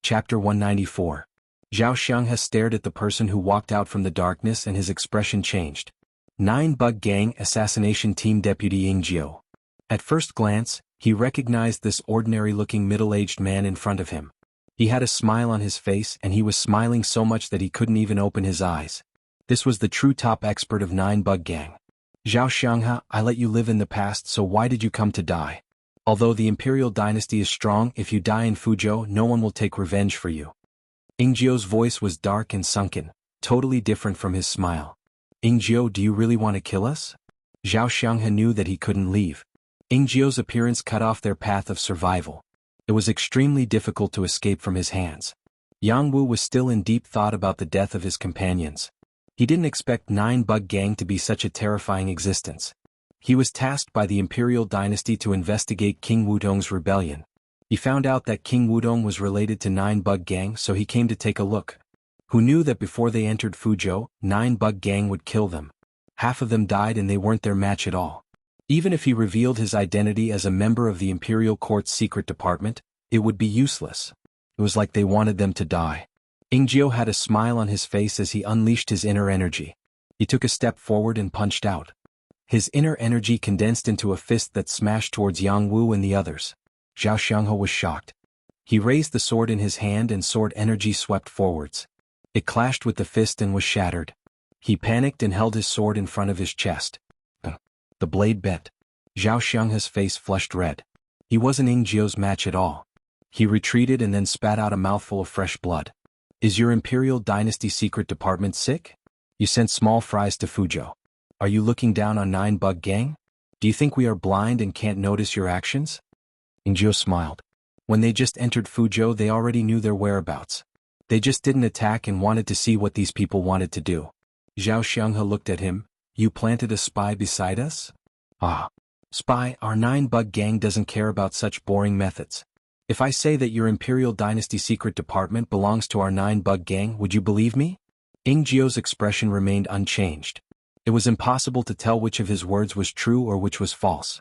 Chapter 194. Zhao Xianghe stared at the person who walked out from the darkness and his expression changed. 9-Bug Gang Assassination Team Deputy Yingjiu. At first glance, he recognized this ordinary-looking middle-aged man in front of him. He had a smile on his face and he was smiling so much that he couldn't even open his eyes. This was the true top expert of 9-Bug Gang. Zhao Xianghe, I let you live in the past, so why did you come to die? Although the imperial dynasty is strong, if you die in Fuzhou, no one will take revenge for you. Yingjiu's voice was dark and sunken, totally different from his smile. Yingjiu, do you really want to kill us? Zhao Xianghe knew that he couldn't leave. Yingjiu's appearance cut off their path of survival. It was extremely difficult to escape from his hands. Jianghu was still in deep thought about the death of his companions. He didn't expect 9-Bug Gang to be such a terrifying existence. He was tasked by the imperial dynasty to investigate King Wudong's rebellion. He found out that King Wudong was related to 9-Bug Gang, so he came to take a look. Who knew that before they entered Fuzhou, 9-Bug Gang would kill them? Half of them died and they weren't their match at all. Even if he revealed his identity as a member of the imperial court's secret department, it would be useless. It was like they wanted them to die. Yingjiu had a smile on his face as he unleashed his inner energy. He took a step forward and punched out. His inner energy condensed into a fist that smashed towards Jianghu and the others. Zhao Xianghe was shocked. He raised the sword in his hand and sword energy swept forwards. It clashed with the fist and was shattered. He panicked and held his sword in front of his chest. The blade bent. Zhao Xianghe's face flushed red. He wasn't Yingjiu's match at all. He retreated and then spat out a mouthful of fresh blood. Is your imperial dynasty secret department sick? You sent small fries to Fuzhou. Are you looking down on 9-Bug Gang? Do you think we are blind and can't notice your actions? Yingjiu smiled. When they just entered Fuzhou, they already knew their whereabouts. They just didn't attack and wanted to see what these people wanted to do. Zhao Xianghe looked at him. You planted a spy beside us? Ah. Spy, our 9-Bug Gang doesn't care about such boring methods. If I say that your imperial dynasty secret department belongs to our 9-Bug Gang, would you believe me? Yingjiu's expression remained unchanged. It was impossible to tell which of his words was true or which was false.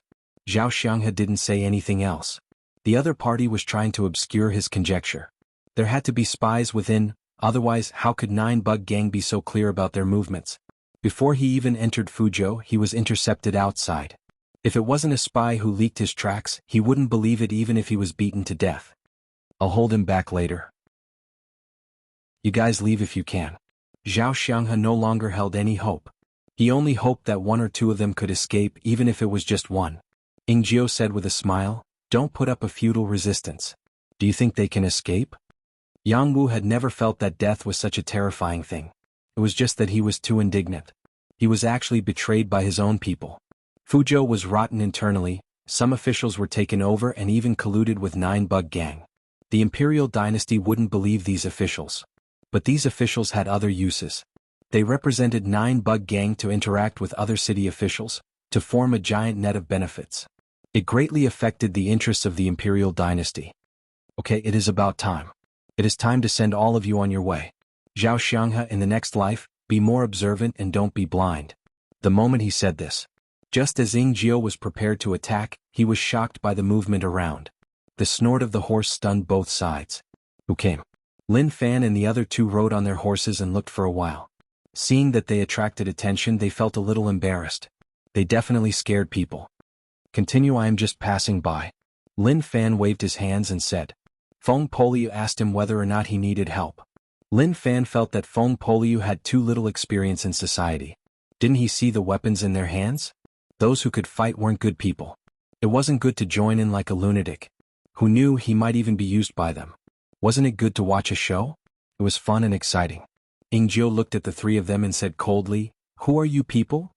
Zhao Xianghe didn't say anything else. The other party was trying to obscure his conjecture. There had to be spies within, otherwise how could 9-Bug Gang be so clear about their movements? Before he even entered Fuzhou, he was intercepted outside. If it wasn't a spy who leaked his tracks, he wouldn't believe it even if he was beaten to death. I'll hold him back later. You guys leave if you can. Zhao Xianghe no longer held any hope. He only hoped that one or two of them could escape, even if it was just one. Yingjiu said with a smile, don't put up a futile resistance. Do you think they can escape? Jianghu had never felt that death was such a terrifying thing. It was just that he was too indignant. He was actually betrayed by his own people. Fuzhou was rotten internally, some officials were taken over and even colluded with 9-Bug Gang. The imperial dynasty wouldn't believe these officials. But these officials had other uses. They represented 9-Bug Gang to interact with other city officials, to form a giant net of benefits. It greatly affected the interests of the imperial dynasty. Okay, it is about time. It is time to send all of you on your way. Zhao Xianghe, in the next life, be more observant and don't be blind. The moment he said this, just as Yingjiu was prepared to attack, he was shocked by the movement around. The snort of the horse stunned both sides. Who came? Lin Fan and the other two rode on their horses and looked for a while. Seeing that they attracted attention, they felt a little embarrassed. They definitely scared people. Continue, I am just passing by. Lin Fan waved his hands and said. Feng Poliu asked him whether or not he needed help. Lin Fan felt that Feng Poliu had too little experience in society. Didn't he see the weapons in their hands? Those who could fight weren't good people. It wasn't good to join in like a lunatic. Who knew he might even be used by them? Wasn't it good to watch a show? It was fun and exciting. Yingjiu looked at the three of them and said coldly, Who are you people?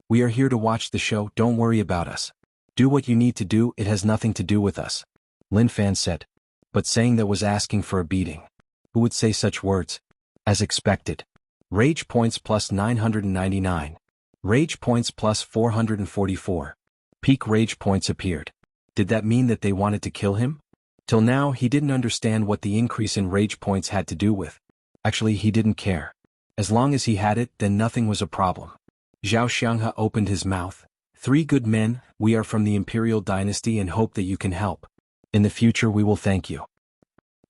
We are here to watch the show, don't worry about us. Do what you need to do, it has nothing to do with us. Lin Fan said. But saying that was asking for a beating. Who would say such words? As expected. Rage points plus 999. Rage points plus 444. Peak rage points appeared. Did that mean that they wanted to kill him? Till now, he didn't understand what the increase in rage points had to do with. Actually, he didn't care. As long as he had it, then nothing was a problem. Zhao Xianghe opened his mouth. 3 good men, we are from the imperial dynasty and hope that you can help. In the future we will thank you.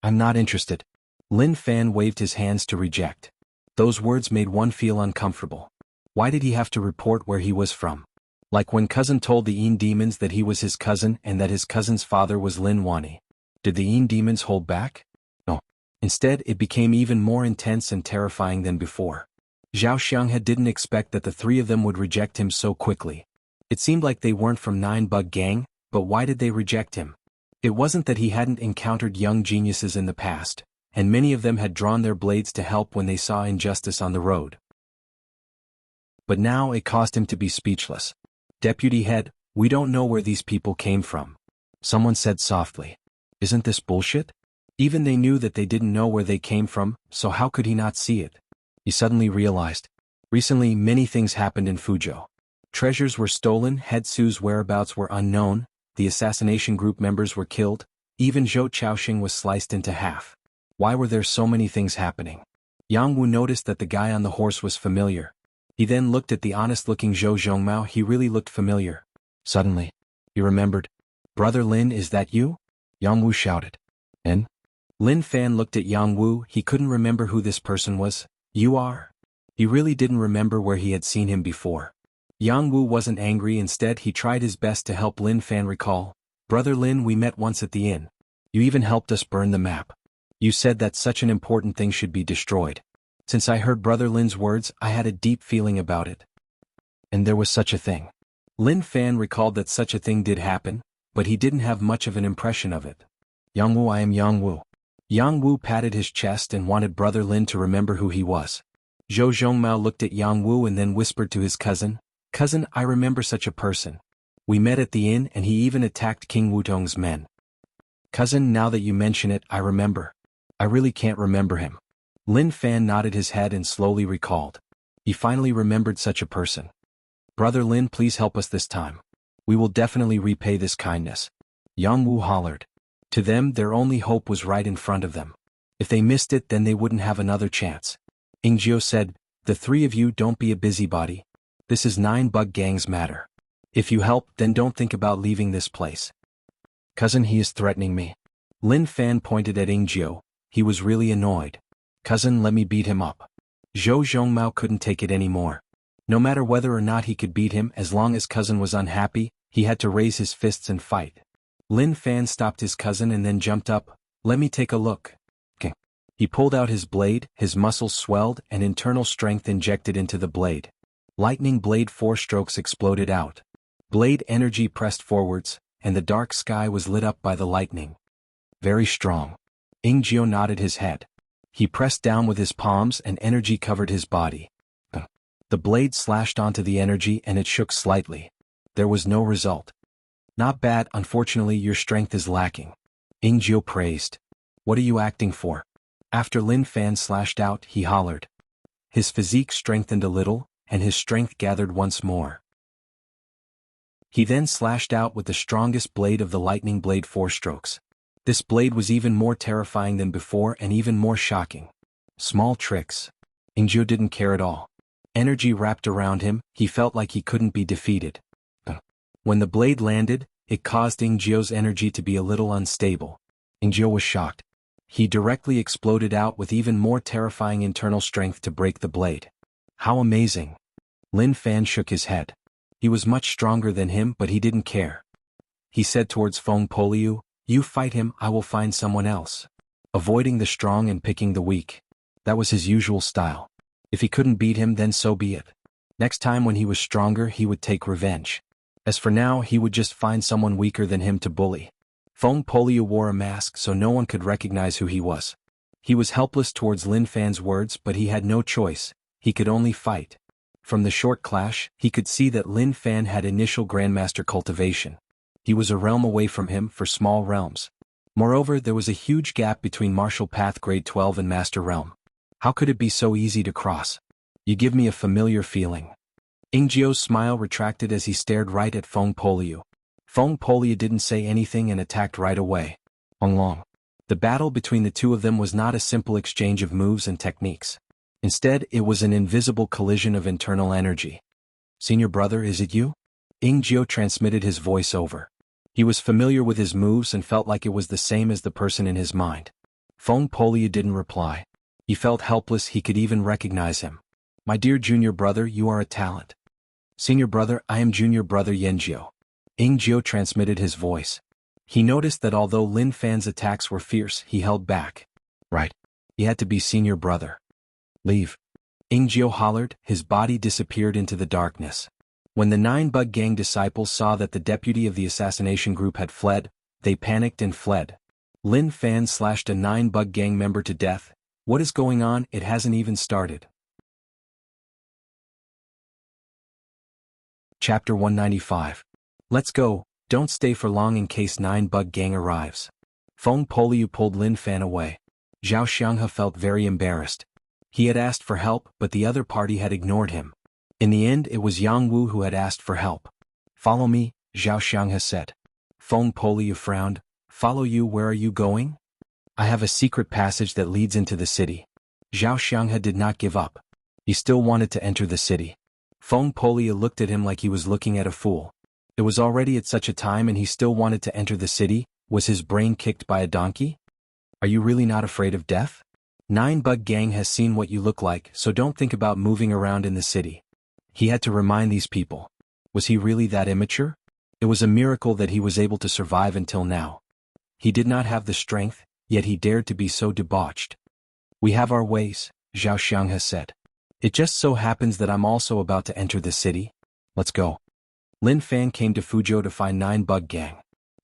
I'm not interested. Lin Fan waved his hands to reject. Those words made one feel uncomfortable. Why did he have to report where he was from? Like when cousin told the Yin demons that he was his cousin and that his cousin's father was Lin Wani. Did the Yin demons hold back? No. Instead, it became even more intense and terrifying than before. Zhao Xianghe didn't expect that the three of them would reject him so quickly. It seemed like they weren't from Nine Bug Gang, but why did they reject him? It wasn't that he hadn't encountered young geniuses in the past, and many of them had drawn their blades to help when they saw injustice on the road. But now it caused him to be speechless. Deputy Head, we don't know where these people came from. Someone said softly. Isn't this bullshit? Even they knew that they didn't know where they came from, so how could he not see it? He suddenly realized. Recently many things happened in Fuzhou. Treasures were stolen, Head Su's whereabouts were unknown, the assassination group members were killed, even Zhou Chaoxing was sliced into half. Why were there so many things happening? Jianghu noticed that the guy on the horse was familiar. He then looked at the honest-looking Zhou Zhongmao. He really looked familiar. Suddenly, he remembered. Brother Lin, is that you? Jianghu shouted. And? Lin Fan looked at Jianghu. He couldn't remember who this person was. You are? He really didn't remember where he had seen him before. Jianghu wasn't angry. Instead, he tried his best to help Lin Fan recall. Brother Lin, we met once at the inn. You even helped us burn the map. You said that such an important thing should be destroyed. Since I heard Brother Lin's words, I had a deep feeling about it. And there was such a thing. Lin Fan recalled that such a thing did happen, but he didn't have much of an impression of it. Jianghu, I am Jianghu. Jianghu patted his chest and wanted Brother Lin to remember who he was. Zhou Zhongmao looked at Jianghu and then whispered to his cousin, Cousin, I remember such a person. We met at the inn and he even attacked King Wutong's men. Cousin, now that you mention it, I remember. I really can't remember him. Lin Fan nodded his head and slowly recalled. He finally remembered such a person. Brother Lin, please help us this time. We will definitely repay this kindness. Jianghu hollered. To them, their only hope was right in front of them. If they missed it, then they wouldn't have another chance. Ingjiu said, the three of you don't be a busybody. This is Nine Bug Gang's matter. If you help, then don't think about leaving this place. Cousin, he is threatening me. Lin Fan pointed at Ingjiu. He was really annoyed. Cousin, let me beat him up. Zhou Zhongmao couldn't take it anymore. No matter whether or not he could beat him, as long as cousin was unhappy, he had to raise his fists and fight. Lin Fan stopped his cousin and then jumped up. Let me take a look. He pulled out his blade, his muscles swelled and internal strength injected into the blade. Lightning blade 4 strokes exploded out. Blade energy pressed forwards, and the dark sky was lit up by the lightning. Very strong. Ingjiu nodded his head. He pressed down with his palms and energy covered his body. The blade slashed onto the energy and it shook slightly. There was no result. Not bad, unfortunately your strength is lacking. Ingjiu praised. What are you acting for? After Lin Fan slashed out, he hollered. His physique strengthened a little, and his strength gathered once more. He then slashed out with the strongest blade of the lightning blade 4 strokes. This blade was even more terrifying than before and even more shocking. Small tricks. Ingjiu didn't care at all. Energy wrapped around him, he felt like he couldn't be defeated. When the blade landed, it caused Ingjiu's energy to be a little unstable. Ingjiu was shocked. He directly exploded out with even more terrifying internal strength to break the blade. How amazing. Lin Fan shook his head. He was much stronger than him, but he didn't care. He said towards Feng Poliu, you fight him, I will find someone else. Avoiding the strong and picking the weak. That was his usual style. If he couldn't beat him, then so be it. Next time when he was stronger, he would take revenge. As for now, he would just find someone weaker than him to bully. Feng Poliu wore a mask so no one could recognize who he was. He was helpless towards Lin Fan's words, but he had no choice. He could only fight. From the short clash, he could see that Lin Fan had initial Grandmaster cultivation. He was a realm away from him for small realms. Moreover, there was a huge gap between Martial Path Grade 12 and Master Realm. How could it be so easy to cross? You give me a familiar feeling. Ingjiu's smile retracted as he stared right at Feng Poliu. Feng Poliu didn't say anything and attacked right away. Long. The battle between the two of them was not a simple exchange of moves and techniques. Instead, it was an invisible collision of internal energy. Senior brother, is it you? Ingjiu transmitted his voice over. He was familiar with his moves and felt like it was the same as the person in his mind. Feng Polya didn't reply. He felt helpless. He could even recognize him. My dear junior brother, you are a talent. Senior brother, I am junior brother Yanjiu. Ingjiu transmitted his voice. He noticed that although Lin Fan's attacks were fierce, he held back. Right. He had to be senior brother. Leave. Ingjiu hollered. His body disappeared into the darkness. When the 9-Bug Gang disciples saw that the deputy of the assassination group had fled, they panicked and fled. Lin Fan slashed a 9-Bug Gang member to death. What is going on? It hasn't even started. Chapter 195. Let's go, don't stay for long in case 9-Bug Gang arrives. Feng Polyu pulled Lin Fan away. Zhao Xianghe felt very embarrassed. He had asked for help, but the other party had ignored him. In the end, it was Jianghu who had asked for help. Follow me, Zhao Xianghe said. Feng Polyu frowned. Follow you? Where are you going? I have a secret passage that leads into the city. Zhao Xianghe did not give up. He still wanted to enter the city. Feng Polyu looked at him like he was looking at a fool. It was already at such a time and he still wanted to enter the city. Was his brain kicked by a donkey? Are you really not afraid of death? 9-Bug Gang has seen what you look like, so don't think about moving around in the city. He had to remind these people. Was he really that immature? It was a miracle that he was able to survive until now. He did not have the strength, yet he dared to be so debauched. We have our ways, Zhao Xianghe said. It just so happens that I'm also about to enter the city. Let's go. Lin Fan came to Fuzhou to find 9-Bug Gang.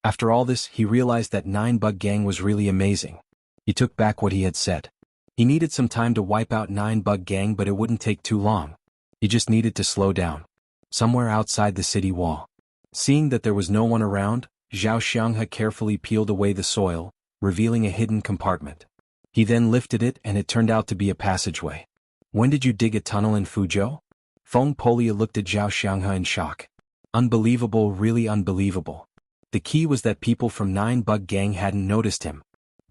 After all this, he realized that 9-Bug Gang was really amazing. He took back what he had said. He needed some time to wipe out 9-Bug Gang, but it wouldn't take too long. He just needed to slow down. Somewhere outside the city wall. Seeing that there was no one around, Zhao Xianghe carefully peeled away the soil, revealing a hidden compartment. He then lifted it and it turned out to be a passageway. When did you dig a tunnel in Fuzhou? Feng Polya looked at Zhao Xianghe in shock. Unbelievable, really unbelievable. The key was that people from 9-Bug Gang hadn't noticed him.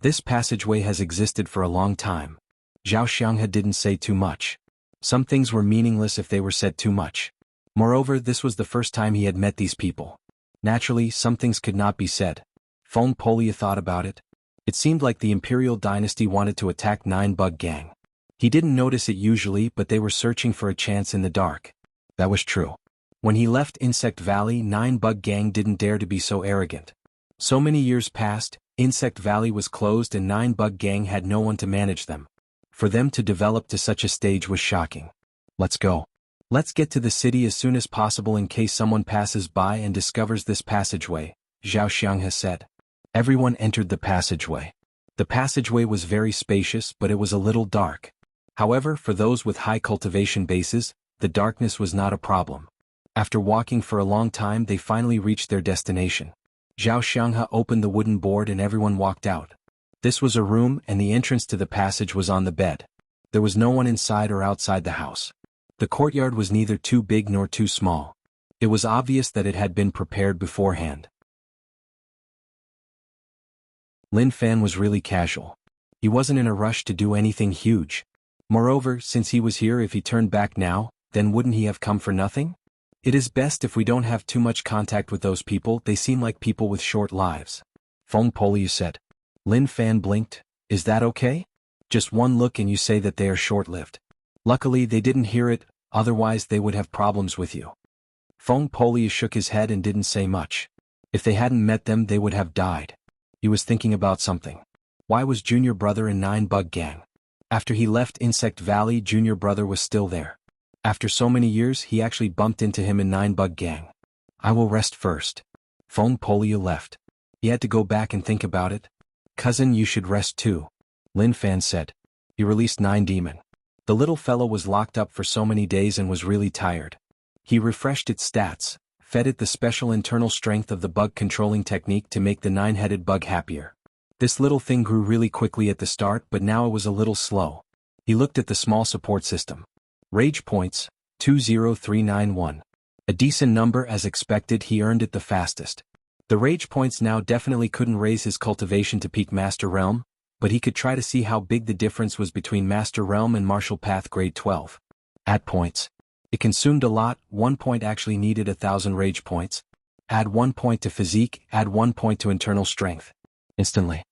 This passageway has existed for a long time. Zhao Xianghe didn't say too much. Some things were meaningless if they were said too much. Moreover, this was the first time he had met these people. Naturally, some things could not be said. Feng Polya thought about it. It seemed like the Imperial Dynasty wanted to attack 9-Bug Gang. He didn't notice it usually, but they were searching for a chance in the dark. That was true. When he left Insect Valley, 9-Bug Gang didn't dare to be so arrogant. So many years passed, Insect Valley was closed and 9-Bug Gang had no one to manage them. For them to develop to such a stage was shocking. Let's go. Let's get to the city as soon as possible in case someone passes by and discovers this passageway, Zhao Xianghe said. Everyone entered the passageway. The passageway was very spacious, but it was a little dark. However, for those with high cultivation bases, the darkness was not a problem. After walking for a long time, they finally reached their destination. Zhao Xianghe opened the wooden board and everyone walked out. This was a room and the entrance to the passage was on the bed. There was no one inside or outside the house. The courtyard was neither too big nor too small. It was obvious that it had been prepared beforehand. Lin Fan was really casual. He wasn't in a rush to do anything huge. Moreover, since he was here, if he turned back now, then wouldn't he have come for nothing? It is best if we don't have too much contact with those people. They seem like people with short lives. Feng Polyu said. Lin Fan blinked. Is that okay? Just one look and you say that they are short-lived. Luckily they didn't hear it, otherwise they would have problems with you. Feng Polyu shook his head and didn't say much. If they hadn't met them they would have died. He was thinking about something. Why was Junior Brother in 9-Bug Gang? After he left Insect Valley, Junior Brother was still there. After so many years, he actually bumped into him in 9-Bug Gang. I will rest first. Feng Polyu left. He had to go back and think about it. Cousin, you should rest too. Lin Fan said. He released 9 Demon. The little fellow was locked up for so many days and was really tired. He refreshed its stats, fed it the special internal strength of the bug controlling technique to make the 9-headed bug happier. This little thing grew really quickly at the start, but now it was a little slow. He looked at the small support system. Rage points, 20391. A decent number as expected. He earned it the fastest. The rage points now definitely couldn't raise his cultivation to peak Master Realm, but he could try to see how big the difference was between Master Realm and Martial Path Grade 12. Add points. It consumed a lot. 1 point actually needed 1,000 rage points. Add 1 point to physique, add 1 point to internal strength. Instantly.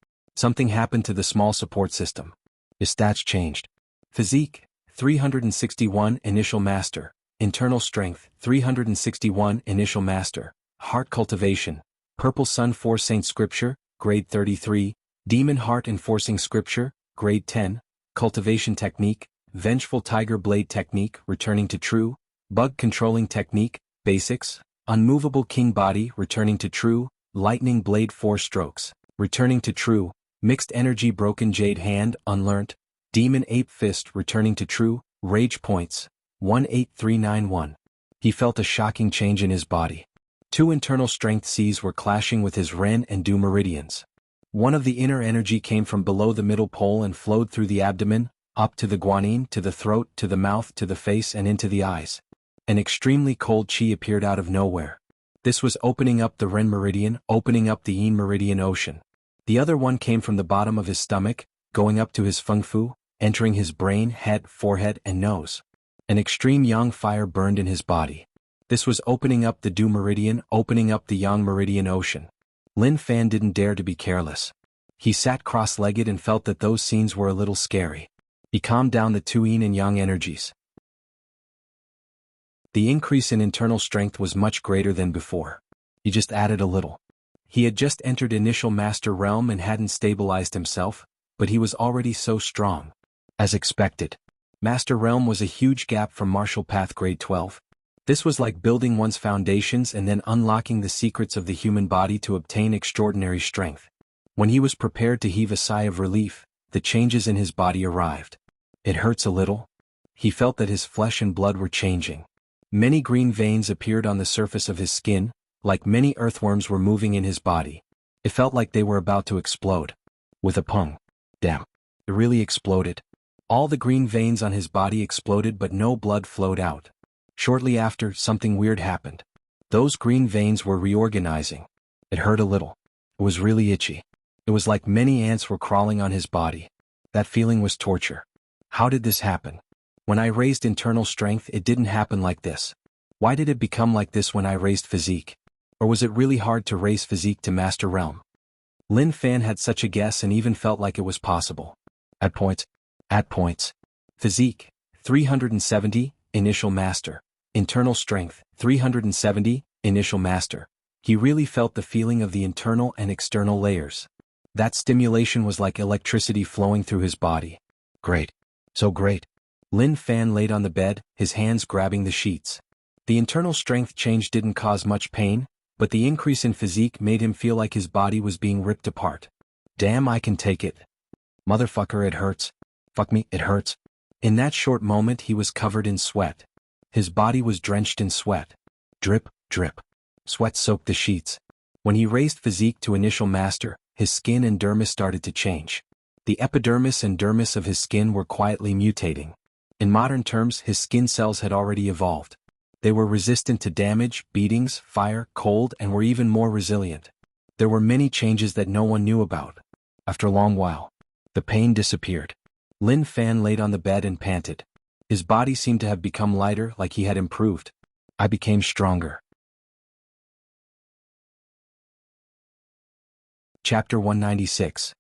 Something happened to the small support system. His stats changed. Physique, 361 Initial Master. Internal Strength, 361 Initial Master. Heart Cultivation, Purple Sun Force Saint Scripture, Grade 33. Demon Heart Enforcing Scripture, Grade 10. Cultivation Technique, Vengeful Tiger Blade Technique, Returning to True. Bug Controlling Technique, Basics. Unmovable King Body, Returning to True. Lightning Blade 4 Strokes, Returning to True. Mixed Energy Broken Jade Hand, Unlearned. Demon Ape Fist, Returning to True. Rage Points, 18391. He felt a shocking change in his body. 2 internal strength Cs were clashing with his Ren and Du meridians. One of the inner energy came from below the middle pole and flowed through the abdomen, up to the guanine, to the throat, to the mouth, to the face and into the eyes. An extremely cold chi appeared out of nowhere. This was opening up the Ren meridian, opening up the Yin meridian ocean. The other one came from the bottom of his stomach, going up to his feng fu, entering his brain, head, forehead and nose. An extreme yang fire burned in his body. This was opening up the Du meridian, opening up the Yang meridian ocean. Lin Fan didn't dare to be careless. He sat cross-legged and felt that those scenes were a little scary. He calmed down the 2 Yin and Yang energies. The increase in internal strength was much greater than before. He just added a little. He had just entered Initial Master Realm and hadn't stabilized himself, but he was already so strong. As expected. Master Realm was a huge gap from Martial Path Grade 12. This was like building one's foundations and then unlocking the secrets of the human body to obtain extraordinary strength. When he was prepared to heave a sigh of relief, the changes in his body arrived. It hurts a little. He felt that his flesh and blood were changing. Many green veins appeared on the surface of his skin, like many earthworms were moving in his body. It felt like they were about to explode. With a pung. Damn. It really exploded. All the green veins on his body exploded but no blood flowed out. Shortly after, something weird happened. Those green veins were reorganizing. It hurt a little. It was really itchy. It was like many ants were crawling on his body. That feeling was torture. How did this happen? When I raised internal strength, it didn't happen like this. Why did it become like this when I raised physique? Or was it really hard to raise physique to Master Realm? Lin Fan had such a guess and even felt like it was possible. At points. Physique, 370, Initial Master. Internal Strength, 370, Initial Master. He really felt the feeling of the internal and external layers. That stimulation was like electricity flowing through his body. Great. So great. Lin Fan laid on the bed, his hands grabbing the sheets. The internal strength change didn't cause much pain, but the increase in physique made him feel like his body was being ripped apart. Damn, I can take it. Motherfucker, it hurts. Fuck me, it hurts. In that short moment he was covered in sweat. His body was drenched in sweat. Drip, drip. Sweat soaked the sheets. When he raised physique to Initial Master, his skin and dermis started to change. The epidermis and dermis of his skin were quietly mutating. In modern terms, his skin cells had already evolved. They were resistant to damage, beatings, fire, cold, and were even more resilient. There were many changes that no one knew about. After a long while, the pain disappeared. Lin Fan laid on the bed and panted. His body seemed to have become lighter, like he had improved. I became stronger. Chapter 196.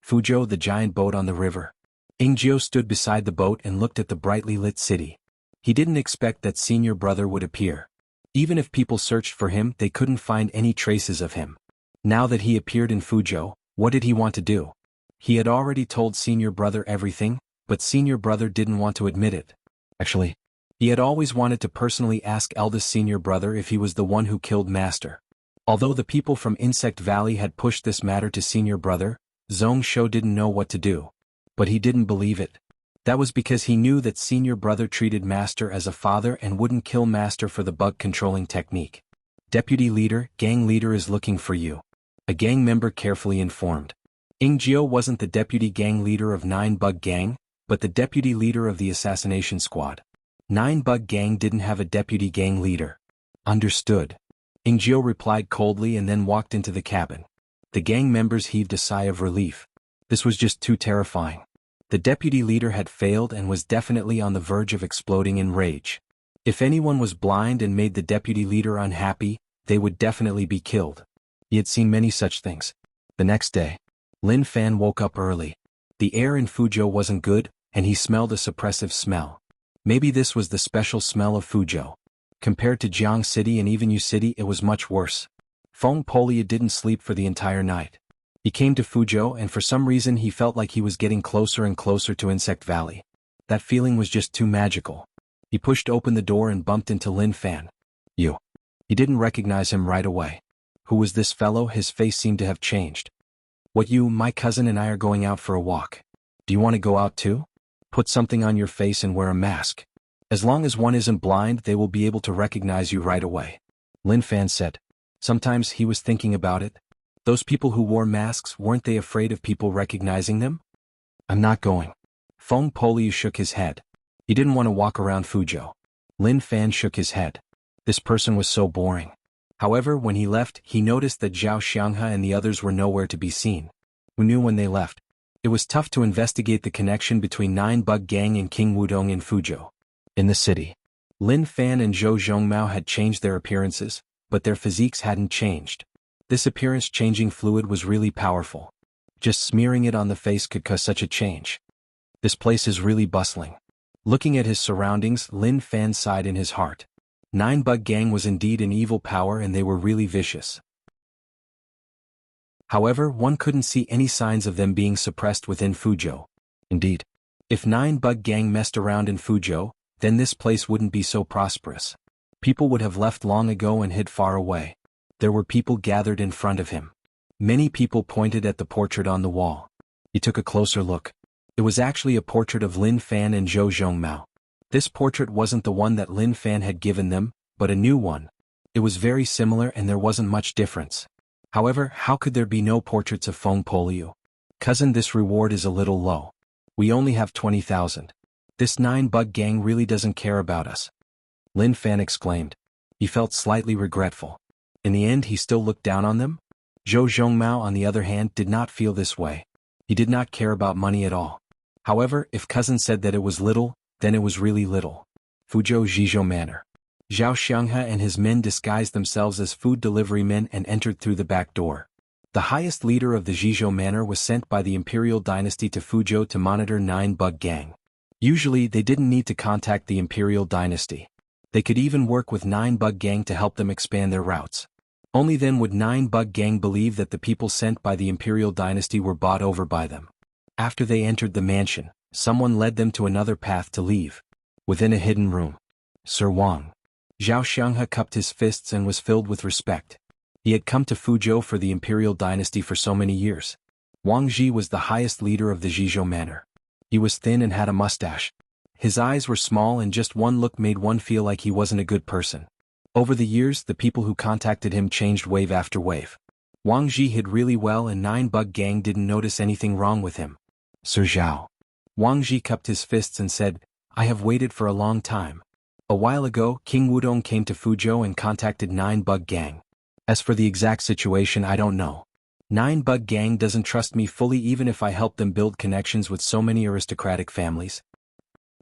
Fuzhou, the giant boat on the river. Ingjiu stood beside the boat and looked at the brightly lit city. He didn't expect that senior brother would appear. Even if people searched for him, they couldn't find any traces of him. Now that he appeared in Fuzhou, what did he want to do? He had already told senior brother everything, but senior brother didn't want to admit it. Actually, he had always wanted to personally ask eldest senior brother if he was the one who killed Master. Although the people from Insect Valley had pushed this matter to senior brother, Zhong Shou didn't know what to do. But he didn't believe it. That was because he knew that senior brother treated Master as a father and wouldn't kill Master for the bug controlling technique. Deputy leader, gang leader is looking for you. A gang member carefully informed. Ingjiu wasn't the deputy gang leader of 9 Bug Gang, but the deputy leader of the assassination squad. 9 Bug Gang didn't have a deputy gang leader. Understood. Ingjiu replied coldly and then walked into the cabin. The gang members heaved a sigh of relief. This was just too terrifying. The deputy leader had failed and was definitely on the verge of exploding in rage. If anyone was blind and made the deputy leader unhappy, they would definitely be killed. He had seen many such things. The next day, Lin Fan woke up early. The air in Fuzhou wasn't good, and he smelled a suppressive smell. Maybe this was the special smell of Fuzhou. Compared to Jianghu City and even Yu City, it was much worse. Feng Polia didn't sleep for the entire night. He came to Fuzhou and for some reason he felt like he was getting closer and closer to Insect Valley. That feeling was just too magical. He pushed open the door and bumped into Lin Fan. You. He didn't recognize him right away. Who was this fellow? His face seemed to have changed. What, you? My cousin and I are going out for a walk. Do you want to go out too? Put something on your face and wear a mask. As long as one isn't blind, they will be able to recognize you right away. Lin Fan said. Sometimes he was thinking about it. Those people who wore masks, weren't they afraid of people recognizing them? I'm not going. Feng Poliu shook his head. He didn't want to walk around Fuzhou. Lin Fan shook his head. This person was so boring. However, when he left, he noticed that Zhao Xianghe and the others were nowhere to be seen. Who knew when they left? It was tough to investigate the connection between Nine Bug Gang and King Wudong in Fuzhou. In the city, Lin Fan and Zhou Zhongmao had changed their appearances, but their physiques hadn't changed. This appearance-changing fluid was really powerful. Just smearing it on the face could cause such a change. This place is really bustling. Looking at his surroundings, Lin Fan sighed in his heart. Nine Bug Gang was indeed an evil power and they were really vicious. However, one couldn't see any signs of them being suppressed within Fuzhou. Indeed, if Nine Bug Gang messed around in Fuzhou, then this place wouldn't be so prosperous. People would have left long ago and hid far away. There were people gathered in front of him. Many people pointed at the portrait on the wall. He took a closer look. It was actually a portrait of Lin Fan and Zhou Zhongmao. This portrait wasn't the one that Lin Fan had given them, but a new one. It was very similar and there wasn't much difference. However, how could there be no portraits of Feng Poliu? Cousin, this reward is a little low. We only have 20,000. This Nine Bug Gang really doesn't care about us. Lin Fan exclaimed. He felt slightly regretful. In the end, he still looked down on them? Zhou Zhongmao, on the other hand, did not feel this way. He did not care about money at all. However, if cousin said that it was little, then it was really little. Fuzhou Zhizhou Manor. Zhao Xianghe and his men disguised themselves as food delivery men and entered through the back door. The highest leader of the Zhizhou Manor was sent by the Imperial Dynasty to Fuzhou to monitor Nine Bug Gang. Usually, they didn't need to contact the Imperial Dynasty. They could even work with Nine Bug Gang to help them expand their routes. Only then would Nine Bug Gang believe that the people sent by the Imperial Dynasty were bought over by them. After they entered the mansion, someone led them to another path to leave. Within a hidden room. Sir Wang. Zhao Xianghe cupped his fists and was filled with respect. He had come to Fuzhou for the Imperial Dynasty for so many years. Wang Ji was the highest leader of the Zhizhou Manor. He was thin and had a mustache. His eyes were small and just one look made one feel like he wasn't a good person. Over the years, the people who contacted him changed wave after wave. Wang Ji hid really well and Nine Bug Gang didn't notice anything wrong with him. Sir Zhao. Wang Ji cupped his fists and said, I have waited for a long time. A while ago, King Wudong came to Fuzhou and contacted Nine Bug Gang. As for the exact situation, I don't know. Nine Bug Gang doesn't trust me fully even if I help them build connections with so many aristocratic families.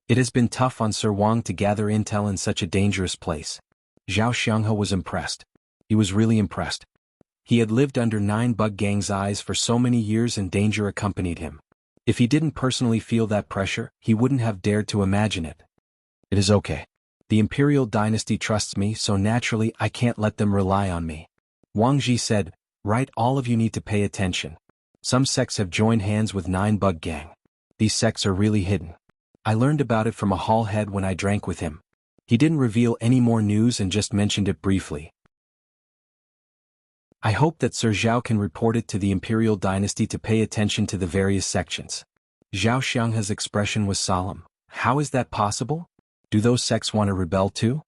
It has been tough on Sir Wang to gather intel in such a dangerous place. Zhao Xianghe was impressed. He was really impressed. He had lived under Nine Bug Gang's eyes for so many years and danger accompanied him. If he didn't personally feel that pressure, he wouldn't have dared to imagine it. It is okay. The Imperial Dynasty trusts me, so naturally I can't let them rely on me. Wang Ji said, right, all of you need to pay attention. Some sects have joined hands with Nine Bug Gang. These sects are really hidden. I learned about it from a hall head when I drank with him. He didn't reveal any more news and just mentioned it briefly. I hope that Sir Zhao can report it to the Imperial Dynasty to pay attention to the various sections. Zhao Xianghe's expression was solemn. How is that possible? Do those sects want to rebel too?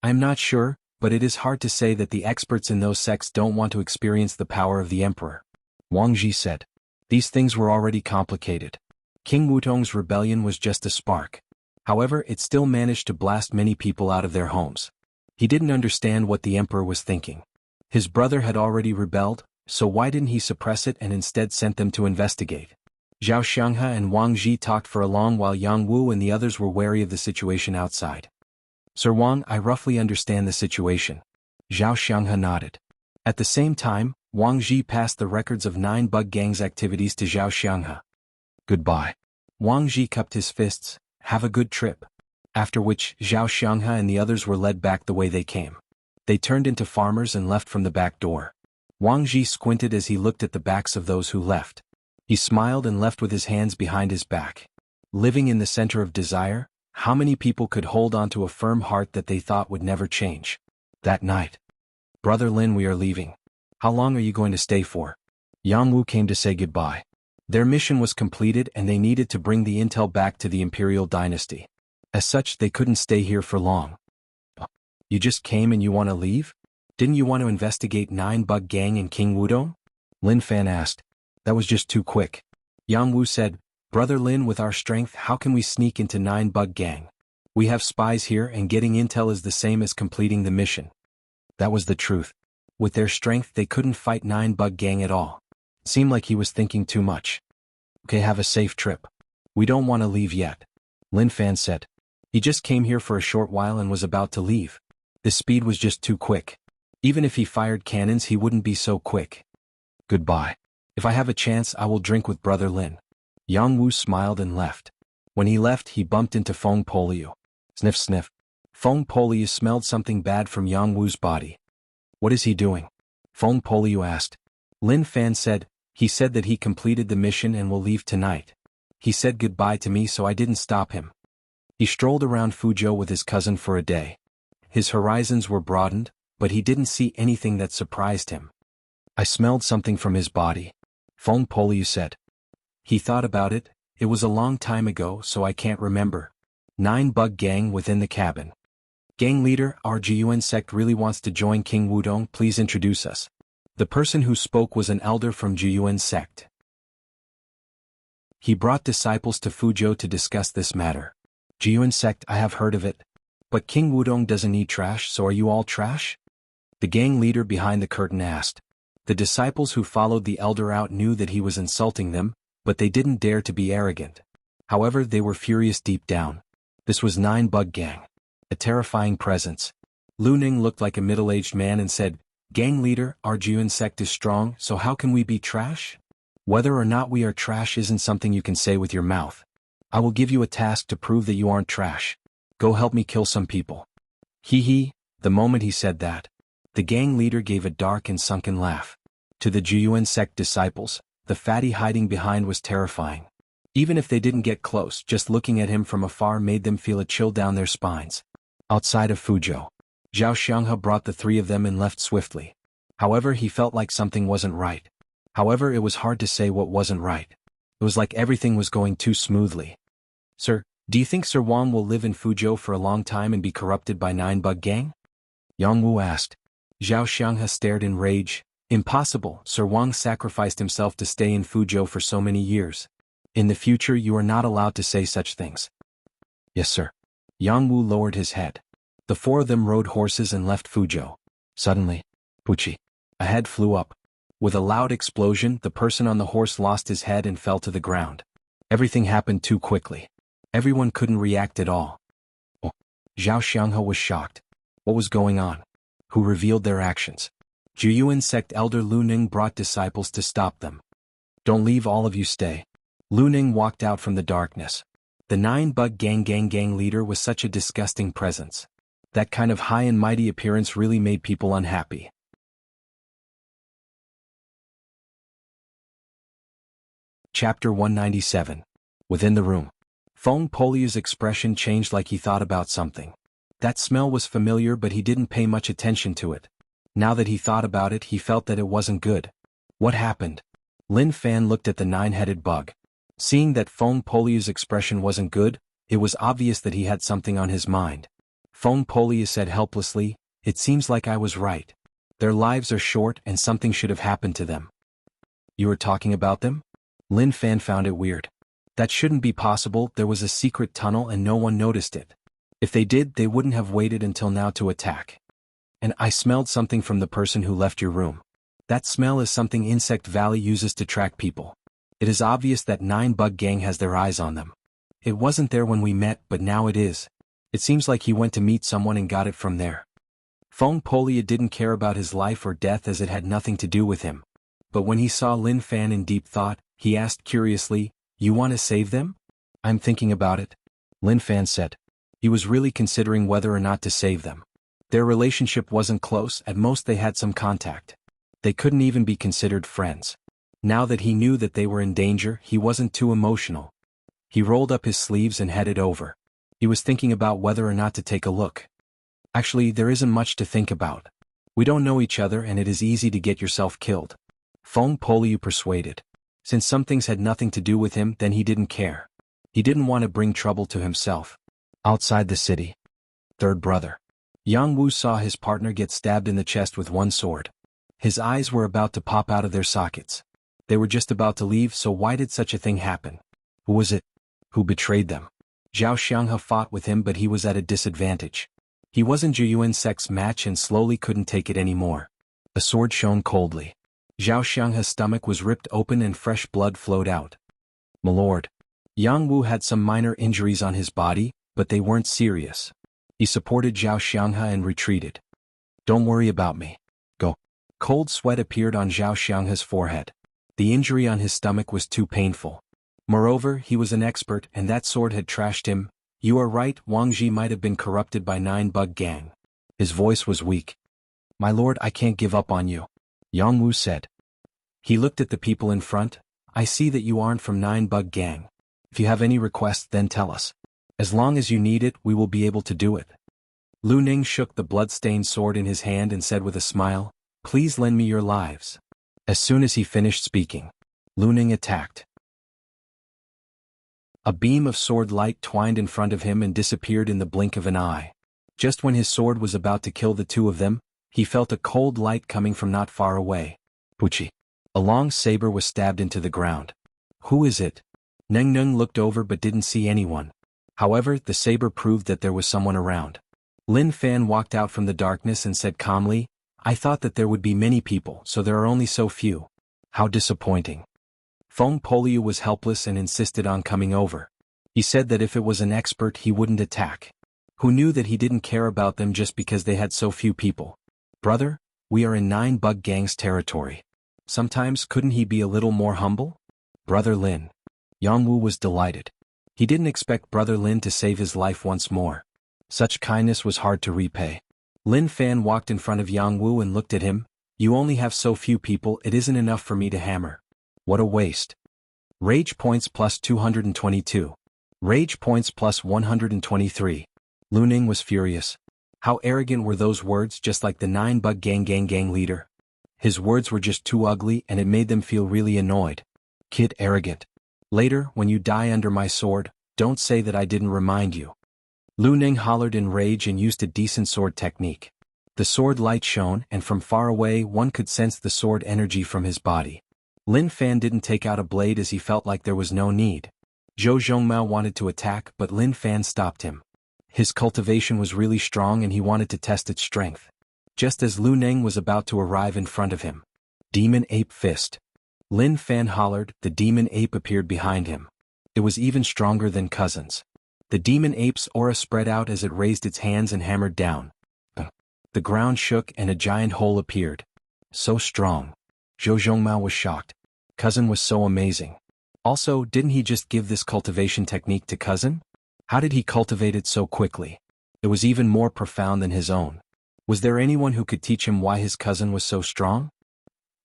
I'm not sure, but it is hard to say that the experts in those sects don't want to experience the power of the Emperor. Wang Ji said. These things were already complicated. King Wudong's rebellion was just a spark. However, it still managed to blast many people out of their homes. He didn't understand what the Emperor was thinking. His brother had already rebelled, so why didn't he suppress it and instead sent them to investigate? Zhao Xianghe and Wang Ji talked for a long while Yang Wu and the others were wary of the situation outside. Sir Wang, I roughly understand the situation. Zhao Xianghe nodded. At the same time, Wang Ji passed the records of 9 bug gang's activities to Zhao Xianghe. Goodbye. Wang Ji cupped his fists. Have a good trip. After which, Zhao Xianghe and the others were led back the way they came. They turned into farmers and left from the back door. Wang Ji squinted as he looked at the backs of those who left. He smiled and left with his hands behind his back. Living in the center of desire, how many people could hold on to a firm heart that they thought would never change? That night. Brother Lin, we are leaving. How long are you going to stay for? Jianghu came to say goodbye. Their mission was completed and they needed to bring the intel back to the imperial dynasty. As such, they couldn't stay here for long. You just came and you want to leave? Didn't you want to investigate 9 bug gang in King Wudong? Lin Fan asked. That was just too quick. Jianghu said, Brother Lin, with our strength, how can we sneak into 9 bug gang? We have spies here and getting intel is the same as completing the mission. That was the truth. With their strength they couldn't fight 9 bug gang at all. Seemed like he was thinking too much. Okay, have a safe trip. We don't want to leave yet. Lin Fan said. He just came here for a short while and was about to leave. The speed was just too quick. Even if he fired cannons he wouldn't be so quick. Goodbye. If I have a chance I will drink with Brother Lin. Jianghu smiled and left. When he left he bumped into Feng Poliu. Sniff sniff. Feng Poliu smelled something bad from Jianghu's body. What is he doing? Feng Poliu asked. Lin Fan said, he said that he completed the mission and will leave tonight. He said goodbye to me so I didn't stop him. He strolled around Fuzhou with his cousin for a day. His horizons were broadened, but he didn't see anything that surprised him. I smelled something from his body. Feng Poliu said. He thought about it. It was a long time ago so I can't remember. 9 bug gang within the cabin. Gang leader, our Jiyuan sect really wants to join King Wudong, please introduce us. The person who spoke was an elder from Jiyuan sect. He brought disciples to Fuzhou to discuss this matter. Jiyuan sect, I have heard of it. But King Wudong doesn't need trash, so are you all trash? The gang leader behind the curtain asked. The disciples who followed the elder out knew that he was insulting them, but they didn't dare to be arrogant. However, they were furious deep down. This was 9 bug gang. A terrifying presence. Lu Ning looked like a middle-aged man and said, Gang leader, our Jiyuan sect is strong, so how can we be trash? Whether or not we are trash isn't something you can say with your mouth. I will give you a task to prove that you aren't trash. Go help me kill some people. Hee hee. The moment he said that, the gang leader gave a dark and sunken laugh. To the Jiyuan sect disciples, the fatty hiding behind was terrifying. Even if they didn't get close, just looking at him from afar made them feel a chill down their spines. Outside of Fuzhou, Zhao Xianghe brought the 3 of them and left swiftly. However, he felt like something wasn't right. However, it was hard to say what wasn't right. It was like everything was going too smoothly. Sir, do you think Sir Wang will live in Fuzhou for a long time and be corrupted by 9 bug gang? Jianghu asked. Zhao Xianghe stared in rage. Impossible, Sir Wang sacrificed himself to stay in Fuzhou for so many years. In the future you are not allowed to say such things. Yes sir. Jianghu lowered his head. The 4 of them rode horses and left Fuzhou. Suddenly, Puchi. A head flew up. With a loud explosion, the person on the horse lost his head and fell to the ground. Everything happened too quickly. Everyone couldn't react at all. Oh. Zhao Xianghe was shocked. What was going on? Who revealed their actions? Jiyuan sect elder Lu Ning brought disciples to stop them. Don't leave, all of you stay. Lu Ning walked out from the darkness. The 9 bug gang leader was such a disgusting presence. That kind of high and mighty appearance really made people unhappy. Chapter 197. Within the room. Feng Poliu's expression changed like he thought about something. That smell was familiar but he didn't pay much attention to it. Now that he thought about it he felt that it wasn't good. What happened? Lin Fan looked at the 9-headed bug. Seeing that Feng Poliu's expression wasn't good, it was obvious that he had something on his mind. Feng Poliu said helplessly, it seems like I was right. Their lives are short and something should have happened to them. You were talking about them? Lin Fan found it weird. That shouldn't be possible, there was a secret tunnel and no one noticed it. If they did, they wouldn't have waited until now to attack. And I smelled something from the person who left your room. That smell is something Insect Valley uses to track people. It is obvious that 9 bug gang has their eyes on them. It wasn't there when we met, but now it is. It seems like he went to meet someone and got it from there. Feng Polia didn't care about his life or death as it had nothing to do with him. But when he saw Lin Fan in deep thought, he asked curiously, "You want to save them?" "I'm thinking about it," Lin Fan said. He was really considering whether or not to save them. Their relationship wasn't close, at most they had some contact. They couldn't even be considered friends. Now that he knew that they were in danger, he wasn't too emotional. He rolled up his sleeves and headed over. He was thinking about whether or not to take a look. Actually, there isn't much to think about. We don't know each other and it is easy to get yourself killed. Feng Poliu persuaded. Since some things had nothing to do with him, then he didn't care. He didn't want to bring trouble to himself. Outside the city. Third brother. Jianghu saw his partner get stabbed in the chest with one sword. His eyes were about to pop out of their sockets. They were just about to leave, so why did such a thing happen? Who was it? Who betrayed them? Zhao Xianghe fought with him, but he was at a disadvantage. He wasn't Zhu Yuan's sex match and slowly couldn't take it anymore. The sword shone coldly. Zhao Xianghe's stomach was ripped open and fresh blood flowed out. "My lord." Yang Wu had some minor injuries on his body, but they weren't serious. He supported Zhao Xianghe and retreated. "Don't worry about me. Go." Cold sweat appeared on Zhao Xianghe's forehead. The injury on his stomach was too painful. Moreover, he was an expert and that sword had trashed him. "You are right, Wang Ji might have been corrupted by 9-Bug Gang." His voice was weak. "My lord, I can't give up on you," Yang Wu said. He looked at the people in front. "I see that you aren't from 9-Bug Gang. If you have any requests, then tell us. As long as you need it, we will be able to do it." Lu Ning shook the blood-stained sword in his hand and said with a smile, "Please lend me your lives." As soon as he finished speaking, Lu Ning attacked. A beam of sword light twined in front of him and disappeared in the blink of an eye. Just when his sword was about to kill the two of them, he felt a cold light coming from not far away. Puchi. A long saber was stabbed into the ground. "Who is it?" Neng Neng looked over but didn't see anyone. However, the saber proved that there was someone around. Lin Fan walked out from the darkness and said calmly, "I thought that there would be many people, so there are only so few. How disappointing." Feng Poliu was helpless and insisted on coming over. He said that if it was an expert he wouldn't attack. Who knew that he didn't care about them just because they had so few people? "Brother, we are in 9-Bug Gang's territory. Sometimes couldn't he be a little more humble?" "Brother Lin." Yang Wu was delighted. He didn't expect Brother Lin to save his life once more. Such kindness was hard to repay. Lin Fan walked in front of Yang Wu and looked at him. "You only have so few people, it isn't enough for me to hammer. What a waste." Rage points plus 222. Rage points plus 123. Lu Ning was furious. How arrogant were those words, just like the 9-Bug Gang leader. His words were just too ugly and it made them feel really annoyed. "Kid, arrogant. Later, when you die under my sword, don't say that I didn't remind you." Lu Ning hollered in rage and used a decent sword technique. The sword light shone and from far away one could sense the sword energy from his body. Lin Fan didn't take out a blade as he felt like there was no need. Zhou Zhongmao wanted to attack but Lin Fan stopped him. His cultivation was really strong and he wanted to test its strength. Just as Lu Ning was about to arrive in front of him. Demon Ape Fist. Lin Fan hollered, the demon ape appeared behind him. It was even stronger than cousins. The demon ape's aura spread out as it raised its hands and hammered down. The ground shook and a giant hole appeared. So strong. Zhou Zhongmao was shocked. Cousin was so amazing. Also, didn't he just give this cultivation technique to cousin? How did he cultivate it so quickly? It was even more profound than his own. Was there anyone who could teach him why his cousin was so strong?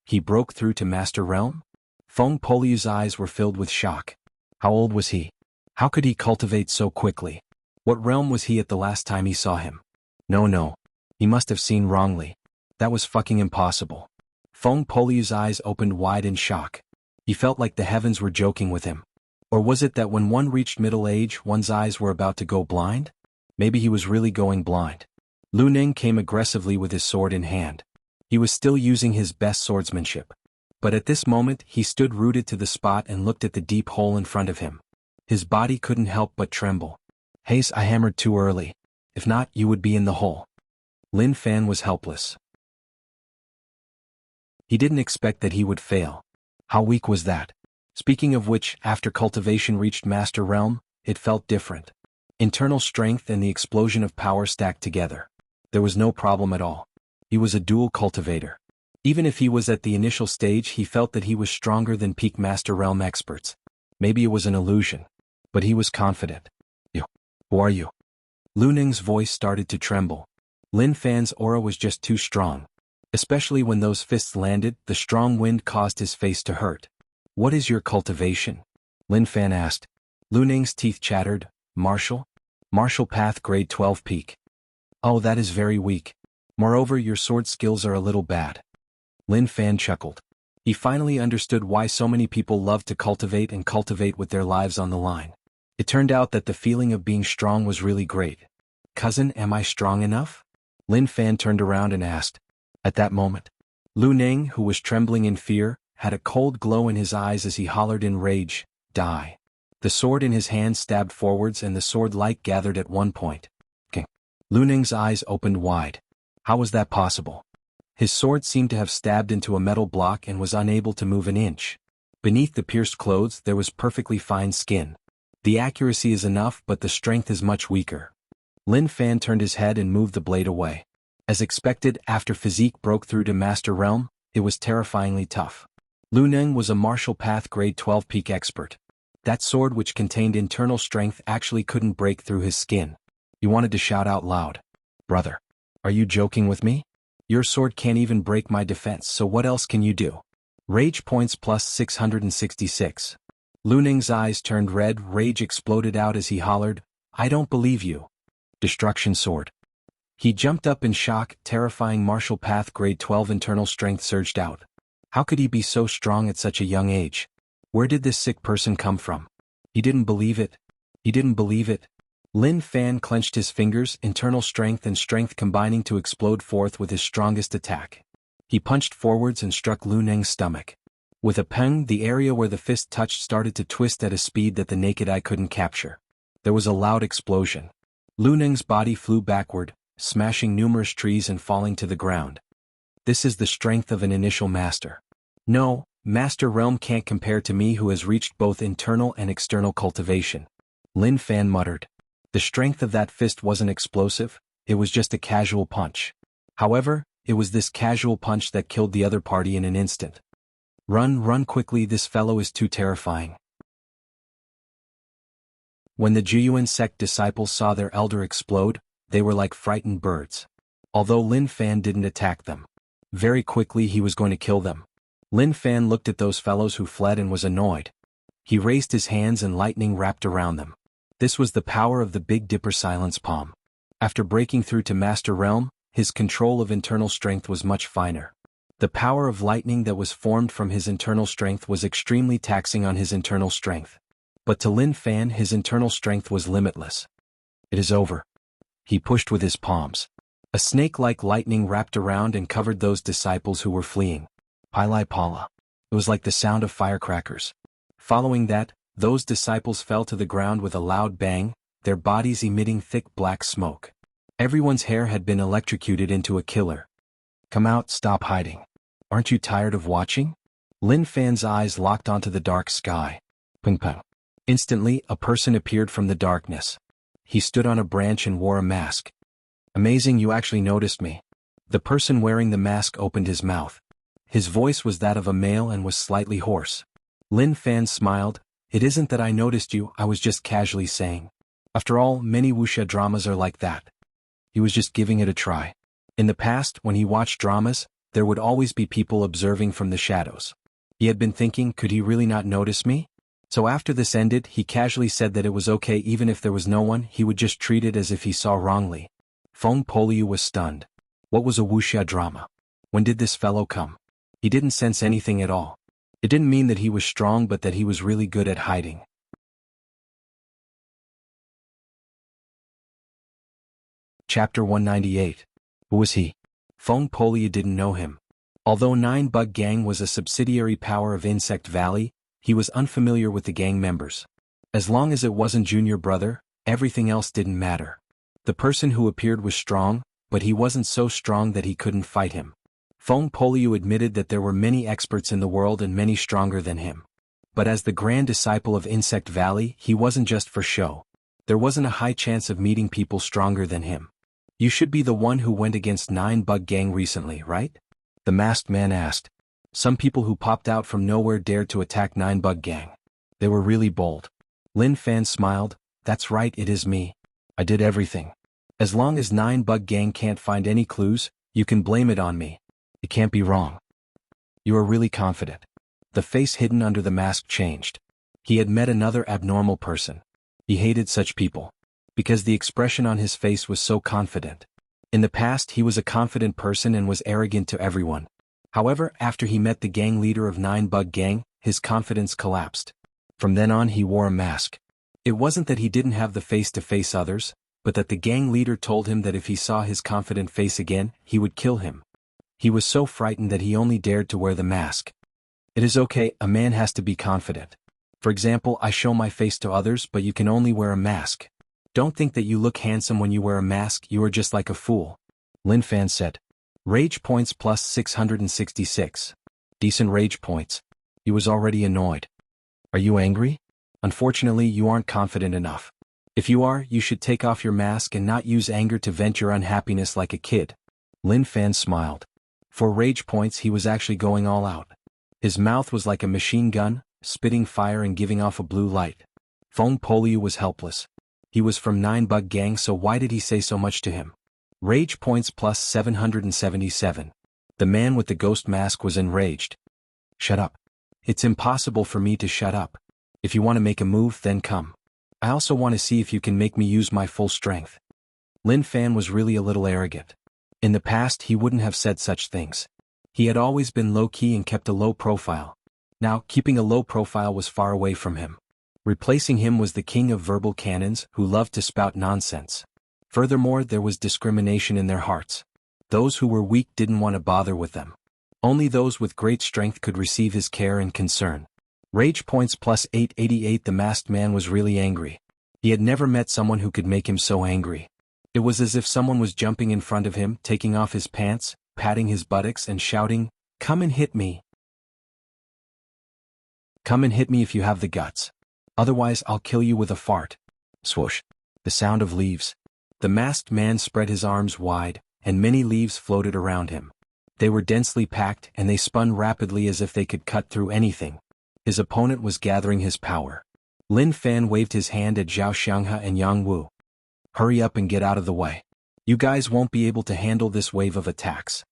He broke through to Master Realm? Feng Poliu's eyes were filled with shock. How old was he? How could he cultivate so quickly? What realm was he at the last time he saw him? No. He must have seen wrongly. That was fucking impossible. Feng Poliu's eyes opened wide in shock. He felt like the heavens were joking with him. Or was it that when one reached middle age, one's eyes were about to go blind? Maybe he was really going blind. Lu Ning came aggressively with his sword in hand. He was still using his best swordsmanship. But at this moment, he stood rooted to the spot and looked at the deep hole in front of him. His body couldn't help but tremble. "Haze, I hammered too early. If not, you would be in the hole." Lin Fan was helpless. He didn't expect that he would fail. How weak was that? Speaking of which, after cultivation reached Master Realm, it felt different. Internal strength and the explosion of power stacked together. There was no problem at all. He was a dual cultivator. Even if he was at the initial stage, he felt that he was stronger than peak Master Realm experts. Maybe it was an illusion. But he was confident. "You. Who are you?" Lu Ning's voice started to tremble. Lin Fan's aura was just too strong. Especially when those fists landed, the strong wind caused his face to hurt. "What is your cultivation?" Lin Fan asked. Lu Ning's teeth chattered. "Martial? Martial Path Grade 12 Peak." "Oh, that is very weak. Moreover, your sword skills are a little bad." Lin Fan chuckled. He finally understood why so many people love to cultivate and cultivate with their lives on the line. It turned out that the feeling of being strong was really great. "Cousin, am I strong enough?" Lin Fan turned around and asked. At that moment, Lu Ning, who was trembling in fear, had a cold glow in his eyes as he hollered in rage, "Die." The sword in his hand stabbed forwards and the sword light gathered at one point. King. Lu Ning's eyes opened wide. How was that possible? His sword seemed to have stabbed into a metal block and was unable to move an inch. Beneath the pierced clothes there was perfectly fine skin. The accuracy is enough, but the strength is much weaker. Lin Fan turned his head and moved the blade away. As expected, after physique broke through to Master Realm, it was terrifyingly tough. Lu Ning was a martial path grade 12 peak expert. That sword, which contained internal strength, actually couldn't break through his skin. He wanted to shout out loud. "Brother, are you joking with me? Your sword can't even break my defense, so what else can you do?" Rage points plus 666. Lu Ning's eyes turned red, rage exploded out as he hollered, "I don't believe you." Destruction sword. He jumped up in shock, terrifying martial path grade 12 internal strength surged out. How could he be so strong at such a young age? Where did this sick person come from? He didn't believe it. He didn't believe it. Lin Fan clenched his fingers, internal strength and strength combining to explode forth with his strongest attack. He punched forwards and struck Lu Ning's stomach. With a pang, the area where the fist touched started to twist at a speed that the naked eye couldn't capture. There was a loud explosion. Lu Ning's body flew backward, smashing numerous trees and falling to the ground. This is the strength of an initial master. No, Master Realm can't compare to me who has reached both internal and external cultivation. Lin Fan muttered. The strength of that fist wasn't explosive, it was just a casual punch. However, it was this casual punch that killed the other party in an instant. Run quickly, this fellow is too terrifying." When the Jiyuan sect disciples saw their elder explode, they were like frightened birds. Although Lin Fan didn't attack them. Very quickly he was going to kill them. Lin Fan looked at those fellows who fled and was annoyed. He raised his hands and lightning wrapped around them. This was the power of the Big Dipper Silence Palm. After breaking through to Master Realm, his control of internal strength was much finer. The power of lightning that was formed from his internal strength was extremely taxing on his internal strength. But to Lin Fan his internal strength was limitless. "It is over." He pushed with his palms. A snake-like lightning wrapped around and covered those disciples who were fleeing. Pili Pala. It was like the sound of firecrackers. Following that, those disciples fell to the ground with a loud bang, their bodies emitting thick black smoke. Everyone's hair had been electrocuted into a killer. "Come out, stop hiding. Aren't you tired of watching?" Lin Fan's eyes locked onto the dark sky. Ping pong. Instantly, a person appeared from the darkness. He stood on a branch and wore a mask. "Amazing, you actually noticed me." The person wearing the mask opened his mouth. His voice was that of a male and was slightly hoarse. Lin Fan smiled. "It isn't that I noticed you, I was just casually saying. After all, many wuxia dramas are like that." He was just giving it a try. In the past, when he watched dramas, there would always be people observing from the shadows. He had been thinking, could he really not notice me? So after this ended, he casually said that it was okay even if there was no one, he would just treat it as if he saw wrongly. Feng Poliu was stunned. What was a wuxia drama? When did this fellow come? He didn't sense anything at all. It didn't mean that he was strong but that he was really good at hiding. Chapter 198. Who was he? Feng Poliu didn't know him. Although Nine Bug Gang was a subsidiary power of Insect Valley, he was unfamiliar with the gang members. As long as it wasn't Junior Brother, everything else didn't matter. The person who appeared was strong, but he wasn't so strong that he couldn't fight him. Feng Poliu admitted that there were many experts in the world and many stronger than him. But as the grand disciple of Insect Valley, he wasn't just for show. There wasn't a high chance of meeting people stronger than him. You should be the one who went against 9-Bug Gang recently, right? The masked man asked. Some people who popped out from nowhere dared to attack 9-Bug Gang. They were really bold. Lin Fan smiled. That's right, it is me. I did everything. As long as 9-Bug Gang can't find any clues, you can blame it on me. It can't be wrong. You are really confident. The face hidden under the mask changed. He had met another abnormal person. He hated such people. Because the expression on his face was so confident. In the past he was a confident person and was arrogant to everyone. However, after he met the gang leader of 9-Bug Gang, his confidence collapsed. From then on he wore a mask. It wasn't that he didn't have the face to face others, but that the gang leader told him that if he saw his confident face again, he would kill him. He was so frightened that he only dared to wear the mask. It is okay, a man has to be confident. For example, I show my face to others, but you can only wear a mask. Don't think that you look handsome when you wear a mask, you are just like a fool. Lin Fan said. Rage points plus 666. Decent rage points. He was already annoyed. Are you angry? Unfortunately, you aren't confident enough. If you are, you should take off your mask and not use anger to vent your unhappiness like a kid. Lin Fan smiled. For rage points he was actually going all out. His mouth was like a machine gun, spitting fire and giving off a blue light. Feng Poliu was helpless. He was from 9-Bug Gang, so why did he say so much to him? Rage points plus 777. The man with the ghost mask was enraged. Shut up. It's impossible for me to shut up. If you want to make a move, then come. I also want to see if you can make me use my full strength. Lin Fan was really a little arrogant. In the past he wouldn't have said such things. He had always been low-key and kept a low profile. Now, keeping a low profile was far away from him. Replacing him was the king of verbal cannons, who loved to spout nonsense. Furthermore, there was discrimination in their hearts. Those who were weak didn't want to bother with them. Only those with great strength could receive his care and concern. Rage points plus 888. The masked man was really angry. He had never met someone who could make him so angry. It was as if someone was jumping in front of him, taking off his pants, patting his buttocks and shouting, "Come and hit me. Come and hit me if you have the guts. Otherwise I'll kill you with a fart." Swoosh. The sound of leaves. The masked man spread his arms wide, and many leaves floated around him. They were densely packed and they spun rapidly as if they could cut through anything. His opponent was gathering his power. Lin Fan waved his hand at Zhao Xianghe and Jianghu. Hurry up and get out of the way. You guys won't be able to handle this wave of attacks.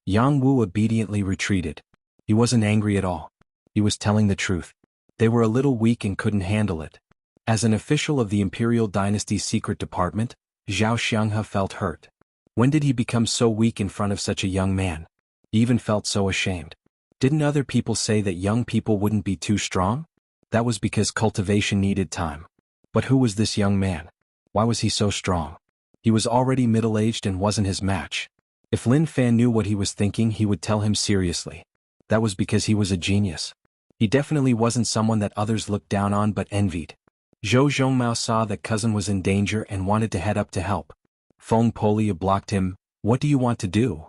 Jianghu obediently retreated. He wasn't angry at all. He was telling the truth. They were a little weak and couldn't handle it. As an official of the Imperial Dynasty's secret department, Zhao Xianghe felt hurt. When did he become so weak in front of such a young man? He even felt so ashamed. Didn't other people say that young people wouldn't be too strong? That was because cultivation needed time. But who was this young man? Why was he so strong? He was already middle-aged and wasn't his match. If Lin Fan knew what he was thinking, he would tell him seriously. That was because he was a genius. He definitely wasn't someone that others looked down on but envied. Zhou Zhongmao saw that cousin was in danger and wanted to head up to help. Feng Poliu blocked him. What do you want to do?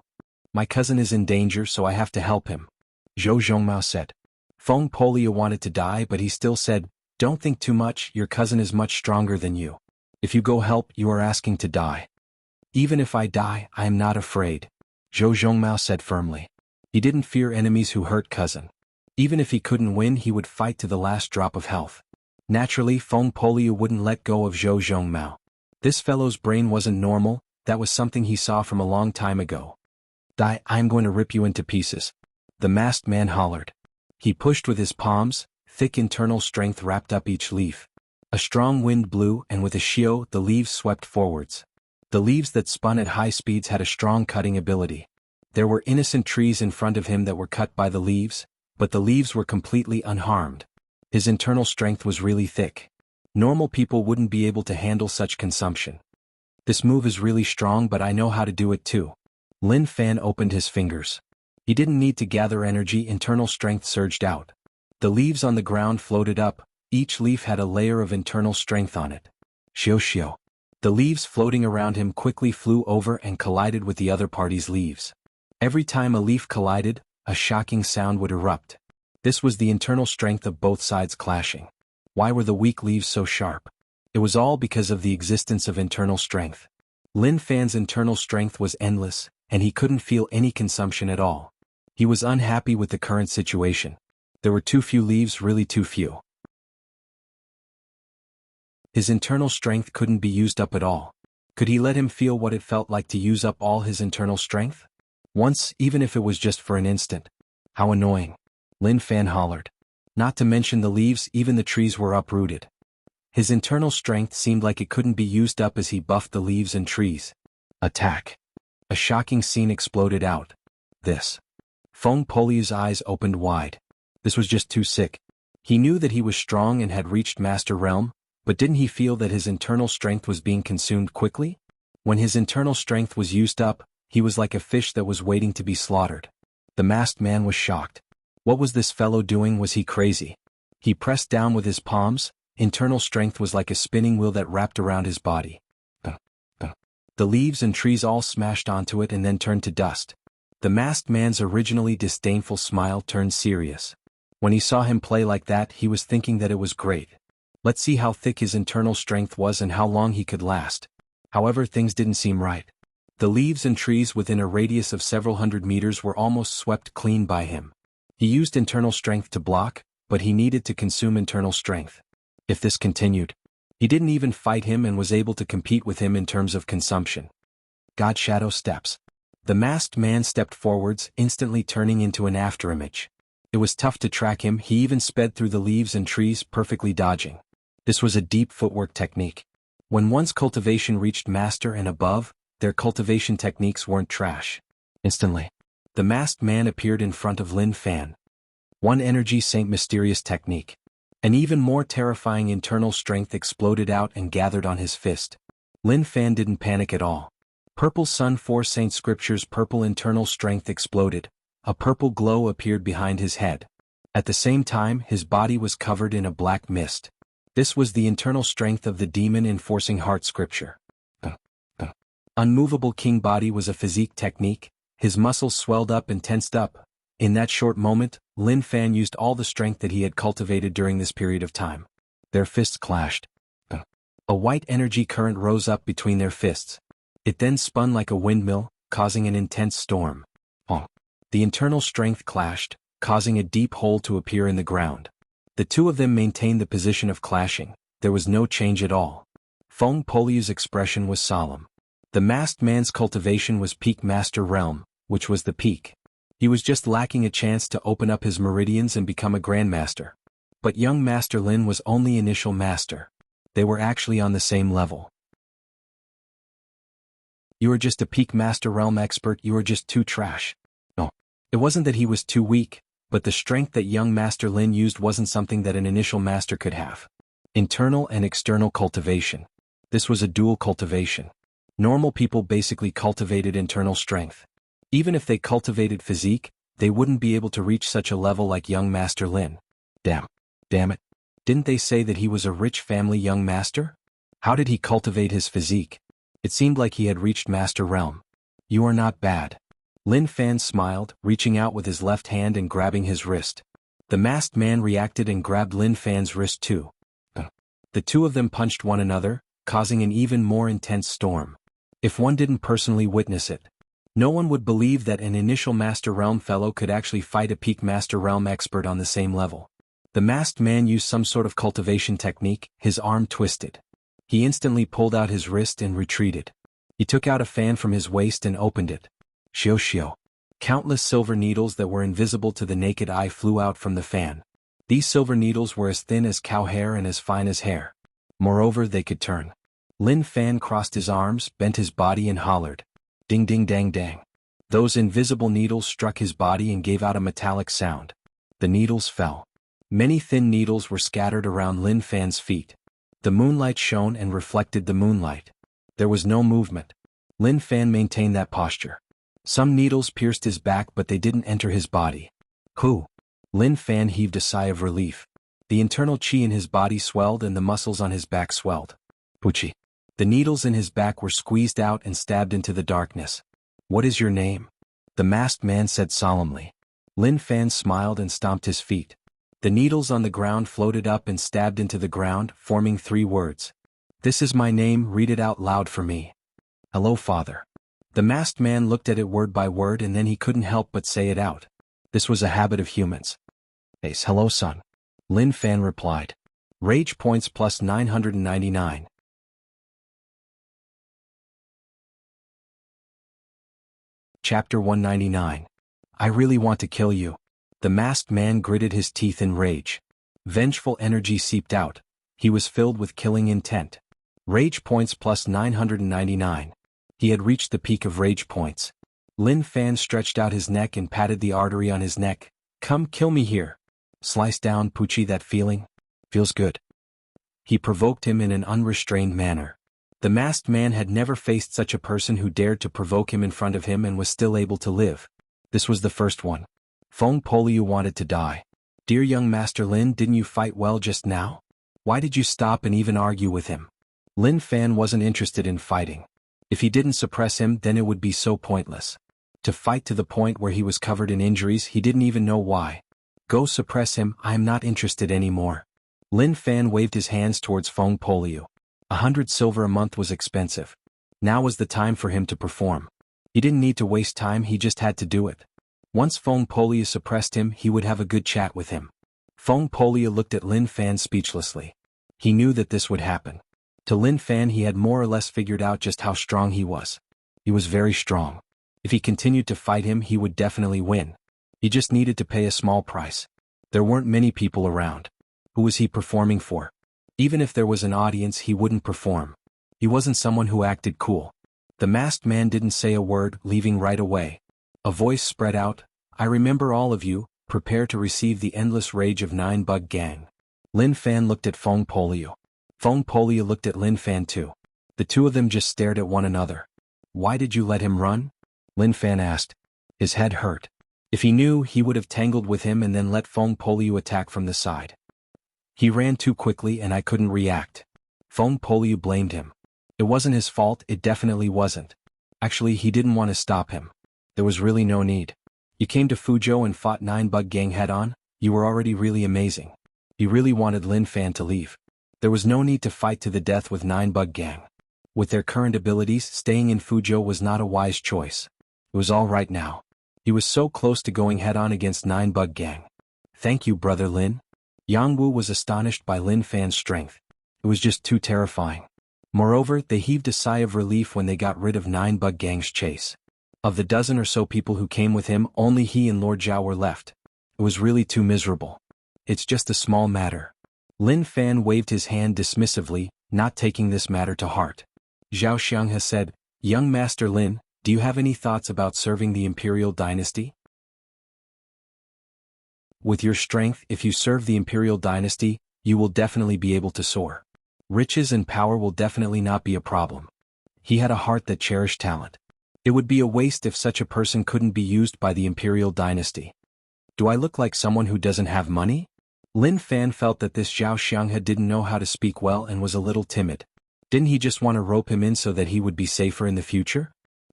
My cousin is in danger, so I have to help him. Zhou Zhongmao said. Feng Poliu wanted to die, but he still said, don't think too much, your cousin is much stronger than you. If you go help, you are asking to die. Even if I die, I am not afraid, Zhou Zhongmao said firmly. He didn't fear enemies who hurt cousin. Even if he couldn't win, he would fight to the last drop of health. Naturally, Feng Poliu wouldn't let go of Zhou Zhongmao. This fellow's brain wasn't normal, that was something he saw from a long time ago. Die, I'm going to rip you into pieces. The masked man hollered. He pushed with his palms, thick internal strength wrapped up each leaf. A strong wind blew and with a shio the leaves swept forwards. The leaves that spun at high speeds had a strong cutting ability. There were innocent trees in front of him that were cut by the leaves, but the leaves were completely unharmed. His internal strength was really thick. Normal people wouldn't be able to handle such consumption. This move is really strong, but I know how to do it too. Lin Fan opened his fingers. He didn't need to gather energy, internal strength surged out. The leaves on the ground floated up, each leaf had a layer of internal strength on it. Xiao xiao. The leaves floating around him quickly flew over and collided with the other party's leaves. Every time a leaf collided, a shocking sound would erupt. This was the internal strength of both sides clashing. Why were the weak leaves so sharp? It was all because of the existence of internal strength. Lin Fan's internal strength was endless, and he couldn't feel any consumption at all. He was unhappy with the current situation. There were too few leaves, really too few. His internal strength couldn't be used up at all. Could he let him feel what it felt like to use up all his internal strength? Once, even if it was just for an instant. How annoying. Lin Fan hollered. Not to mention the leaves, even the trees were uprooted. His internal strength seemed like it couldn't be used up as he buffed the leaves and trees. Attack. A shocking scene exploded out. This. Feng Poliu's eyes opened wide. This was just too sick. He knew that he was strong and had reached Master Realm, but didn't he feel that his internal strength was being consumed quickly? When his internal strength was used up, he was like a fish that was waiting to be slaughtered. The masked man was shocked. What was this fellow doing? Was he crazy? He pressed down with his palms. Internal strength was like a spinning wheel that wrapped around his body. The leaves and trees all smashed onto it and then turned to dust. The masked man's originally disdainful smile turned serious. When he saw him play like that, he was thinking that it was great. Let's see how thick his internal strength was and how long he could last. However, things didn't seem right. The leaves and trees within a radius of several hundred meters were almost swept clean by him. He used internal strength to block, but he needed to consume internal strength. If this continued, he didn't even fight him and was able to compete with him in terms of consumption. God Shadow steps. The masked man stepped forwards, instantly turning into an afterimage. It was tough to track him. He even sped through the leaves and trees, perfectly dodging. This was a deep footwork technique. When one's cultivation reached master and above, their cultivation techniques weren't trash. Instantly, the masked man appeared in front of Lin Fan. One energy Saint mysterious technique. An even more terrifying internal strength exploded out and gathered on his fist. Lin Fan didn't panic at all. Purple Sun 4 Saint Scripture's purple internal strength exploded. A purple glow appeared behind his head. At the same time, his body was covered in a black mist. This was the internal strength of the demon enforcing heart scripture. Unmovable king body was a physique technique. His muscles swelled up and tensed up. In that short moment, Lin Fan used all the strength that he had cultivated during this period of time. Their fists clashed. A white energy current rose up between their fists. It then spun like a windmill, causing an intense storm. The internal strength clashed, causing a deep hole to appear in the ground. The two of them maintained the position of clashing. There was no change at all. Feng Poliu's expression was solemn. The masked man's cultivation was peak Master Realm, which was the peak. He was just lacking a chance to open up his meridians and become a Grandmaster. But young Master Lin was only initial master. They were actually on the same level. You are just a peak Master Realm expert. You are just too trash. No. It wasn't that he was too weak, but the strength that young Master Lin used wasn't something that an initial master could have. Internal and external cultivation. This was a dual cultivation. Normal people basically cultivated internal strength. Even if they cultivated physique, they wouldn't be able to reach such a level like young Master Lin. Damn it. Didn't they say that he was a rich family young master? How did he cultivate his physique? It seemed like he had reached Master Realm. You are not bad. Lin Fan smiled, reaching out with his left hand and grabbing his wrist. The masked man reacted and grabbed Lin Fan's wrist too. The two of them punched one another, causing an even more intense storm. If one didn't personally witness it, no one would believe that an initial Master Realm fellow could actually fight a peak Master Realm expert on the same level. The masked man used some sort of cultivation technique. His arm twisted. He instantly pulled out his wrist and retreated. He took out a fan from his waist and opened it. Shio. Countless silver needles that were invisible to the naked eye flew out from the fan. These silver needles were as thin as cow hair and as fine as hair. Moreover, they could turn. Lin Fan crossed his arms, bent his body and hollered. Ding ding dang dang. Those invisible needles struck his body and gave out a metallic sound. The needles fell. Many thin needles were scattered around Lin Fan's feet. The moonlight shone and reflected the moonlight. There was no movement. Lin Fan maintained that posture. Some needles pierced his back but they didn't enter his body. Whew. Lin Fan heaved a sigh of relief. The internal chi in his body swelled and the muscles on his back swelled. Puchi. The needles in his back were squeezed out and stabbed into the darkness. What is your name? The masked man said solemnly. Lin Fan smiled and stomped his feet. The needles on the ground floated up and stabbed into the ground, forming 3 words. This is my name, read it out loud for me. Hello, father. The masked man looked at it word by word and then he couldn't help but say it out. This was a habit of humans. Ace, hello, son. Lin Fan replied. Rage points plus 999. Chapter 199. I really want to kill you. The masked man gritted his teeth in rage. Vengeful energy seeped out. He was filled with killing intent. Rage points plus 999. He had reached the peak of rage points. Lin Fan stretched out his neck and patted the artery on his neck. Come kill me here. Slice down, Poochie, that feeling? Feels good. He provoked him in an unrestrained manner. The masked man had never faced such a person who dared to provoke him in front of him and was still able to live. This was the first one. Feng Poliu wanted to die. Dear young Master Lin, didn't you fight well just now? Why did you stop and even argue with him? Lin Fan wasn't interested in fighting. If he didn't suppress him, then it would be so pointless. To fight to the point where he was covered in injuries, he didn't even know why. Go suppress him, I am not interested anymore. Lin Fan waved his hands towards Feng Poliu. 100 silver a month was expensive. Now was the time for him to perform. He didn't need to waste time, he just had to do it. Once Feng Poliu suppressed him, he would have a good chat with him. Feng Poliu looked at Lin Fan speechlessly. He knew that this would happen. To Lin Fan he had more or less figured out just how strong he was. He was very strong. If he continued to fight him, he would definitely win. He just needed to pay a small price. There weren't many people around. Who was he performing for? Even if there was an audience, he wouldn't perform. He wasn't someone who acted cool. The masked man didn't say a word, leaving right away. A voice spread out, I remember all of you, prepare to receive the endless rage of 9-bug gang. Lin Fan looked at Feng Poliu. Feng Poliu looked at Lin Fan too. The two of them just stared at one another. Why did you let him run? Lin Fan asked. His head hurt. If he knew, he would have tangled with him and then let Feng Poliu attack from the side. He ran too quickly and I couldn't react. Feng Poliu blamed him. It wasn't his fault, it definitely wasn't. Actually, he didn't want to stop him. There was really no need. You came to Fuzhou and fought 9-bug gang head-on, you were already really amazing. He really wanted Lin Fan to leave. There was no need to fight to the death with 9-bug gang. With their current abilities, staying in Fuzhou was not a wise choice. It was all right now. He was so close to going head-on against 9-bug gang. Thank you, brother Lin. Jianghu was astonished by Lin Fan's strength. It was just too terrifying. Moreover, they heaved a sigh of relief when they got rid of 9-bug gang's chase. Of the dozen or so people who came with him, only he and Lord Zhao were left. It was really too miserable. It's just a small matter. Lin Fan waved his hand dismissively, not taking this matter to heart. Zhao Xianghe said, Young Master Lin, do you have any thoughts about serving the imperial dynasty? With your strength, if you serve the imperial dynasty, you will definitely be able to soar. Riches and power will definitely not be a problem. He had a heart that cherished talent. It would be a waste if such a person couldn't be used by the imperial dynasty. Do I look like someone who doesn't have money? Lin Fan felt that this Zhao Xianghe didn't know how to speak well and was a little timid. Didn't he just want to rope him in so that he would be safer in the future?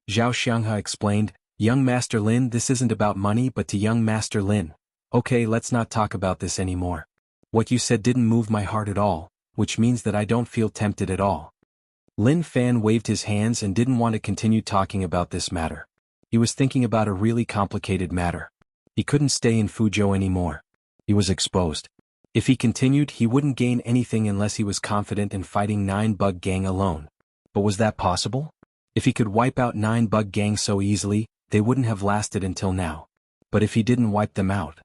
Zhao Xianghe explained, Young Master Lin, this isn't about money but to young Master Lin. Okay, let's not talk about this anymore. What you said didn't move my heart at all, which means that I don't feel tempted at all. Lin Fan waved his hands and didn't want to continue talking about this matter. He was thinking about a really complicated matter. He couldn't stay in Fuzhou anymore. He was exposed. If he continued, he wouldn't gain anything unless he was confident in fighting 9-bug gang alone. But was that possible? If he could wipe out 9-bug gang so easily, they wouldn't have lasted until now. But if he didn't wipe them out,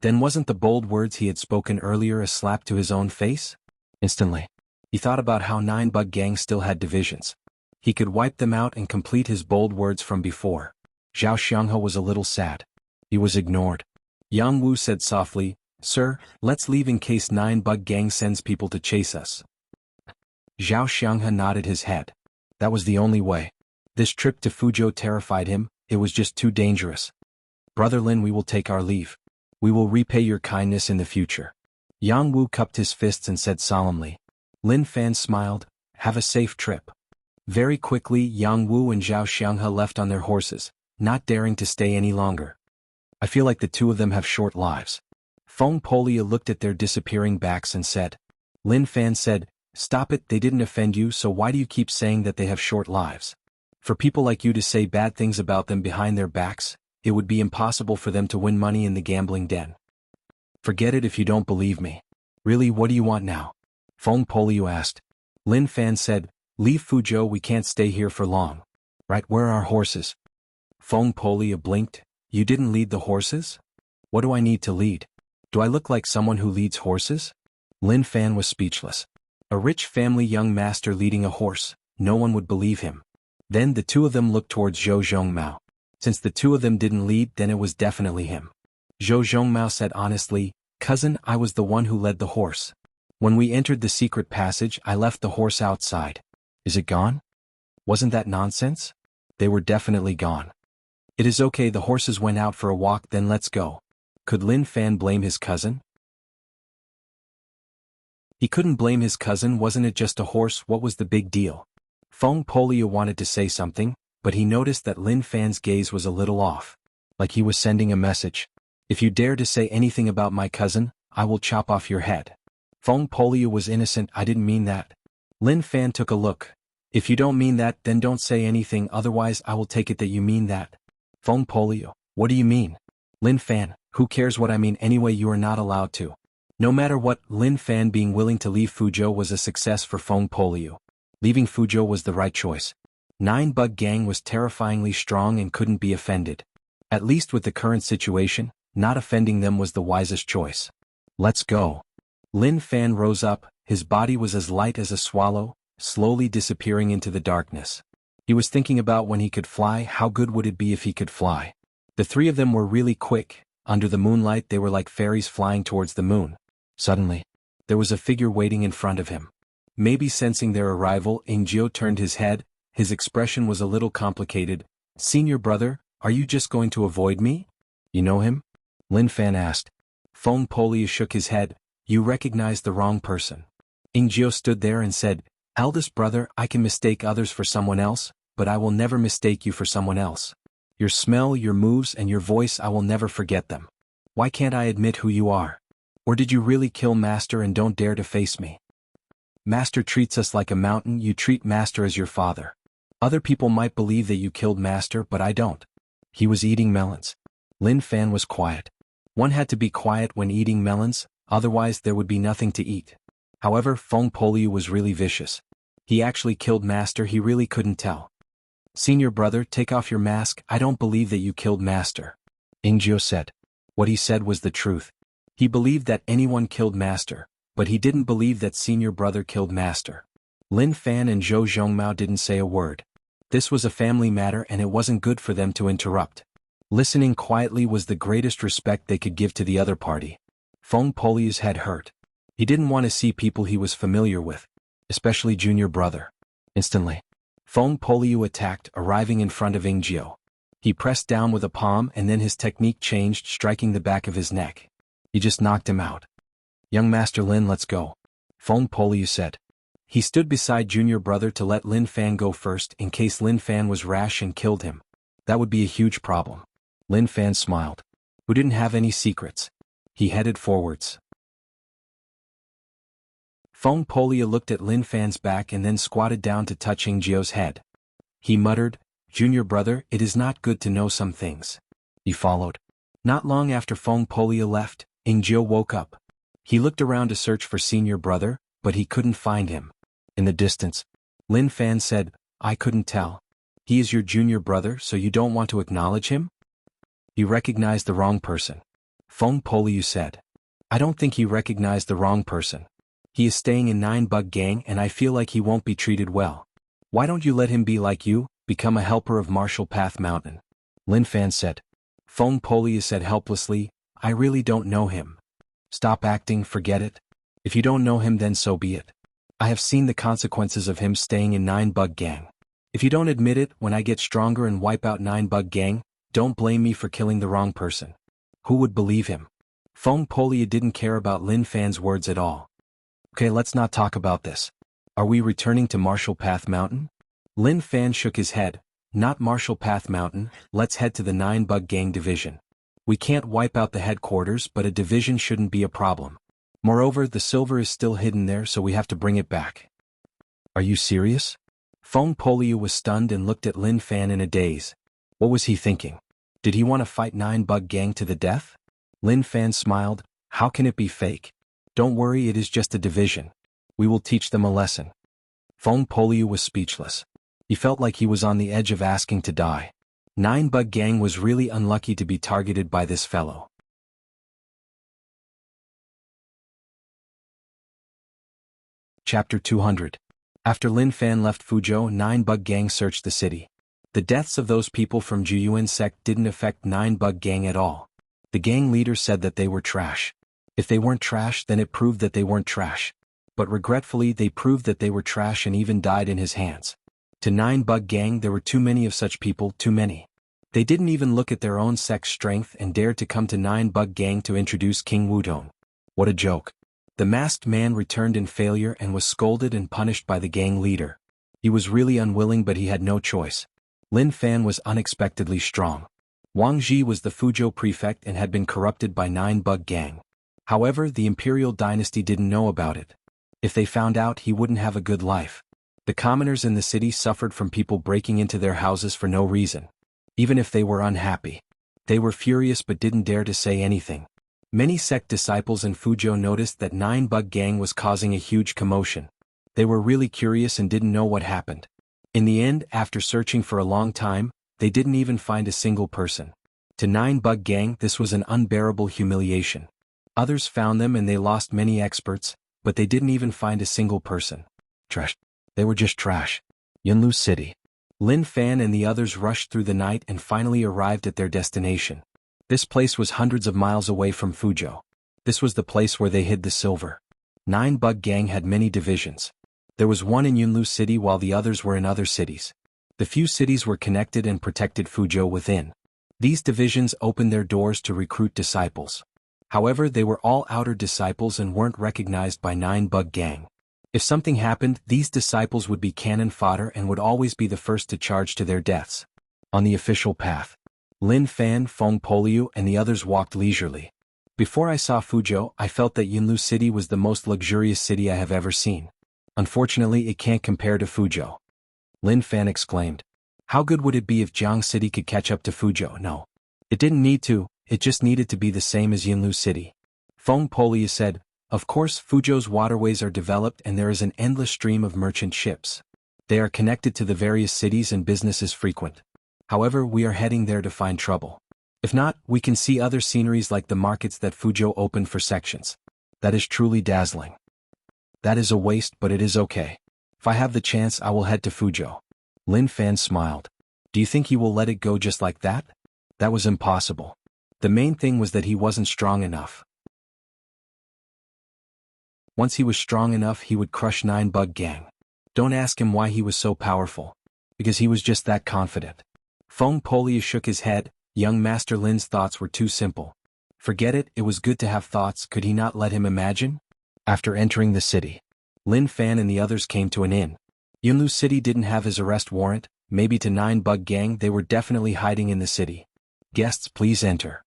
then wasn't the bold words he had spoken earlier a slap to his own face? Instantly, he thought about how 9-bug gang still had divisions. He could wipe them out and complete his bold words from before. Zhao Xianghe was a little sad. He was ignored. Yang Wu said softly, Sir, let's leave in case 9-bug gang sends people to chase us. Zhao Xianghe nodded his head. That was the only way. This trip to Fuzhou terrified him, it was just too dangerous. Brother Lin, we will take our leave. We will repay your kindness in the future. Yang Wu cupped his fists and said solemnly. Lin Fan smiled, have a safe trip. Very quickly Yang Wu and Zhao Xianghe left on their horses, not daring to stay any longer. I feel like the two of them have short lives. Feng Poliu looked at their disappearing backs and said. Lin Fan said, Stop it, they didn't offend you, so why do you keep saying that they have short lives? For people like you to say bad things about them behind their backs, it would be impossible for them to win money in the gambling den. Forget it if you don't believe me. Really, what do you want now? Feng Poliu asked. Lin Fan said, leave Fuzhou, we can't stay here for long. Right, where are our horses? Feng Poliu blinked. You didn't lead the horses? What do I need to lead? Do I look like someone who leads horses? Lin Fan was speechless. A rich family young master leading a horse, no one would believe him. Then the two of them looked towards Zhou Zhongmao. Since the two of them didn't lead, then it was definitely him. Zhou Zhongmao said honestly, cousin, I was the one who led the horse. When we entered the secret passage, I left the horse outside. Is it gone? Wasn't that nonsense? They were definitely gone. It is okay, the horses went out for a walk, then let's go. Could Lin Fan blame his cousin? He couldn't blame his cousin, wasn't it just a horse, what was the big deal? Feng Poliu wanted to say something, but he noticed that Lin Fan's gaze was a little off. Like he was sending a message. If you dare to say anything about my cousin, I will chop off your head. Feng Poliu was innocent, I didn't mean that. Lin Fan took a look. If you don't mean that, then don't say anything, otherwise I will take it that you mean that. Feng Poliu, what do you mean? Lin Fan, who cares what I mean anyway, you are not allowed to. No matter what, Lin Fan being willing to leave Fuzhou was a success for Feng Poliu. Leaving Fuzhou was the right choice. 9-Bug Gang was terrifyingly strong and couldn't be offended. At least with the current situation, not offending them was the wisest choice. Let's go. Lin Fan rose up, his body was as light as a swallow, slowly disappearing into the darkness. He was thinking about when he could fly, how good would it be if he could fly. The three of them were really quick, under the moonlight they were like fairies flying towards the moon. Suddenly, there was a figure waiting in front of him. Maybe sensing their arrival, Ingjiu turned his head, his expression was a little complicated. Senior brother, are you just going to avoid me? You know him? Lin Fan asked. Feng Poliu shook his head. You recognized the wrong person. Ingjiu stood there and said, eldest brother, I can mistake others for someone else, but I will never mistake you for someone else. Your smell, your moves, and your voice, I will never forget them. Why can't I admit who you are? Or did you really kill Master and don't dare to face me? Master treats us like a mountain, you treat Master as your father. Other people might believe that you killed Master, but I don't. He was eating melons. Lin Fan was quiet. One had to be quiet when eating melons, otherwise there would be nothing to eat. However, Feng Poliu was really vicious. He actually killed Master, he really couldn't tell. Senior brother, take off your mask, I don't believe that you killed Master. Ingjiu said. What he said was the truth. He believed that anyone killed Master, but he didn't believe that senior brother killed Master. Lin Fan and Zhou Zhongmao didn't say a word. This was a family matter and it wasn't good for them to interrupt. Listening quietly was the greatest respect they could give to the other party. Feng Poliu's head hurt. He didn't want to see people he was familiar with, especially junior brother. Instantly, Feng Poliu attacked, arriving in front of Ingjiu. He pressed down with a palm and then his technique changed, striking the back of his neck. He just knocked him out. Young Master Lin, let's go. Feng Poliu said. He stood beside junior brother to let Lin Fan go first in case Lin Fan was rash and killed him. That would be a huge problem. Lin Fan smiled. Who didn't have any secrets? He headed forwards. Feng Poliu looked at Lin Fan's back and then squatted down to touch Ingjiu's head. He muttered, Junior brother, it is not good to know some things. He followed. Not long after Feng Poliu left, Ingjiu woke up. He looked around to search for senior brother, but he couldn't find him. In the distance, Lin Fan said, I couldn't tell. He is your junior brother, so you don't want to acknowledge him? You recognized the wrong person. Feng Poliu said. I don't think he recognized the wrong person. He is staying in 9-Bug Gang and I feel like he won't be treated well. Why don't you let him be like you, become a helper of Martial Path Mountain? Lin Fan said. Feng Poliu said helplessly, I really don't know him. Stop acting, forget it. If you don't know him then so be it. I have seen the consequences of him staying in 9-Bug Gang. If you don't admit it, when I get stronger and wipe out 9-Bug Gang, don't blame me for killing the wrong person. Who would believe him? Feng Poliu didn't care about Lin Fan's words at all. Okay, let's not talk about this. Are we returning to Martial Path Mountain? Lin Fan shook his head. Not Martial Path Mountain, let's head to the 9-Bug Gang division. We can't wipe out the headquarters, but a division shouldn't be a problem. Moreover, the silver is still hidden there, so we have to bring it back. Are you serious? Feng Poliu was stunned and looked at Lin Fan in a daze. What was he thinking? Did he want to fight 9-Bug Gang to the death? Lin Fan smiled. How can it be fake? Don't worry, it is just a division. We will teach them a lesson. Feng Poliu was speechless. He felt like he was on the edge of asking to die. 9-Bug Gang was really unlucky to be targeted by this fellow. Chapter 200. After Lin Fan left Fuzhou, 9-Bug Gang searched the city. The deaths of those people from Juyuan sect didn't affect 9-Bug Gang at all. The gang leader said that they were trash. If they weren't trash, then it proved that they weren't trash. But regretfully, they proved that they were trash and even died in his hands. To 9-Bug Gang, there were too many of such people, too many. They didn't even look at their own sect's strength and dared to come to 9-Bug Gang to introduce King Wudong. What a joke. The masked man returned in failure and was scolded and punished by the gang leader. He was really unwilling, but he had no choice. Lin Fan was unexpectedly strong. Wang Ji was the Fuzhou prefect and had been corrupted by 9-Bug Gang. However, the imperial dynasty didn't know about it. If they found out, he wouldn't have a good life. The commoners in the city suffered from people breaking into their houses for no reason. Even if they were unhappy, they were furious but didn't dare to say anything. Many sect disciples in Fuzhou noticed that 9-Bug Gang was causing a huge commotion. They were really curious and didn't know what happened. In the end, after searching for a long time, they didn't even find a single person. To 9-Bug Gang, this was an unbearable humiliation. Others found them and they lost many experts, but they didn't even find a single person. Trash. They were just trash. Yunlu City. Lin Fan and the others rushed through the night and finally arrived at their destination. This place was hundreds of miles away from Fuzhou. This was the place where they hid the silver. 9-Bug Gang had many divisions. There was one in Yunlu City while the others were in other cities. The few cities were connected and protected Fuzhou within. These divisions opened their doors to recruit disciples. However, they were all outer disciples and weren't recognized by 9-Bug Gang. If something happened, these disciples would be cannon fodder and would always be the first to charge to their deaths. On the official path, Lin Fan, Feng Poliu, and the others walked leisurely. Before I saw Fuzhou, I felt that Yunlu City was the most luxurious city I have ever seen. Unfortunately, it can't compare to Fuzhou. Lin Fan exclaimed. How good would it be if Jianghu City could catch up to Fuzhou? No. It didn't need to, it just needed to be the same as Yunlu City. Feng Poliu said, of course, Fuzhou's waterways are developed and there is an endless stream of merchant ships. They are connected to the various cities and businesses frequent. However, we are heading there to find trouble. If not, we can see other sceneries like the markets that Fuzhou opened for sections. That is truly dazzling. That is a waste, but it is okay. If I have the chance, I will head to Fuzhou. Lin Fan smiled. Do you think he will let it go just like that? That was impossible. The main thing was that he wasn't strong enough. Once he was strong enough, he would crush 9-Bug Gang. Don't ask him why he was so powerful. Because he was just that confident. Feng Poliu shook his head. Young Master Lin's thoughts were too simple. Forget it, it was good to have thoughts, could he not let him imagine? After entering the city, Lin Fan and the others came to an inn. Yunlu City didn't have his arrest warrant, maybe to 9-Bug Gang they were definitely hiding in the city. Guests, please enter.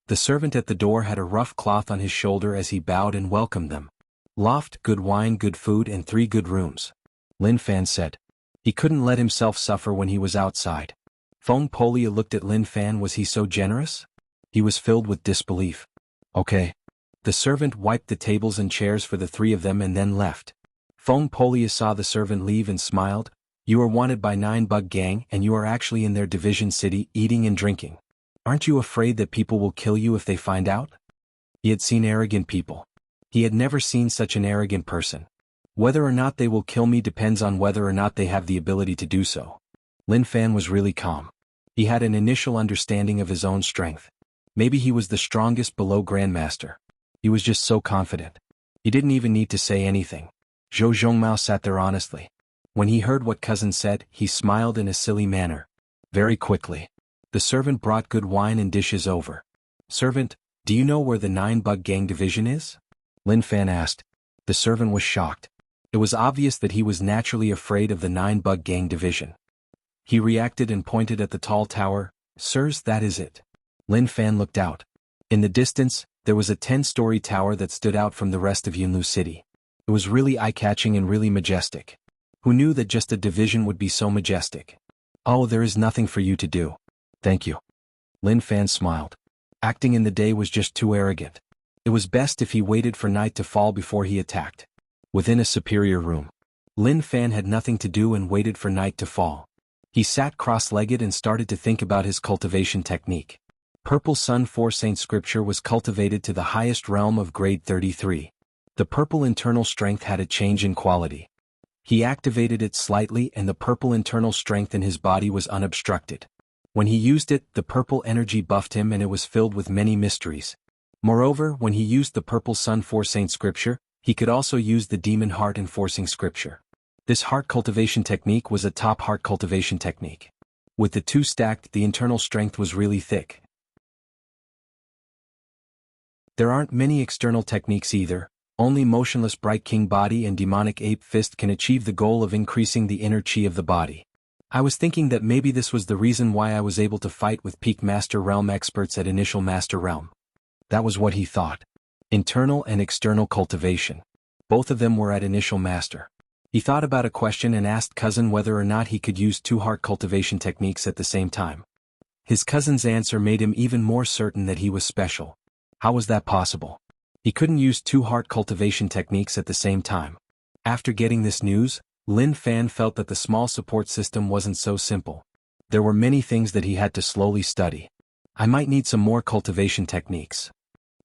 The servant at the door had a rough cloth on his shoulder as he bowed and welcomed them. Loft, good wine, good food, and 3 good rooms. Lin Fan said. He couldn't let himself suffer when he was outside. Feng Poliu looked at Lin Fan. Was he so generous? He was filled with disbelief. Okay. The servant wiped the tables and chairs for the 3 of them and then left. Feng Poliu saw the servant leave and smiled. You are wanted by 9-Bug Gang and you are actually in their division city eating and drinking. Aren't you afraid that people will kill you if they find out? He had seen arrogant people. He had never seen such an arrogant person. Whether or not they will kill me depends on whether or not they have the ability to do so. Lin Fan was really calm. He had an initial understanding of his own strength. Maybe he was the strongest below Grandmaster. He was just so confident. He didn't even need to say anything. Zhou Zhongmao sat there honestly. When he heard what cousin said, he smiled in a silly manner. Very quickly, the servant brought good wine and dishes over. Servant, do you know where the 9-Bug Gang division is? Lin Fan asked. The servant was shocked. It was obvious that he was naturally afraid of the 9-Bug Gang division. He reacted and pointed at the tall tower. Sirs, that is it. Lin Fan looked out. In the distance, there was a 10-story tower that stood out from the rest of Yunlu City. It was really eye-catching and really majestic. Who knew that just a division would be so majestic? Oh, there is nothing for you to do. Thank you. Lin Fan smiled. Acting in the day was just too arrogant. It was best if he waited for night to fall before he attacked. Within a superior room, Lin Fan had nothing to do and waited for night to fall. He sat cross-legged and started to think about his cultivation technique. Purple Sun Force Saint Scripture was cultivated to the highest realm of grade 33. The purple internal strength had a change in quality. He activated it slightly and the purple internal strength in his body was unobstructed. When he used it, the purple energy buffed him and it was filled with many mysteries. Moreover, when he used the Purple Sun Force Saint Scripture, he could also use the Demon Heart Enforcing Scripture. This heart cultivation technique was a top heart cultivation technique. With the two stacked, the internal strength was really thick. There aren't many external techniques either. Only Motionless Bright King Body and Demonic Ape Fist can achieve the goal of increasing the inner chi of the body. I was thinking that maybe this was the reason why I was able to fight with peak Master Realm experts at Initial Master Realm. That was what he thought. Internal and external cultivation. Both of them were at Initial Master. He thought about a question and asked cousin whether or not he could use two heart cultivation techniques at the same time. His cousin's answer made him even more certain that he was special. How was that possible? He couldn't use two heart cultivation techniques at the same time. After getting this news, Lin Fan felt that the small support system wasn't so simple. There were many things that he had to slowly study. I might need some more cultivation techniques.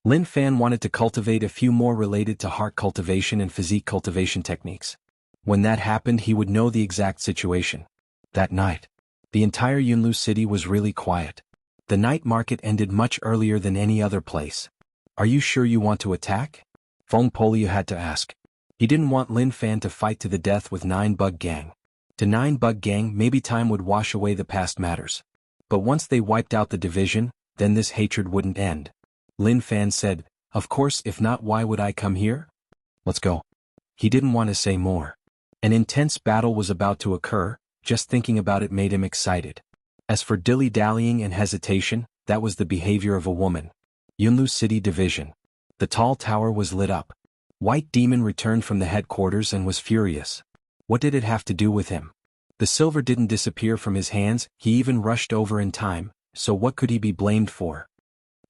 Lin Fan wanted to cultivate a few more related to heart cultivation and physique cultivation techniques. When that happened, he would know the exact situation. That night, the entire Yunlu city was really quiet. The night market ended much earlier than any other place. Are you sure you want to attack? Feng Polio had to ask. He didn't want Lin Fan to fight to the death with 9 Bug Gang. To 9 Bug Gang, maybe time would wash away the past matters. But once they wiped out the division, then this hatred wouldn't end. Lin Fan said, of course, if not, why would I come here? Let's go. He didn't want to say more. An intense battle was about to occur, just thinking about it made him excited. As for dilly-dallying and hesitation, that was the behavior of a woman. Yunlu City Division. The tall tower was lit up. White Demon returned from the headquarters and was furious. What did it have to do with him? The silver didn't disappear from his hands, he even rushed over in time, so what could he be blamed for?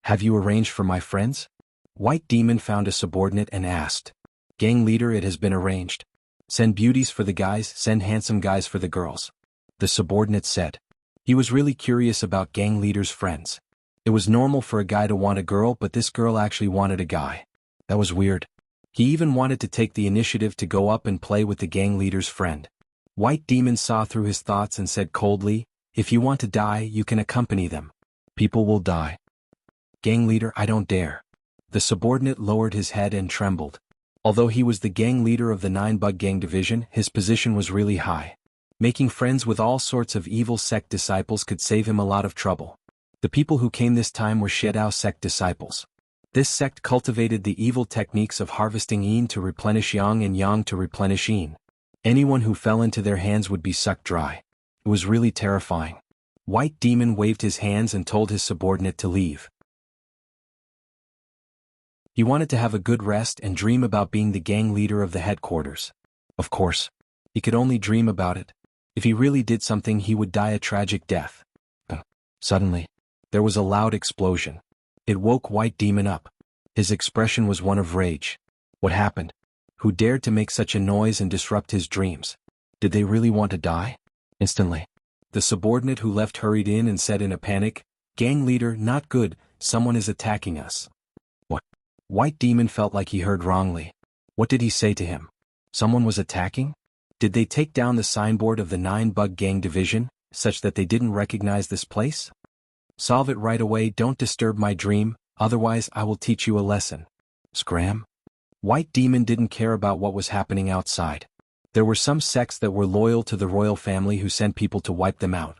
Have you arranged for my friends? White Demon found a subordinate and asked. Gang leader, it has been arranged. Send beauties for the guys, send handsome guys for the girls. The subordinate said. He was really curious about gang leader's friends. It was normal for a guy to want a girl, but this girl actually wanted a guy. That was weird. He even wanted to take the initiative to go up and play with the gang leader's friend. White Demon saw through his thoughts and said coldly, if you want to die, you can accompany them. People will die. Gang leader, I don't dare. The subordinate lowered his head and trembled. Although he was the gang leader of the 9 Bug Gang division, his position was really high. Making friends with all sorts of evil sect disciples could save him a lot of trouble. The people who came this time were Shedao sect disciples. This sect cultivated the evil techniques of harvesting yin to replenish yang and yang to replenish yin. Anyone who fell into their hands would be sucked dry. It was really terrifying. White Demon waved his hands and told his subordinate to leave. He wanted to have a good rest and dream about being the gang leader of the headquarters. Of course, he could only dream about it. If he really did something, he would die a tragic death. Suddenly, there was a loud explosion. It woke White Demon up. His expression was one of rage. What happened? Who dared to make such a noise and disrupt his dreams? Did they really want to die? Instantly, the subordinate who left hurried in and said in a panic, Gang leader, not good, someone is attacking us. What? White Demon felt like he heard wrongly. What did he say to him? Someone was attacking? Did they take down the signboard of the 9 Bug Gang division, such that they didn't recognize this place? Solve it right away, don't disturb my dream, otherwise I will teach you a lesson. Scram? White Demon didn't care about what was happening outside. There were some sects that were loyal to the royal family who sent people to wipe them out.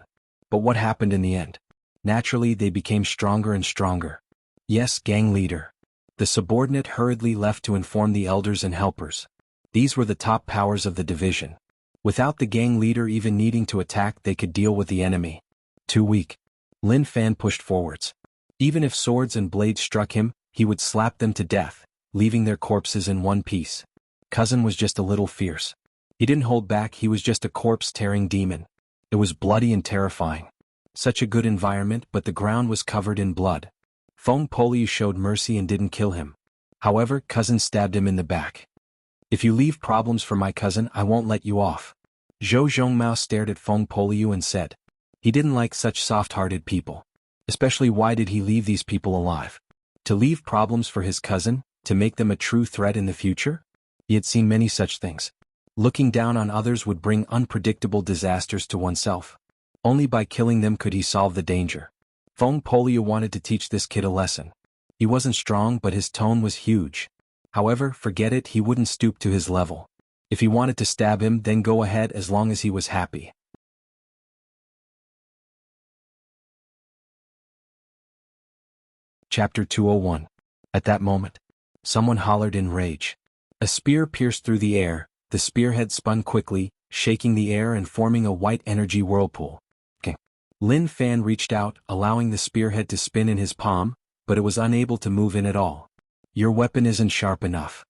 But what happened in the end? Naturally, they became stronger and stronger. Yes, gang leader. The subordinate hurriedly left to inform the elders and helpers. These were the top powers of the division. Without the gang leader even needing to attack, they could deal with the enemy. Too weak. Lin Fan pushed forwards. Even if swords and blades struck him, he would slap them to death, leaving their corpses in one piece. Cousin was just a little fierce. He didn't hold back, he was just a corpse-tearing demon. It was bloody and terrifying. Such a good environment, but the ground was covered in blood. Feng Poliu showed mercy and didn't kill him. However, cousin stabbed him in the back. If you leave problems for my cousin, I won't let you off. Zhou Zhongmao stared at Feng Poliu and said. He didn't like such soft-hearted people. Especially, why did he leave these people alive? To leave problems for his cousin, to make them a true threat in the future? He had seen many such things. Looking down on others would bring unpredictable disasters to oneself. Only by killing them could he solve the danger. Feng Poliu wanted to teach this kid a lesson. He wasn't strong, but his tone was huge. However, forget it, he wouldn't stoop to his level. If he wanted to stab him, then go ahead as long as he was happy. Chapter 201. At that moment, someone hollered in rage. A spear pierced through the air, the spearhead spun quickly, shaking the air and forming a white energy whirlpool. Lin Fan reached out, allowing the spearhead to spin in his palm, but it was unable to move in at all. Your weapon isn't sharp enough,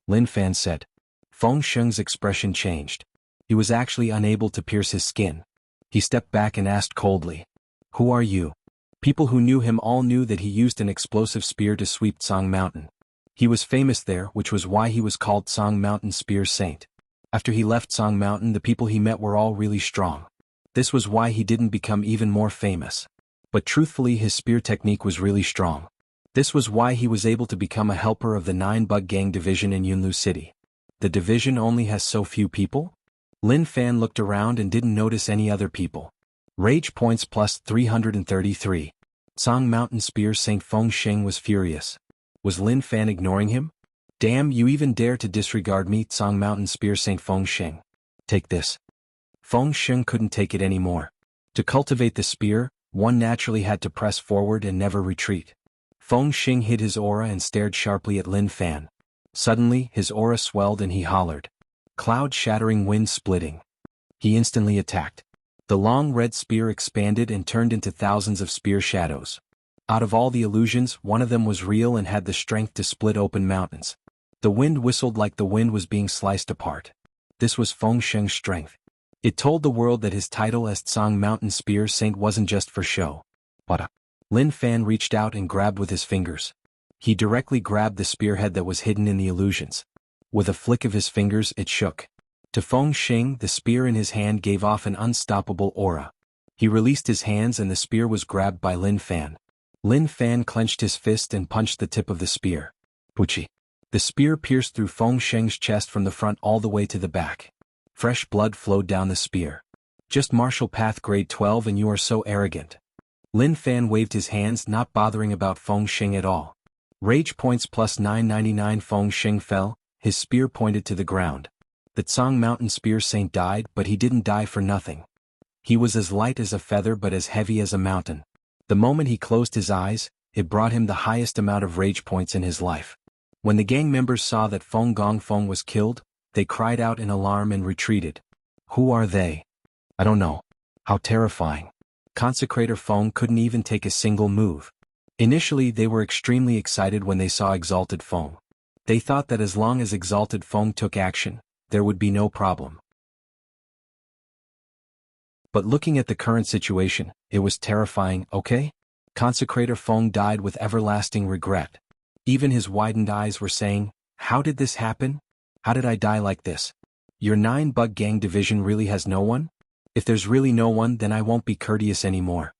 Lin Fan said. Feng Sheng's expression changed. He was actually unable to pierce his skin. He stepped back and asked coldly. Who are you? People who knew him all knew that he used an explosive spear to sweep Song Mountain. He was famous there, which was why he was called Song Mountain Spear Saint. After he left Song Mountain, the people he met were all really strong. This was why he didn't become even more famous. But truthfully, his spear technique was really strong. This was why he was able to become a helper of the 9-Bug Gang division in Yunlu City. The division only has so few people? Lin Fan looked around and didn't notice any other people. Rage points plus 333. Song Mountain Spear Saint Feng Sheng was furious. Was Lin Fan ignoring him? Damn, you even dare to disregard me, Song Mountain Spear Saint Feng Sheng. Take this. Feng Sheng couldn't take it anymore. To cultivate the spear, one naturally had to press forward and never retreat. Feng Sheng hid his aura and stared sharply at Lin Fan. Suddenly, his aura swelled and he hollered. Cloud-shattering, wind-splitting. He instantly attacked. The long red spear expanded and turned into thousands of spear shadows. Out of all the illusions, one of them was real and had the strength to split open mountains. The wind whistled like the wind was being sliced apart. This was Feng Sheng's strength. It told the world that his title as Song Mountain Spear Saint wasn't just for show. Lin Fan reached out and grabbed with his fingers. He directly grabbed the spearhead that was hidden in the illusions. With a flick of his fingers, it shook. To Feng Sheng, the spear in his hand gave off an unstoppable aura. He released his hands and the spear was grabbed by Lin Fan. Lin Fan clenched his fist and punched the tip of the spear. Puchi. The spear pierced through Feng Sheng's chest from the front all the way to the back. Fresh blood flowed down the spear. Just martial path grade 12 and you are so arrogant. Lin Fan waved his hands, not bothering about Feng Sheng at all. Rage points plus 999. Feng Sheng fell, his spear pointed to the ground. The Song Mountain Spear Saint died, but he didn't die for nothing. He was as light as a feather but as heavy as a mountain. The moment he closed his eyes, it brought him the highest amount of rage points in his life. When the gang members saw that Feng Gongfeng was killed, they cried out in alarm and retreated. Who are they? I don't know. How terrifying. Consecrator Feng couldn't even take a single move. Initially they were extremely excited when they saw Exalted Feng. They thought that as long as Exalted Feng took action, there would be no problem. But looking at the current situation, it was terrifying, okay? Consecrator Feng died with everlasting regret. Even his widened eyes were saying, how did this happen? How did I die like this? Your 9-Bug Gang division really has no one? If there's really no one, then I won't be courteous anymore.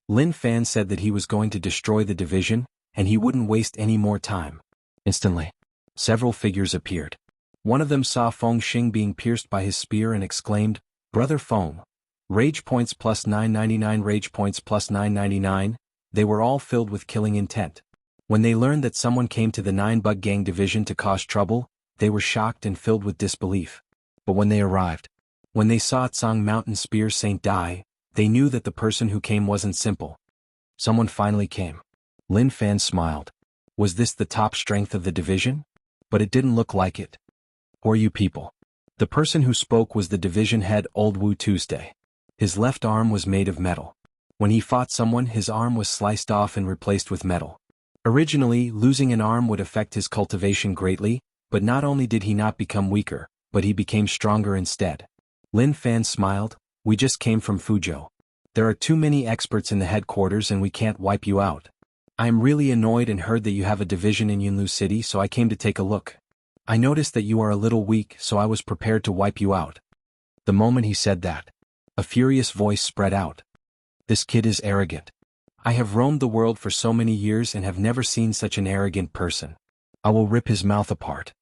Lin Fan said that he was going to destroy the division, and he wouldn't waste any more time. Instantly, several figures appeared. One of them saw Feng Sheng being pierced by his spear and exclaimed, Brother Feng. Rage points plus 999. Rage points plus 999. They were all filled with killing intent. When they learned that someone came to the 9-Bug Gang division to cause trouble, they were shocked and filled with disbelief. But when they arrived, when they saw Song Mountain Spear Saint die, they knew that the person who came wasn't simple. Someone finally came. Lin Fan smiled. Was this the top strength of the division? But it didn't look like it. Who are you people? The person who spoke was the division head, Old Wu Tuesday. His left arm was made of metal. When he fought someone, his arm was sliced off and replaced with metal. Originally, losing an arm would affect his cultivation greatly, but not only did he not become weaker, but he became stronger instead. Lin Fan smiled, "We just came from Fuzhou. There are too many experts in the headquarters and we can't wipe you out. I am really annoyed and heard that you have a division in Yunlu City, so I came to take a look. I noticed that you are a little weak, so I was prepared to wipe you out." The moment he said that, a furious voice spread out. "This kid is arrogant. I have roamed the world for so many years and have never seen such an arrogant person. I will rip his mouth apart.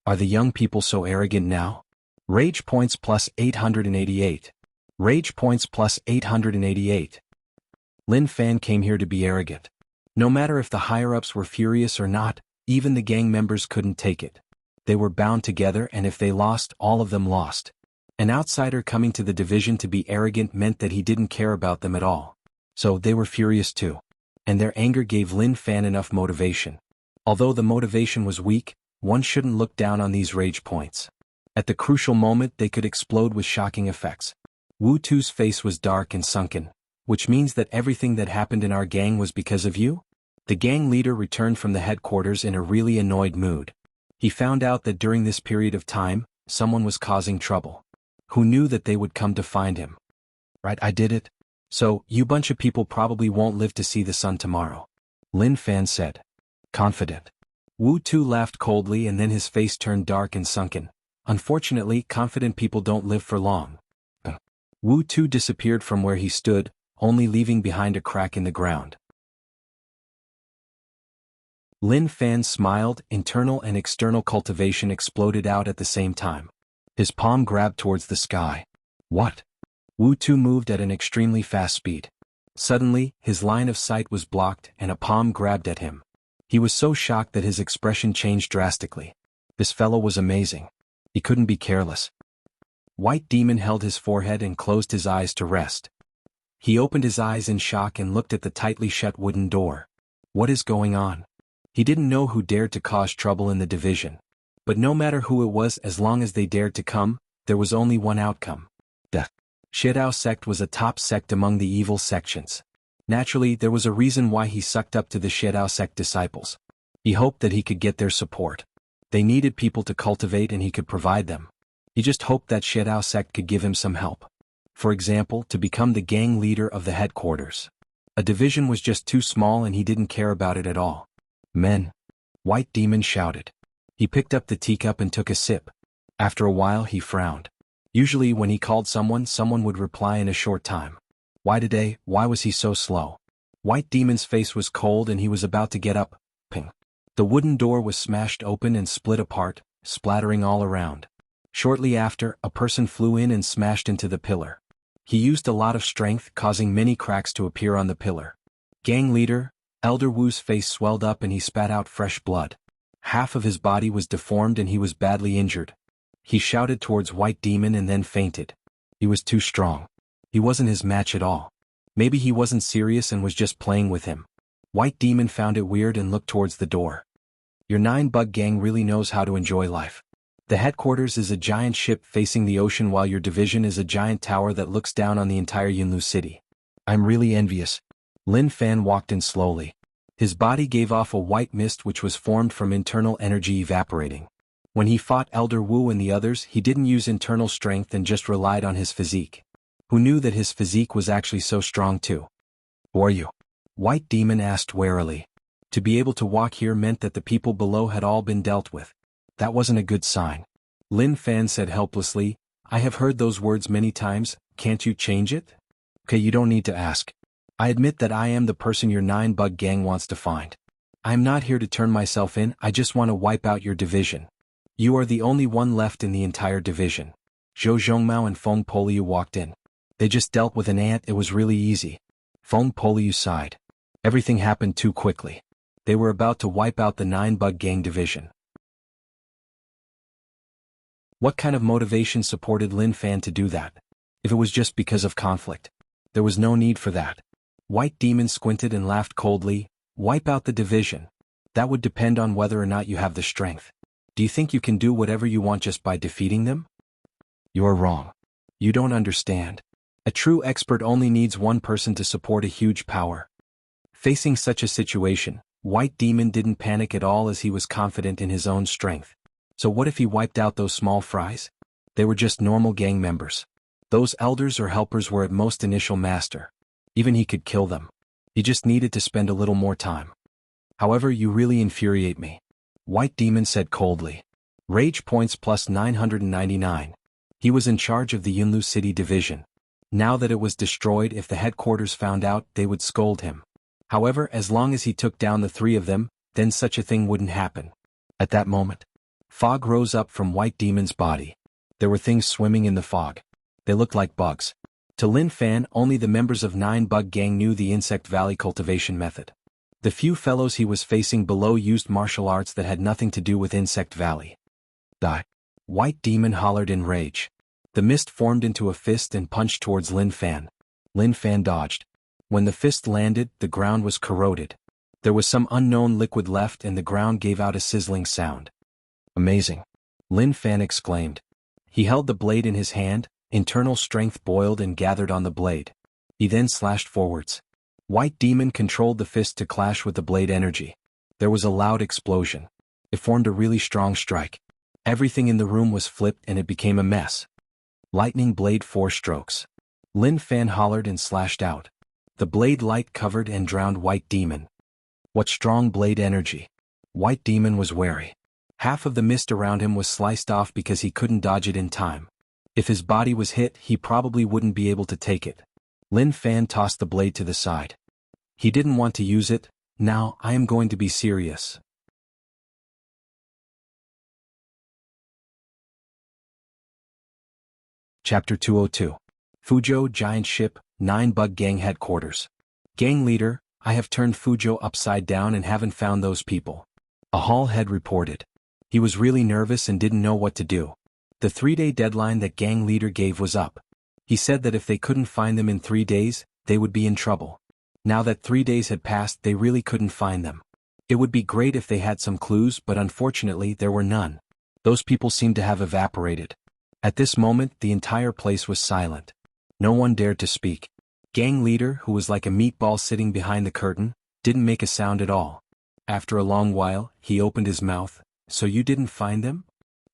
Are the young people so arrogant now?" Rage points plus 888. Rage points plus 888. Lin Fan came here to be arrogant. No matter if the higher-ups were furious or not, even the gang members couldn't take it. They were bound together, and if they lost, all of them lost. An outsider coming to the division to be arrogant meant that he didn't care about them at all. So they were furious too. And their anger gave Lin Fan enough motivation. Although the motivation was weak, one shouldn't look down on these rage points. At the crucial moment they could explode with shocking effects. Wu Tu's face was dark and sunken, which means that everything that happened in our gang was because of you? The gang leader returned from the headquarters in a really annoyed mood. He found out that during this period of time, someone was causing trouble. Who knew that they would come to find him? Right, I did it. So, you bunch of people probably won't live to see the sun tomorrow. Lin Fan said. Confident. Wu Tu laughed coldly and then his face turned dark and sunken. Unfortunately, confident people don't live for long. Wu Tu disappeared from where he stood, only leaving behind a crack in the ground. Lin Fan smiled, internal and external cultivation exploded out at the same time. His palm grabbed towards the sky. What? Wu Tu moved at an extremely fast speed. Suddenly, his line of sight was blocked and a palm grabbed at him. He was so shocked that his expression changed drastically. This fellow was amazing. He couldn't be careless. White Demon held his forehead and closed his eyes to rest. He opened his eyes in shock and looked at the tightly shut wooden door. What is going on? He didn't know who dared to cause trouble in the division. But no matter who it was, as long as they dared to come, there was only one outcome. The Shidao sect was a top sect among the evil sections. Naturally, there was a reason why he sucked up to the Shidao sect disciples. He hoped that he could get their support. They needed people to cultivate and he could provide them. He just hoped that Shidao sect could give him some help. For example, to become the gang leader of the headquarters. A division was just too small and he didn't care about it at all. Men. White Demon shouted. He picked up the teacup and took a sip. After a while he frowned. Usually when he called someone would reply in a short time. Why today? Why was he so slow? White Demon's face was cold and he was about to get up. Ping. The wooden door was smashed open and split apart, splattering all around. Shortly after, a person flew in and smashed into the pillar. He used a lot of strength, causing many cracks to appear on the pillar. Gang leader, Elder Wu's face swelled up and he spat out fresh blood. Half of his body was deformed and he was badly injured. He shouted towards White Demon and then fainted. He was too strong. He wasn't his match at all. Maybe he wasn't serious and was just playing with him. White Demon found it weird and looked towards the door. Your 9-bug gang really knows how to enjoy life. The headquarters is a giant ship facing the ocean while your division is a giant tower that looks down on the entire Yunlu city. I'm really envious. Lin Fan walked in slowly. His body gave off a white mist which was formed from internal energy evaporating. When he fought Elder Wu and the others, he didn't use internal strength and just relied on his physique. Who knew that his physique was actually so strong too? Who are you? White Demon asked warily. To be able to walk here meant that the people below had all been dealt with. That wasn't a good sign. Lin Fan said helplessly, I have heard those words many times, can't you change it? Okay, you don't need to ask. I admit that I am the person your 9-bug gang wants to find. I am not here to turn myself in, I just want to wipe out your division. You are the only one left in the entire division. Zhou Zhongmao and Feng Poliu walked in. They just dealt with an ant, it was really easy. Feng Poliu sighed. Everything happened too quickly. They were about to wipe out the 9-bug gang division. What kind of motivation supported Lin Fan to do that? If it was just because of conflict. There was no need for that. White Demon squinted and laughed coldly. Wipe out the division. That would depend on whether or not you have the strength. Do you think you can do whatever you want just by defeating them? You're wrong. You don't understand. A true expert only needs one person to support a huge power. Facing such a situation, White Demon didn't panic at all as he was confident in his own strength. So what if he wiped out those small fries? They were just normal gang members. Those elders or helpers were at most initial master. Even he could kill them. He just needed to spend a little more time. However, you really infuriate me. White Demon said coldly. Rage points plus 999. He was in charge of the Yunlu City division. Now that it was destroyed, if the headquarters found out, they would scold him. However, as long as he took down the three of them, then such a thing wouldn't happen. At that moment, fog rose up from White Demon's body. There were things swimming in the fog. They looked like bugs. To Lin Fan, only the members of 9 Bug Gang knew the Insect Valley cultivation method. The few fellows he was facing below used martial arts that had nothing to do with Insect Valley. Die. White Demon hollered in rage. The mist formed into a fist and punched towards Lin Fan. Lin Fan dodged. When the fist landed, the ground was corroded. There was some unknown liquid left and the ground gave out a sizzling sound. Amazing. Lin Fan exclaimed. He held the blade in his hand, internal strength boiled and gathered on the blade. He then slashed forwards. White Demon controlled the fist to clash with the blade energy. There was a loud explosion. It formed a really strong strike. Everything in the room was flipped and it became a mess. Lightning blade 4 strokes. Lin Fan hollered and slashed out. The blade light covered and drowned White Demon. What strong blade energy. White Demon was wary. Half of the mist around him was sliced off because he couldn't dodge it in time. If his body was hit, he probably wouldn't be able to take it. Lin Fan tossed the blade to the side. He didn't want to use it. Now, I am going to be serious. Chapter 202. Fuzhou Giant Ship, 9 Bug Gang Headquarters. Gang Leader, I have turned Fuzhou upside down and haven't found those people. A hall head reported. He was really nervous and didn't know what to do. The 3-day deadline that Gang Leader gave was up. He said that if they couldn't find them in 3 days, they would be in trouble. Now that 3 days had passed, they really couldn't find them. It would be great if they had some clues, but unfortunately there were none. Those people seemed to have evaporated. At this moment, the entire place was silent. No one dared to speak. Gang Leader, who was like a meatball sitting behind the curtain, didn't make a sound at all. After a long while, he opened his mouth. So you didn't find them?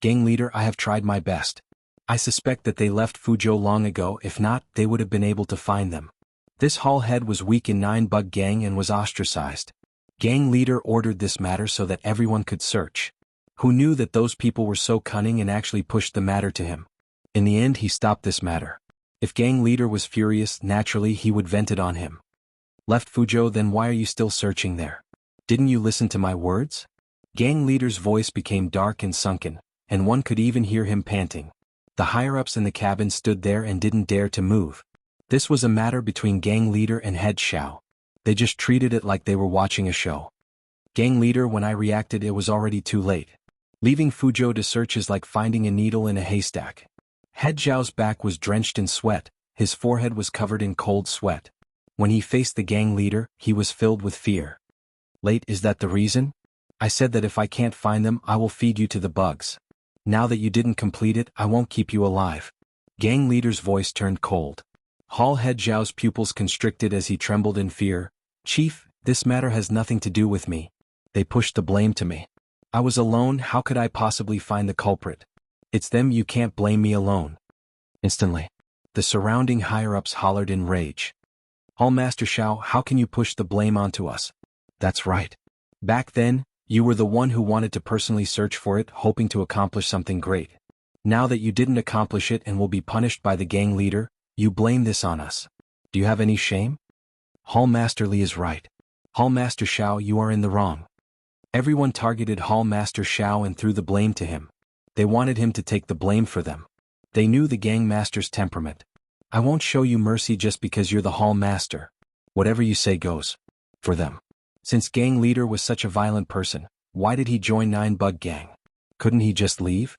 Gang Leader, I have tried my best. I suspect that they left Fuzhou long ago. If not, they would have been able to find them. This hall head was weak in 9 Bug Gang and was ostracized. Gang Leader ordered this matter so that everyone could search. Who knew that those people were so cunning and actually pushed the matter to him? In the end, he stopped this matter. If Gang Leader was furious, naturally he would vent it on him. Left Fuzhou, then why are you still searching there? Didn't you listen to my words? Gang Leader's voice became dark and sunken, and one could even hear him panting. The higher-ups in the cabin stood there and didn't dare to move. This was a matter between Gang Leader and Head Xiao. They just treated it like they were watching a show. Gang Leader, when I reacted, it was already too late. Leaving Fuzhou to search is like finding a needle in a haystack. Head Xiao's back was drenched in sweat, his forehead was covered in cold sweat. When he faced the Gang Leader, he was filled with fear. Late, is that the reason? I said that if I can't find them, I will feed you to the bugs. Now that you didn't complete it, I won't keep you alive. Gang Leader's voice turned cold. Hall Head Xiao's pupils constricted as he trembled in fear. Chief, this matter has nothing to do with me. They pushed the blame to me. I was alone, how could I possibly find the culprit? It's them, you can't blame me alone. Instantly, the surrounding higher-ups hollered in rage. Hall Master Xiao, how can you push the blame onto us? That's right. Back then, you were the one who wanted to personally search for it, hoping to accomplish something great. Now that you didn't accomplish it and will be punished by the Gang Leader, you blame this on us. Do you have any shame? Hall Master Li is right. Hall Master Xiao, you are in the wrong. Everyone targeted Hall Master Xiao and threw the blame to him. They wanted him to take the blame for them. They knew the Gang Master's temperament. I won't show you mercy just because you're the Hall Master. Whatever you say goes. For them. Since Gang Leader was such a violent person, why did he join 9 Bug Gang? Couldn't he just leave?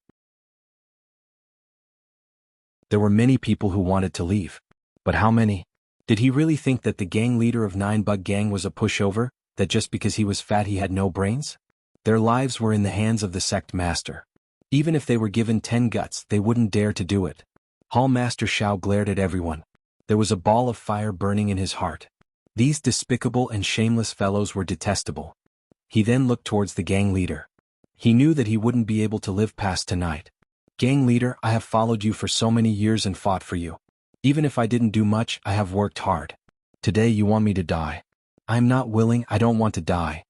There were many people who wanted to leave. But how many? Did he really think that the Gang Leader of 9 Bug Gang was a pushover, that just because he was fat he had no brains? Their lives were in the hands of the sect master. Even if they were given 10 guts, they wouldn't dare to do it. Hall Master Xiao glared at everyone. There was a ball of fire burning in his heart. These despicable and shameless fellows were detestable. He then looked towards the Gang Leader. He knew that he wouldn't be able to live past tonight. Gang leader, I have followed you for so many years and fought for you. Even if I didn't do much, I have worked hard. Today you want me to die. I'm not willing, I don't want to die.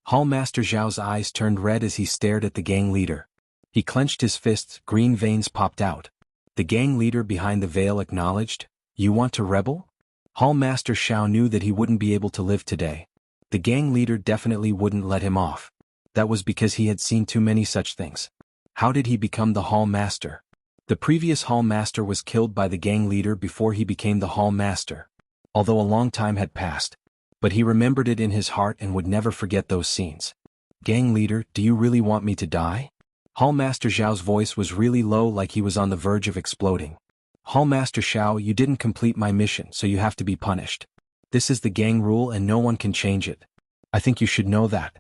Hall Master Zhao's eyes turned red as he stared at the gang leader. He clenched his fists, green veins popped out. The gang leader behind the veil acknowledged, You want to rebel? Hall Master Zhao knew that he wouldn't be able to live today. The gang leader definitely wouldn't let him off. That was because he had seen too many such things. How did he become the Hall Master? The previous Hall Master was killed by the gang leader before he became the Hall Master. Although a long time had passed. But he remembered it in his heart and would never forget those scenes. Gang leader, do you really want me to die? Hall Master Zhao's voice was really low, like he was on the verge of exploding. Hall Master Zhao, you didn't complete my mission, so you have to be punished. This is the gang rule and no one can change it. I think you should know that.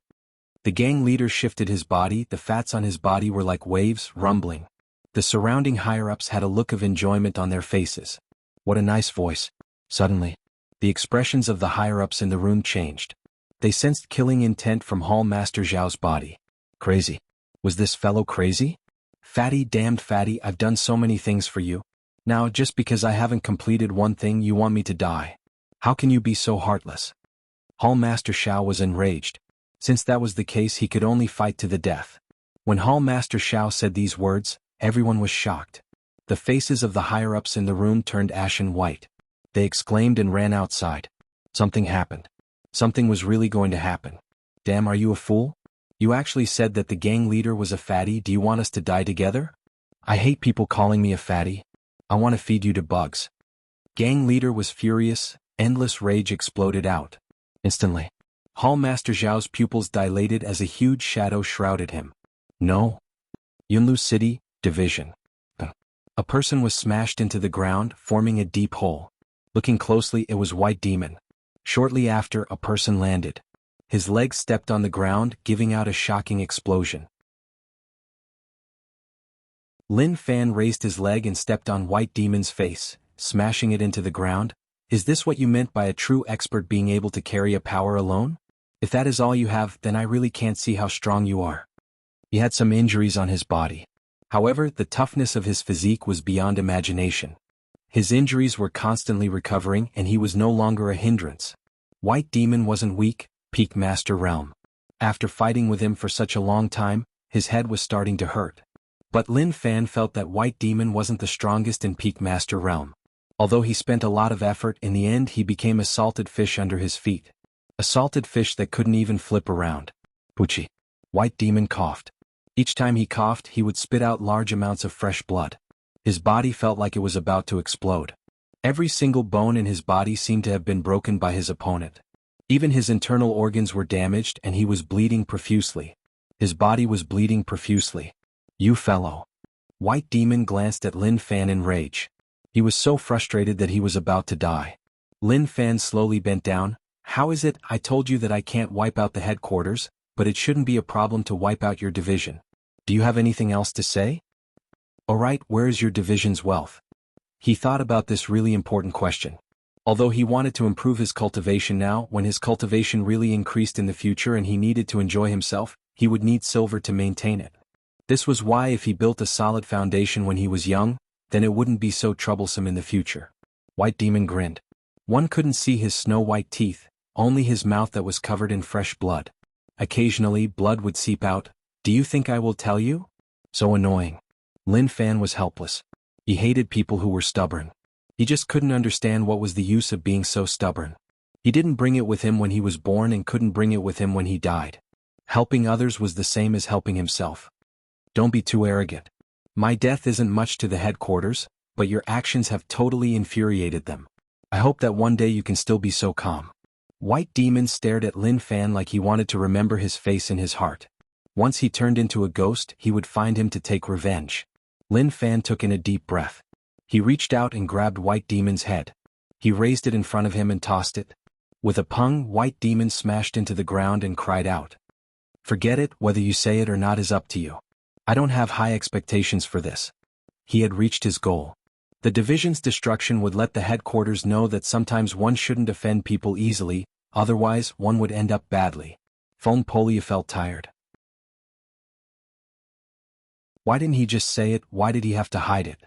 The gang leader shifted his body, the fats on his body were like waves, rumbling. The surrounding higher-ups had a look of enjoyment on their faces. What a nice voice. Suddenly, the expressions of the higher-ups in the room changed. They sensed killing intent from Hall Master Zhao's body. Crazy. Was this fellow crazy? Fatty, damned fatty, I've done so many things for you. Now, just because I haven't completed one thing, you want me to die. How can you be so heartless? Hall Master Zhao was enraged. Since that was the case, he could only fight to the death. When Hall Master Zhao said these words, everyone was shocked. The faces of the higher-ups in the room turned ashen white. They exclaimed and ran outside. Something happened. Something was really going to happen. Damn, are you a fool? You actually said that the gang leader was a fatty. Do you want us to die together? I hate people calling me a fatty. I want to feed you to bugs. Gang leader was furious, endless rage exploded out. Instantly, Hall Master Zhao's pupils dilated as a huge shadow shrouded him. No. Yunlu City, Division. A person was smashed into the ground, forming a deep hole. Looking closely, it was White Demon. Shortly after, a person landed. His legs stepped on the ground, giving out a shocking explosion. Lin Fan raised his leg and stepped on White Demon's face, smashing it into the ground. Is this what you meant by a true expert being able to carry a power alone? If that is all you have, then I really can't see how strong you are. He had some injuries on his body. However, the toughness of his physique was beyond imagination. His injuries were constantly recovering and he was no longer a hindrance. White Demon wasn't weak, Peak Master Realm. After fighting with him for such a long time, his head was starting to hurt. But Lin Fan felt that White Demon wasn't the strongest in Peak Master Realm. Although he spent a lot of effort, in the end he became a salted fish under his feet. A salted fish that couldn't even flip around. Poochie. White Demon coughed. Each time he coughed, he would spit out large amounts of fresh blood. His body felt like it was about to explode. Every single bone in his body seemed to have been broken by his opponent. Even his internal organs were damaged and he was bleeding profusely. His body was bleeding profusely. You fellow. White Demon glanced at Lin Fan in rage. He was so frustrated that he was about to die. Lin Fan slowly bent down. How is it? I told you that I can't wipe out the headquarters, but it shouldn't be a problem to wipe out your division. Do you have anything else to say? Alright, where is your division's wealth? He thought about this really important question. Although he wanted to improve his cultivation now, when his cultivation really increased in the future and he needed to enjoy himself, he would need silver to maintain it. This was why if he built a solid foundation when he was young, then it wouldn't be so troublesome in the future. White Demon grinned. One couldn't see his snow-white teeth, only his mouth that was covered in fresh blood. Occasionally, blood would seep out. Do you think I will tell you? So annoying. Lin Fan was helpless. He hated people who were stubborn. He just couldn't understand what was the use of being so stubborn. He didn't bring it with him when he was born and couldn't bring it with him when he died. Helping others was the same as helping himself. Don't be too arrogant. My death isn't much to the headquarters, but your actions have totally infuriated them. I hope that one day you can still be so calm. White Demon stared at Lin Fan like he wanted to remember his face in his heart. Once he turned into a ghost, he would find him to take revenge. Lin Fan took in a deep breath. He reached out and grabbed White Demon's head. He raised it in front of him and tossed it. With a pung, White Demon smashed into the ground and cried out. Forget it, whether you say it or not is up to you. I don't have high expectations for this. He had reached his goal. The division's destruction would let the headquarters know that sometimes one shouldn't offend people easily, otherwise one would end up badly. Feng Polia felt tired. Why didn't he just say it? Why did he have to hide it?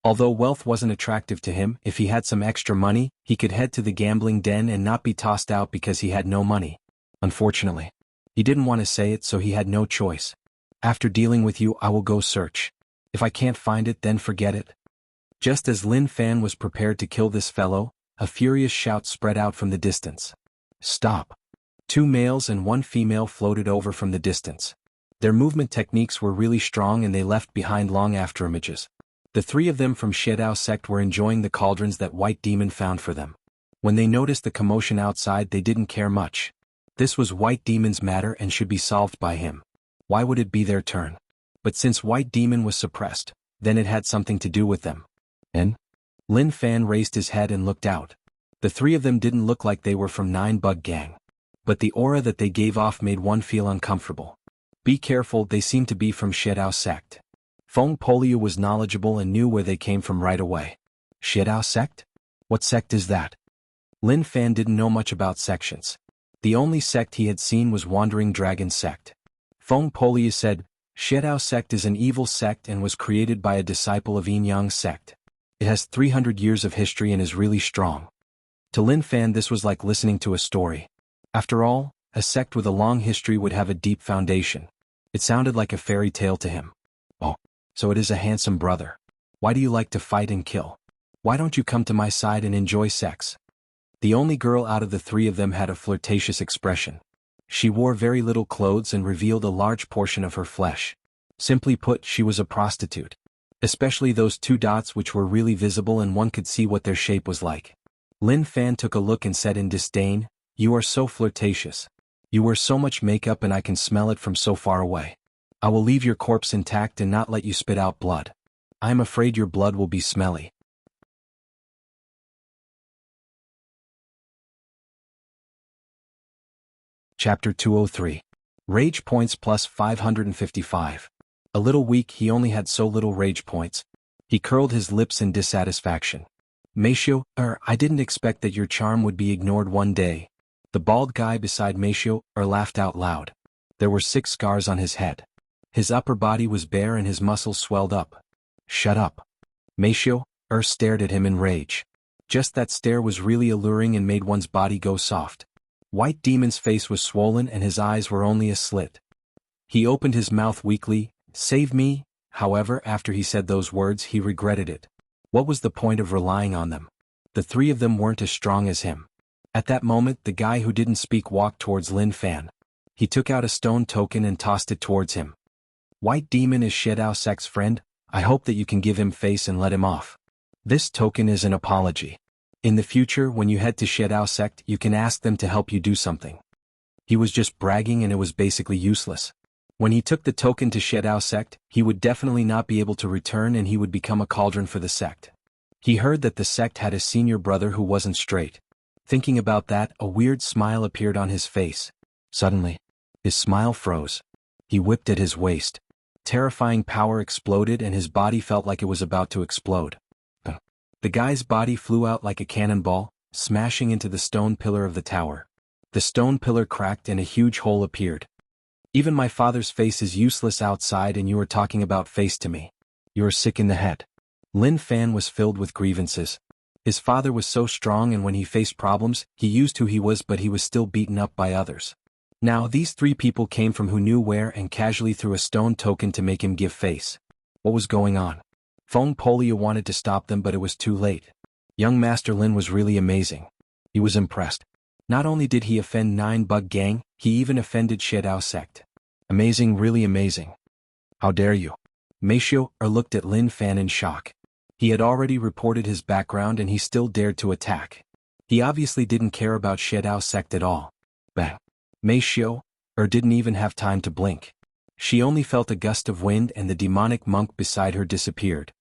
Although wealth wasn't attractive to him, if he had some extra money, he could head to the gambling den and not be tossed out because he had no money. Unfortunately, he didn't want to say it, so he had no choice. After dealing with you, I will go search. If I can't find it, then forget it. Just as Lin Fan was prepared to kill this fellow, a furious shout spread out from the distance. Stop! 2 males and 1 female floated over from the distance. Their movement techniques were really strong and they left behind long afterimages. The 3 of them from Shedao sect were enjoying the cauldrons that White Demon found for them. When they noticed the commotion outside, they didn't care much. This was White Demon's matter and should be solved by him. Why would it be their turn? But since White Demon was suppressed, then it had something to do with them. And? Lin Fan raised his head and looked out. The 3 of them didn't look like they were from 9 Bug Gang. But the aura that they gave off made one feel uncomfortable. Be careful, they seemed to be from Shedao sect. Feng Poliu was knowledgeable and knew where they came from right away. Shedao sect? What sect is that? Lin Fan didn't know much about sections. The only sect he had seen was Wandering Dragon sect. Feng Poliu said, Shedao sect is an evil sect and was created by a disciple of Yin Yang sect. It has 300 years of history and is really strong. To Lin Fan this was like listening to a story. After all, a sect with a long history would have a deep foundation. It sounded like a fairy tale to him. Oh, so it is a handsome brother. Why do you like to fight and kill? Why don't you come to my side and enjoy sex? The only girl out of the 3 of them had a flirtatious expression. She wore very little clothes and revealed a large portion of her flesh. Simply put, she was a prostitute. Especially those 2 dots which were really visible and one could see what their shape was like. Lin Fan took a look and said in disdain, You are so flirtatious. You wear so much makeup and I can smell it from so far away. I will leave your corpse intact and not let you spit out blood. I am afraid your blood will be smelly. Chapter 203. Rage points plus 555. A little weak, he only had so little rage points. He curled his lips in dissatisfaction. Meisho, I didn't expect that your charm would be ignored one day. The bald guy beside Meisho, laughed out loud. There were 6 scars on his head. His upper body was bare and his muscles swelled up. Shut up. Meisho, stared at him in rage. Just that stare was really alluring and made one's body go soft. White Demon's face was swollen and his eyes were only a slit. He opened his mouth weakly, Save me, however after he said those words he regretted it. What was the point of relying on them? The 3 of them weren't as strong as him. At that moment the guy who didn't speak walked towards Lin Fan. He took out a stone token and tossed it towards him. White Demon is Shedao sect's friend, I hope that you can give him face and let him off. This token is an apology. In the future when you head to Shedao sect you can ask them to help you do something. He was just bragging and it was basically useless. When he took the token to Shedao sect, he would definitely not be able to return and he would become a cauldron for the sect. He heard that the sect had a senior brother who wasn't straight. Thinking about that, a weird smile appeared on his face. Suddenly, his smile froze. He whipped at his waist. Terrifying power exploded and his body felt like it was about to explode. The guy's body flew out like a cannonball, smashing into the stone pillar of the tower. The stone pillar cracked and a huge hole appeared. Even my father's face is useless outside and you are talking about face to me. You are sick in the head. Lin Fan was filled with grievances. His father was so strong and when he faced problems, he used who he was but he was still beaten up by others. Now these 3 people came from who knew where and casually threw a stone token to make him give face. What was going on? Feng Poliu wanted to stop them but it was too late. Young Master Lin was really amazing. He was impressed. Not only did he offend 9 Bug Gang, he even offended Shedao sect. Amazing, really amazing. How dare you? Meisho looked at Lin Fan in shock. He had already reported his background and he still dared to attack. He obviously didn't care about Shedao sect at all. Bang. Meisho didn't even have time to blink. She only felt a gust of wind and the demonic monk beside her disappeared.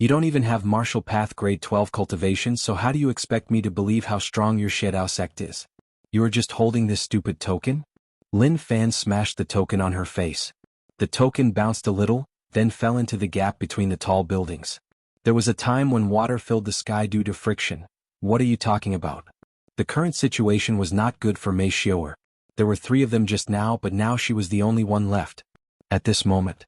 You don't even have martial path grade 12 cultivation, so how do you expect me to believe how strong your Shedao sect is? You are just holding this stupid token? Lin Fan smashed the token on her face. The token bounced a little, then fell into the gap between the tall buildings. There was a time when water filled the sky due to friction. What are you talking about? The current situation was not good for Mei Xiu'er. There were 3 of them just now but now she was the only one left. At this moment,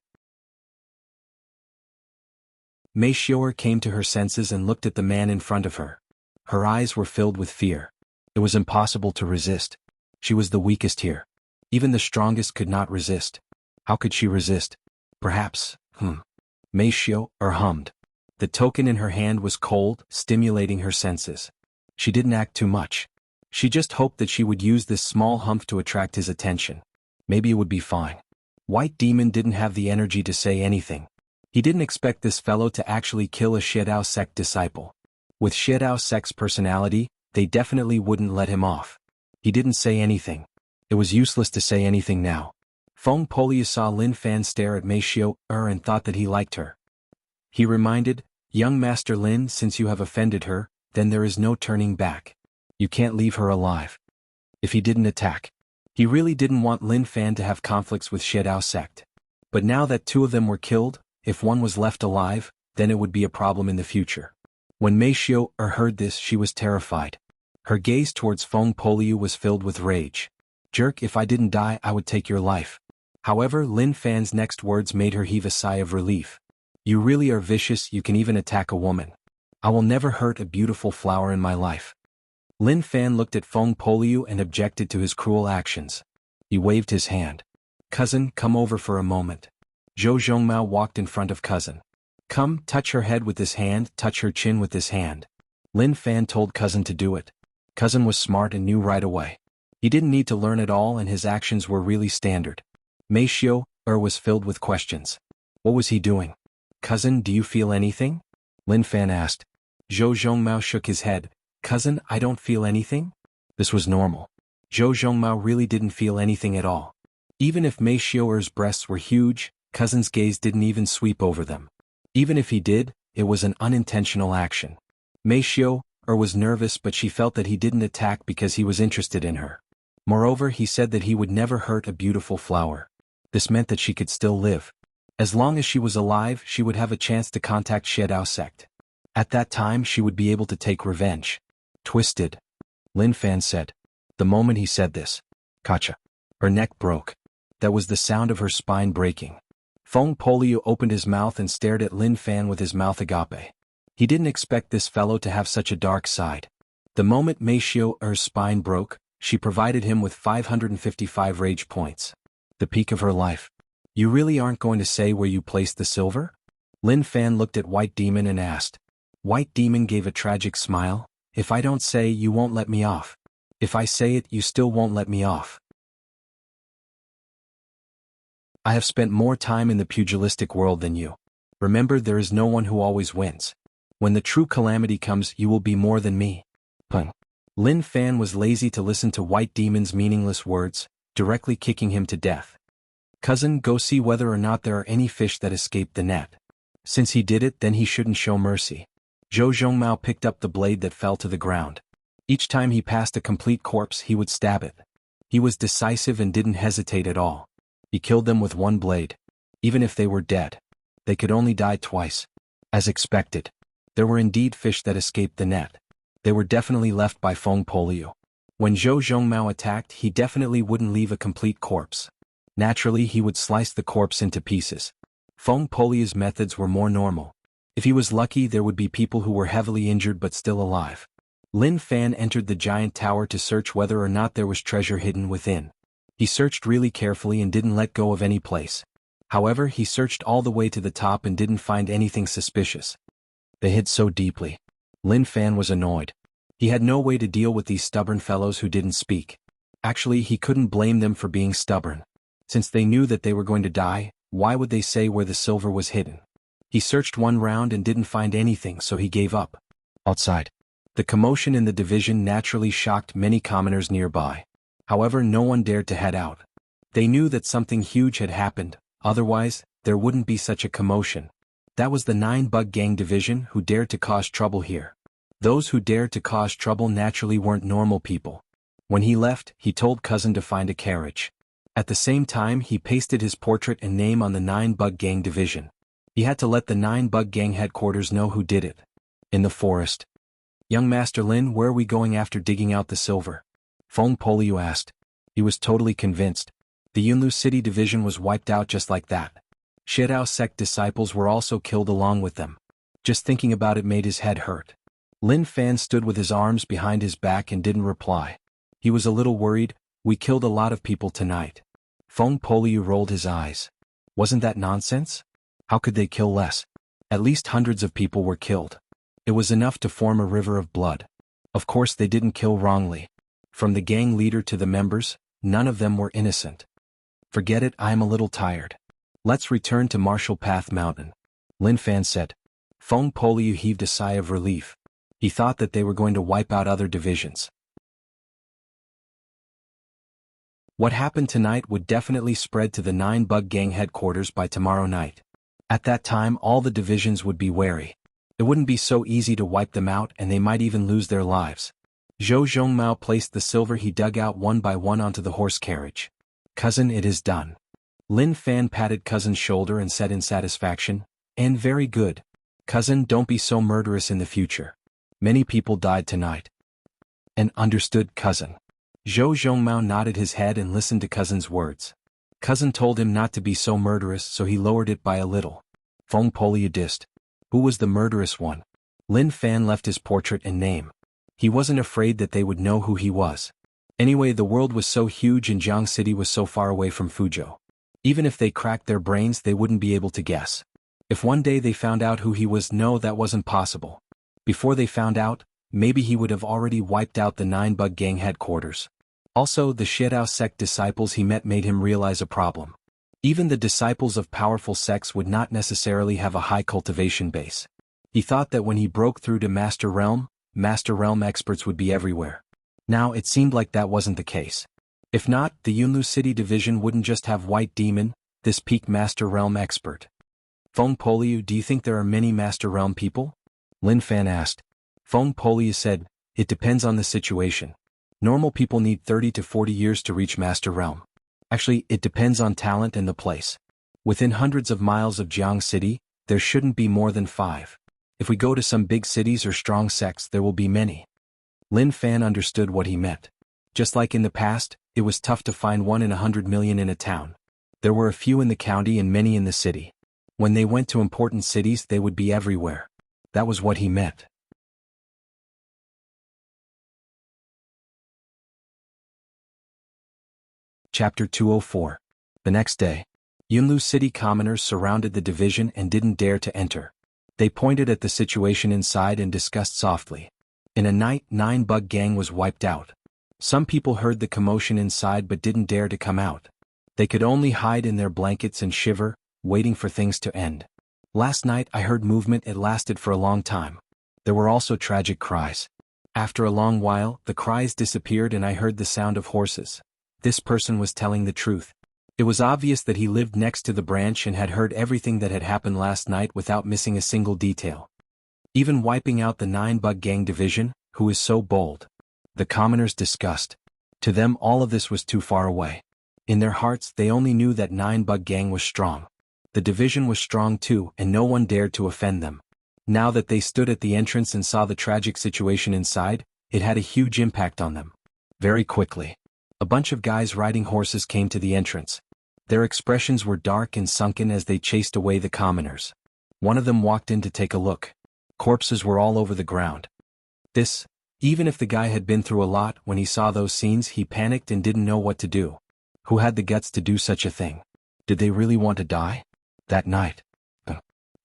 Mei Xiu'er came to her senses and looked at the man in front of her. Her eyes were filled with fear. It was impossible to resist. She was the weakest here. Even the strongest could not resist. How could she resist? Perhaps, Mei Xiu'er hummed. The token in her hand was cold, stimulating her senses. She didn't act too much. She just hoped that she would use this small hump to attract his attention. Maybe it would be fine. White Demon didn't have the energy to say anything. He didn't expect this fellow to actually kill a Xiedao sect disciple. With Xiedao sect's personality, they definitely wouldn't let him off. He didn't say anything. It was useless to say anything now. Feng Poliu saw Lin Fan stare at Mei Xiu'er and thought that he liked her. He reminded, "Young Master Lin, since you have offended her, then there is no turning back. You can't leave her alive." If he didn't attack. He really didn't want Lin Fan to have conflicts with Xiedao sect. But now that two of them were killed, if one was left alive, then it would be a problem in the future. When Mei Xiu'er heard this, she was terrified. Her gaze towards Feng Poliu was filled with rage. "Jerk, if I didn't die, I would take your life." However, Lin Fan's next words made her heave a sigh of relief. "You really are vicious, you can even attack a woman. I will never hurt a beautiful flower in my life." Lin Fan looked at Feng Poliu and objected to his cruel actions. He waved his hand. "Cousin, come over for a moment." Zhou Zhongmao walked in front of cousin. "Come, touch her head with this hand, touch her chin with this hand." Lin Fan told cousin to do it. Cousin was smart and knew right away. He didn't need to learn at all and his actions were really standard. Mei Xiu'er was filled with questions. What was he doing? "Cousin, do you feel anything?" Lin Fan asked. Zhou Zhongmao shook his head. "Cousin, I don't feel anything." This was normal. Zhou Zhongmao really didn't feel anything at all. Even if Mei Xiu'er's breasts were huge, cousin's gaze didn't even sweep over them. Even if he did, it was an unintentional action. Mei Xiu'er was nervous, but she felt that he didn't attack because he was interested in her. Moreover, he said that he would never hurt a beautiful flower. This meant that she could still live. As long as she was alive, she would have a chance to contact Xiedao sect. At that time, she would be able to take revenge. Twisted. Lin Fan said. The moment he said this, Kacha. Her neck broke. That was the sound of her spine breaking. Feng Poliu opened his mouth and stared at Lin Fan with his mouth agape. He didn't expect this fellow to have such a dark side. The moment Mei Xiu'er's spine broke, she provided him with 555 rage points. The peak of her life. "You really aren't going to say where you placed the silver?" Lin Fan looked at White Demon and asked. White Demon gave a tragic smile. "If I don't say, you won't let me off. If I say it, you still won't let me off. I have spent more time in the pugilistic world than you. Remember, there is no one who always wins. When the true calamity comes, you will be more than me." Pung. Lin Fan was lazy to listen to White Demon's meaningless words, directly kicking him to death. "Cousin, go see whether or not there are any fish that escaped the net. Since he did it, then he shouldn't show mercy." Zhou Zhongmao picked up the blade that fell to the ground. Each time he passed a complete corpse, he would stab it. He was decisive and didn't hesitate at all. He killed them with one blade. Even if they were dead, they could only die twice. As expected, there were indeed fish that escaped the net. They were definitely left by Feng Poliu. When Zhou Zhongmao attacked, he definitely wouldn't leave a complete corpse. Naturally, he would slice the corpse into pieces. Feng Poliu's methods were more normal. If he was lucky, there would be people who were heavily injured but still alive. Lin Fan entered the giant tower to search whether or not there was treasure hidden within. He searched really carefully and didn't let go of any place. However, he searched all the way to the top and didn't find anything suspicious. They hid so deeply. Lin Fan was annoyed. He had no way to deal with these stubborn fellows who didn't speak. Actually, he couldn't blame them for being stubborn. Since they knew that they were going to die, why would they say where the silver was hidden? He searched one round and didn't find anything, so he gave up. Outside. The commotion in the division naturally shocked many commoners nearby. However, no one dared to head out. They knew that something huge had happened, otherwise, there wouldn't be such a commotion. That was the 9-Bug Gang division who dared to cause trouble here. Those who dared to cause trouble naturally weren't normal people. When he left, he told cousin to find a carriage. At the same time, he pasted his portrait and name on the 9-Bug Gang division. He had to let the 9-Bug Gang headquarters know who did it. In the forest. "Young Master Lin, where are we going after digging out the silver?" Feng Poliu asked. He was totally convinced. The Yunlu City division was wiped out just like that. Xiedao sect disciples were also killed along with them. Just thinking about it made his head hurt. Lin Fan stood with his arms behind his back and didn't reply. He was a little worried. We killed a lot of people tonight. Feng Poliu rolled his eyes. Wasn't that nonsense? How could they kill less? At least hundreds of people were killed. It was enough to form a river of blood. Of course they didn't kill wrongly. From the gang leader to the members, none of them were innocent. Forget it, I am a little tired. Let's return to Martial Path Mountain. Lin Fan said. Feng Poliu heaved a sigh of relief. He thought that they were going to wipe out other divisions. What happened tonight would definitely spread to the 9-Bug Gang headquarters by tomorrow night. At that time all the divisions would be wary. It wouldn't be so easy to wipe them out and they might even lose their lives. Zhou Zhongmao placed the silver he dug out one by one onto the horse carriage. Cousin, it is done. Lin Fan patted Cousin's shoulder and said in satisfaction, and very good. Cousin, don't be so murderous in the future. Many people died tonight. And understood, Cousin. Zhou Zhongmao nodded his head and listened to Cousin's words. Cousin told him not to be so murderous, so he lowered it by a little. Feng Poliu dissed. Who was the murderous one? Lin Fan left his portrait and name. He wasn't afraid that they would know who he was. Anyway, the world was so huge and Jianghu City was so far away from Fuzhou. Even if they cracked their brains, they wouldn't be able to guess. If one day they found out who he was, no, that wasn't possible. Before they found out, maybe he would have already wiped out the 9-Bug Gang headquarters. Also, the Xiedao sect disciples he met made him realize a problem. Even the disciples of powerful sects would not necessarily have a high cultivation base. He thought that when he broke through to Master Realm experts would be everywhere. Now it seemed like that wasn't the case. If not, the Yunlu City division wouldn't just have White Demon, this peak Master Realm expert. Feng Poliu, do you think there are many Master Realm people? Lin Fan asked. Feng Poliu said, it depends on the situation. Normal people need 30 to 40 years to reach Master Realm. Actually, it depends on talent and the place. Within hundreds of miles of Jianghu City, there shouldn't be more than 5. If we go to some big cities or strong sects, there will be many. Lin Fan understood what he meant. Just like in the past, it was tough to find 1 in 100 million in a town. There were a few in the county and many in the city. When they went to important cities, they would be everywhere. That was what he meant. Chapter 204. The next day, Yunlu City commoners surrounded the division and didn't dare to enter. They pointed at the situation inside and discussed softly. In a night, 9-Bug Gang was wiped out. Some people heard the commotion inside but didn't dare to come out. They could only hide in their blankets and shiver, waiting for things to end. Last night I heard movement. It lasted for a long time. There were also tragic cries. After a long while, the cries disappeared and I heard the sound of horses. This person was telling the truth. It was obvious that he lived next to the branch and had heard everything that had happened last night without missing a single detail. Even wiping out the 9-Bug Gang division, who is so bold? The commoners discussed. To them all of this was too far away. In their hearts they only knew that 9-Bug Gang was strong. The division was strong too, and no one dared to offend them. Now that they stood at the entrance and saw the tragic situation inside, it had a huge impact on them. Very quickly, a bunch of guys riding horses came to the entrance. Their expressions were dark and sunken as they chased away the commoners. One of them walked in to take a look. Corpses were all over the ground. Even if the guy had been through a lot, when he saw those scenes he panicked and didn't know what to do. Who had the guts to do such a thing? Did they really want to die? That night.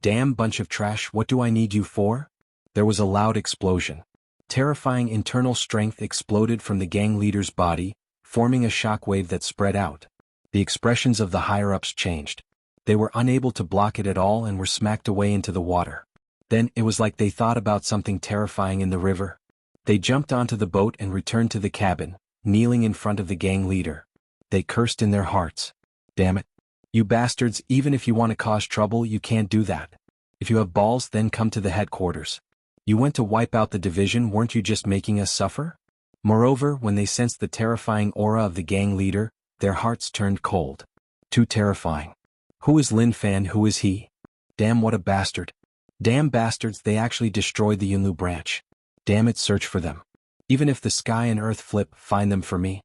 Damn bunch of trash, what do I need you for? There was a loud explosion. Terrifying internal strength exploded from the gang leader's body, forming a shockwave that spread out. The expressions of the higher-ups changed. They were unable to block it at all and were smacked away into the water. Then, it was like they thought about something terrifying in the river. They jumped onto the boat and returned to the cabin, kneeling in front of the gang leader. They cursed in their hearts. Damn it. You bastards, even if you want to cause trouble, you can't do that. If you have balls, then come to the headquarters. You went to wipe out the division, weren't you just making us suffer? Moreover, when they sensed the terrifying aura of the gang leader, their hearts turned cold. Too terrifying. Who is Lin Fan? Who is he? Damn, what a bastard. Damn bastards, they actually destroyed the Yunlu branch. Damn it, search for them. Even if the sky and earth flip, find them for me.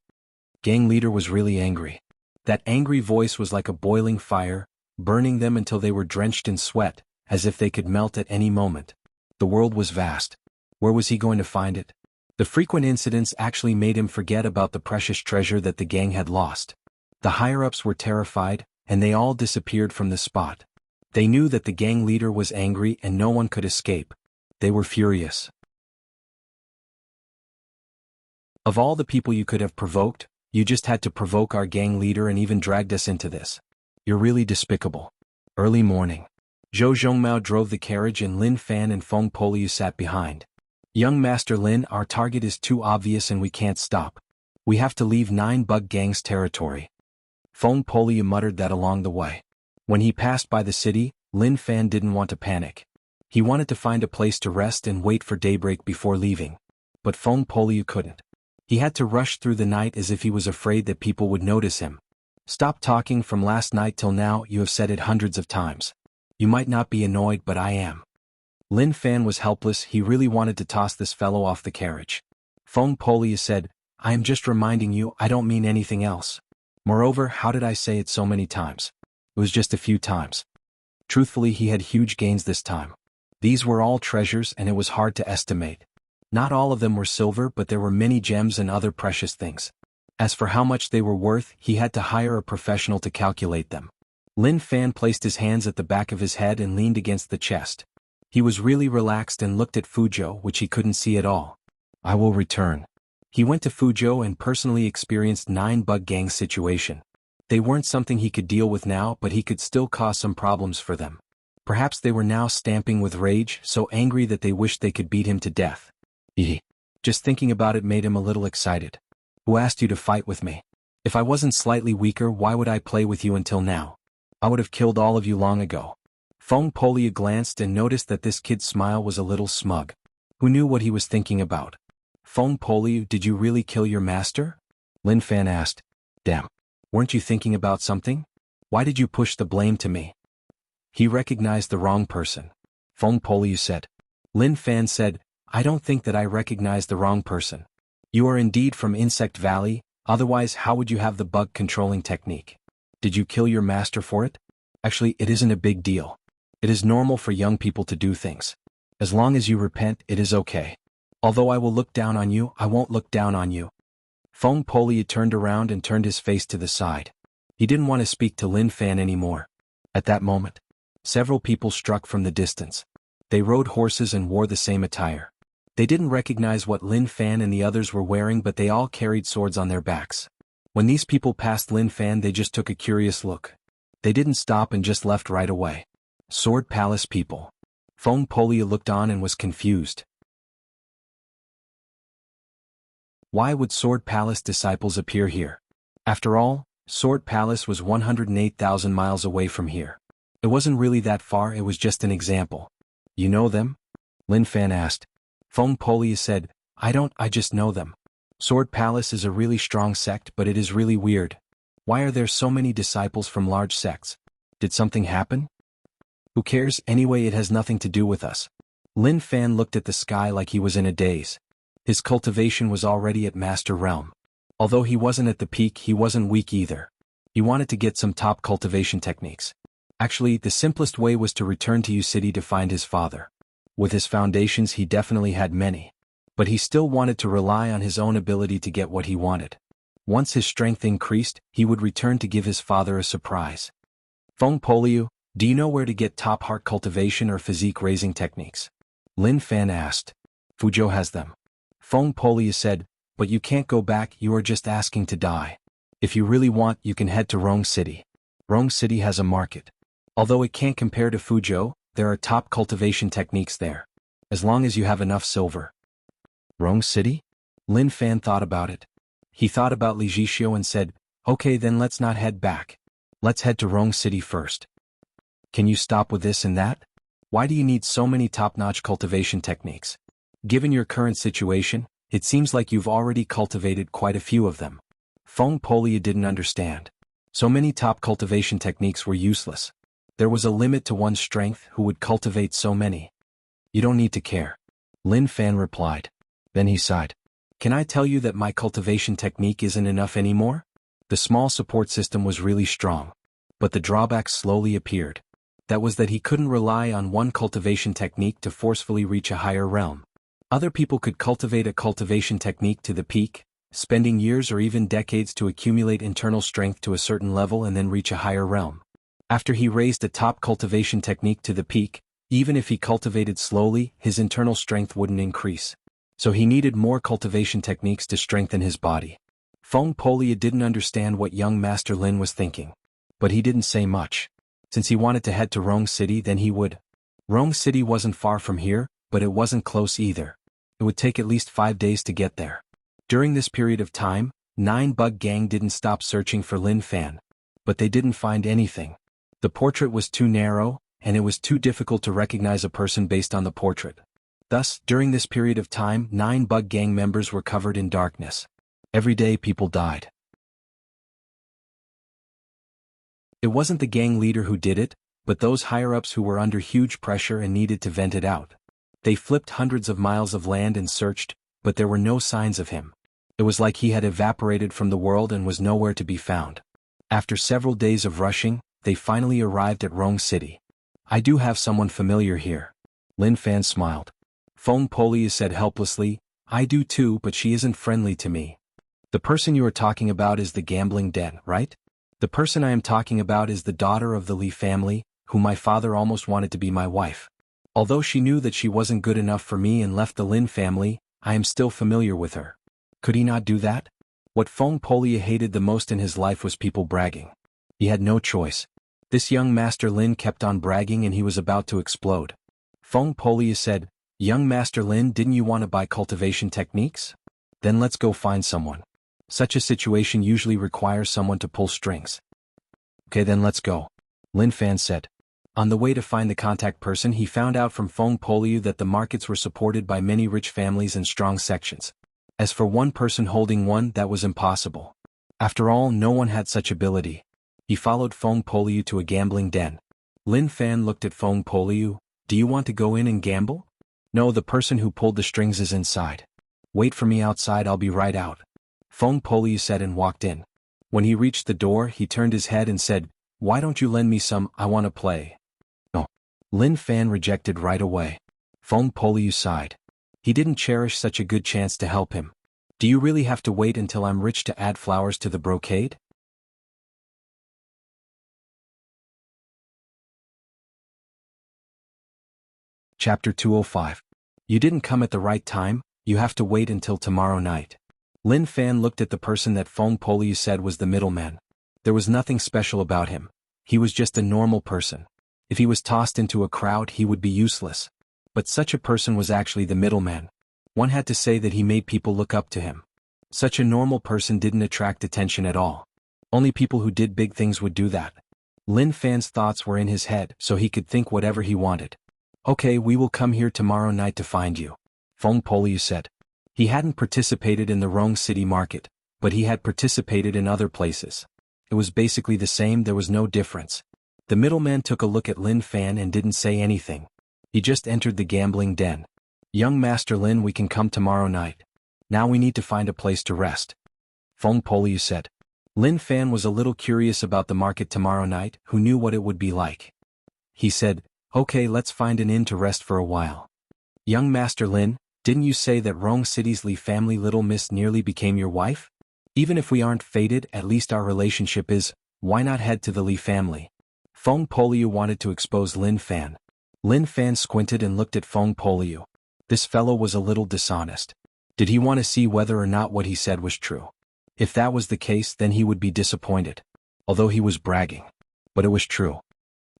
Gang leader was really angry. That angry voice was like a boiling fire, burning them until they were drenched in sweat, as if they could melt at any moment. The world was vast. Where was he going to find it? The frequent incidents actually made him forget about the precious treasure that the gang had lost. The higher-ups were terrified, and they all disappeared from the spot. They knew that the gang leader was angry and no one could escape. They were furious. Of all the people you could have provoked, you just had to provoke our gang leader and even dragged us into this. You're really despicable. Early morning. Zhou Zhongmao drove the carriage and Lin Fan and Feng Poliu sat behind. Young Master Lin, our target is too obvious and we can't stop. We have to leave 9 bug gangs' territory. Feng Poliu muttered that along the way. When he passed by the city, Lin Fan didn't want to panic. He wanted to find a place to rest and wait for daybreak before leaving. But Feng Poliu couldn't. He had to rush through the night as if he was afraid that people would notice him. Stop talking. From last night till now you have said it hundreds of times. You might not be annoyed, but I am. Lin Fan was helpless. He really wanted to toss this fellow off the carriage. Feng Poliu said, I am just reminding you, I don't mean anything else. Moreover, how did I say it so many times? It was just a few times. Truthfully, he had huge gains this time. These were all treasures and it was hard to estimate. Not all of them were silver, but there were many gems and other precious things. As for how much they were worth, he had to hire a professional to calculate them. Lin Fan placed his hands at the back of his head and leaned against the chest. He was really relaxed and looked at Fuzhou, which he couldn't see at all. I will return. He went to Fuzhou and personally experienced 9 bug gangs' situation. They weren't something he could deal with now, but he could still cause some problems for them. Perhaps they were now stamping with rage, so angry that they wished they could beat him to death. Just thinking about it made him a little excited. Who asked you to fight with me? If I wasn't slightly weaker, why would I play with you until now? I would have killed all of you long ago. Feng Poliu glanced and noticed that this kid's smile was a little smug. Who knew what he was thinking about? Feng Poliu, did you really kill your master? Lin Fan asked. Damn. Weren't you thinking about something? Why did you push the blame to me? He recognized the wrong person. Feng Poliu said. Lin Fan said, I don't think that I recognize the wrong person. You are indeed from Insect Valley, otherwise how would you have the bug controlling technique? Did you kill your master for it? Actually, it isn't a big deal. It is normal for young people to do things. As long as you repent, it is okay. Although I will look down on you, I won't look down on you. Feng Poliu turned around and turned his face to the side. He didn't want to speak to Lin Fan anymore. At that moment, several people struck from the distance. They rode horses and wore the same attire. They didn't recognize what Lin Fan and the others were wearing, but they all carried swords on their backs. When these people passed Lin Fan, they just took a curious look. They didn't stop and just left right away. Sword Palace people. Feng Poliu looked on and was confused. Why would Sword Palace disciples appear here? After all, Sword Palace was 108,000 miles away from here. It wasn't really that far, it was just an example. You know them? Lin Fan asked. Feng Poliu said, I just know them. Sword Palace is a really strong sect, but it is really weird. Why are there so many disciples from large sects? Did something happen? Who cares, anyway it has nothing to do with us. Lin Fan looked at the sky like he was in a daze. His cultivation was already at master realm. Although he wasn't at the peak, he wasn't weak either. He wanted to get some top cultivation techniques. Actually, the simplest way was to return to U City to find his father. With his foundations he definitely had many. But he still wanted to rely on his own ability to get what he wanted. Once his strength increased, he would return to give his father a surprise. Feng Poliu, do you know where to get top heart cultivation or physique raising techniques? Lin Fan asked. Fuzhou has them. Feng Poliu said, but you can't go back, you are just asking to die. If you really want, you can head to Rong City. Rong City has a market. Although it can't compare to Fuzhou, there are top cultivation techniques there. As long as you have enough silver. Rong City? Lin Fan thought about it. He thought about Li Jixio and said, okay then let's not head back. Let's head to Rong City first. Can you stop with this and that? Why do you need so many top-notch cultivation techniques? Given your current situation, it seems like you've already cultivated quite a few of them. Feng Poliu didn't understand. So many top cultivation techniques were useless. There was a limit to one's strength who would cultivate so many. You don't need to care. Lin Fan replied. Then he sighed. Can I tell you that my cultivation technique isn't enough anymore? The small support system was really strong. But the drawbacks slowly appeared. That was that he couldn't rely on one cultivation technique to forcefully reach a higher realm. Other people could cultivate a cultivation technique to the peak, spending years or even decades to accumulate internal strength to a certain level and then reach a higher realm. After he raised a top cultivation technique to the peak, even if he cultivated slowly, his internal strength wouldn't increase. So he needed more cultivation techniques to strengthen his body. Feng Polia didn't understand what young Master Lin was thinking. But he didn't say much. Since he wanted to head to Rong City, then he would. Rong City wasn't far from here, but it wasn't close either. It would take at least 5 days to get there. During this period of time, 9 Bug Gang didn't stop searching for Lin Fan. But they didn't find anything. The portrait was too narrow, and it was too difficult to recognize a person based on the portrait. Thus, during this period of time, 9 Bug Gang members were covered in darkness. Every day people died. It wasn't the gang leader who did it, but those higher-ups who were under huge pressure and needed to vent it out. They flipped hundreds of miles of land and searched, but there were no signs of him. It was like he had evaporated from the world and was nowhere to be found. After several days of rushing, they finally arrived at Rong City. I do have someone familiar here. Lin Fan smiled. Feng Polia said helplessly, I do too, but she isn't friendly to me. The person you are talking about is the gambling den, right? The person I am talking about is the daughter of the Li family, whom my father almost wanted to be my wife. Although she knew that she wasn't good enough for me and left the Lin family, I am still familiar with her. Could he not do that? What Feng Polia hated the most in his life was people bragging. He had no choice. This young Master Lin kept on bragging and he was about to explode. Feng Polia said, Young Master Lin, didn't you want to buy cultivation techniques? Then let's go find someone. Such a situation usually requires someone to pull strings. Okay, then let's go. Lin Fan said. On the way to find the contact person, he found out from Feng Polia that the markets were supported by many rich families and strong sections. As for one person holding one, that was impossible. After all, no one had such ability. He followed Feng Polia to a gambling den. Lin Fan looked at Feng Polia. Do you want to go in and gamble? No, the person who pulled the strings is inside. Wait for me outside, I'll be right out. Feng Polia said and walked in. When he reached the door, he turned his head and said, Why don't you lend me some, I want to play. No. Lin Fan rejected right away. Feng Polia sighed. He didn't cherish such a good chance to help him. Do you really have to wait until I'm rich to add flowers to the brocade? Chapter 205. You didn't come at the right time, you have to wait until tomorrow night. Lin Fan looked at the person that Feng Polia said was the middleman. There was nothing special about him. He was just a normal person. If he was tossed into a crowd, he would be useless. But such a person was actually the middleman. One had to say that he made people look up to him. Such a normal person didn't attract attention at all. Only people who did big things would do that. Lin Fan's thoughts were in his head, so he could think whatever he wanted. Okay, we will come here tomorrow night to find you. Feng Polia said. He hadn't participated in the Rong City market, but he had participated in other places. It was basically the same, there was no difference. The middleman took a look at Lin Fan and didn't say anything. He just entered the gambling den. Young Master Lin, we can come tomorrow night. Now we need to find a place to rest. Feng Polia said. Lin Fan was a little curious about the market tomorrow night, who knew what it would be like. He said, Okay, let's find an inn to rest for a while. Young Master Lin, didn't you say that Rong City's Li family little miss nearly became your wife? Even if we aren't fated, at least our relationship is, why not head to the Li family? Feng Polia wanted to expose Lin Fan. Lin Fan squinted and looked at Feng Polia. This fellow was a little dishonest. Did he want to see whether or not what he said was true? If that was the case, then he would be disappointed. Although he was bragging. But it was true.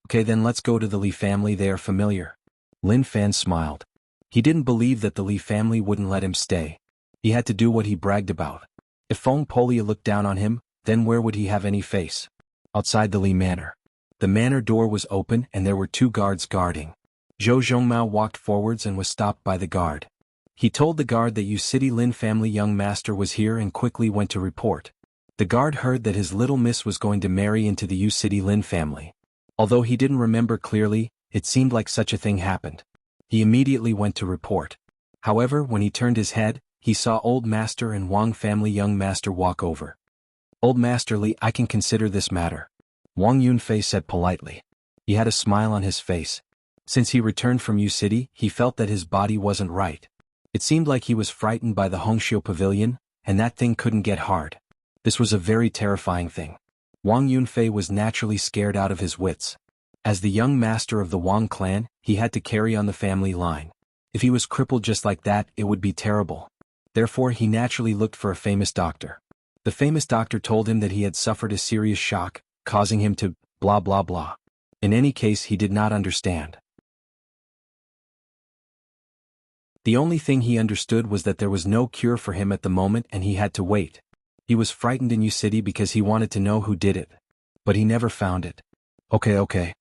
Okay, then let's go to the Li family, they are familiar. Lin Fan smiled. He didn't believe that the Li family wouldn't let him stay. He had to do what he bragged about. If Feng Polia looked down on him, then where would he have any face? Outside the Li manor. The manor door was open and there were 2 guards guarding. Zhou Zhongmao walked forwards and was stopped by the guard. He told the guard that Yu City Lin family young master was here and quickly went to report. The guard heard that his little miss was going to marry into the Yu City Lin family. Although he didn't remember clearly, it seemed like such a thing happened. He immediately went to report. However, when he turned his head, he saw Old Master and Wang family young master walk over. Old Master Li, I can consider this matter. Wang Yunfei said politely. He had a smile on his face. Since he returned from U City, he felt that his body wasn't right. It seemed like he was frightened by the Hongxiu Pavilion, and that thing couldn't get hard. This was a very terrifying thing. Wang Yunfei was naturally scared out of his wits. As the young master of the Wang clan, he had to carry on the family line. If he was crippled just like that, it would be terrible. Therefore he naturally looked for a famous doctor. The famous doctor told him that he had suffered a serious shock, causing him to blah blah blah. In any case, he did not understand. The only thing he understood was that there was no cure for him at the moment and he had to wait. He was frightened in U City because he wanted to know who did it. But he never found it. Okay.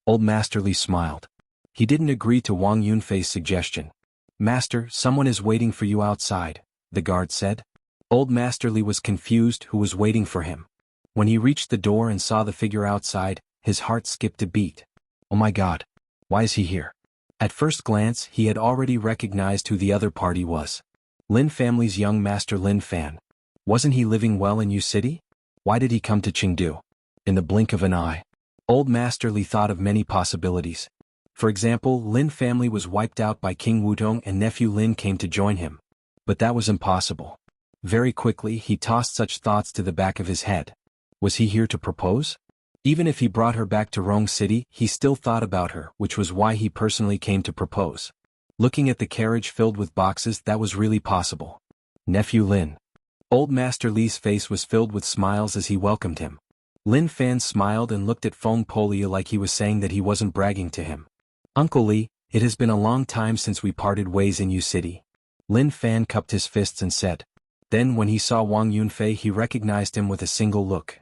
Old Master Li smiled. He didn't agree to Wang Yunfei's suggestion. Master, someone is waiting for you outside, the guard said. Old Master Li was confused who was waiting for him. When he reached the door and saw the figure outside, his heart skipped a beat. Oh my God. Why is he here? At first glance, he had already recognized who the other party was. Lin family's young master Lin Fan. Wasn't he living well in U City? Why did he come to Chengdu? In the blink of an eye. Old Master Li thought of many possibilities. For example, Lin family was wiped out by King Wutong and nephew Lin came to join him. But that was impossible. Very quickly he tossed such thoughts to the back of his head. Was he here to propose? Even if he brought her back to Rong City, he still thought about her, which was why he personally came to propose. Looking at the carriage filled with boxes, that was really possible. Nephew Lin. Old Master Li's face was filled with smiles as he welcomed him. Lin Fan smiled and looked at Feng Polia like he was saying that he wasn't bragging to him. Uncle Li, it has been a long time since we parted ways in U City. Lin Fan cupped his fists and said. Then when he saw Wang Yunfei, he recognized him with a single look.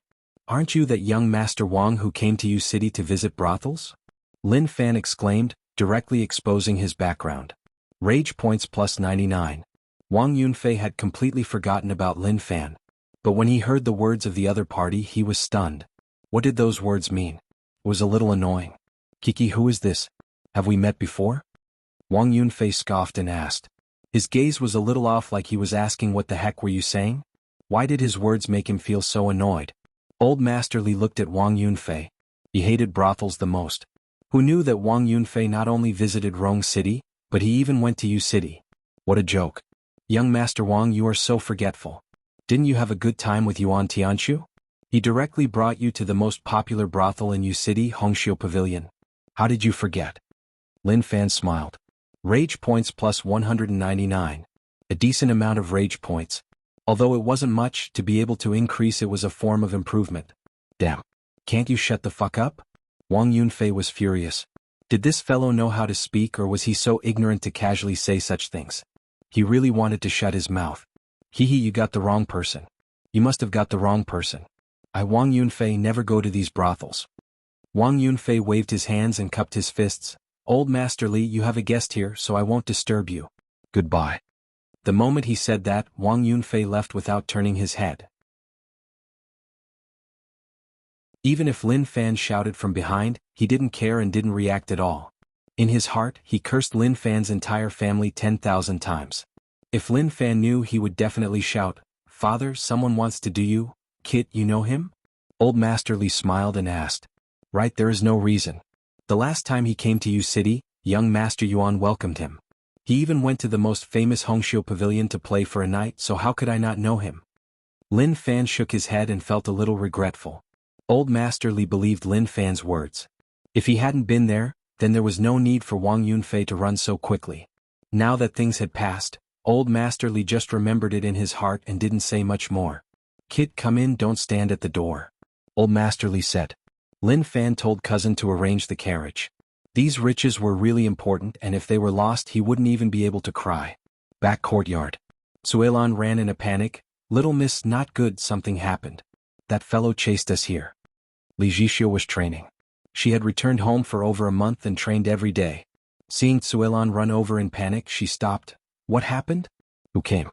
Aren't you that young Master Wang who came to U City to visit brothels? Lin Fan exclaimed, directly exposing his background. Rage points plus 99. Wang Yunfei had completely forgotten about Lin Fan. But when he heard the words of the other party, he was stunned. What did those words mean? It was a little annoying. Kiki, who is this? Have we met before? Wang Yunfei scoffed and asked. His gaze was a little off, like he was asking what the heck were you saying? Why did his words make him feel so annoyed? Old Master Li looked at Wang Yunfei. He hated brothels the most. Who knew that Wang Yunfei not only visited Rong City, but he even went to U City? What a joke. Young Master Wang, you are so forgetful. Didn't you have a good time with Yuan Tianqiu? He directly brought you to the most popular brothel in U City, Hongxiu Pavilion. How did you forget? Lin Fan smiled. Rage points plus 199. A decent amount of rage points. Although it wasn't much, to be able to increase it was a form of improvement. Damn. Can't you shut the fuck up? Wang Yunfei was furious. Did this fellow know how to speak, or was he so ignorant to casually say such things? He really wanted to shut his mouth. Hee, you got the wrong person. You must have got the wrong person. I, Wang Yunfei, never go to these brothels. Wang Yunfei waved his hands and cupped his fists. Old Master Li, you have a guest here, so I won't disturb you. Goodbye. The moment he said that, Wang Yunfei left without turning his head. Even if Lin Fan shouted from behind, he didn't care and didn't react at all. In his heart, he cursed Lin Fan's entire family 10,000 times. If Lin Fan knew, he would definitely shout, Father, someone wants to do you. Kit, you know him? Old Master Li smiled and asked. Right, there is no reason. The last time he came to U City, young Master Yuan welcomed him. He even went to the most famous Hongxiu Pavilion to play for a night, so how could I not know him? Lin Fan shook his head and felt a little regretful. Old Master Li believed Lin Fan's words. If he hadn't been there, then there was no need for Wang Yunfei to run so quickly. Now that things had passed, Old Master Li just remembered it in his heart and didn't say much more. Kid, come in, don't stand at the door. Old Master Li said. Lin Fan told cousin to arrange the carriage. These riches were really important, and if they were lost he wouldn't even be able to cry. Back courtyard. Suelan ran in a panic. Little miss, not good, something happened. That fellow chased us here. Li Zhixiu was training. She had returned home for over a month and trained every day. Seeing Suelan run over in panic, she stopped. What happened? Who came?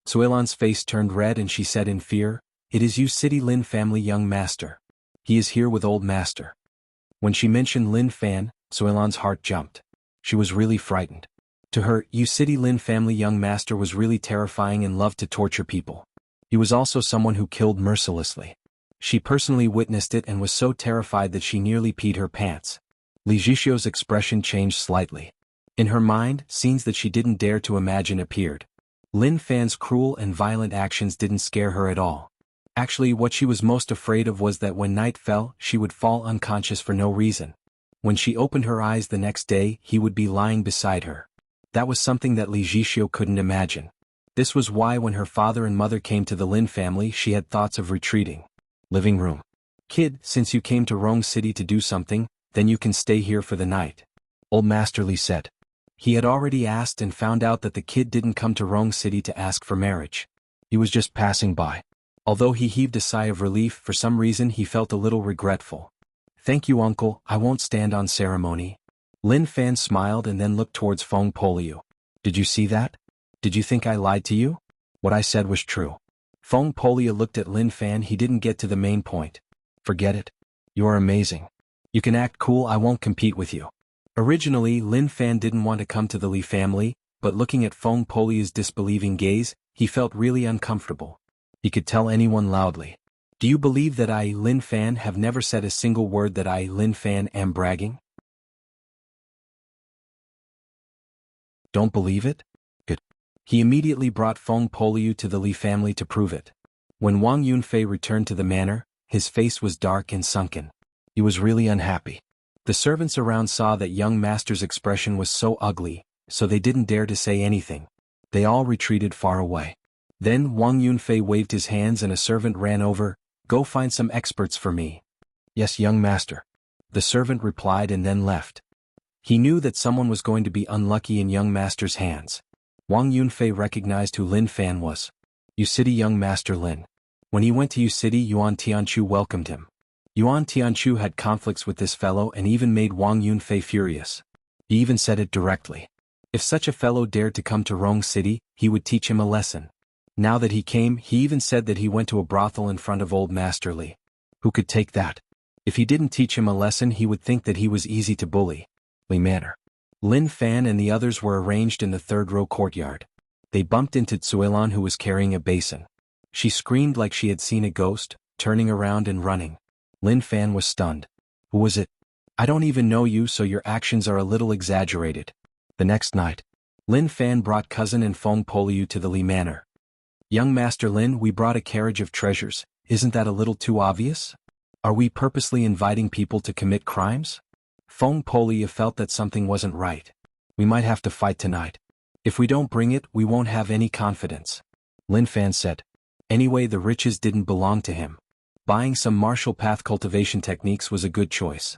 Suelan's face turned red and she said in fear, It is you City Lin family young master. He is here with old master. When she mentioned Lin Fan, Suelan's heart jumped. She was really frightened. To her, U City Lin family young master was really terrifying and loved to torture people. He was also someone who killed mercilessly. She personally witnessed it and was so terrified that she nearly peed her pants. Li Zhixio's expression changed slightly. In her mind, scenes that she didn't dare to imagine appeared. Lin Fan's cruel and violent actions didn't scare her at all. Actually, what she was most afraid of was that when night fell, she would fall unconscious for no reason. When she opened her eyes the next day, he would be lying beside her. That was something that Li Zhixio couldn't imagine. This was why when her father and mother came to the Lin family she had thoughts of retreating. Living room. Kid, since you came to Rong City to do something, then you can stay here for the night. Old Master Li said. He had already asked and found out that the kid didn't come to Rong City to ask for marriage. He was just passing by. Although he heaved a sigh of relief, for some reason he felt a little regretful. Thank you, uncle, I won't stand on ceremony. Lin Fan smiled and then looked towards Feng Poliu. Did you see that? Did you think I lied to you? What I said was true. Feng Poliu looked at Lin Fan. He didn't get to the main point. Forget it. You are amazing. You can act cool, I won't compete with you. Originally, Lin Fan didn't want to come to the Li family, but looking at Feng Poliu's disbelieving gaze, he felt really uncomfortable. He could tell anyone loudly. Do you believe that I, Lin Fan, have never said a single word that I, Lin Fan, am bragging? Don't believe it? Good. He immediately brought Feng Poliu to the Li family to prove it. When Wang Yunfei returned to the manor, his face was dark and sunken. He was really unhappy. The servants around saw that young master's expression was so ugly, so they didn't dare to say anything. They all retreated far away. Then Wang Yunfei waved his hands and a servant ran over. Go find some experts for me. Yes, young master. The servant replied and then left. He knew that someone was going to be unlucky in young master's hands. Wang Yunfei recognized who Lin Fan was. You City young master Lin. When he went to U City, Yuan Tianchu welcomed him. Yuan Tianchu had conflicts with this fellow and even made Wang Yunfei furious. He even said it directly. If such a fellow dared to come to Rong City, he would teach him a lesson. Now that he came, he even said that he went to a brothel in front of old Master Li. Who could take that? If he didn't teach him a lesson, he would think that he was easy to bully. Li Manor. Lin Fan and the others were arranged in the third-row courtyard. They bumped into Tsuilan, who was carrying a basin. She screamed like she had seen a ghost, turning around and running. Lin Fan was stunned. Who was it? I don't even know you, so your actions are a little exaggerated. The next night, Lin Fan brought cousin and Feng Poliu to the Li Manor. Young Master Lin, we brought a carriage of treasures. Isn't that a little too obvious? Are we purposely inviting people to commit crimes? Feng Poliu felt that something wasn't right. We might have to fight tonight. If we don't bring it, we won't have any confidence. Lin Fan said. Anyway, the riches didn't belong to him. Buying some martial path cultivation techniques was a good choice.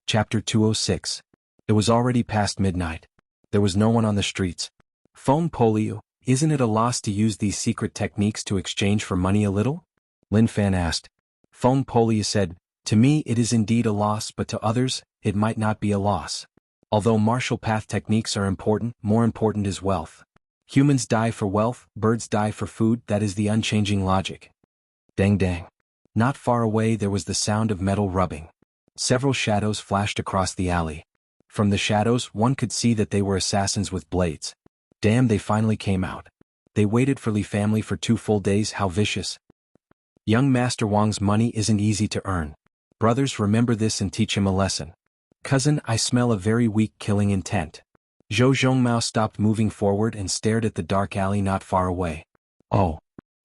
Chapter 206. It was already past midnight. There was no one on the streets. Feng Poliu, isn't it a loss to use these secret techniques to exchange for money a little? Lin Fan asked. Feng Poliu said, to me it is indeed a loss, but to others, it might not be a loss. Although martial path techniques are important, more important is wealth. Humans die for wealth, birds die for food, that is the unchanging logic. Dang dang. Not far away there was the sound of metal rubbing. Several shadows flashed across the alley. From the shadows one could see that they were assassins with blades. Damn, they finally came out. They waited for Li family for 2 full days, how vicious. Young Master Wang's money isn't easy to earn. Brothers, remember this and teach him a lesson. Cousin, I smell a very weak killing intent. Zhou Zhongmao stopped moving forward and stared at the dark alley not far away. Oh.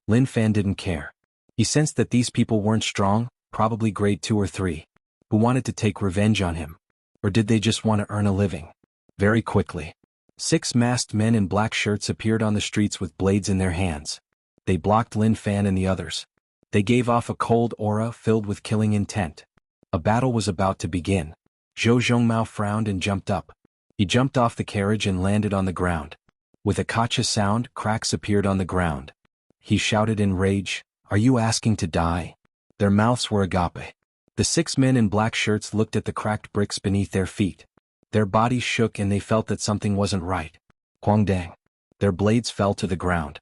Lin Fan didn't care. He sensed that these people weren't strong, probably grade 2 or 3. Who wanted to take revenge on him? Or did they just want to earn a living? Very quickly, 6 masked men in black shirts appeared on the streets with blades in their hands. They blocked Lin Fan and the others. They gave off a cold aura filled with killing intent. A battle was about to begin. Zhou Zhongmao frowned and jumped up. He jumped off the carriage and landed on the ground. With a kacha sound, cracks appeared on the ground. He shouted in rage, "Are you asking to die?" Their mouths were agape. The 6 men in black shirts looked at the cracked bricks beneath their feet. Their bodies shook and they felt that something wasn't right. Huangdang. Their blades fell to the ground.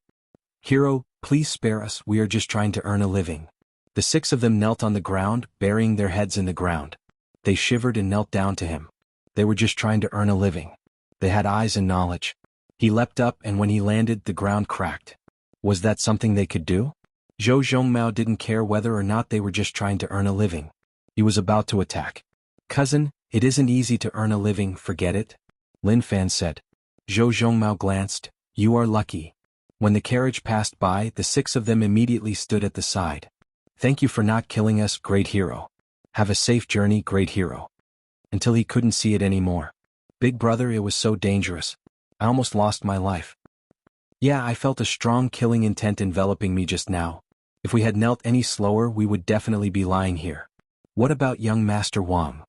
Hero, please spare us, we are just trying to earn a living. The 6 of them knelt on the ground, burying their heads in the ground. They shivered and knelt down to him. They were just trying to earn a living. They had eyes and knowledge. He leapt up and when he landed the ground cracked. Was that something they could do? Zhou Zhongmao didn't care whether or not they were just trying to earn a living. He was about to attack. Cousin, it isn't easy to earn a living, forget it. Lin Fan said. Zhou Zhongmao glanced. You are lucky. When the carriage passed by, the 6 of them immediately stood at the side. Thank you for not killing us, great hero. Have a safe journey, great hero. Until he couldn't see it anymore. Big brother, it was so dangerous. I almost lost my life. Yeah, I felt a strong killing intent enveloping me just now. If we had knelt any slower, we would definitely be lying here. What about young Master Wang?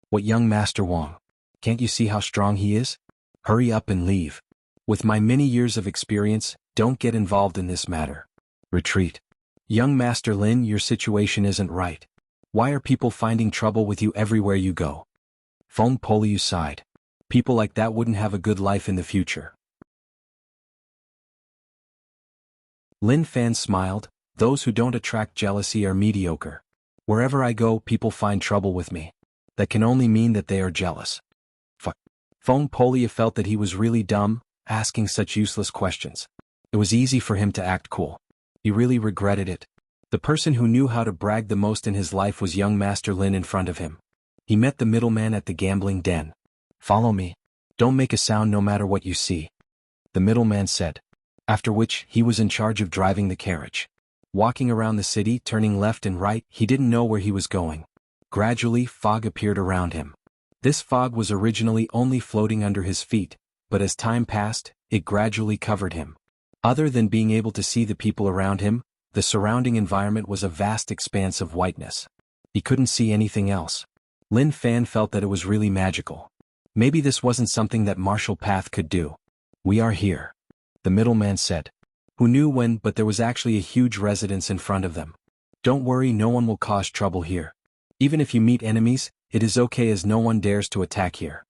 What young Master Wang? Can't you see how strong he is? Hurry up and leave. With my many years of experience, don't get involved in this matter. Retreat. Young Master Lin, your situation isn't right. Why are people finding trouble with you everywhere you go? Feng Poliu sighed. People like that wouldn't have a good life in the future. Lin Fan smiled. Those who don't attract jealousy are mediocre. Wherever I go, people find trouble with me. That can only mean that they are jealous. Feng Poliu felt that he was really dumb, asking such useless questions. It was easy for him to act cool. He really regretted it. The person who knew how to brag the most in his life was young Master Lin in front of him. He met the middleman at the gambling den. Follow me. Don't make a sound no matter what you see. The middleman said. After which, he was in charge of driving the carriage. Walking around the city, turning left and right, he didn't know where he was going. Gradually, fog appeared around him. This fog was originally only floating under his feet, but as time passed, it gradually covered him. Other than being able to see the people around him, the surrounding environment was a vast expanse of whiteness. He couldn't see anything else. Lin Fan felt that it was really magical. Maybe this wasn't something that martial path could do. We are here. The middleman said. Who knew when, but there was actually a huge residence in front of them. Don't worry, no one will cause trouble here. Even if you meet enemies, it is okay as no one dares to attack here.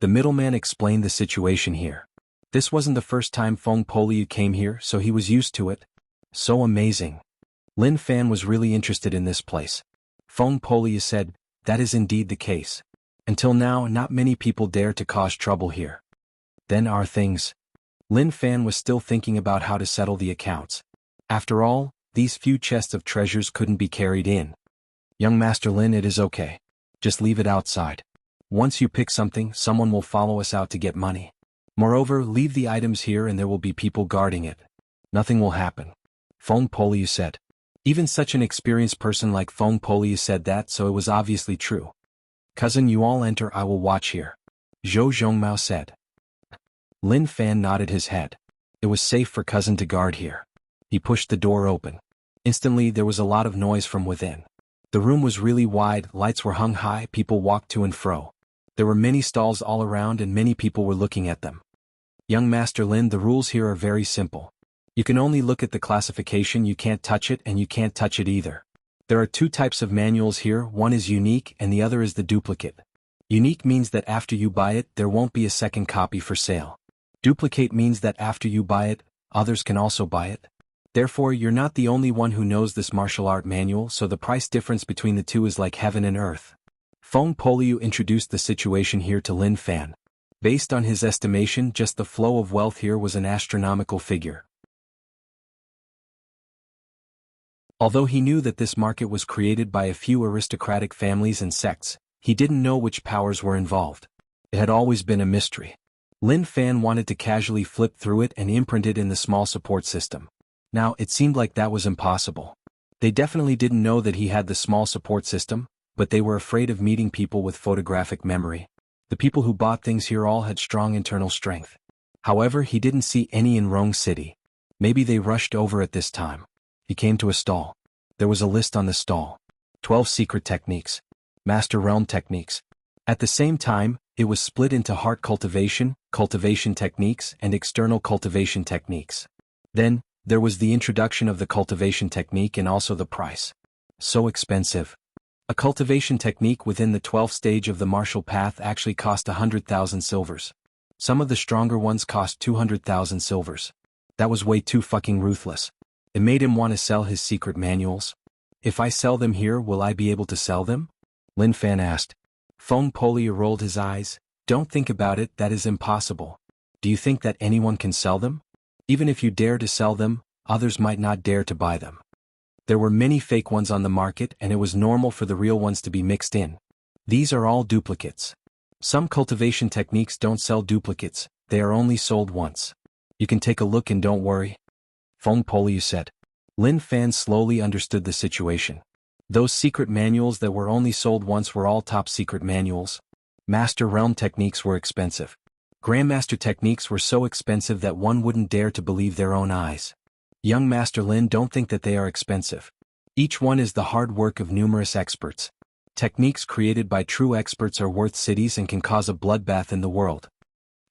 The middleman explained the situation here. This wasn't the first time Feng Poliu came here, so he was used to it. So amazing. Lin Fan was really interested in this place. Feng Poliu said, that is indeed the case. Until now, not many people dare to cause trouble here. Then are things. Lin Fan was still thinking about how to settle the accounts. After all, these few chests of treasures couldn't be carried in. Young Master Lin, it is okay. Just leave it outside. Once you pick something, someone will follow us out to get money. Moreover, leave the items here and there will be people guarding it. Nothing will happen. Feng Poliu said. Even such an experienced person like Feng Poliu said that, so it was obviously true. Cousin, you all enter, I will watch here. Zhou Zhongmao said. Lin Fan nodded his head. It was safe for cousin to guard here. He pushed the door open. Instantly there was a lot of noise from within. The room was really wide, lights were hung high, people walked to and fro. There were many stalls all around and many people were looking at them. Young Master Lin, the rules here are very simple. You can only look at the classification, you can't touch it and you can't touch it either. There are 2 types of manuals here, one is unique and the other is the duplicate. Unique means that after you buy it, there won't be a second copy for sale. Duplicate means that after you buy it, others can also buy it. Therefore, you're not the only one who knows this martial art manual, so the price difference between the two is like heaven and earth. Feng Poliu introduced the situation here to Lin Fan. Based on his estimation, just the flow of wealth here was an astronomical figure. Although he knew that this market was created by a few aristocratic families and sects, he didn't know which powers were involved. It had always been a mystery. Lin Fan wanted to casually flip through it and imprint it in the small support system. Now, it seemed like that was impossible. They definitely didn't know that he had the small support system, but they were afraid of meeting people with photographic memory. The people who bought things here all had strong internal strength. However, he didn't see any in Rong City. Maybe they rushed over at this time. He came to a stall. There was a list on the stall. 12 secret techniques. Master realm techniques. At the same time, it was split into heart cultivation, cultivation techniques, and external cultivation techniques. Then, there was the introduction of the cultivation technique and also the price. So expensive. A cultivation technique within the 12th stage of the martial path actually cost 100,000 silvers. Some of the stronger ones cost 200,000 silvers. That was way too fucking ruthless. It made him want to sell his secret manuals. If I sell them here, will I be able to sell them? Lin Fan asked. Feng Poliu rolled his eyes. Don't think about it, that is impossible. Do you think that anyone can sell them? Even if you dare to sell them, others might not dare to buy them. There were many fake ones on the market and it was normal for the real ones to be mixed in. These are all duplicates. Some cultivation techniques don't sell duplicates, they are only sold once. You can take a look and don't worry. Feng Poliu said. Lin Fan slowly understood the situation. Those secret manuals that were only sold once were all top secret manuals. Master Realm techniques were expensive. Grandmaster techniques were so expensive that one wouldn't dare to believe their own eyes. Young Master Lin don't think that they are expensive. Each one is the hard work of numerous experts. Techniques created by true experts are worth cities and can cause a bloodbath in the world.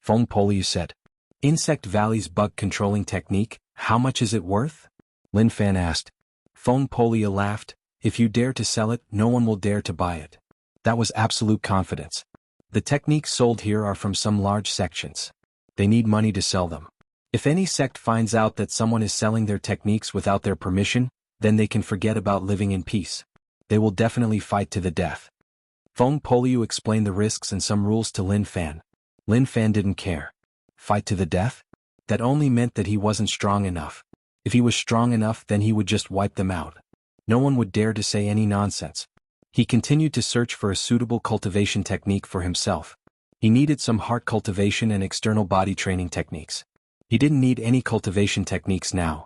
Feng Poliu said. Insect Valley's bug controlling technique, how much is it worth? Lin Fan asked. Feng Poliu laughed. If you dare to sell it, no one will dare to buy it. That was absolute confidence. The techniques sold here are from some large sections. They need money to sell them. If any sect finds out that someone is selling their techniques without their permission, then they can forget about living in peace. They will definitely fight to the death. Feng Poliu explained the risks and some rules to Lin Fan. Lin Fan didn't care. Fight to the death? That only meant that he wasn't strong enough. If he was strong enough, then he would just wipe them out. No one would dare to say any nonsense. He continued to search for a suitable cultivation technique for himself. He needed some heart cultivation and external body training techniques. He didn't need any cultivation techniques now.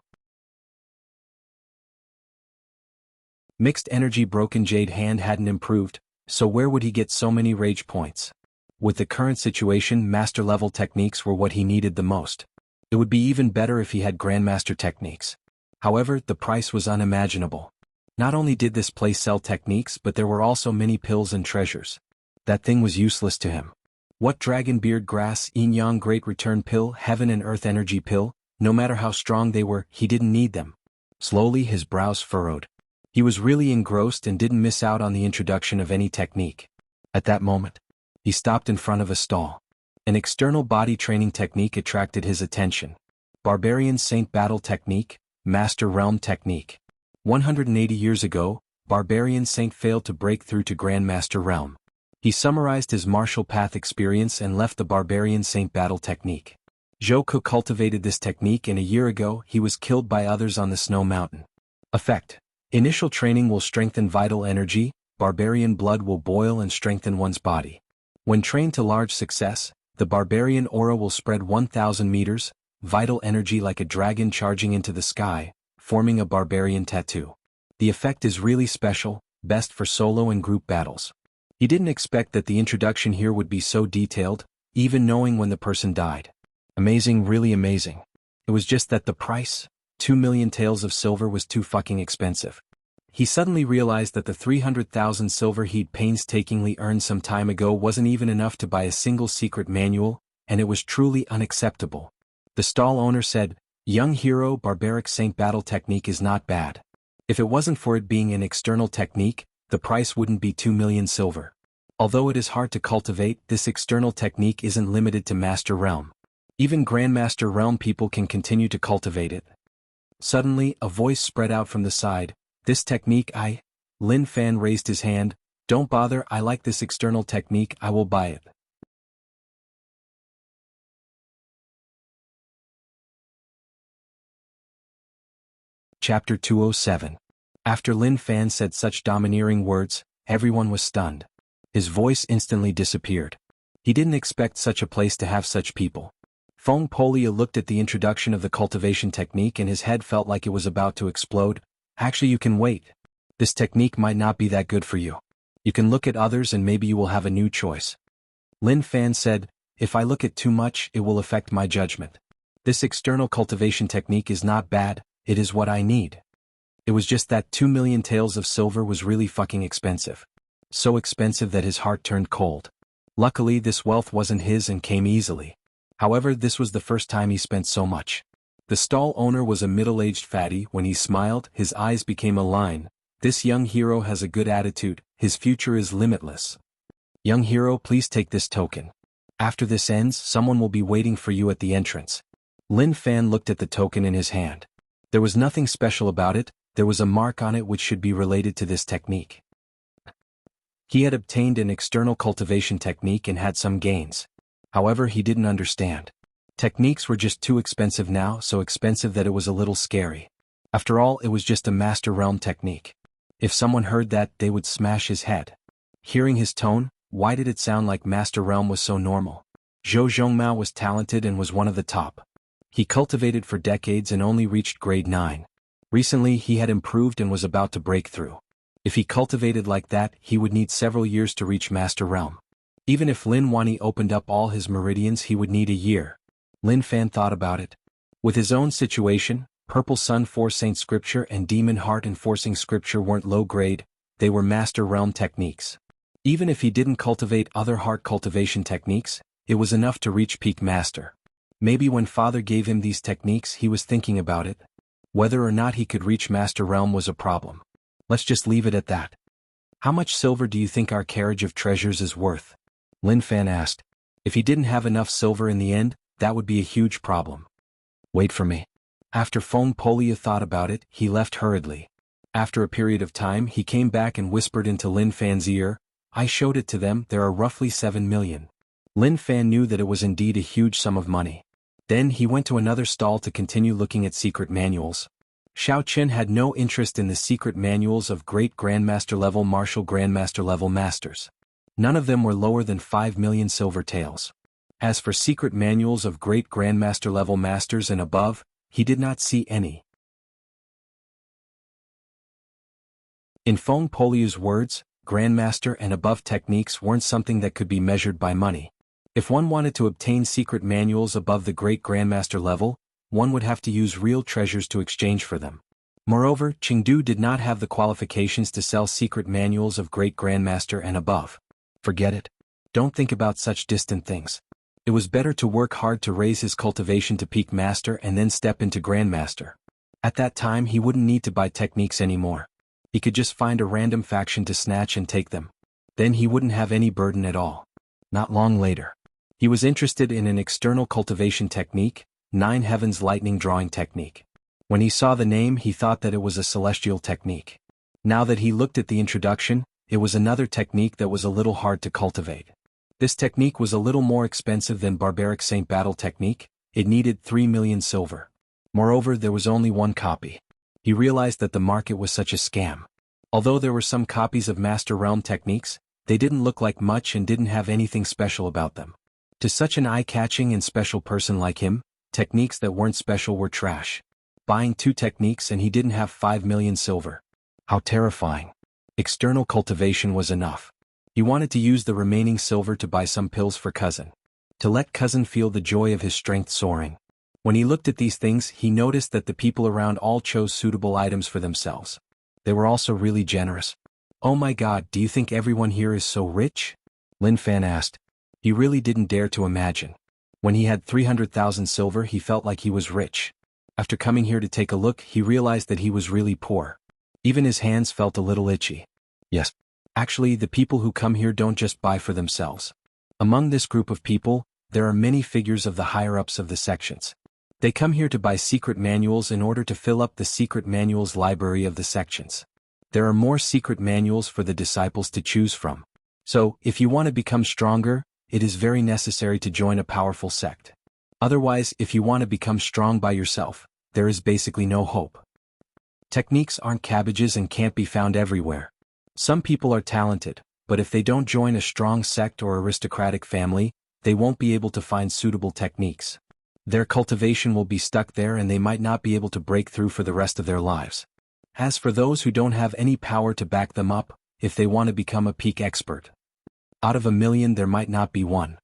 Mixed energy broken jade hand hadn't improved, so where would he get so many rage points? With the current situation, master level techniques were what he needed the most. It would be even better if he had grandmaster techniques. However, the price was unimaginable. Not only did this place sell techniques, but there were also many pills and treasures. That thing was useless to him. What dragon beard grass, yin yang great return pill, heaven and earth energy pill, no matter how strong they were, he didn't need them. Slowly his brows furrowed. He was really engrossed and didn't miss out on the introduction of any technique. At that moment, he stopped in front of a stall. An external body training technique attracted his attention. Barbarian Saint Battle Technique, Master Realm Technique. 180 years ago, Barbarian Saint failed to break through to Grandmaster Realm. He summarized his martial path experience and left the Barbarian Saint Battle Technique. Zhou Ke cultivated this technique and a year ago he was killed by others on the Snow Mountain. Effect. Initial training will strengthen vital energy, barbarian blood will boil and strengthen one's body. When trained to large success, the barbarian aura will spread 1,000 meters, vital energy like a dragon charging into the sky, forming a barbarian tattoo. The effect is really special, best for solo and group battles. He didn't expect that the introduction here would be so detailed, even knowing when the person died. Amazing, really amazing. It was just that the price, 2 million taels of silver, was too fucking expensive. He suddenly realized that the 300,000 silver he'd painstakingly earned some time ago wasn't even enough to buy a single secret manual, and it was truly unacceptable. The stall owner said, "Young hero, barbaric Saint Battle Technique is not bad. If it wasn't for it being an external technique, the price wouldn't be 2 million silver. Although it is hard to cultivate, this external technique isn't limited to Master Realm. Even Grandmaster Realm people can continue to cultivate it." Suddenly, a voice spread out from the side. "This technique Lin Fan raised his hand. "Don't bother, I like this external technique, I will buy it." Chapter 207. After Lin Fan said such domineering words, everyone was stunned. His voice instantly disappeared. He didn't expect such a place to have such people. Feng Poliu looked at the introduction of the cultivation technique and his head felt like it was about to explode. "Actually, you can wait. This technique might not be that good for you. You can look at others and maybe you will have a new choice." Lin Fan said, "If I look at too much, it will affect my judgment. This external cultivation technique is not bad, it is what I need." It was just that 2 million taels of silver was really fucking expensive. So expensive that his heart turned cold. Luckily, this wealth wasn't his and came easily. However, this was the first time he spent so much. The stall owner was a middle-aged fatty. When he smiled, his eyes became a line. "This young hero has a good attitude, his future is limitless. Young hero, please take this token. After this ends, someone will be waiting for you at the entrance." Lin Fan looked at the token in his hand. There was nothing special about it, there was a mark on it which should be related to this technique. He had obtained an external cultivation technique and had some gains. However, he didn't understand. Techniques were just too expensive now, so expensive that it was a little scary. After all, it was just a Master Realm technique. If someone heard that, they would smash his head. Hearing his tone, why did it sound like Master Realm was so normal? Zhou Zhongmao was talented and was one of the top. He cultivated for decades and only reached grade 9. Recently he had improved and was about to break through. If he cultivated like that, he would need several years to reach Master Realm. Even if Lin Wani opened up all his meridians, he would need a year. Lin Fan thought about it. With his own situation, Purple Sun Force Saint Scripture and Demon Heart Enforcing Scripture weren't low grade, they were Master Realm techniques. Even if he didn't cultivate other heart cultivation techniques, it was enough to reach peak master. Maybe when father gave him these techniques he was thinking about it. Whether or not he could reach Master Realm was a problem. Let's just leave it at that. How much silver do you think our carriage of treasures is worth? Lin Fan asked. If he didn't have enough silver in the end, that would be a huge problem. Wait for me. After Feng Polia thought about it, he left hurriedly. After a period of time he came back and whispered into Lin Fan's ear, I showed it to them, there are roughly 7 million. Lin Fan knew that it was indeed a huge sum of money. Then he went to another stall to continue looking at secret manuals. Xiao Qin had no interest in the secret manuals of Great Grandmaster level Martial Grandmaster level masters. None of them were lower than 5 million silver taels. As for secret manuals of Great Grandmaster level masters and above, he did not see any. In Feng Poliu's words, Grandmaster and above techniques weren't something that could be measured by money. If one wanted to obtain secret manuals above the Great Grandmaster level, one would have to use real treasures to exchange for them. Moreover, Chengdu did not have the qualifications to sell secret manuals of Great Grandmaster and above. Forget it. Don't think about such distant things. It was better to work hard to raise his cultivation to peak master and then step into Grandmaster. At that time he wouldn't need to buy techniques anymore. He could just find a random faction to snatch and take them. Then he wouldn't have any burden at all. Not long later. He was interested in an external cultivation technique, 9 Heavens Lightning Drawing Technique. When he saw the name he thought that it was a celestial technique. Now that he looked at the introduction, it was another technique that was a little hard to cultivate. This technique was a little more expensive than Barbaric Saint Battle Technique, it needed 3 million silver. Moreover, there was only one copy. He realized that the market was such a scam. Although there were some copies of Master Realm techniques, they didn't look like much and didn't have anything special about them. To such an eye-catching and special person like him, techniques that weren't special were trash. Buying 2 techniques and he didn't have 5 million silver. How terrifying. External cultivation was enough. He wanted to use the remaining silver to buy some pills for cousin. To let cousin feel the joy of his strength soaring. When he looked at these things he noticed that the people around all chose suitable items for themselves. They were also really generous. Oh my god, do you think everyone here is so rich? Lin Fan asked. He really didn't dare to imagine. When he had 300,000 silver he felt like he was rich. After coming here to take a look he realized that he was really poor. Even his hands felt a little itchy. Yes. Actually, the people who come here don't just buy for themselves. Among this group of people, there are many figures of the higher-ups of the sections. They come here to buy secret manuals in order to fill up the secret manuals library of the sections. There are more secret manuals for the disciples to choose from. So, if you want to become stronger, it is very necessary to join a powerful sect. Otherwise, if you want to become strong by yourself, there is basically no hope. Techniques aren't cabbages and can't be found everywhere. Some people are talented, but if they don't join a strong sect or aristocratic family, they won't be able to find suitable techniques. Their cultivation will be stuck there and they might not be able to break through for the rest of their lives. As for those who don't have any power to back them up, if they want to become a peak expert, out of 1 million there might not be one.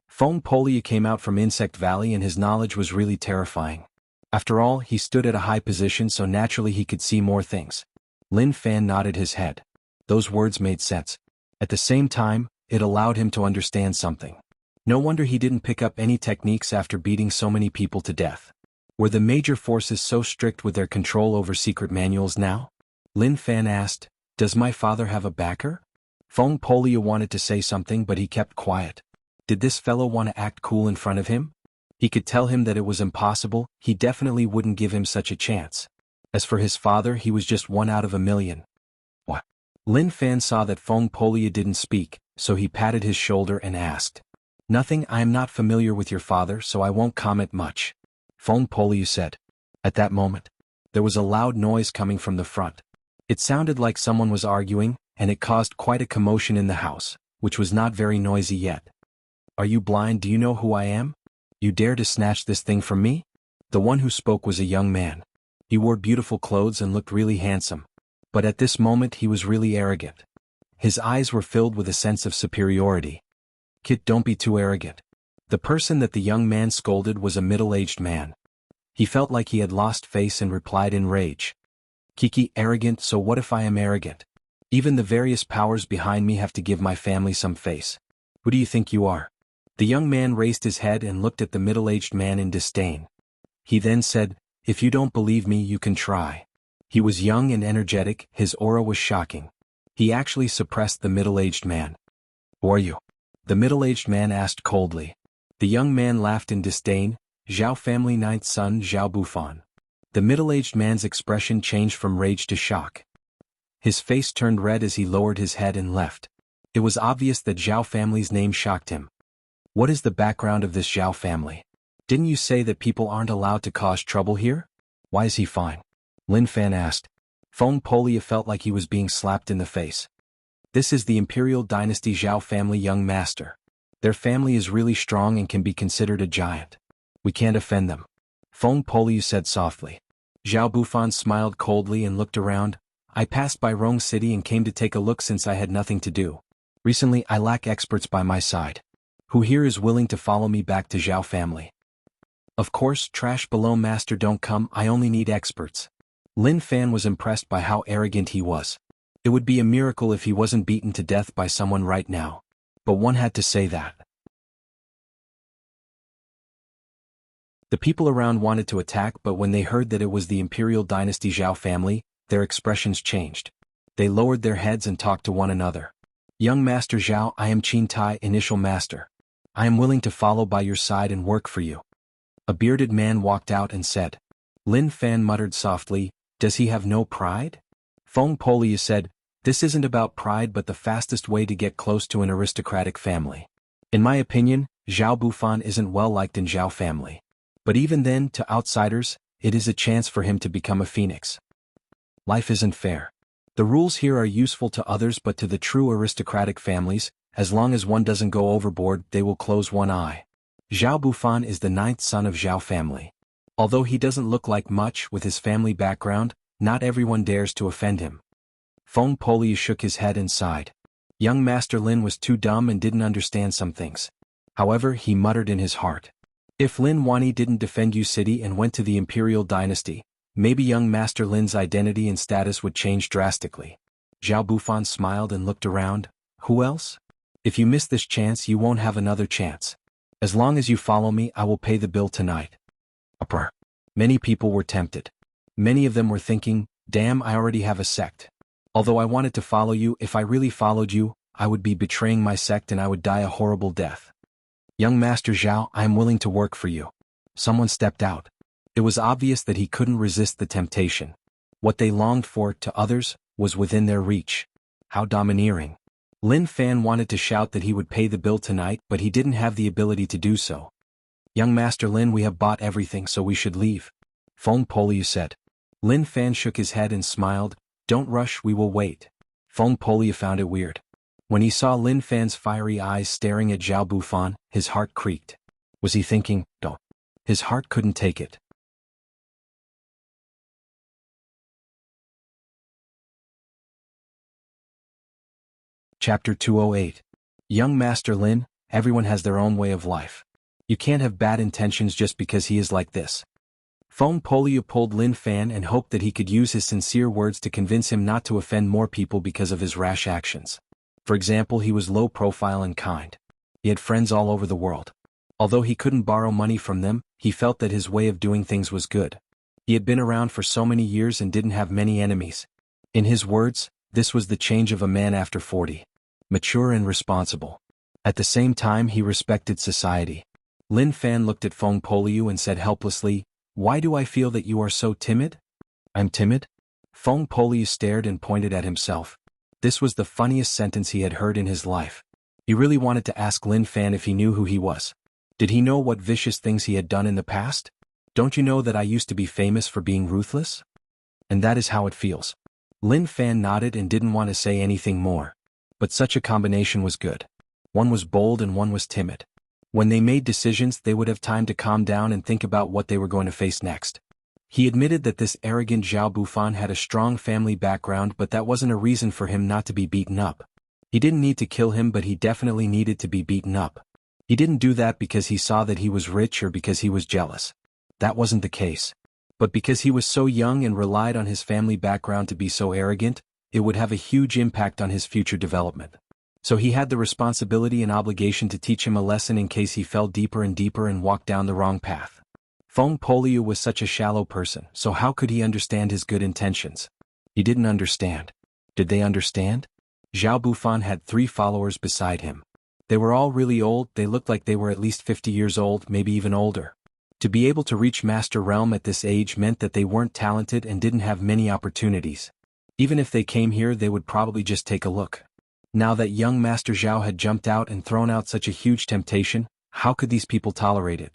Feng Polia came out from Insect Valley and his knowledge was really terrifying. After all, he stood at a high position so naturally he could see more things. Lin Fan nodded his head. Those words made sense. At the same time, it allowed him to understand something. No wonder he didn't pick up any techniques after beating so many people to death. Were the major forces so strict with their control over secret manuals now? Lin Fan asked, does my father have a backer? Feng Polia wanted to say something but he kept quiet. Did this fellow want to act cool in front of him? He could tell him that it was impossible, he definitely wouldn't give him such a chance. As for his father, he was just 1 out of 1 million. What? Lin Fan saw that Feng Polia didn't speak, so he patted his shoulder and asked. Nothing, I am not familiar with your father so I won't comment much. Feng Poliu said. At that moment, there was a loud noise coming from the front. It sounded like someone was arguing, and it caused quite a commotion in the house, which was not very noisy yet. Are you blind? Do you know who I am? You dare to snatch this thing from me? The one who spoke was a young man. He wore beautiful clothes and looked really handsome. But at this moment he was really arrogant. His eyes were filled with a sense of superiority. Kid, don't be too arrogant. The person that the young man scolded was a middle-aged man. He felt like he had lost face and replied in rage. Kiki, arrogant, so what if I am arrogant? Even the various powers behind me have to give my family some face. Who do you think you are? The young man raised his head and looked at the middle-aged man in disdain. He then said, if you don't believe me you can try. He was young and energetic, his aura was shocking. He actually suppressed the middle-aged man. Who are you? The middle-aged man asked coldly. The young man laughed in disdain, Zhao family ninth son Zhao Bufan. The middle-aged man's expression changed from rage to shock. His face turned red as he lowered his head and left. It was obvious that Zhao family's name shocked him. What is the background of this Zhao family? Didn't you say that people aren't allowed to cause trouble here? Why is he fine? Lin Fan asked. Feng Poliu felt like he was being slapped in the face. This is the Imperial Dynasty Zhao family young master. Their family is really strong and can be considered a giant. We can't offend them. Feng Poliu said softly. Zhao Bufan smiled coldly and looked around. I passed by Rong City and came to take a look since I had nothing to do. Recently I lack experts by my side. Who here is willing to follow me back to Zhao family? Of course, trash below master don't come, I only need experts. Lin Fan was impressed by how arrogant he was. It would be a miracle if he wasn't beaten to death by someone right now. But one had to say that. The people around wanted to attack, but when they heard that it was the Imperial Dynasty Zhao family, their expressions changed. They lowered their heads and talked to one another. Young Master Zhao, I am Qin Tai, initial master. I am willing to follow by your side and work for you. A bearded man walked out and said. Lin Fan muttered softly, does he have no pride? Feng Poliu said, this isn't about pride but the fastest way to get close to an aristocratic family. In my opinion, Zhao Bufan isn't well liked in Zhao family. But even then, to outsiders, it is a chance for him to become a phoenix. Life isn't fair. The rules here are useful to others but to the true aristocratic families, as long as one doesn't go overboard, they will close one eye. Zhao Bufan is the ninth son of Zhao family. Although he doesn't look like much with his family background, not everyone dares to offend him. Feng Poliu shook his head and sighed. Young Master Lin was too dumb and didn't understand some things. However, he muttered in his heart. If Lin Wani didn't defend Yu City and went to the Imperial Dynasty, maybe young Master Lin's identity and status would change drastically. Zhao Bufan smiled and looked around. Who else? If you miss this chance you won't have another chance. As long as you follow me I will pay the bill tonight. Upper. Many people were tempted. Many of them were thinking, damn, I already have a sect. Although I wanted to follow you, if I really followed you, I would be betraying my sect and I would die a horrible death. Young Master Zhao, I am willing to work for you. Someone stepped out. It was obvious that he couldn't resist the temptation. What they longed for, to others, was within their reach. How domineering. Lin Fan wanted to shout that he would pay the bill tonight, but he didn't have the ability to do so. Young Master Lin, we have bought everything so we should leave. Feng Poliu said. Lin Fan shook his head and smiled. Don't rush, we will wait. Feng Poliu found it weird. When he saw Lin Fan's fiery eyes staring at Zhao Bufan, his heart creaked. Was he thinking, don't? His heart couldn't take it. Chapter 208. Young Master Lin, everyone has their own way of life. You can't have bad intentions just because he is like this. Feng Poliu pulled Lin Fan and hoped that he could use his sincere words to convince him not to offend more people because of his rash actions. For example, he was low profile and kind. He had friends all over the world. Although he couldn't borrow money from them, he felt that his way of doing things was good. He had been around for so many years and didn't have many enemies. In his words, this was the change of a man after 40. Mature and responsible. At the same time he respected society. Lin Fan looked at Feng Poliu and said helplessly, why do I feel that you are so timid? I'm timid? Feng Poliu stared and pointed at himself. This was the funniest sentence he had heard in his life. He really wanted to ask Lin Fan if he knew who he was. Did he know what vicious things he had done in the past? Don't you know that I used to be famous for being ruthless? And that is how it feels. Lin Fan nodded and didn't want to say anything more. But such a combination was good. One was bold and one was timid. When they made decisions, they would have time to calm down and think about what they were going to face next. He admitted that this arrogant Zhao Bufan had a strong family background, but that wasn't a reason for him not to be beaten up. He didn't need to kill him, but he definitely needed to be beaten up. He didn't do that because he saw that he was rich or because he was jealous. That wasn't the case. But because he was so young and relied on his family background to be so arrogant, it would have a huge impact on his future development. So he had the responsibility and obligation to teach him a lesson in case he fell deeper and deeper and walked down the wrong path. Feng Poliu was such a shallow person, so how could he understand his good intentions? He didn't understand. Did they understand? Zhao Bufan had 3 followers beside him. They were all really old. They looked like they were at least 50 years old, maybe even older. To be able to reach Master Realm at this age meant that they weren't talented and didn't have many opportunities. Even if they came here, they would probably just take a look. Now that young Master Zhao had jumped out and thrown out such a huge temptation, how could these people tolerate it?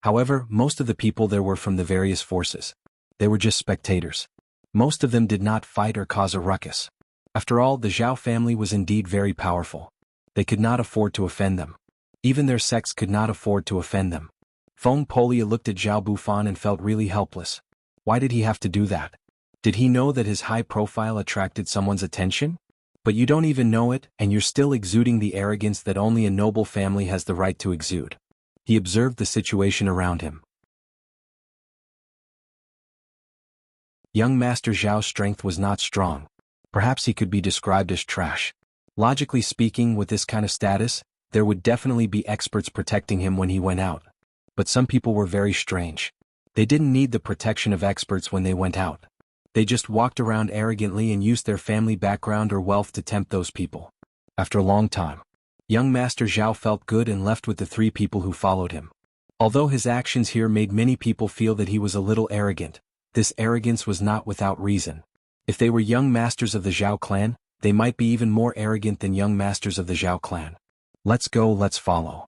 However, most of the people there were from the various forces. They were just spectators. Most of them did not fight or cause a ruckus. After all, the Zhao family was indeed very powerful. They could not afford to offend them. Even their sects could not afford to offend them. Feng Polia looked at Zhao Bufan and felt really helpless. Why did he have to do that? Did he know that his high profile attracted someone's attention? But you don't even know it, and you're still exuding the arrogance that only a noble family has the right to exude. He observed the situation around him. Young Master Zhao's strength was not strong. Perhaps he could be described as trash. Logically speaking, with this kind of status, there would definitely be experts protecting him when he went out. But some people were very strange. They didn't need the protection of experts when they went out. They just walked around arrogantly and used their family background or wealth to tempt those people. After a long time, young Master Zhao felt good and left with the 3 people who followed him. Although his actions here made many people feel that he was a little arrogant, this arrogance was not without reason. If they were young masters of the Zhao clan, they might be even more arrogant than young masters of the Zhao clan. Let's go, let's follow.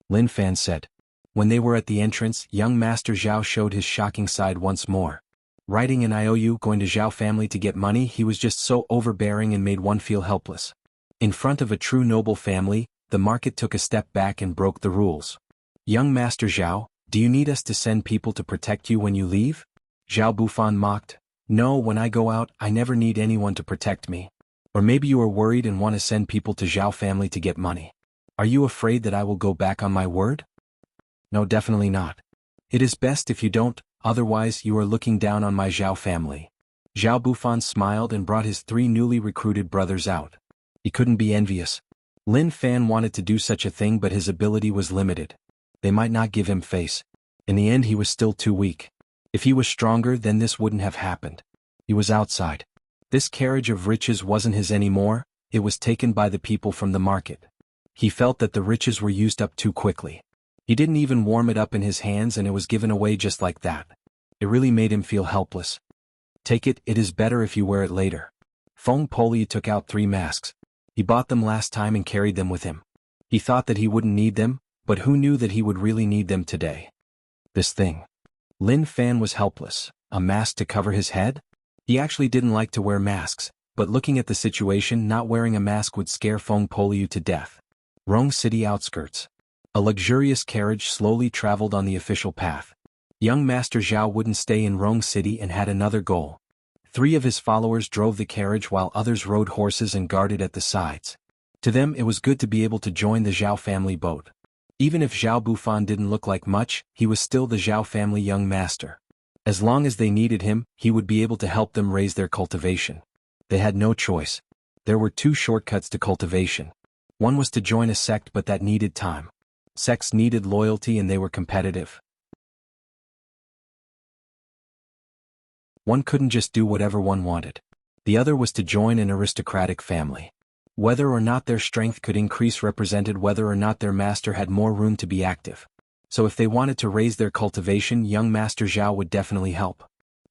Lin Fan said. When they were at the entrance, young Master Zhao showed his shocking side once more. Writing an IOU going to Zhao family to get money, he was just so overbearing and made one feel helpless. In front of a true noble family, the market took a step back and broke the rules. Young Master Zhao, do you need us to send people to protect you when you leave? Zhao Bufan mocked. No, when I go out, I never need anyone to protect me. Or maybe you are worried and want to send people to Zhao family to get money. Are you afraid that I will go back on my word? No, definitely not. It is best if you don't, otherwise you are looking down on my Zhao family. Zhao Bufan smiled and brought his 3 newly recruited brothers out. He couldn't be envious. Lin Fan wanted to do such a thing, but his ability was limited. They might not give him face. In the end, he was still too weak. If he was stronger, then this wouldn't have happened. He was outside. This carriage of riches wasn't his anymore, it was taken by the people from the market. He felt that the riches were used up too quickly. He didn't even warm it up in his hands and it was given away just like that. It really made him feel helpless. Take it, it is better if you wear it later. Feng Poliu took out 3 masks. He bought them last time and carried them with him. He thought that he wouldn't need them, but who knew that he would really need them today? This thing. Lin Fan was helpless. A mask to cover his head? He actually didn't like to wear masks, but looking at the situation, not wearing a mask would scare Feng Poliu to death. Rong City outskirts. A luxurious carriage slowly traveled on the official path. Young Master Zhao wouldn't stay in Rong City and had another goal. 3 of his followers drove the carriage while others rode horses and guarded at the sides. To them it was good to be able to join the Zhao family boat. Even if Zhao Bufan didn't look like much, he was still the Zhao family young master. As long as they needed him, he would be able to help them raise their cultivation. They had no choice. There were 2 shortcuts to cultivation. One was to join a sect, but that needed time. Sects needed loyalty and they were competitive. One couldn't just do whatever one wanted. The other was to join an aristocratic family. Whether or not their strength could increase represented whether or not their master had more room to be active. So if they wanted to raise their cultivation, young Master Zhao would definitely help.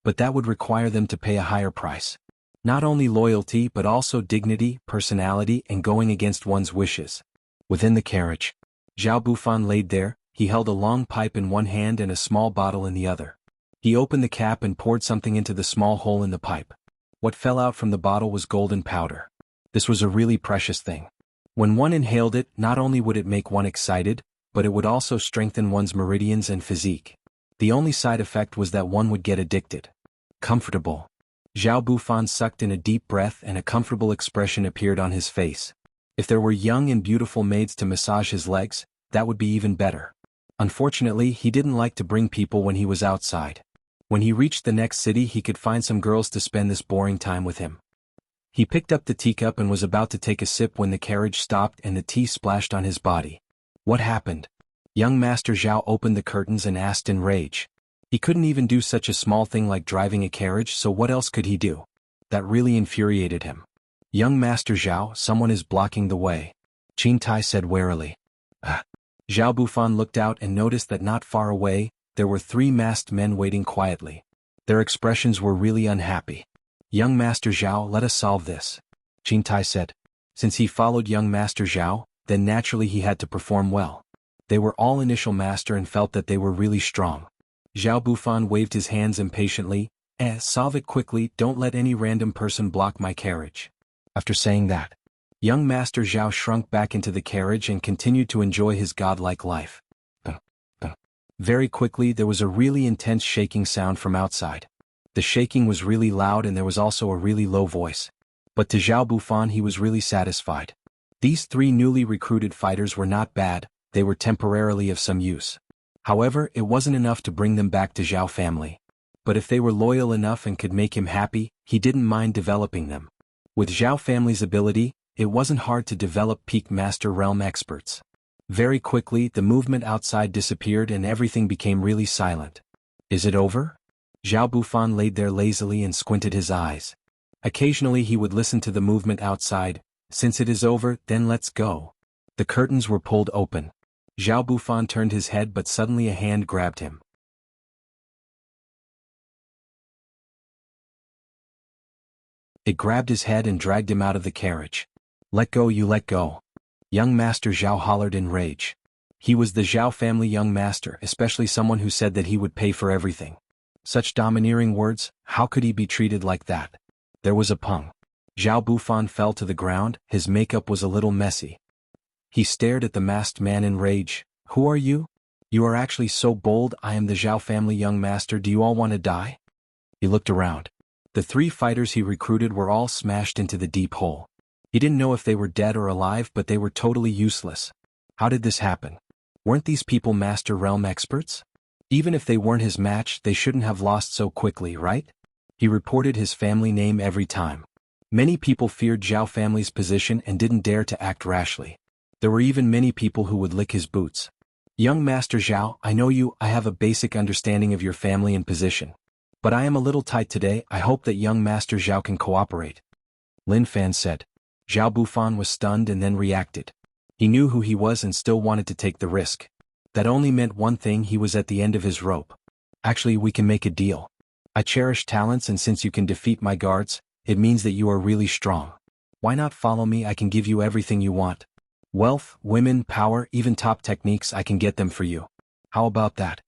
But that would require them to pay a higher price. Not only loyalty but also dignity, personality, and going against one's wishes. Within the carriage, Zhao Bufan laid there. He held a long pipe in one hand and a small bottle in the other. He opened the cap and poured something into the small hole in the pipe. What fell out from the bottle was golden powder. This was a really precious thing. When one inhaled it, not only would it make one excited, but it would also strengthen one's meridians and physique. The only side effect was that one would get addicted. Comfortable. Zhao Bufan sucked in a deep breath and a comfortable expression appeared on his face. If there were young and beautiful maids to massage his legs, that would be even better. Unfortunately, he didn't like to bring people when he was outside. When he reached the next city, he could find some girls to spend this boring time with him. He picked up the teacup and was about to take a sip when the carriage stopped and the tea splashed on his body. What happened? Young Master Zhao opened the curtains and asked in rage. He couldn't even do such a small thing like driving a carriage, so what else could he do? That really infuriated him. Young Master Zhao, someone is blocking the way. Qin Tai said warily. Zhao Bufan looked out and noticed that not far away, there were 3 masked men waiting quietly. Their expressions were really unhappy. Young Master Zhao, let us solve this. Qin Tai said. Since he followed young Master Zhao, then naturally he had to perform well. They were all initial master and felt that they were really strong. Zhao Bufan waved his hands impatiently. Solve it quickly, don't let any random person block my carriage. After saying that, young Master Zhao shrunk back into the carriage and continued to enjoy his godlike life. Very quickly there was a really intense shaking sound from outside. The shaking was really loud and there was also a really low voice. But to Zhao Bufan he was really satisfied. These 3 newly recruited fighters were not bad, they were temporarily of some use. However, it wasn't enough to bring them back to Zhao family. But if they were loyal enough and could make him happy, he didn't mind developing them. With Zhao family's ability, it wasn't hard to develop peak master realm experts. Very quickly the movement outside disappeared and everything became really silent. Is it over? Zhao Bufan laid there lazily and squinted his eyes. Occasionally he would listen to the movement outside. Since it is over, then let's go. The curtains were pulled open. Zhao Bufan turned his head but suddenly a hand grabbed him. It grabbed his head and dragged him out of the carriage. Let go, you let go. Young Master Zhao hollered in rage. He was the Zhao family young master, especially someone who said that he would pay for everything. Such domineering words, how could he be treated like that? There was a pung. Zhao Bufan fell to the ground, his makeup was a little messy. He stared at the masked man in rage. Who are you? You are actually so bold. I am the Zhao family young master. Do you all want to die? He looked around. The 3 fighters he recruited were all smashed into the deep hole. He didn't know if they were dead or alive, but they were totally useless. How did this happen? Weren't these people master realm experts? Even if they weren't his match, they shouldn't have lost so quickly, right? He reported his family name every time. Many people feared Zhao family's position and didn't dare to act rashly. There were even many people who would lick his boots. Young Master Zhao, I know you, I have a basic understanding of your family and position. But I am a little tight today, I hope that young Master Zhao can cooperate. Lin Fan said. Zhao Bufan was stunned and then reacted. He knew who he was and still wanted to take the risk. That only meant one thing, he was at the end of his rope. Actually, we can make a deal. I cherish talents and since you can defeat my guards, it means that you are really strong. Why not follow me? I can give you everything you want. Wealth, women, power, even top techniques, I can get them for you. How about that?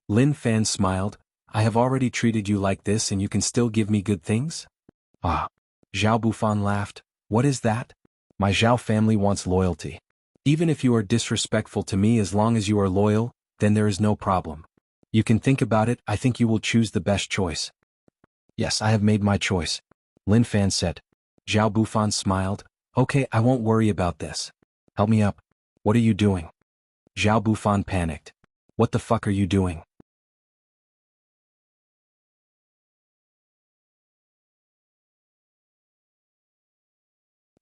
Lin Fan smiled. I have already treated you like this and you can still give me good things? Ah. Zhao Bufan laughed. What is that? My Zhao family wants loyalty. Even if you are disrespectful to me, as long as you are loyal, then there is no problem. You can think about it, I think you will choose the best choice. Yes, I have made my choice. Lin Fan said. Zhao Bufan smiled. Okay, I won't worry about this. Help me up. What are you doing? Zhao Bufan panicked. What the fuck are you doing?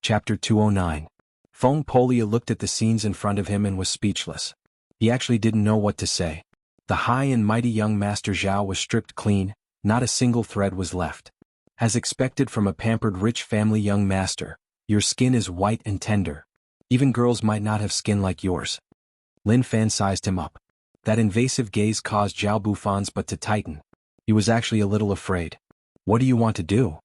Chapter 209. Feng Polia looked at the scenes in front of him and was speechless. He actually didn't know what to say. The high and mighty young Master Zhao was stripped clean, not a single thread was left. As expected from a pampered rich family young master, your skin is white and tender. Even girls might not have skin like yours. Lin Fan sized him up. That invasive gaze caused Zhao Bufan's butt to tighten. He was actually a little afraid. What do you want to do?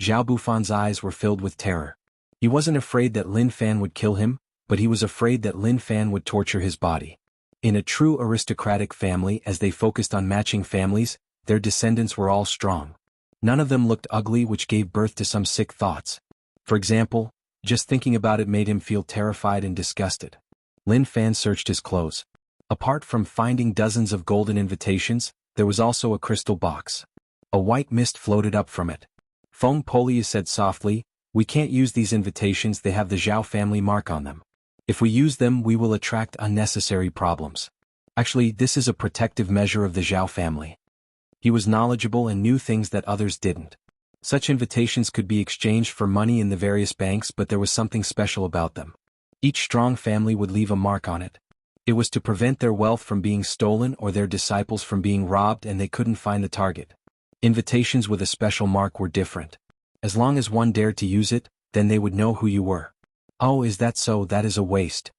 Zhao Bufan's eyes were filled with terror. He wasn't afraid that Lin Fan would kill him, but he was afraid that Lin Fan would torture his body. In a true aristocratic family, as they focused on matching families, their descendants were all strong. None of them looked ugly, which gave birth to some sick thoughts. For example, just thinking about it made him feel terrified and disgusted. Lin Fan searched his clothes. Apart from finding dozens of golden invitations, there was also a crystal box. A white mist floated up from it. Feng Poliu said softly, "We can't use these invitations, they have the Zhao family mark on them. If we use them, we will attract unnecessary problems. Actually, this is a protective measure of the Zhao family." He was knowledgeable and knew things that others didn't. Such invitations could be exchanged for money in the various banks, but there was something special about them. Each strong family would leave a mark on it. It was to prevent their wealth from being stolen or their disciples from being robbed, and they couldn't find the target. Invitations with a special mark were different. As long as one dared to use it, then they would know who you were. "Oh, is that so? That is a waste."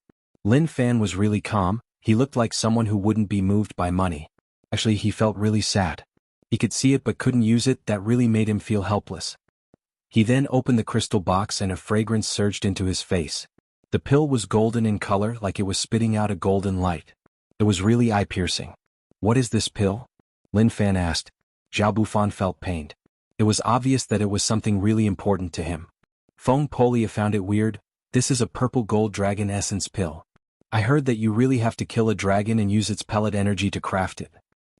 Lin Fan was really calm. He looked like someone who wouldn't be moved by money. Actually, he felt really sad. He could see it but couldn't use it. That really made him feel helpless. He then opened the crystal box and a fragrance surged into his face. The pill was golden in color, like it was spitting out a golden light. It was really eye-piercing. "What is this pill?" Lin Fan asked. Zhao Bufan felt pained. It was obvious that it was something really important to him. Feng Poliu found it weird. "This is a purple gold dragon essence pill. I heard that you really have to kill a dragon and use its pellet energy to craft it.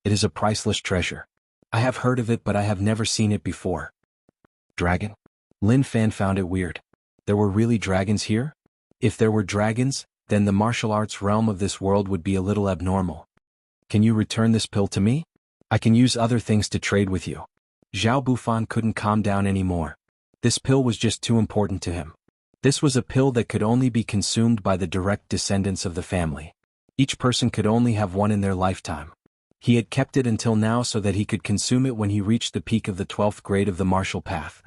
It is a priceless treasure. I have heard of it, but I have never seen it before." Dragon? Lin Fan found it weird. There were really dragons here? If there were dragons, then the martial arts realm of this world would be a little abnormal. "Can you return this pill to me? I can use other things to trade with you." Zhao Bufan couldn't calm down anymore. This pill was just too important to him. This was a pill that could only be consumed by the direct descendants of the family. Each person could only have one in their lifetime. He had kept it until now so that he could consume it when he reached the peak of the 12th grade of the martial path.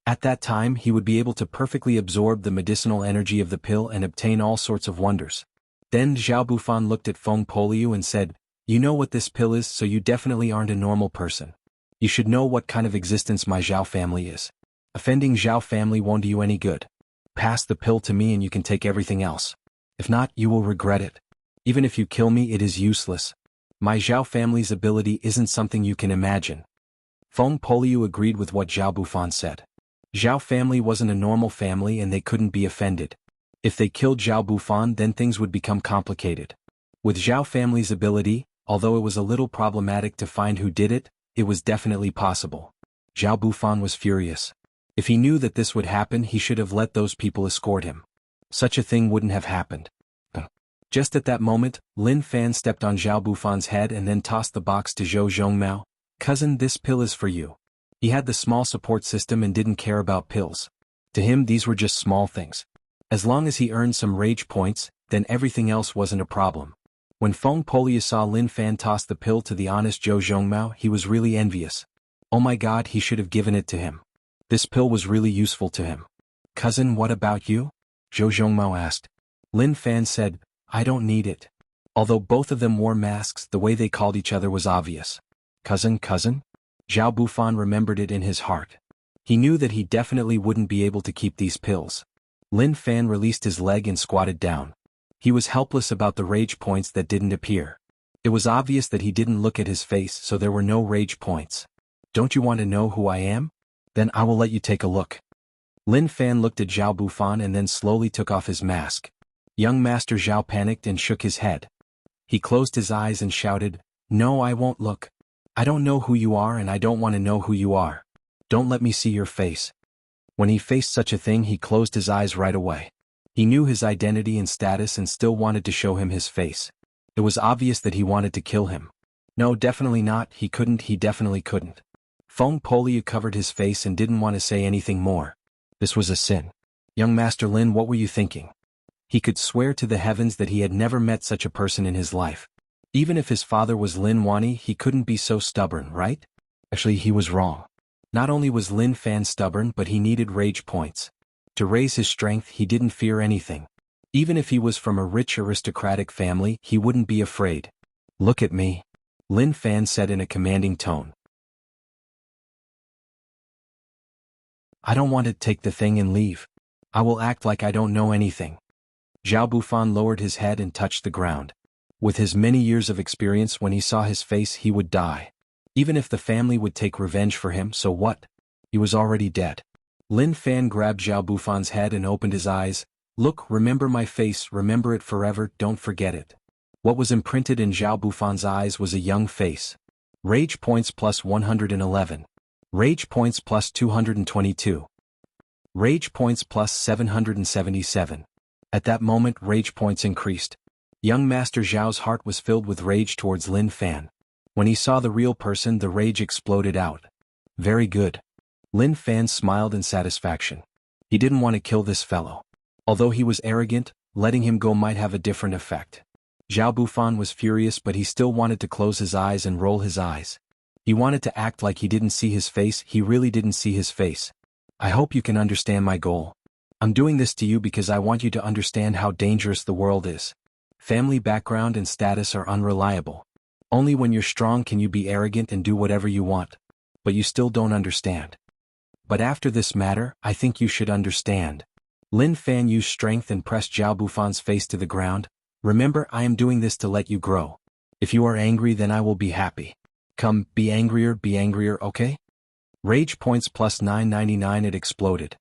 At that time, he would be able to perfectly absorb the medicinal energy of the pill and obtain all sorts of wonders. Then Zhao Bufan looked at Feng Poliu and said, "You know what this pill is, so you definitely aren't a normal person. You should know what kind of existence my Zhao family is. Offending Zhao family won't do you any good. Pass the pill to me and you can take everything else. If not, you will regret it. Even if you kill me, it is useless. My Zhao family's ability isn't something you can imagine." Feng Poliu agreed with what Zhao Bufan said. Zhao family wasn't a normal family and they couldn't be offended. If they killed Zhao Bufan, then things would become complicated. With Zhao family's ability, although it was a little problematic to find who did it, it was definitely possible. Zhao Bufan was furious. If he knew that this would happen, he should have let those people escort him. Such a thing wouldn't have happened. Just at that moment, Lin Fan stepped on Zhao Bufan's head and then tossed the box to Zhou Zhongmao. "Cousin, this pill is for you." He had the small support system and didn't care about pills. To him, these were just small things. As long as he earned some rage points, then everything else wasn't a problem. When Feng Poliu saw Lin Fan toss the pill to the honest Zhou Zhongmao, he was really envious. Oh my god, he should have given it to him. This pill was really useful to him. "Cousin, what about you?" Zhou Zhongmao asked. Lin Fan said, "I don't need it." Although both of them wore masks, the way they called each other was obvious. "Cousin, cousin?" Zhao Bufan remembered it in his heart. He knew that he definitely wouldn't be able to keep these pills. Lin Fan released his leg and squatted down. He was helpless about the rage points that didn't appear. It was obvious that he didn't look at his face, so there were no rage points. "Don't you want to know who I am? Then I will let you take a look." Lin Fan looked at Zhao Bufan and then slowly took off his mask. Young Master Zhao panicked and shook his head. He closed his eyes and shouted, "No, I won't look. I don't know who you are and I don't want to know who you are. Don't let me see your face." When he faced such a thing, he closed his eyes right away. He knew his identity and status and still wanted to show him his face. It was obvious that he wanted to kill him. No, definitely not, he definitely couldn't. Feng Poliu covered his face and didn't want to say anything more. This was a sin. "Young Master Lin, what were you thinking?" He could swear to the heavens that he had never met such a person in his life. Even if his father was Lin Wani, he couldn't be so stubborn, right? Actually, he was wrong. Not only was Lin Fan stubborn, but he needed rage points. To raise his strength, he didn't fear anything. Even if he was from a rich aristocratic family, he wouldn't be afraid. "Look at me," Lin Fan said in a commanding tone. I don't want to take the thing and leave. I will act like I don't know anything. Zhao Bufan lowered his head and touched the ground. With his many years of experience, when he saw his face he would die. Even if the family would take revenge for him, so what? He was already dead. Lin Fan grabbed Zhao Bufan's head and opened his eyes. Look, remember my face, remember it forever, don't forget it. What was imprinted in Zhao Bufan's eyes was a young face. Rage points plus 111. Rage points plus 222. Rage points plus 777. At that moment rage points increased. Young Master Zhao's heart was filled with rage towards Lin Fan. When he saw the real person, the rage exploded out. Very good. Lin Fan smiled in satisfaction. He didn't want to kill this fellow. Although he was arrogant, letting him go might have a different effect. Zhao Bufan was furious, but he still wanted to close his eyes and roll his eyes. He wanted to act like he didn't see his face. He really didn't see his face. I hope you can understand my goal. I'm doing this to you because I want you to understand how dangerous the world is. Family background and status are unreliable. Only when you're strong can you be arrogant and do whatever you want. But you still don't understand. But after this matter, I think you should understand. Lin Fan used strength and pressed Zhao Bufan's face to the ground. Remember, I am doing this to let you grow. If you are angry, then I will be happy. Come, be angrier, okay? Rage points plus 999. It exploded.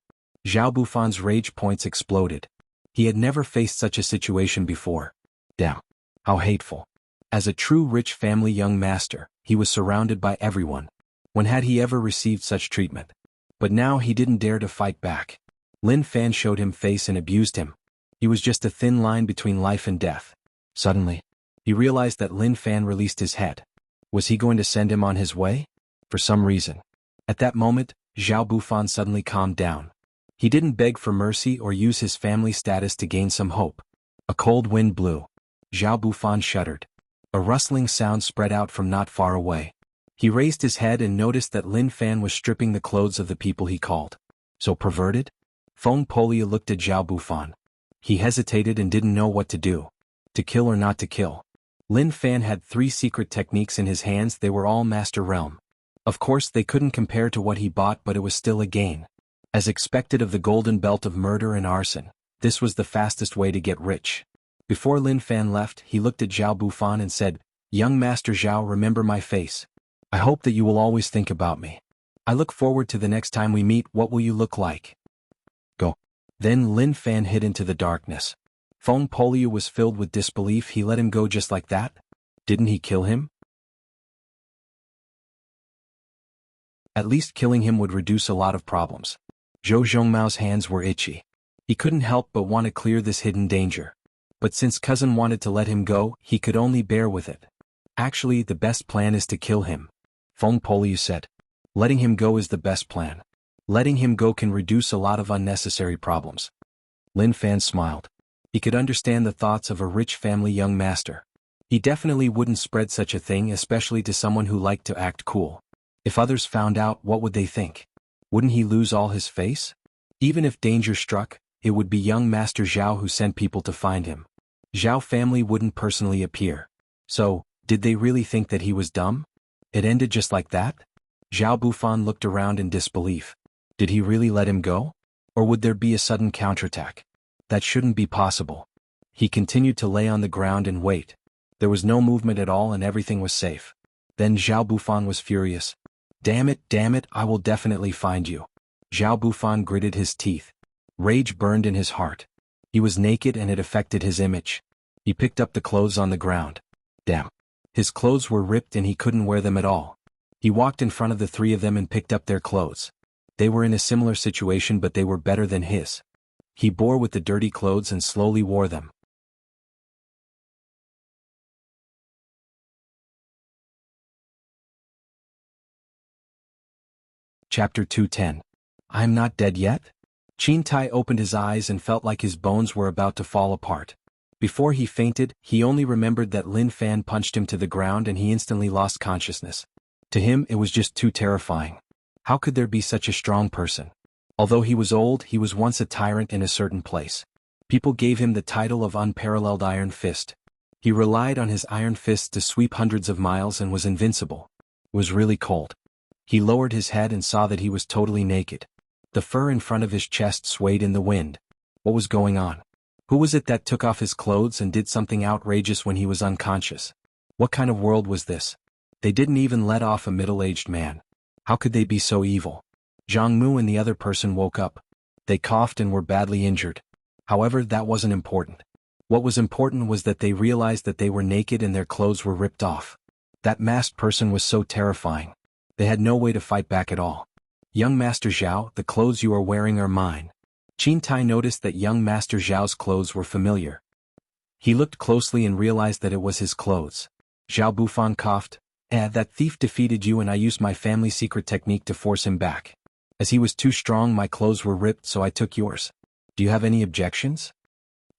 Zhao Bufan's rage points exploded. He had never faced such a situation before. Damn. How hateful. As a true rich family young master, he was surrounded by everyone. When had he ever received such treatment? But now he didn't dare to fight back. Lin Fan showed him face and abused him. He was just a thin line between life and death. Suddenly, he realized that Lin Fan released his head. Was he going to send him on his way? For some reason. At that moment, Zhao Bufan suddenly calmed down. He didn't beg for mercy or use his family status to gain some hope. A cold wind blew. Zhao Bufan shuddered. A rustling sound spread out from not far away. He raised his head and noticed that Lin Fan was stripping the clothes of the people he called so perverted? Feng Polia looked at Zhao Bufan. He hesitated and didn't know what to do. To kill or not to kill. Lin Fan had 3 secret techniques in his hands. They were all master realm. Of course they couldn't compare to what he bought, but it was still a gain. As expected of the golden belt of murder and arson, this was the fastest way to get rich. Before Lin Fan left, he looked at Zhao Bufan and said, Young Master Zhao, remember my face. I hope that you will always think about me. I look forward to the next time we meet. What will you look like? Go. Then Lin Fan hid into the darkness. Feng Polia was filled with disbelief. He let him go just like that? Didn't he kill him? At least killing him would reduce a lot of problems. Zhou Zhongmao's hands were itchy. He couldn't help but want to clear this hidden danger. But since cousin wanted to let him go, he could only bear with it. Actually, the best plan is to kill him. Feng Polia said. Letting him go is the best plan. Letting him go can reduce a lot of unnecessary problems. Lin Fan smiled. He could understand the thoughts of a rich family young master. He definitely wouldn't spread such a thing, especially to someone who liked to act cool. If others found out, what would they think? Wouldn't he lose all his face? Even if danger struck, it would be young Master Zhao who sent people to find him. Zhao family wouldn't personally appear. So, did they really think that he was dumb? It ended just like that? Zhao Bufan looked around in disbelief. Did he really let him go? Or would there be a sudden counterattack? That shouldn't be possible. He continued to lay on the ground and wait. There was no movement at all and everything was safe. Then Zhao Bufan was furious. Damn it, I will definitely find you. Zhao Bufan gritted his teeth. Rage burned in his heart. He was naked and it affected his image. He picked up the clothes on the ground. Damn. His clothes were ripped and he couldn't wear them at all. He walked in front of the 3 of them and picked up their clothes. They were in a similar situation, but they were better than his. He bore with the dirty clothes and slowly wore them. Chapter 210. I'm not dead yet? Qin Tai opened his eyes and felt like his bones were about to fall apart. Before he fainted, he only remembered that Lin Fan punched him to the ground and he instantly lost consciousness. To him, it was just too terrifying. How could there be such a strong person? Although he was old, he was once a tyrant in a certain place. People gave him the title of Unparalleled Iron Fist. He relied on his iron fists to sweep hundreds of miles and was invincible. It was really cold. He lowered his head and saw that he was totally naked. The fur in front of his chest swayed in the wind. What was going on? Who was it that took off his clothes and did something outrageous when he was unconscious? What kind of world was this? They didn't even let off a middle-aged man. How could they be so evil? Jianghu and the other person woke up. They coughed and were badly injured. However, that wasn't important. What was important was that they realized that they were naked and their clothes were ripped off. That masked person was so terrifying. They had no way to fight back at all. Young Master Zhao, the clothes you are wearing are mine. Qin Tai noticed that young Master Zhao's clothes were familiar. He looked closely and realized that it was his clothes. Zhao Bufan coughed. That thief defeated you and I used my family secret technique to force him back. As he was too strong, my clothes were ripped, so I took yours. Do you have any objections?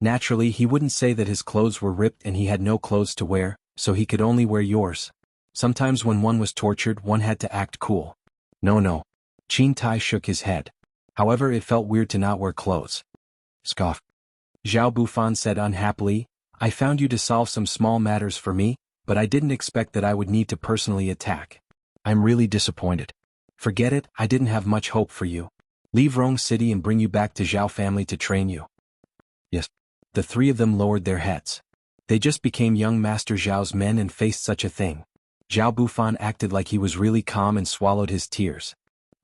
Naturally, he wouldn't say that his clothes were ripped and he had no clothes to wear, so he could only wear yours. Sometimes when one was tortured, one had to act cool. No. Qin Tai shook his head. However, it felt weird to not wear clothes. Scoff. Zhao Bufan said unhappily, I found you to solve some small matters for me, but I didn't expect that I would need to personally attack. I'm really disappointed. Forget it, I didn't have much hope for you. Leave Rong City and bring you back to Zhao family to train you. Yes. The three of them lowered their heads. They just became young Master Zhao's men and faced such a thing. Zhao Bufan acted like he was really calm and swallowed his tears.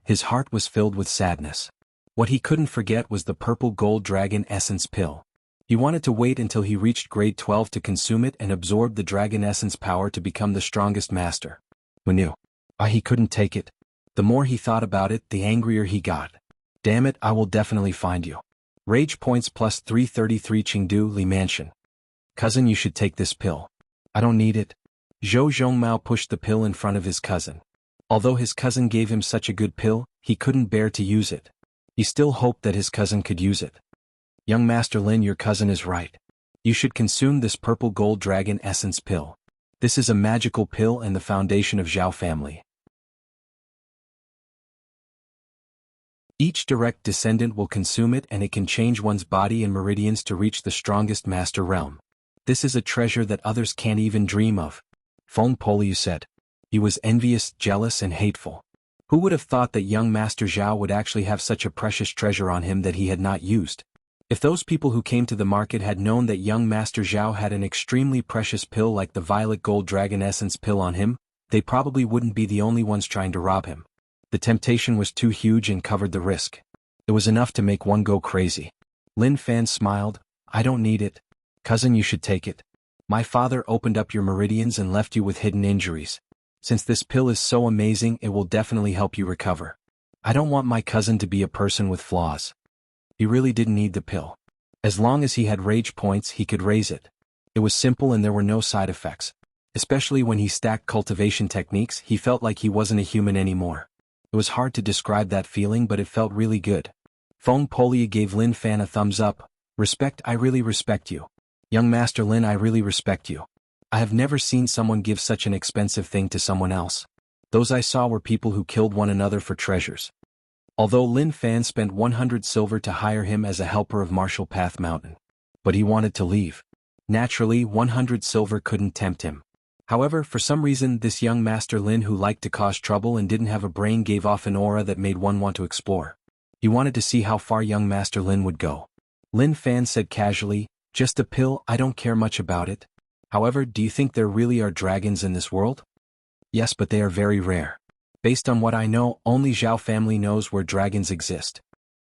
His heart was filled with sadness. What he couldn't forget was the purple gold dragon essence pill. He wanted to wait until he reached grade 12 to consume it and absorb the dragon essence power to become the strongest master. Who knew? He couldn't take it. The more he thought about it, the angrier he got. Damn it, I will definitely find you. Rage points plus 333 Chengdu Li Mansion. Cousin, you should take this pill. I don't need it. Zhou Zhongmao pushed the pill in front of his cousin. Although his cousin gave him such a good pill, he couldn't bear to use it. He still hoped that his cousin could use it. Young Master Lin, your cousin is right. You should consume this purple gold dragon essence pill. This is a magical pill and the foundation of Zhao family. Each direct descendant will consume it and it can change one's body and meridians to reach the strongest master realm. This is a treasure that others can't even dream of. Feng Poliu said. He was envious, jealous and hateful. Who would have thought that young Master Zhao would actually have such a precious treasure on him that he had not used? If those people who came to the market had known that young Master Zhao had an extremely precious pill like the violet gold dragon essence pill on him, they probably wouldn't be the only ones trying to rob him. The temptation was too huge and covered the risk. It was enough to make one go crazy. Lin Fan smiled. I don't need it. Cousin, you should take it. My father opened up your meridians and left you with hidden injuries. Since this pill is so amazing, it will definitely help you recover. I don't want my cousin to be a person with flaws. He really didn't need the pill. As long as he had rage points, he could raise it. It was simple and there were no side effects. Especially when he stacked cultivation techniques, he felt like he wasn't a human anymore. It was hard to describe that feeling, but it felt really good. Feng Poliu gave Lin Fan a thumbs up. Respect, I really respect you. Young Master Lin, I really respect you. I have never seen someone give such an expensive thing to someone else. Those I saw were people who killed one another for treasures. Although Lin Fan spent 100 silver to hire him as a helper of Martial Path Mountain. But he wanted to leave. Naturally, 100 silver couldn't tempt him. However, for some reason, this young Master Lin who liked to cause trouble and didn't have a brain gave off an aura that made one want to explore. He wanted to see how far young Master Lin would go. Lin Fan said casually, just a pill, I don't care much about it. However, do you think there really are dragons in this world? Yes, but they are very rare. Based on what I know, only Zhao family knows where dragons exist.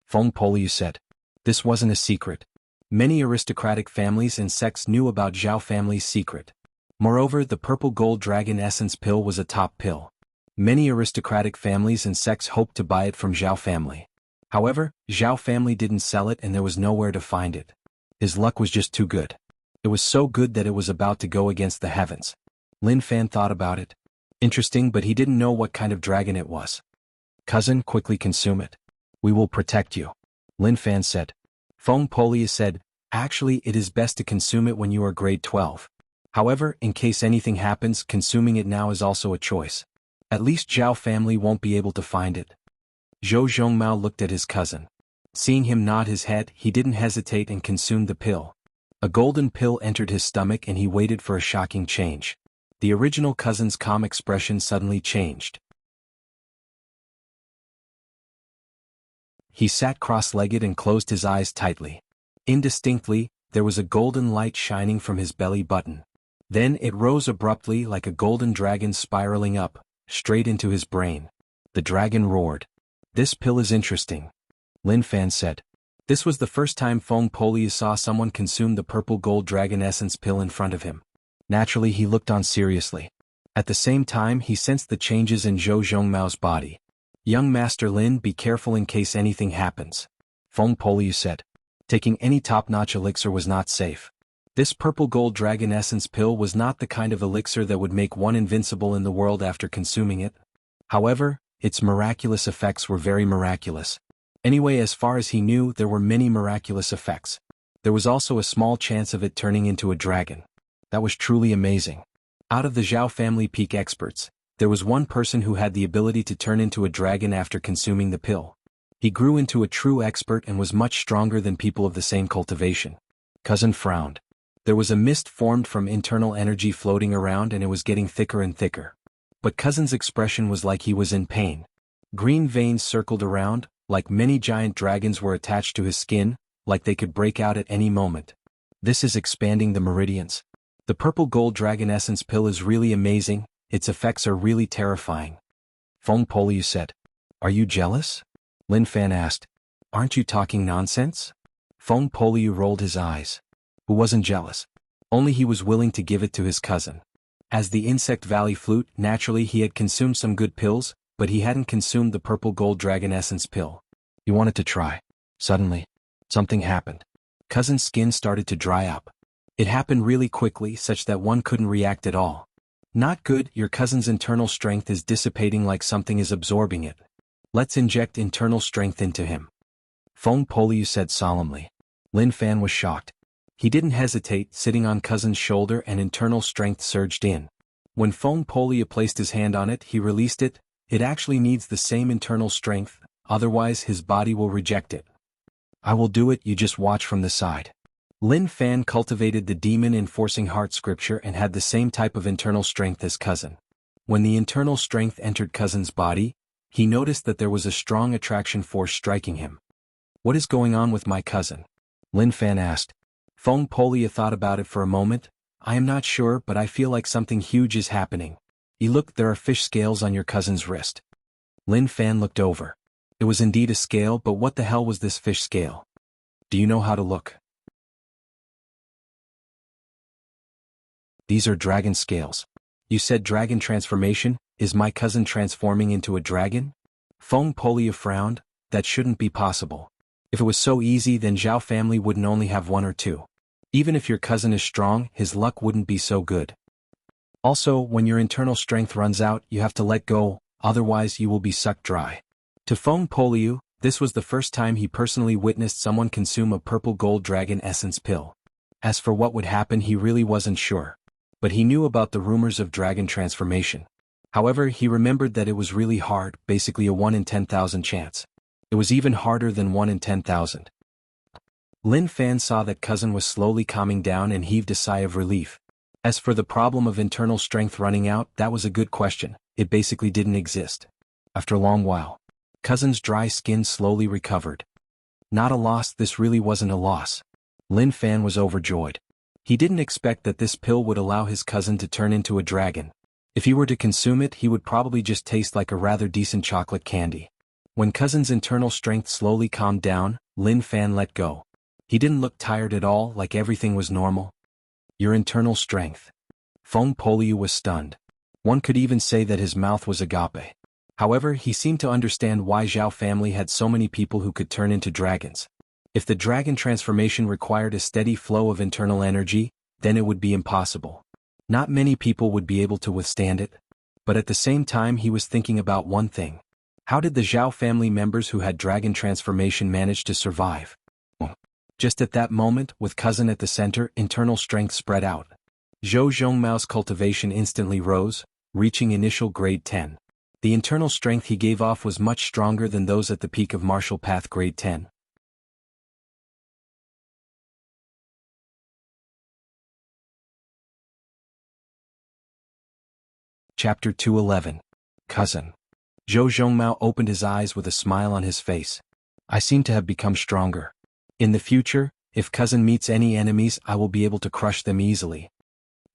Feng Poliu said. This wasn't a secret. Many aristocratic families and sects knew about Zhao family's secret. Moreover, the purple gold dragon essence pill was a top pill. Many aristocratic families and sects hoped to buy it from Zhao family. However, Zhao family didn't sell it and there was nowhere to find it. His luck was just too good. It was so good that it was about to go against the heavens. Lin Fan thought about it. Interesting, but he didn't know what kind of dragon it was. Cousin, quickly consume it. We will protect you. Lin Fan said. Feng Poliu said, actually it is best to consume it when you are grade 12. However, in case anything happens, consuming it now is also a choice. At least Zhao family won't be able to find it. Zhou Zhongmao looked at his cousin. Seeing him nod his head, he didn't hesitate and consumed the pill. A golden pill entered his stomach and he waited for a shocking change. The original cousin's calm expression suddenly changed. He sat cross-legged and closed his eyes tightly. Indistinctly, there was a golden light shining from his belly button. Then it rose abruptly like a golden dragon spiraling up, straight into his brain. The dragon roared. "This pill is interesting," Lin Fan said. This was the first time Feng Poliu saw someone consume the purple gold dragon essence pill in front of him. Naturally, he looked on seriously. At the same time, he sensed the changes in Zhou Zhongmao's body. "Young Master Lin, be careful in case anything happens," Feng Poliu said. Taking any top-notch elixir was not safe. This purple gold dragon essence pill was not the kind of elixir that would make one invincible in the world after consuming it. However, its miraculous effects were very miraculous. Anyway, as far as he knew, there were many miraculous effects. There was also a small chance of it turning into a dragon. That was truly amazing. Out of the Zhao family peak experts, there was one person who had the ability to turn into a dragon after consuming the pill. He grew into a true expert and was much stronger than people of the same cultivation. Cousin frowned. There was a mist formed from internal energy floating around and it was getting thicker and thicker. But Cousin's expression was like he was in pain. Green veins circled around, like many giant dragons were attached to his skin, like they could break out at any moment. This is expanding the meridians. The purple gold dragon essence pill is really amazing, its effects are really terrifying. Feng Poliu said. "Are you jealous?" Lin Fan asked. "Aren't you talking nonsense?" Feng Poliu rolled his eyes. Who wasn't jealous? Only he was willing to give it to his cousin. As the Insect Valley flute, naturally he had consumed some good pills, but he hadn't consumed the purple gold dragon essence pill. He wanted to try. Suddenly, something happened. Cousin's skin started to dry up. It happened really quickly, such that one couldn't react at all. Not good, your cousin's internal strength is dissipating like something is absorbing it. Let's inject internal strength into him. Feng Poliu said solemnly. Lin Fan was shocked. He didn't hesitate, sitting on Cousin's shoulder and internal strength surged in. When Feng Poliu placed his hand on it, he released it. It actually needs the same internal strength, otherwise his body will reject it. "I will do it, you just watch from the side." Lin Fan cultivated the demon enforcing heart scripture and had the same type of internal strength as Cousin. When the internal strength entered Cousin's body, he noticed that there was a strong attraction force striking him. "What is going on with my cousin?" Lin Fan asked. Feng Poliu thought about it for a moment. "I am not sure, but I feel like something huge is happening. Look, there are fish scales on your cousin's wrist." Lin Fan looked over. It was indeed a scale, but what the hell was this fish scale? "Do you know how to look?" "These are dragon scales." "You said dragon transformation, is my cousin transforming into a dragon?" Feng Poliu frowned. "That shouldn't be possible. If it was so easy, then Zhao family wouldn't only have one or two. Even if your cousin is strong, his luck wouldn't be so good. Also, when your internal strength runs out, you have to let go, otherwise you will be sucked dry." To Feng Poliu, this was the first time he personally witnessed someone consume a purple gold dragon essence pill. As for what would happen, he really wasn't sure. But he knew about the rumors of dragon transformation. However, he remembered that it was really hard, basically a 1 in 10,000 chance. It was even harder than 1 in 10,000. Lin Fan saw that Cousin was slowly calming down and heaved a sigh of relief. As for the problem of internal strength running out, that was a good question. It basically didn't exist. After a long while, Cousin's dry skin slowly recovered. Not a loss, this really wasn't a loss. Lin Fan was overjoyed. He didn't expect that this pill would allow his cousin to turn into a dragon. If he were to consume it, he would probably just taste like a rather decent chocolate candy. When Cousin's internal strength slowly calmed down, Lin Fan let go. He didn't look tired at all, like everything was normal. "Your internal strength." Feng Poliu was stunned. One could even say that his mouth was agape. However, he seemed to understand why Zhao family had so many people who could turn into dragons. If the dragon transformation required a steady flow of internal energy, then it would be impossible. Not many people would be able to withstand it. But at the same time, he was thinking about one thing. How did the Zhao family members who had dragon transformation manage to survive? Just at that moment, with Cousin at the center, internal strength spread out. Zhou Zhongmao's cultivation instantly rose, reaching initial grade 10. The internal strength he gave off was much stronger than those at the peak of martial path grade 10. Chapter 211. Cousin. Zhou Zhongmao opened his eyes with a smile on his face. I seem to have become stronger. In the future, if cousin meets any enemies, I will be able to crush them easily.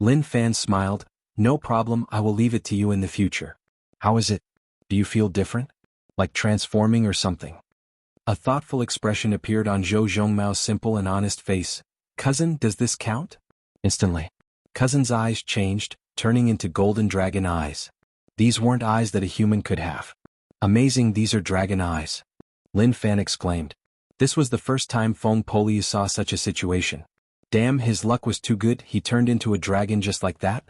Lin Fan smiled. No problem, I will leave it to you in the future. How is it? Do you feel different? Like transforming or something? A thoughtful expression appeared on Zhou Zhongmao's simple and honest face. Cousin, does this count? Instantly, cousin's eyes changed, turning into golden dragon eyes. These weren't eyes that a human could have. Amazing, these are dragon eyes. Lin Fan exclaimed. This was the first time Feng Poliu saw such a situation. Damn, his luck was too good, he turned into a dragon just like that?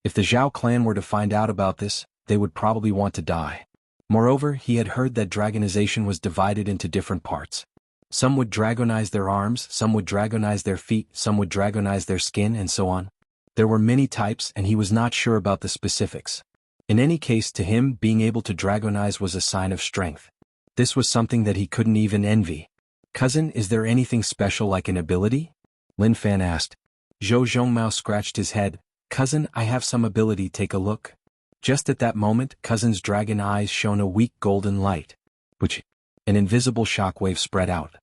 If the Zhao clan were to find out about this, they would probably want to die. Moreover, he had heard that dragonization was divided into different parts. Some would dragonize their arms, some would dragonize their feet, some would dragonize their skin, and so on. There were many types, and he was not sure about the specifics. In any case, to him, being able to dragonize was a sign of strength. This was something that he couldn't even envy. Cousin, is there anything special like an ability? Lin Fan asked. Zhou Zhongmao scratched his head. Cousin, I have some ability, take a look. Just at that moment, cousin's dragon eyes shone a weak golden light. Which, an invisible shockwave spread out.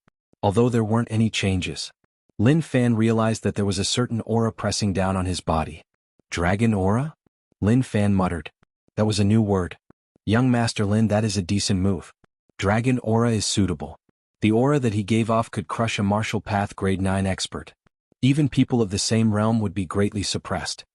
Although there weren't any changes. Lin Fan realized that there was a certain aura pressing down on his body. Dragon aura? Lin Fan muttered. That was a new word. Young Master Lin, that is a decent move. Dragon aura is suitable. The aura that he gave off could crush a martial path grade 9 expert. Even people of the same realm would be greatly suppressed.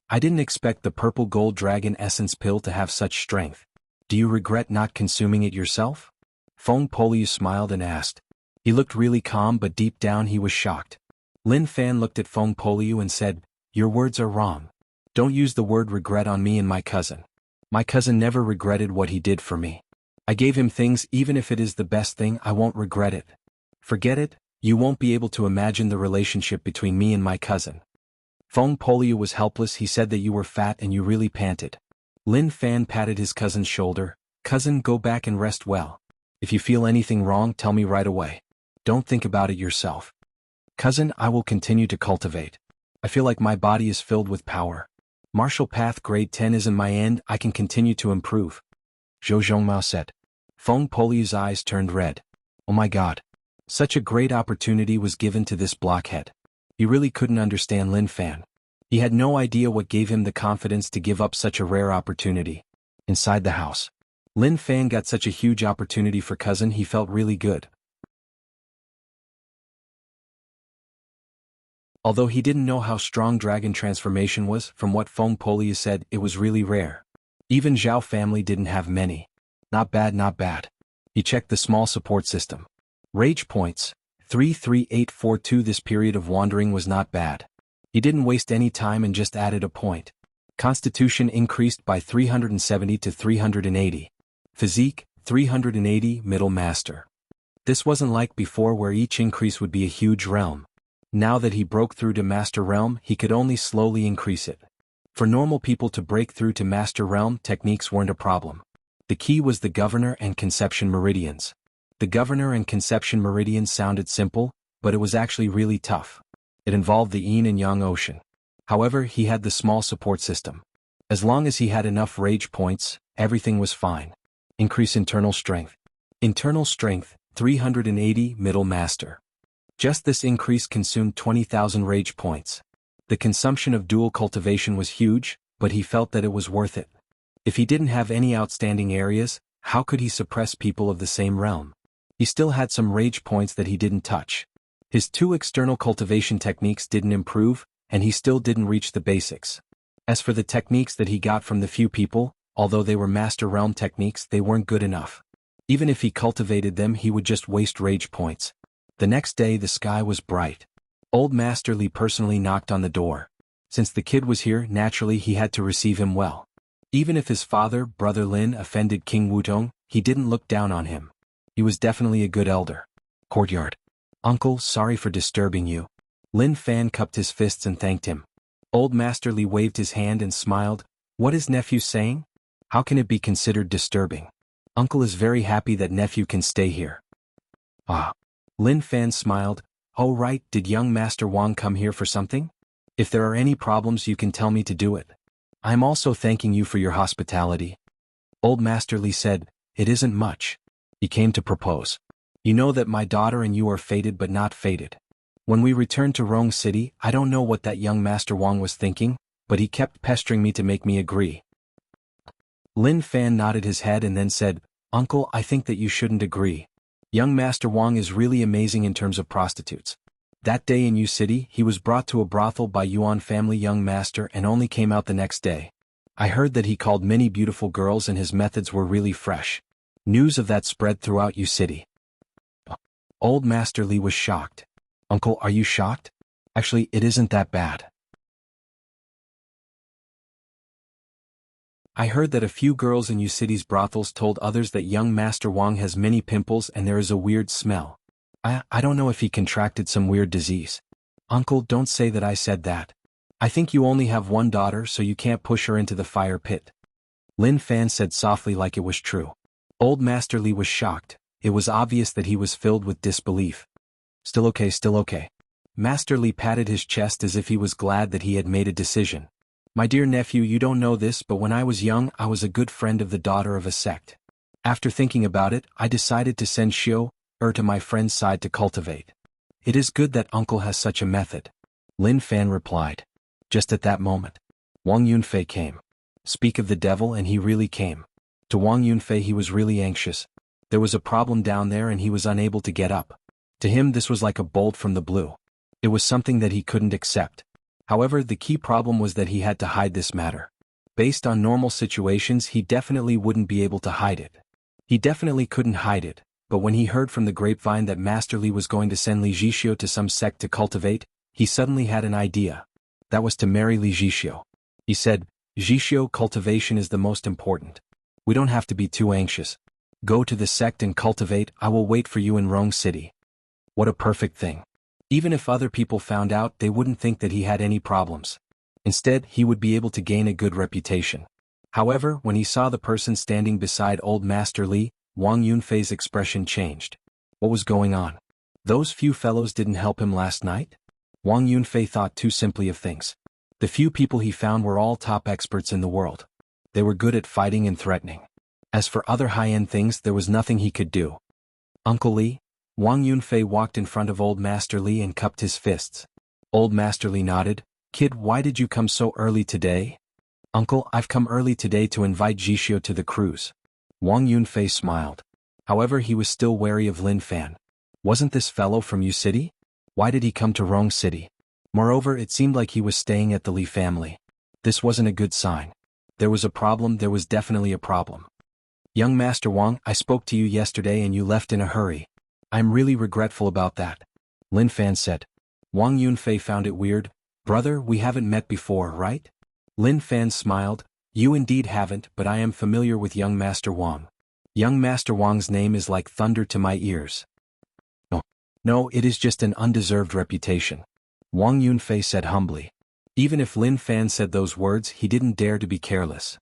I didn't expect the purple gold dragon essence pill to have such strength. Do you regret not consuming it yourself? Feng Poliu smiled and asked. He looked really calm, but deep down he was shocked. Lin Fan looked at Feng Poliu and said, your words are wrong. Don't use the word regret on me and my cousin. My cousin never regretted what he did for me. I gave him things, even if it is the best thing, I won't regret it. Forget it, you won't be able to imagine the relationship between me and my cousin. Feng Poliu was helpless. He said that you were fat and you really panted. Lin Fan patted his cousin's shoulder. Cousin, go back and rest well. If you feel anything wrong, tell me right away. Don't think about it yourself. Cousin, I will continue to cultivate. I feel like my body is filled with power. Martial Path grade 10 isn't my end, I can continue to improve. Zhou Zhongmao said. Feng Poliu's eyes turned red. Oh my god. Such a great opportunity was given to this blockhead. He really couldn't understand Lin Fan. He had no idea what gave him the confidence to give up such a rare opportunity. Inside the house, Lin Fan got such a huge opportunity for cousin, he felt really good. Although he didn't know how strong dragon transformation was, from what Feng Poliu said, it was really rare. Even Zhao family didn't have many. Not bad, not bad. He checked the small support system. Rage points, 33842. This period of wandering was not bad. He didn't waste any time and just added a point. Constitution increased by 370 to 380. Physique, 380. Middle Master. This wasn't like before where each increase would be a huge realm. Now that he broke through to Master Realm, he could only slowly increase it. For normal people to break through to Master Realm, techniques weren't a problem. The key was the Governor and Conception Meridians. The Governor and Conception Meridians sounded simple, but it was actually really tough. It involved the Yin and Yang Ocean. However, he had the small support system. As long as he had enough rage points, everything was fine. Increase internal strength. Internal strength, 380. Middle Master. Just this increase consumed 20,000 rage points. The consumption of dual cultivation was huge, but he felt that it was worth it. If he didn't have any outstanding areas, how could he suppress people of the same realm? He still had some rage points that he didn't touch. His 2 external cultivation techniques didn't improve, and he still didn't reach the basics. As for the techniques that he got from the few people, although they were Master Realm techniques, they weren't good enough. Even if he cultivated them, he would just waste rage points. The next day the sky was bright. Old Master Li personally knocked on the door. Since the kid was here, naturally he had to receive him well. Even if his father, Brother Lin, offended King Wutong, he didn't look down on him. He was definitely a good elder. Courtyard. Uncle, sorry for disturbing you. Lin Fan cupped his fists and thanked him. Old Master Li waved his hand and smiled. What is nephew saying? How can it be considered disturbing? Uncle is very happy that nephew can stay here. Ah. Lin Fan smiled. Oh right, did young Master Wang come here for something? If there are any problems you can tell me to do it. I am also thanking you for your hospitality. Old Master Li said, it isn't much. He came to propose. You know that my daughter and you are fated but not fated. When we returned to Rong City, I don't know what that young Master Wang was thinking, but he kept pestering me to make me agree. Lin Fan nodded his head and then said, Uncle, I think that you shouldn't agree. Young Master Wang is really amazing in terms of prostitutes. That day in Yu City, he was brought to a brothel by Yuan family young master and only came out the next day. I heard that he called many beautiful girls and his methods were really fresh. News of that spread throughout Yu City. Old Master Li was shocked. Uncle, are you shocked? Actually, it isn't that bad. I heard that a few girls in Yu City's brothels told others that young Master Wang has many pimples and there is a weird smell. I don't know if he contracted some weird disease. Uncle, don't say that I said that. I think you only have one daughter so you can't push her into the fire pit. Lin Fan said softly like it was true. Old Master Li was shocked. It was obvious that he was filled with disbelief. Still okay, still okay. Master Li patted his chest as if he was glad that he had made a decision. My dear nephew, you don't know this, but when I was young, I was a good friend of the daughter of a sect. After thinking about it, I decided to send Xiu to my friend's side to cultivate. It is good that uncle has such a method. Lin Fan replied. Just at that moment, Wang Yunfei came. Speak of the devil, and he really came. To Wang Yunfei he was really anxious. There was a problem down there and he was unable to get up. To him this was like a bolt from the blue. It was something that he couldn't accept. However, the key problem was that he had to hide this matter. Based on normal situations, he definitely wouldn't be able to hide it. He definitely couldn't hide it, but when he heard from the grapevine that Master Li was going to send Li Jixio to some sect to cultivate, he suddenly had an idea. That was to marry Li Jixio. He said, Jixio, cultivation is the most important. We don't have to be too anxious. Go to the sect and cultivate, I will wait for you in Rong City. What a perfect thing. Even if other people found out, they wouldn't think that he had any problems. Instead, he would be able to gain a good reputation. However, when he saw the person standing beside old Master Li, Wang Yunfei's expression changed. What was going on? Those few fellows didn't help him last night? Wang Yunfei thought too simply of things. The few people he found were all top experts in the world. They were good at fighting and threatening. As for other high-end things, there was nothing he could do. Uncle Li? Wang Yunfei walked in front of old Master Li and cupped his fists. Old Master Li nodded. Kid, why did you come so early today? Uncle, I've come early today to invite Jixio to the cruise. Wang Yunfei smiled. However, he was still wary of Lin Fan. Wasn't this fellow from Yu City? Why did he come to Rong City? Moreover, it seemed like he was staying at the Li family. This wasn't a good sign. There was a problem, there was definitely a problem. Young Master Wang, I spoke to you yesterday and you left in a hurry. I'm really regretful about that. Lin Fan said. Wang Yunfei found it weird. Brother, we haven't met before, right? Lin Fan smiled. You indeed haven't, but I am familiar with young Master Wang. Young Master Wang's name is like thunder to my ears. No, it is just an undeserved reputation. Wang Yunfei said humbly. Even if Lin Fan said those words, he didn't dare to be careless.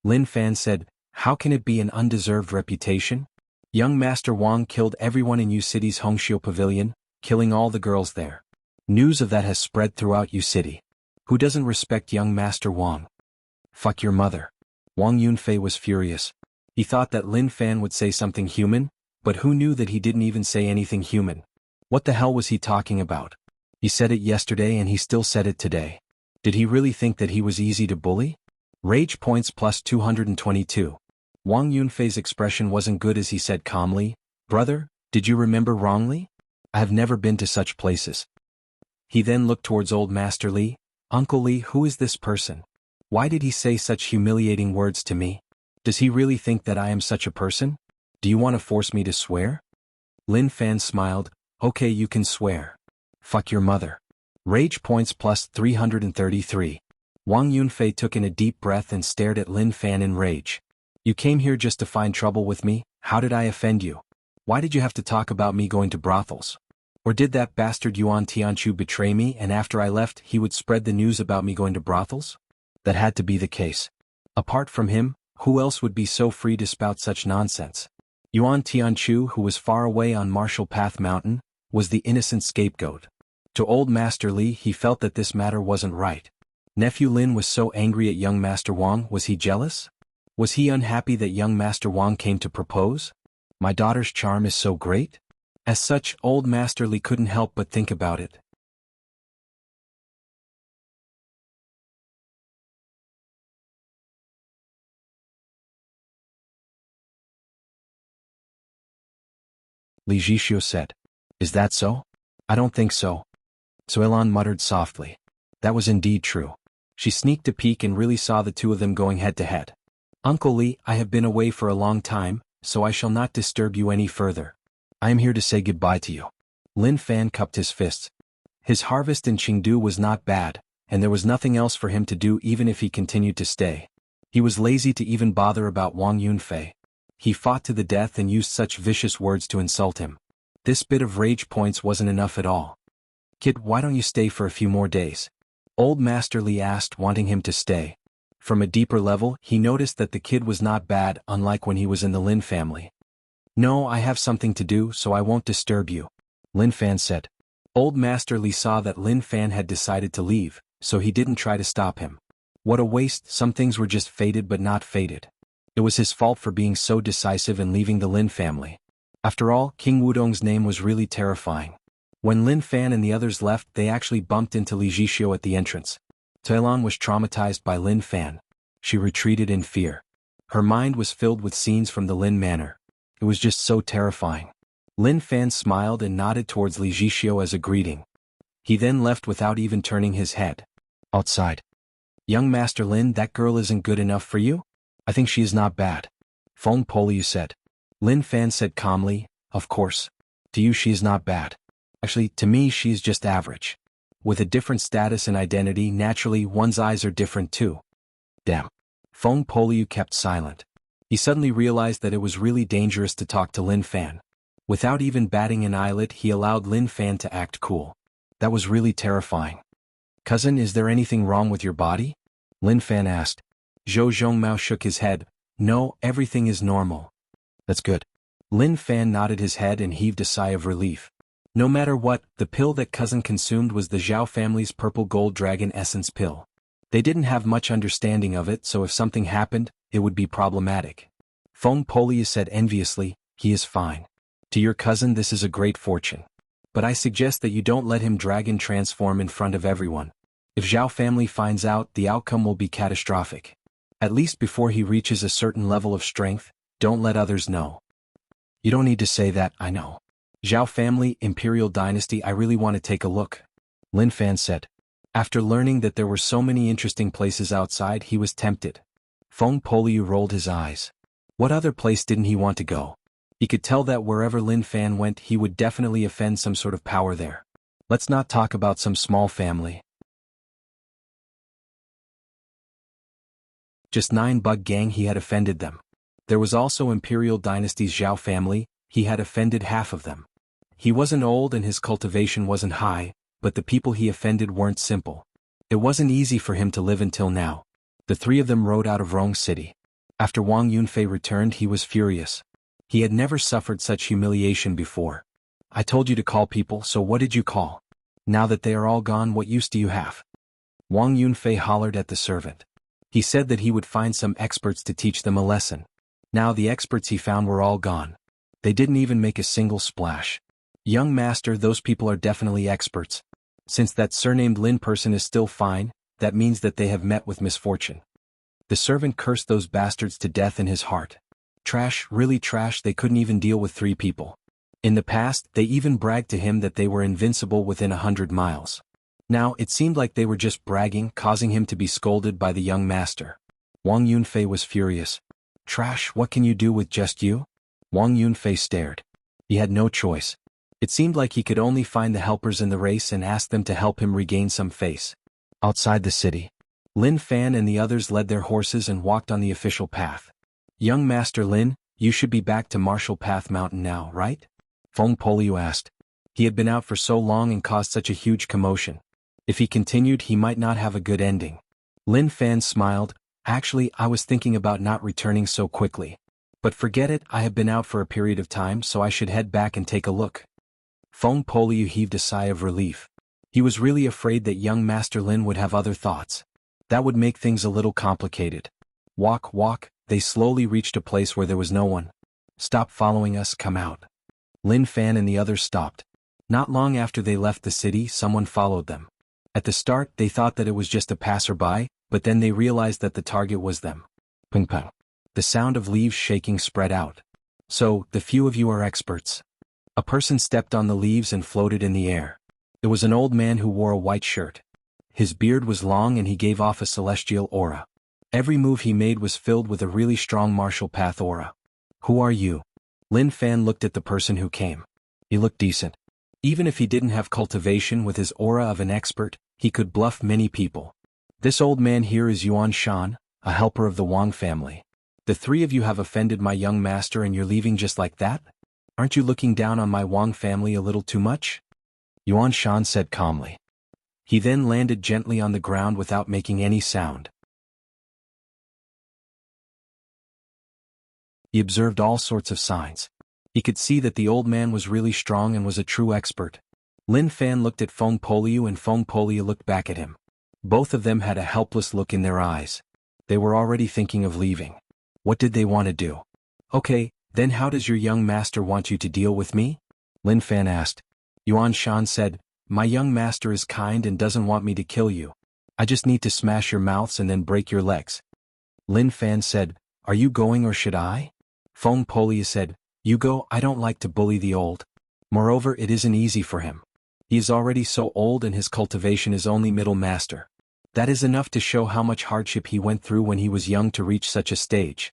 Lin Fan said, how can it be an undeserved reputation? Young Master Wang killed everyone in Yu City's Hongxiu Pavilion, killing all the girls there. News of that has spread throughout Yu City. Who doesn't respect young Master Wang? Fuck your mother. Wang Yunfei was furious. He thought that Lin Fan would say something human, but who knew that he didn't even say anything human? What the hell was he talking about? He said it yesterday and he still said it today. Did he really think that he was easy to bully? Rage points plus 222. Wang Yunfei's expression wasn't good as he said calmly, Brother, did you remember wrongly? I have never been to such places. He then looked towards old Master Li. Uncle Li, who is this person? Why did he say such humiliating words to me? Does he really think that I am such a person? Do you want to force me to swear? Lin Fan smiled. Okay, you can swear. Fuck your mother. Rage points plus 333. Wang Yunfei took in a deep breath and stared at Lin Fan in rage. You came here just to find trouble with me? How did I offend you? Why did you have to talk about me going to brothels? Or did that bastard Yuan Tianchu betray me and after I left he would spread the news about me going to brothels? That had to be the case. Apart from him, who else would be so free to spout such nonsense? Yuan Tianchu, who was far away on Martial Path Mountain, was the innocent scapegoat. To old Master Li, he felt that this matter wasn't right. Nephew Lin was so angry at young Master Wang, was he jealous? Was he unhappy that young Master Wang came to propose? My daughter's charm is so great? As such, old Master Li couldn't help but think about it. Li Zhixio said. Is that so? I don't think so. Suilan muttered softly. That was indeed true. She sneaked a peek and really saw the two of them going head to head. Uncle Li, I have been away for a long time, so I shall not disturb you any further. I am here to say goodbye to you. Lin Fan cupped his fists. His harvest in Chengdu was not bad, and there was nothing else for him to do even if he continued to stay. He was lazy to even bother about Wang Yunfei. He fought to the death and used such vicious words to insult him. This bit of rage points wasn't enough at all. Kid, why don't you stay for a few more days? Old Master Li asked, wanting him to stay. From a deeper level, he noticed that the kid was not bad, unlike when he was in the Lin family. No, I have something to do, so I won't disturb you, Lin Fan said. Old Master Li saw that Lin Fan had decided to leave, so he didn't try to stop him. What a waste, some things were just fated but not fated. It was his fault for being so decisive and leaving the Lin family. After all, King Wudong's name was really terrifying. When Lin Fan and the others left, they actually bumped into Li Zhixio at the entrance. Cailan was traumatized by Lin Fan. She retreated in fear. Her mind was filled with scenes from the Lin Manor. It was just so terrifying. Lin Fan smiled and nodded towards Li Zhixio as a greeting. He then left without even turning his head. Outside. Young Master Lin, that girl isn't good enough for you? I think she is not bad. Feng Poliu said. Lin Fan said calmly, of course. To you she is not bad. Actually, to me she is just average. With a different status and identity, naturally one's eyes are different too. Damn. Feng Poliu kept silent. He suddenly realized that it was really dangerous to talk to Lin Fan. Without even batting an eyelid, he allowed Lin Fan to act cool. That was really terrifying. Cousin, is there anything wrong with your body? Lin Fan asked. Zhou Zhongmao shook his head. No, everything is normal. That's good. Lin Fan nodded his head and heaved a sigh of relief. No matter what, the pill that cousin consumed was the Zhao family's purple gold dragon essence pill. They didn't have much understanding of it, so if something happened, it would be problematic. Feng Poliu said enviously, he is fine. To your cousin this is a great fortune. But I suggest that you don't let him dragon transform in front of everyone. If Zhao family finds out, the outcome will be catastrophic. At least before he reaches a certain level of strength, don't let others know. You don't need to say that, I know. Zhao family, Imperial Dynasty, I really want to take a look. Lin Fan said. After learning that there were so many interesting places outside, he was tempted. Feng Poliu rolled his eyes. What other place didn't he want to go? He could tell that wherever Lin Fan went, he would definitely offend some sort of power there. Let's not talk about some small family. Just 9 bug gang, he had offended them. There was also Imperial Dynasty's Zhao family, he had offended half of them. He wasn't old and his cultivation wasn't high, but the people he offended weren't simple. It wasn't easy for him to live until now. The 3 of them rode out of Rong City. After Wang Yunfei returned, he was furious. He had never suffered such humiliation before. I told you to call people, so what did you call? Now that they are all gone, what use do you have? Wang Yunfei hollered at the servant. He said that he would find some experts to teach them a lesson. Now the experts he found were all gone. They didn't even make a single splash. Young master, those people are definitely experts. Since that surnamed Lin person is still fine, that means that they have met with misfortune. The servant cursed those bastards to death in his heart. Trash, really trash, they couldn't even deal with 3 people. In the past, they even bragged to him that they were invincible within 100 miles. Now, it seemed like they were just bragging, causing him to be scolded by the young master. Wang Yunfei was furious. Trash, what can you do with just you? Wang Yunfei stared. He had no choice. It seemed like he could only find the helpers in the race and ask them to help him regain some face. Outside the city, Lin Fan and the others led their horses and walked on the official path. Young Master Lin, you should be back to Martial Path Mountain now, right? Feng Poliu asked. He had been out for so long and caused such a huge commotion. If he continued, he might not have a good ending. Lin Fan smiled. Actually, I was thinking about not returning so quickly. But forget it, I have been out for a period of time, so I should head back and take a look. Feng Poliu heaved a sigh of relief. He was really afraid that young Master Lin would have other thoughts. That would make things a little complicated. Walk, walk, They slowly reached a place where there was no one. "Stop following us, come out." Lin Fan and the others stopped. Not long after they left the city, someone followed them. At the start, they thought that it was just a passerby, but then they realized that the target was them. Ping pong. The sound of leaves shaking spread out. "So, the few of you are experts." A person stepped on the leaves and floated in the air. It was an old man who wore a white shirt. His beard was long and he gave off a celestial aura. Every move he made was filled with a really strong martial path aura. "Who are you?" Lin Fan looked at the person who came. He looked decent. Even if he didn't have cultivation with his aura of an expert, he could bluff many people. "This old man here is Yuan Shan, a helper of the Wang family. The three of you have offended my young master and you're leaving just like that? Aren't you looking down on my Wang family a little too much?" Yuan Shan said calmly. He then landed gently on the ground without making any sound. He observed all sorts of signs. He could see that the old man was really strong and was a true expert. Lin Fan looked at Feng Poliu and Feng Poliu looked back at him. Both of them had a helpless look in their eyes. They were already thinking of leaving. What did they want to do? "Okay, then how does your young master want you to deal with me?" Lin Fan asked. Yuan Shan said, "My young master is kind and doesn't want me to kill you. I just need to smash your mouths and then break your legs." Lin Fan said, "Are you going or should I?" Feng Poliu said, "You go, I don't like to bully the old. Moreover, it isn't easy for him. He is already so old and his cultivation is only middle master. That is enough to show how much hardship he went through when he was young to reach such a stage."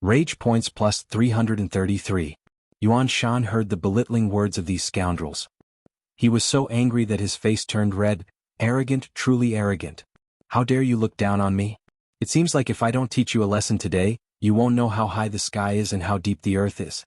Rage points plus 333. Yuan Shan heard the belittling words of these scoundrels. He was so angry that his face turned red. "Arrogant, truly arrogant. How dare you look down on me? It seems like if I don't teach you a lesson today, you won't know how high the sky is and how deep the earth is."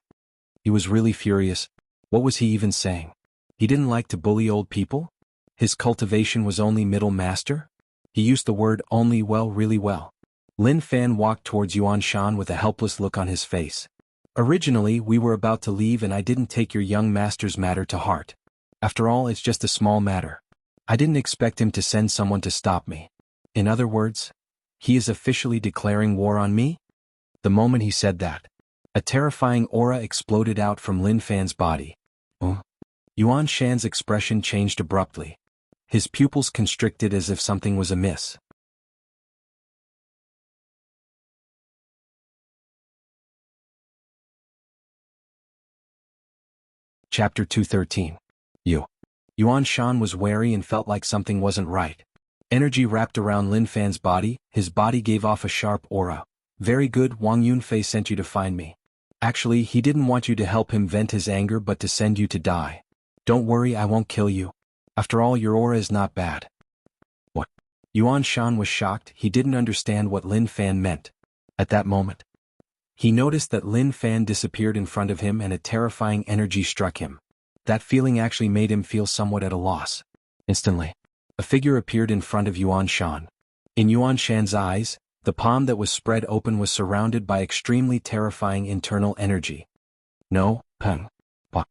He was really furious. What was he even saying? He didn't like to bully old people? His cultivation was only middle master? He used the word only really well. Lin Fan walked towards Yuan Shan with a helpless look on his face. "Originally, we were about to leave and I didn't take your young master's matter to heart. After all, it's just a small matter. I didn't expect him to send someone to stop me. In other words, he is officially declaring war on me?" The moment he said that, a terrifying aura exploded out from Lin Fan's body. Yuan Shan's expression changed abruptly. His pupils constricted as if something was amiss. Chapter 213. Yuan Shan was wary and felt like something wasn't right. Energy wrapped around Lin Fan's body, his body gave off a sharp aura. "Very good, Wang Yunfei sent you to find me. Actually, he didn't want you to help him vent his anger but to send you to die. Don't worry, I won't kill you. After all, your aura is not bad." What? Yuan Shan was shocked. He didn't understand what Lin Fan meant. At that moment, he noticed that Lin Fan disappeared in front of him and a terrifying energy struck him. That feeling actually made him feel somewhat at a loss. Instantly, a figure appeared in front of Yuan Shan. In Yuan Shan's eyes, the palm that was spread open was surrounded by extremely terrifying internal energy. "No, Peng. Pa.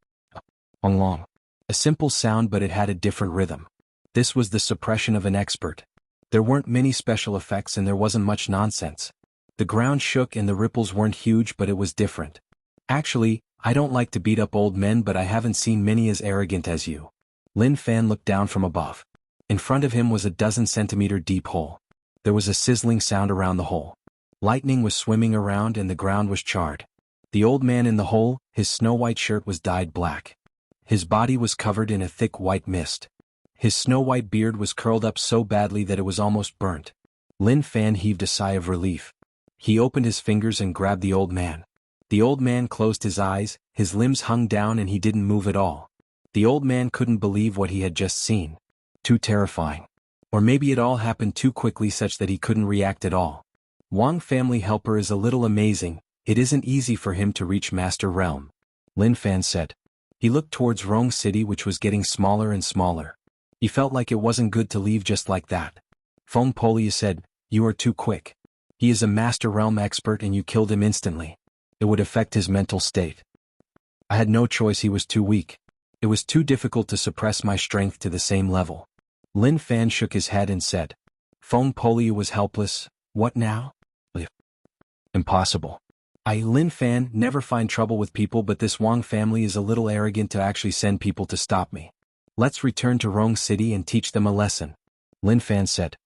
Hong Long." A simple sound, but it had a different rhythm. This was the suppression of an expert. There weren't many special effects and there wasn't much nonsense. The ground shook and the ripples weren't huge, but it was different. "Actually, I don't like to beat up old men, but I haven't seen many as arrogant as you." Lin Fan looked down from above. In front of him was a 12-centimeter deep hole. There was a sizzling sound around the hole. Lightning was swimming around and the ground was charred. The old man in the hole, his snow-white shirt was dyed black. His body was covered in a thick white mist. His snow-white beard was curled up so badly that it was almost burnt. Lin Fan heaved a sigh of relief. He opened his fingers and grabbed the old man. The old man closed his eyes, his limbs hung down and he didn't move at all. The old man couldn't believe what he had just seen. Too terrifying. Or maybe it all happened too quickly such that he couldn't react at all. Wang family helper is a little amazing. It isn't easy for him to reach Master Realm. Lin Fan said. He looked towards Rong City, which was getting smaller and smaller. He felt like it wasn't good to leave just like that. Feng Poliu said, "You are too quick. He is a Master Realm expert and you killed him instantly. It would affect his mental state." I had no choice, he was too weak. It was too difficult to suppress my strength to the same level. Lin Fan shook his head and said. Feng Poliu was helpless. "What now?" Impossible. Lin Fan never find trouble with people, but this Wang family is a little arrogant to actually send people to stop me. Let's return to Rong City and teach them a lesson, Lin Fan said.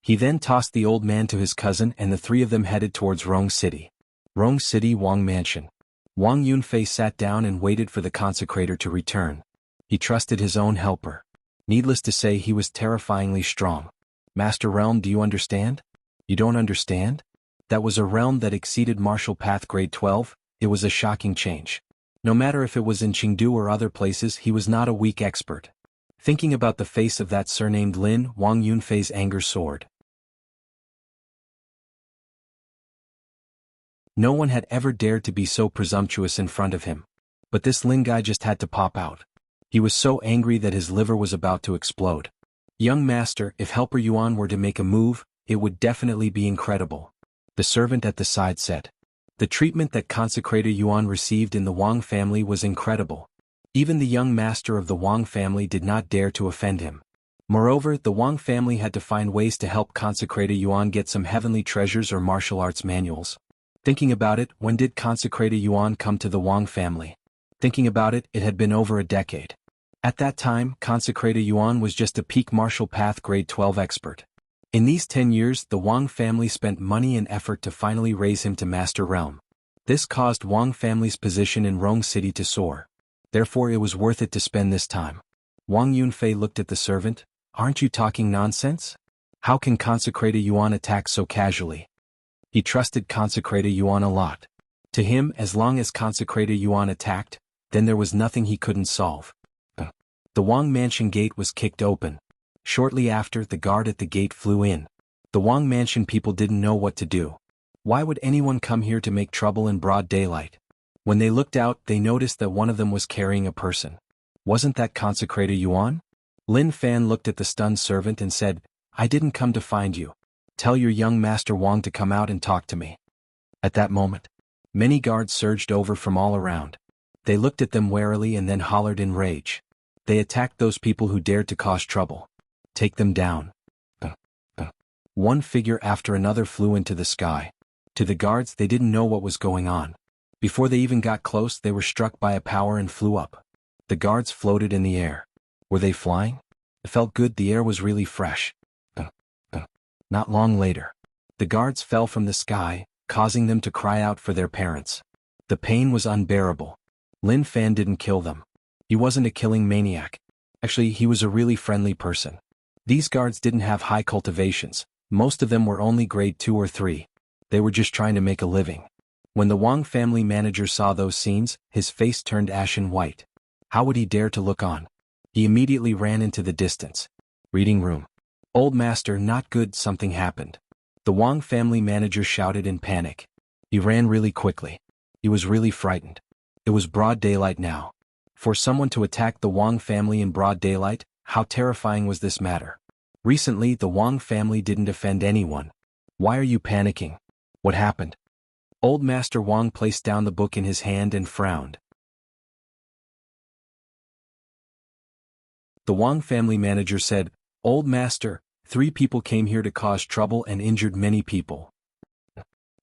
He then tossed the old man to his cousin and the three of them headed towards Rong City. Rong City Wang Mansion. Wang Yunfei sat down and waited for the consecrator to return. He trusted his own helper. Needless to say, he was terrifyingly strong. Master Realm, do you understand? You don't understand? That was a realm that exceeded martial path grade 12, it was a shocking change. No matter if it was in Chengdu or other places, he was not a weak expert. Thinking about the face of that surnamed Lin, Wang Yunfei's anger soared. No one had ever dared to be so presumptuous in front of him. But this Lin guy just had to pop out. He was so angry that his liver was about to explode. Young master, if Helper Yuan were to make a move, it would definitely be incredible. The servant at the side said. The treatment that Consecrator Yuan received in the Wang family was incredible. Even the young master of the Wang family did not dare to offend him. Moreover, the Wang family had to find ways to help Consecrator Yuan get some heavenly treasures or martial arts manuals. Thinking about it, when did Consecrator Yuan come to the Wang family? Thinking about it, it had been over a decade. At that time, Consecrator Yuan was just a peak martial path grade 12 expert. In these 10 years, the Wang family spent money and effort to finally raise him to Master Realm. This caused Wang family's position in Rong City to soar. Therefore it was worth it to spend this time. Wang Yunfei looked at the servant. Aren't you talking nonsense? How can Consecrator Yuan attack so casually? He trusted Consecrator Yuan a lot. To him, as long as Consecrator Yuan attacked, then there was nothing he couldn't solve. The Wang Mansion gate was kicked open. Shortly after, the guard at the gate flew in. The Wang Mansion people didn't know what to do. Why would anyone come here to make trouble in broad daylight? When they looked out, they noticed that one of them was carrying a person. Wasn't that Consecrator Yuan? Lin Fan looked at the stunned servant and said, I didn't come to find you. Tell your young master Wang to come out and talk to me. At that moment, many guards surged over from all around. They looked at them warily and then hollered in rage. They attacked those people who dared to cause trouble. Take them down. One figure after another flew into the sky. To the guards, they didn't know what was going on. Before they even got close, they were struck by a power and flew up. The guards floated in the air. Were they flying? It felt good, the air was really fresh. Not long later, the guards fell from the sky, causing them to cry out for their parents. The pain was unbearable. Lin Fan didn't kill them. He wasn't a killing maniac. Actually, he was a really friendly person. These guards didn't have high cultivations. Most of them were only grade 2 or 3. They were just trying to make a living. When the Wang family manager saw those scenes, his face turned ashen white. How would he dare to look on? He immediately ran into the distance. Reading room. Old master, not good, something happened. The Wang family manager shouted in panic. He ran really quickly. He was really frightened. It was broad daylight now. For someone to attack the Wang family in broad daylight, how terrifying was this matter? Recently, the Wang family didn't offend anyone. Why are you panicking? What happened? Old Master Wang placed down the book in his hand and frowned. The Wang family manager said, Old Master, 3 people came here to cause trouble and injured many people.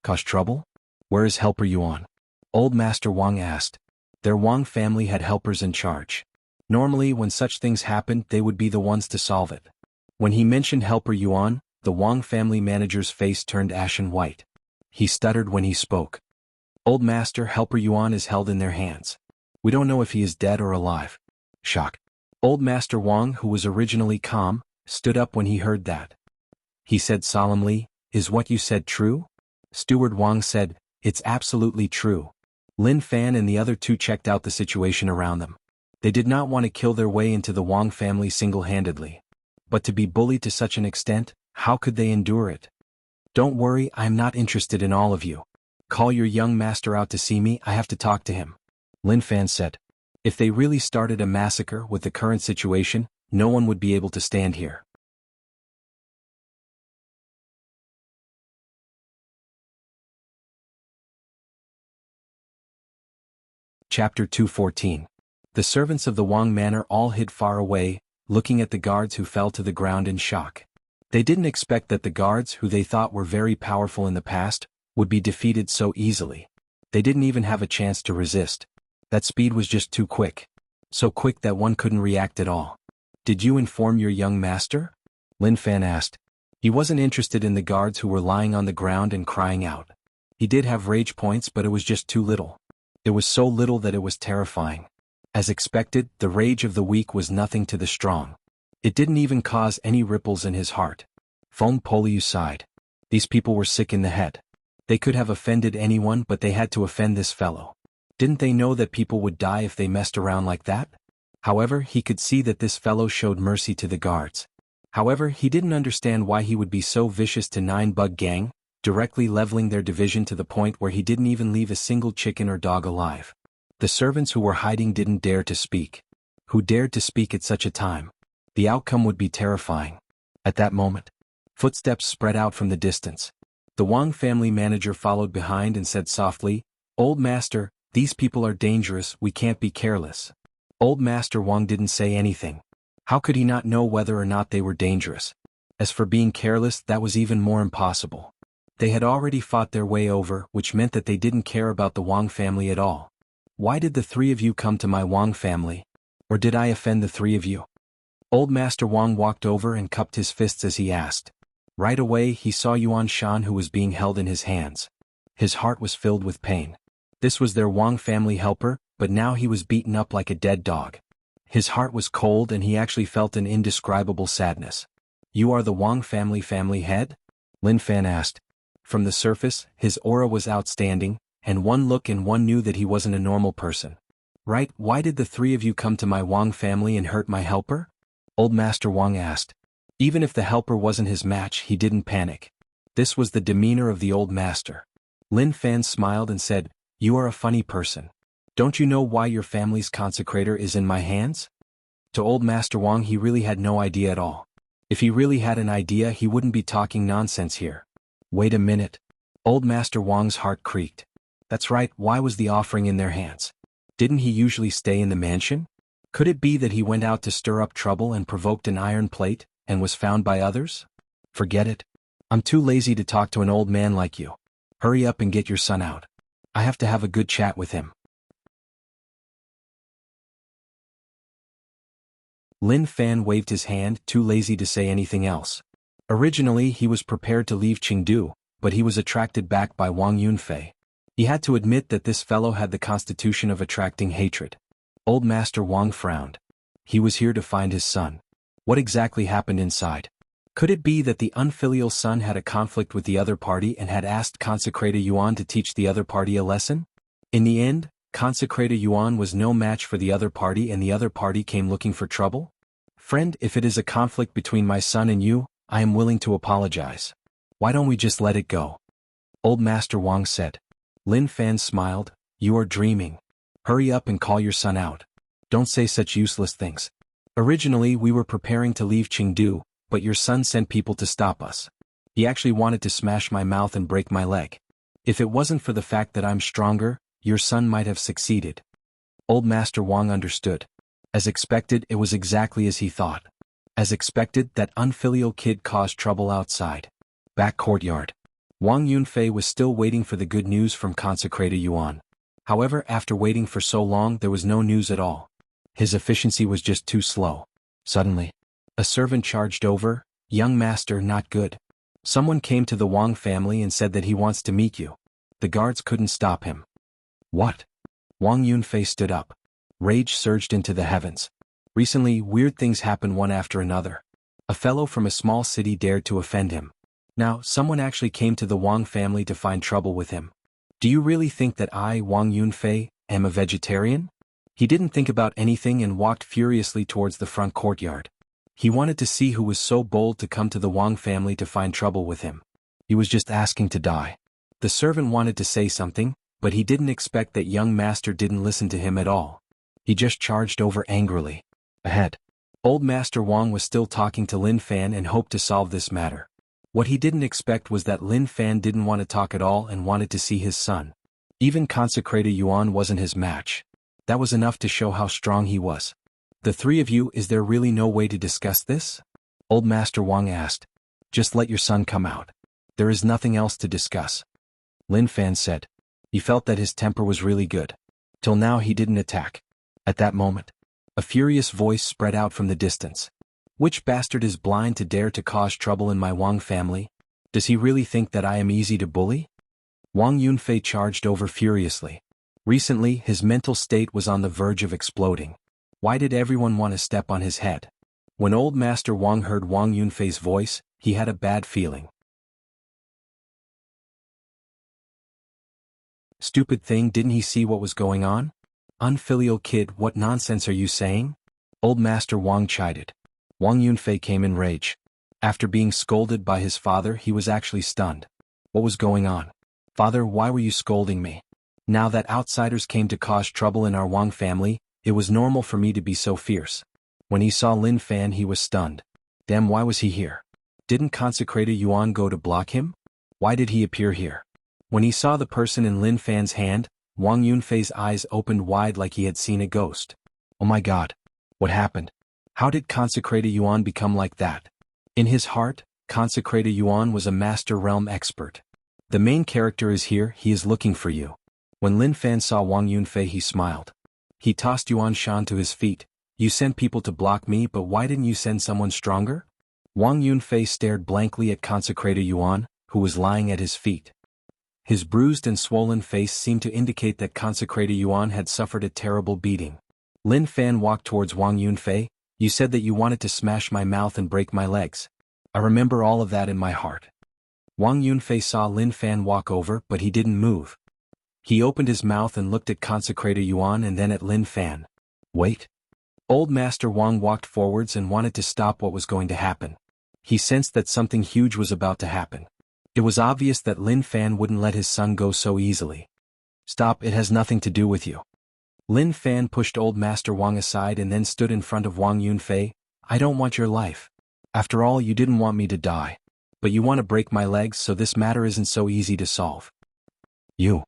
Cause trouble? Where is Helper Yuan? Old Master Wang asked. Their Wang family had helpers in charge. Normally, when such things happened, they would be the ones to solve it. When he mentioned Helper Yuan, the Wang family manager's face turned ashen white. He stuttered when he spoke. Old Master, Helper Yuan is held in their hands. We don't know if he is dead or alive. Shock. Old Master Wang, who was originally calm, stood up when he heard that. He said solemnly, Is what you said true? Steward Wang said, It's absolutely true. Lin Fan and the other 2 checked out the situation around them. They did not want to kill their way into the Wang family single-handedly. But to be bullied to such an extent, how could they endure it? Don't worry, I am not interested in all of you. Call your young master out to see me, I have to talk to him. Lin Fan said. If they really started a massacre with the current situation, no one would be able to stand here. Chapter 214. The servants of the Wang Manor all hid far away, looking at the guards who fell to the ground in shock. They didn't expect that the guards who they thought were very powerful in the past, would be defeated so easily. They didn't even have a chance to resist. That speed was just too quick. So quick that one couldn't react at all. Did you inform your young master? Lin Fan asked. He wasn't interested in the guards who were lying on the ground and crying out. He did have rage points, but it was just too little. It was so little that it was terrifying. As expected, the rage of the weak was nothing to the strong. It didn't even cause any ripples in his heart. Feng Poliu sighed. These people were sick in the head. They could have offended anyone, but they had to offend this fellow. Didn't they know that people would die if they messed around like that? However, he could see that this fellow showed mercy to the guards. However, he didn't understand why he would be so vicious to 9-bug gang, directly leveling their division to the point where he didn't even leave a single chicken or dog alive. The servants who were hiding didn't dare to speak. Who dared to speak at such a time? The outcome would be terrifying. At that moment, footsteps spread out from the distance. The Wang family manager followed behind and said softly, "Old Master, these people are dangerous, we can't be careless." Old Master Wang didn't say anything. How could he not know whether or not they were dangerous? As for being careless, that was even more impossible. They had already fought their way over, which meant that they didn't care about the Wang family at all. Why did the three of you come to my Wang family? Or did I offend the three of you? Old Master Wang walked over and cupped his fists as he asked. Right away he saw Yuan Shan, who was being held in his hands. His heart was filled with pain. This was their Wang family helper, but now he was beaten up like a dead dog. His heart was cold and he actually felt an indescribable sadness. You are the Wang family head? Lin Fan asked. From the surface, his aura was outstanding, and one look and one knew that he wasn't a normal person. Right, why did the three of you come to my Wang family and hurt my helper? Old Master Wang asked. Even if the helper wasn't his match, he didn't panic. This was the demeanor of the old master. Lin Fan smiled and said, "You are a funny person. Don't you know why your family's consecrator is in my hands?" To Old Master Wang, he really had no idea at all. If he really had an idea, he wouldn't be talking nonsense here. Wait a minute. Old Master Wang's heart creaked. That's right, why was the offering in their hands? Didn't he usually stay in the mansion? Could it be that he went out to stir up trouble and provoked an iron plate, and was found by others? Forget it. I'm too lazy to talk to an old man like you. Hurry up and get your son out. I have to have a good chat with him. Lin Fan waved his hand, too lazy to say anything else. Originally he was prepared to leave Chengdu, but he was attracted back by Wang Yunfei. He had to admit that this fellow had the constitution of attracting hatred. Old Master Wang frowned. He was here to find his son. What exactly happened inside? Could it be that the unfilial son had a conflict with the other party and had asked Consecrator Yuan to teach the other party a lesson? In the end, Consecrator Yuan was no match for the other party and the other party came looking for trouble? Friend, if it is a conflict between my son and you, I am willing to apologize. Why don't we just let it go? Old Master Wang said. Lin Fan smiled. You are dreaming. Hurry up and call your son out. Don't say such useless things. Originally we were preparing to leave Chengdu, but your son sent people to stop us. He actually wanted to smash my mouth and break my leg. If it wasn't for the fact that I'm stronger, your son might have succeeded. Old Master Wang understood. As expected, it was exactly as he thought. As expected, that unfilial kid caused trouble outside. Back courtyard. Wang Yunfei was still waiting for the good news from Consecrator Yuan. However, after waiting for so long, there was no news at all. His efficiency was just too slow. Suddenly, a servant charged over. Young master, not good. Someone came to the Wang family and said that he wants to meet you. The guards couldn't stop him. What? Wang Yunfei stood up. Rage surged into the heavens. Recently, weird things happened one after another. A fellow from a small city dared to offend him. Now, someone actually came to the Wang family to find trouble with him. Do you really think that I, Wang Yunfei, am a vegetarian? He didn't think about anything and walked furiously towards the front courtyard. He wanted to see who was so bold to come to the Wang family to find trouble with him. He was just asking to die. The servant wanted to say something, but he didn't expect that young master didn't listen to him at all. He just charged over angrily. Ahead. Old Master Wang was still talking to Lin Fan and hoped to solve this matter. What he didn't expect was that Lin Fan didn't want to talk at all and wanted to see his son. Even Consecrator Yuan wasn't his match. That was enough to show how strong he was. The three of you, is there really no way to discuss this? Old Master Wang asked. Just let your son come out. There is nothing else to discuss. Lin Fan said. He felt that his temper was really good. Till now he didn't attack. At that moment, a furious voice spread out from the distance. Which bastard is blind to dare to cause trouble in my Wang family? Does he really think that I am easy to bully? Wang Yunfei charged over furiously. Recently, his mental state was on the verge of exploding. Why did everyone want to step on his head? When old Master Wang heard Wang Yunfei's voice, he had a bad feeling. Stupid thing, didn't he see what was going on? Unfilial kid, what nonsense are you saying? Old Master Wang chided. Wang Yunfei came in rage. After being scolded by his father, he was actually stunned. What was going on? Father, why were you scolding me? Now that outsiders came to cause trouble in our Wang family, it was normal for me to be so fierce. When he saw Lin Fan, he was stunned. Damn, why was he here? Didn't Consecrator Yuan go to block him? Why did he appear here? When he saw the person in Lin Fan's hand, Wang Yunfei's eyes opened wide like he had seen a ghost. Oh my god. What happened? How did Consecrator Yuan become like that? In his heart, Consecrator Yuan was a master realm expert. The main character is here, he is looking for you. When Lin Fan saw Wang Yunfei, he smiled. He tossed Yuan Shan to his feet. You sent people to block me, but why didn't you send someone stronger? Wang Yunfei stared blankly at Consecrator Yuan, who was lying at his feet. His bruised and swollen face seemed to indicate that Consecrator Yuan had suffered a terrible beating. Lin Fan walked towards Wang Yunfei. You said that you wanted to smash my mouth and break my legs. I remember all of that in my heart. Wang Yunfei saw Lin Fan walk over, but he didn't move. He opened his mouth and looked at Consecrator Yuan and then at Lin Fan. Wait. Old Master Wang walked forwards and wanted to stop what was going to happen. He sensed that something huge was about to happen. It was obvious that Lin Fan wouldn't let his son go so easily. Stop, it has nothing to do with you. Lin Fan pushed Old Master Wang aside and then stood in front of Wang Yunfei. I don't want your life. After all, you didn't want me to die. But you want to break my legs, so this matter isn't so easy to solve. You.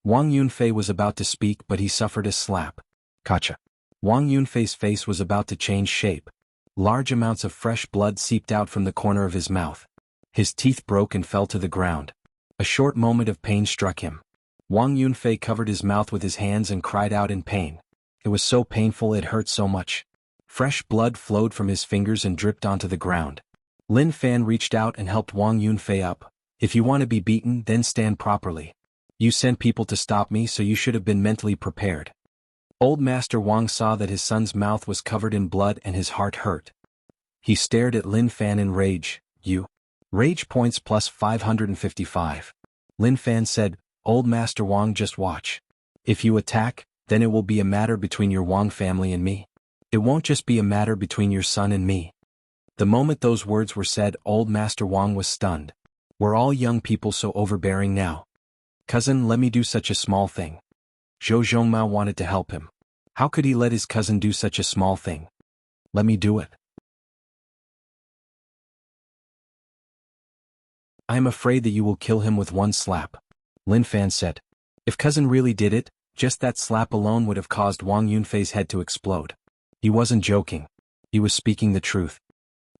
Wang Yunfei was about to speak, but he suffered a slap. Gotcha. Wang Yunfei's face was about to change shape. Large amounts of fresh blood seeped out from the corner of his mouth. His teeth broke and fell to the ground. A short moment of pain struck him. Wang Yunfei covered his mouth with his hands and cried out in pain. It was so painful, it hurt so much. Fresh blood flowed from his fingers and dripped onto the ground. Lin Fan reached out and helped Wang Yunfei up. If you want to be beaten, then stand properly. You sent people to stop me, so you should have been mentally prepared. Old Master Wang saw that his son's mouth was covered in blood and his heart hurt. He stared at Lin Fan in rage. You. Rage points plus 555. Lin Fan said, Old Master Wang, just watch. If you attack, then it will be a matter between your Wang family and me. It won't just be a matter between your son and me. The moment those words were said, Old Master Wang was stunned. We're all young people so overbearing now. Cousin, let me do such a small thing. Zhou Zhongmao wanted to help him. How could he let his cousin do such a small thing? Let me do it. I am afraid that you will kill him with one slap. Lin Fan said. If cousin really did it, just that slap alone would have caused Wang Yunfei's head to explode. He wasn't joking. He was speaking the truth.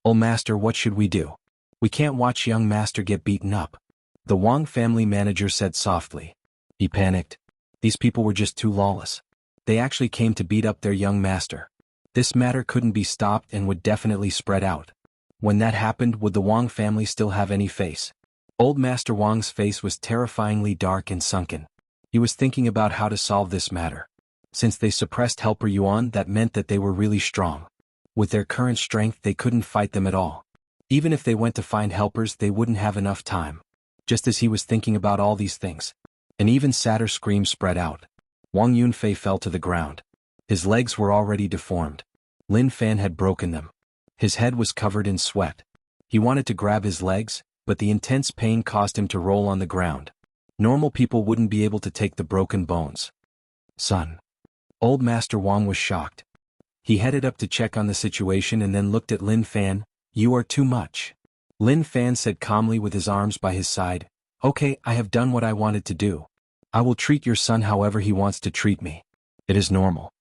Oh master, what should we do? We can't watch young master get beaten up. The Wang family manager said softly. He panicked. These people were just too lawless. They actually came to beat up their young master. This matter couldn't be stopped and would definitely spread out. When that happened, would the Wang family still have any face? Old Master Wang's face was terrifyingly dark and sunken. He was thinking about how to solve this matter. Since they suppressed Helper Yuan, that meant that they were really strong. With their current strength, they couldn't fight them at all. Even if they went to find helpers, they wouldn't have enough time. Just as he was thinking about all these things, an even sadder scream spread out. Wang Yunfei fell to the ground. His legs were already deformed. Lin Fan had broken them. His head was covered in sweat. He wanted to grab his legs, but the intense pain caused him to roll on the ground. Normal people wouldn't be able to take the broken bones. Son. Old Master Wang was shocked. He headed up to check on the situation and then looked at Lin Fan. You are too much. Lin Fan said calmly with his arms by his side. Okay, I have done what I wanted to do. I will treat your son however he wants to treat me. It is normal.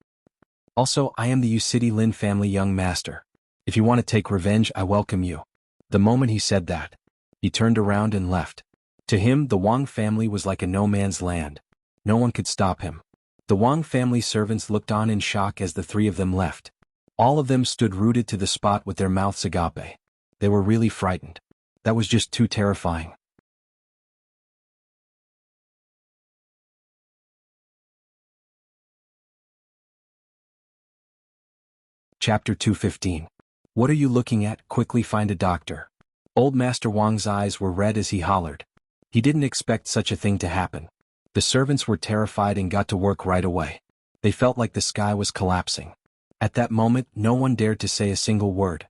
Also, I am the City Lin family young master. If you want to take revenge, I welcome you. The moment he said that, he turned around and left. To him, the Wang family was like a no-man's land. No one could stop him. The Wang family servants looked on in shock as the three of them left. All of them stood rooted to the spot with their mouths agape. They were really frightened. That was just too terrifying. Chapter 215. What are you looking at? Quickly find a doctor. Old Master Wang's eyes were red as he hollered. He didn't expect such a thing to happen. The servants were terrified and got to work right away. They felt like the sky was collapsing. At that moment, no one dared to say a single word.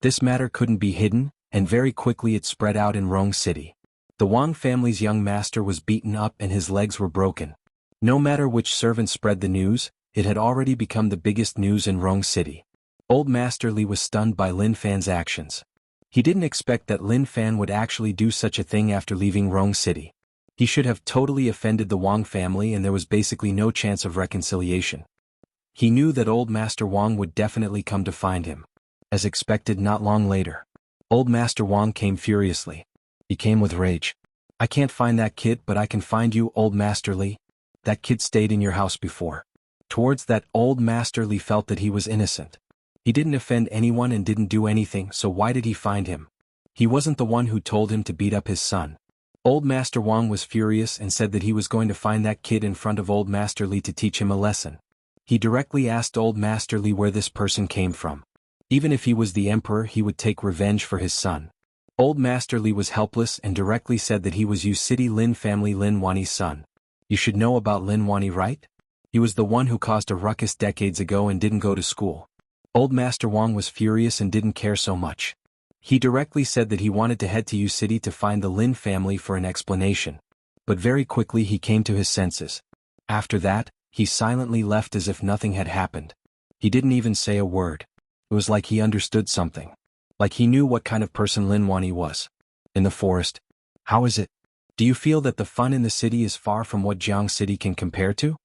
This matter couldn't be hidden, and very quickly it spread out in Rong City. The Wang family's young master was beaten up and his legs were broken. No matter which servant spread the news, it had already become the biggest news in Rong City. Old Master Li was stunned by Lin Fan's actions. He didn't expect that Lin Fan would actually do such a thing after leaving Rong City. He should have totally offended the Wang family and there was basically no chance of reconciliation. He knew that Old Master Wang would definitely come to find him. As expected, not long later, Old Master Wang came furiously. He came with rage. I can't find that kid, but I can find you, Old Master Li. That kid stayed in your house before. Towards that, Old Master Li felt that he was innocent. He didn't offend anyone and didn't do anything, so why did he find him? He wasn't the one who told him to beat up his son. Old Master Wang was furious and said that he was going to find that kid in front of Old Master Li to teach him a lesson. He directly asked Old Master Li where this person came from. Even if he was the emperor, he would take revenge for his son. Old Master Li was helpless and directly said that he was Yu City Lin family Lin Wani's son. You should know about Lin Wani, right? He was the one who caused a ruckus decades ago and didn't go to school. Old Master Wang was furious and didn't care so much. He directly said that he wanted to head to Yu City to find the Lin family for an explanation. But very quickly he came to his senses. After that, he silently left as if nothing had happened. He didn't even say a word. It was like he understood something. Like he knew what kind of person Lin Wani was. In the forest. How is it? Do you feel that the fun in the city is far from what Jianghu City can compare to?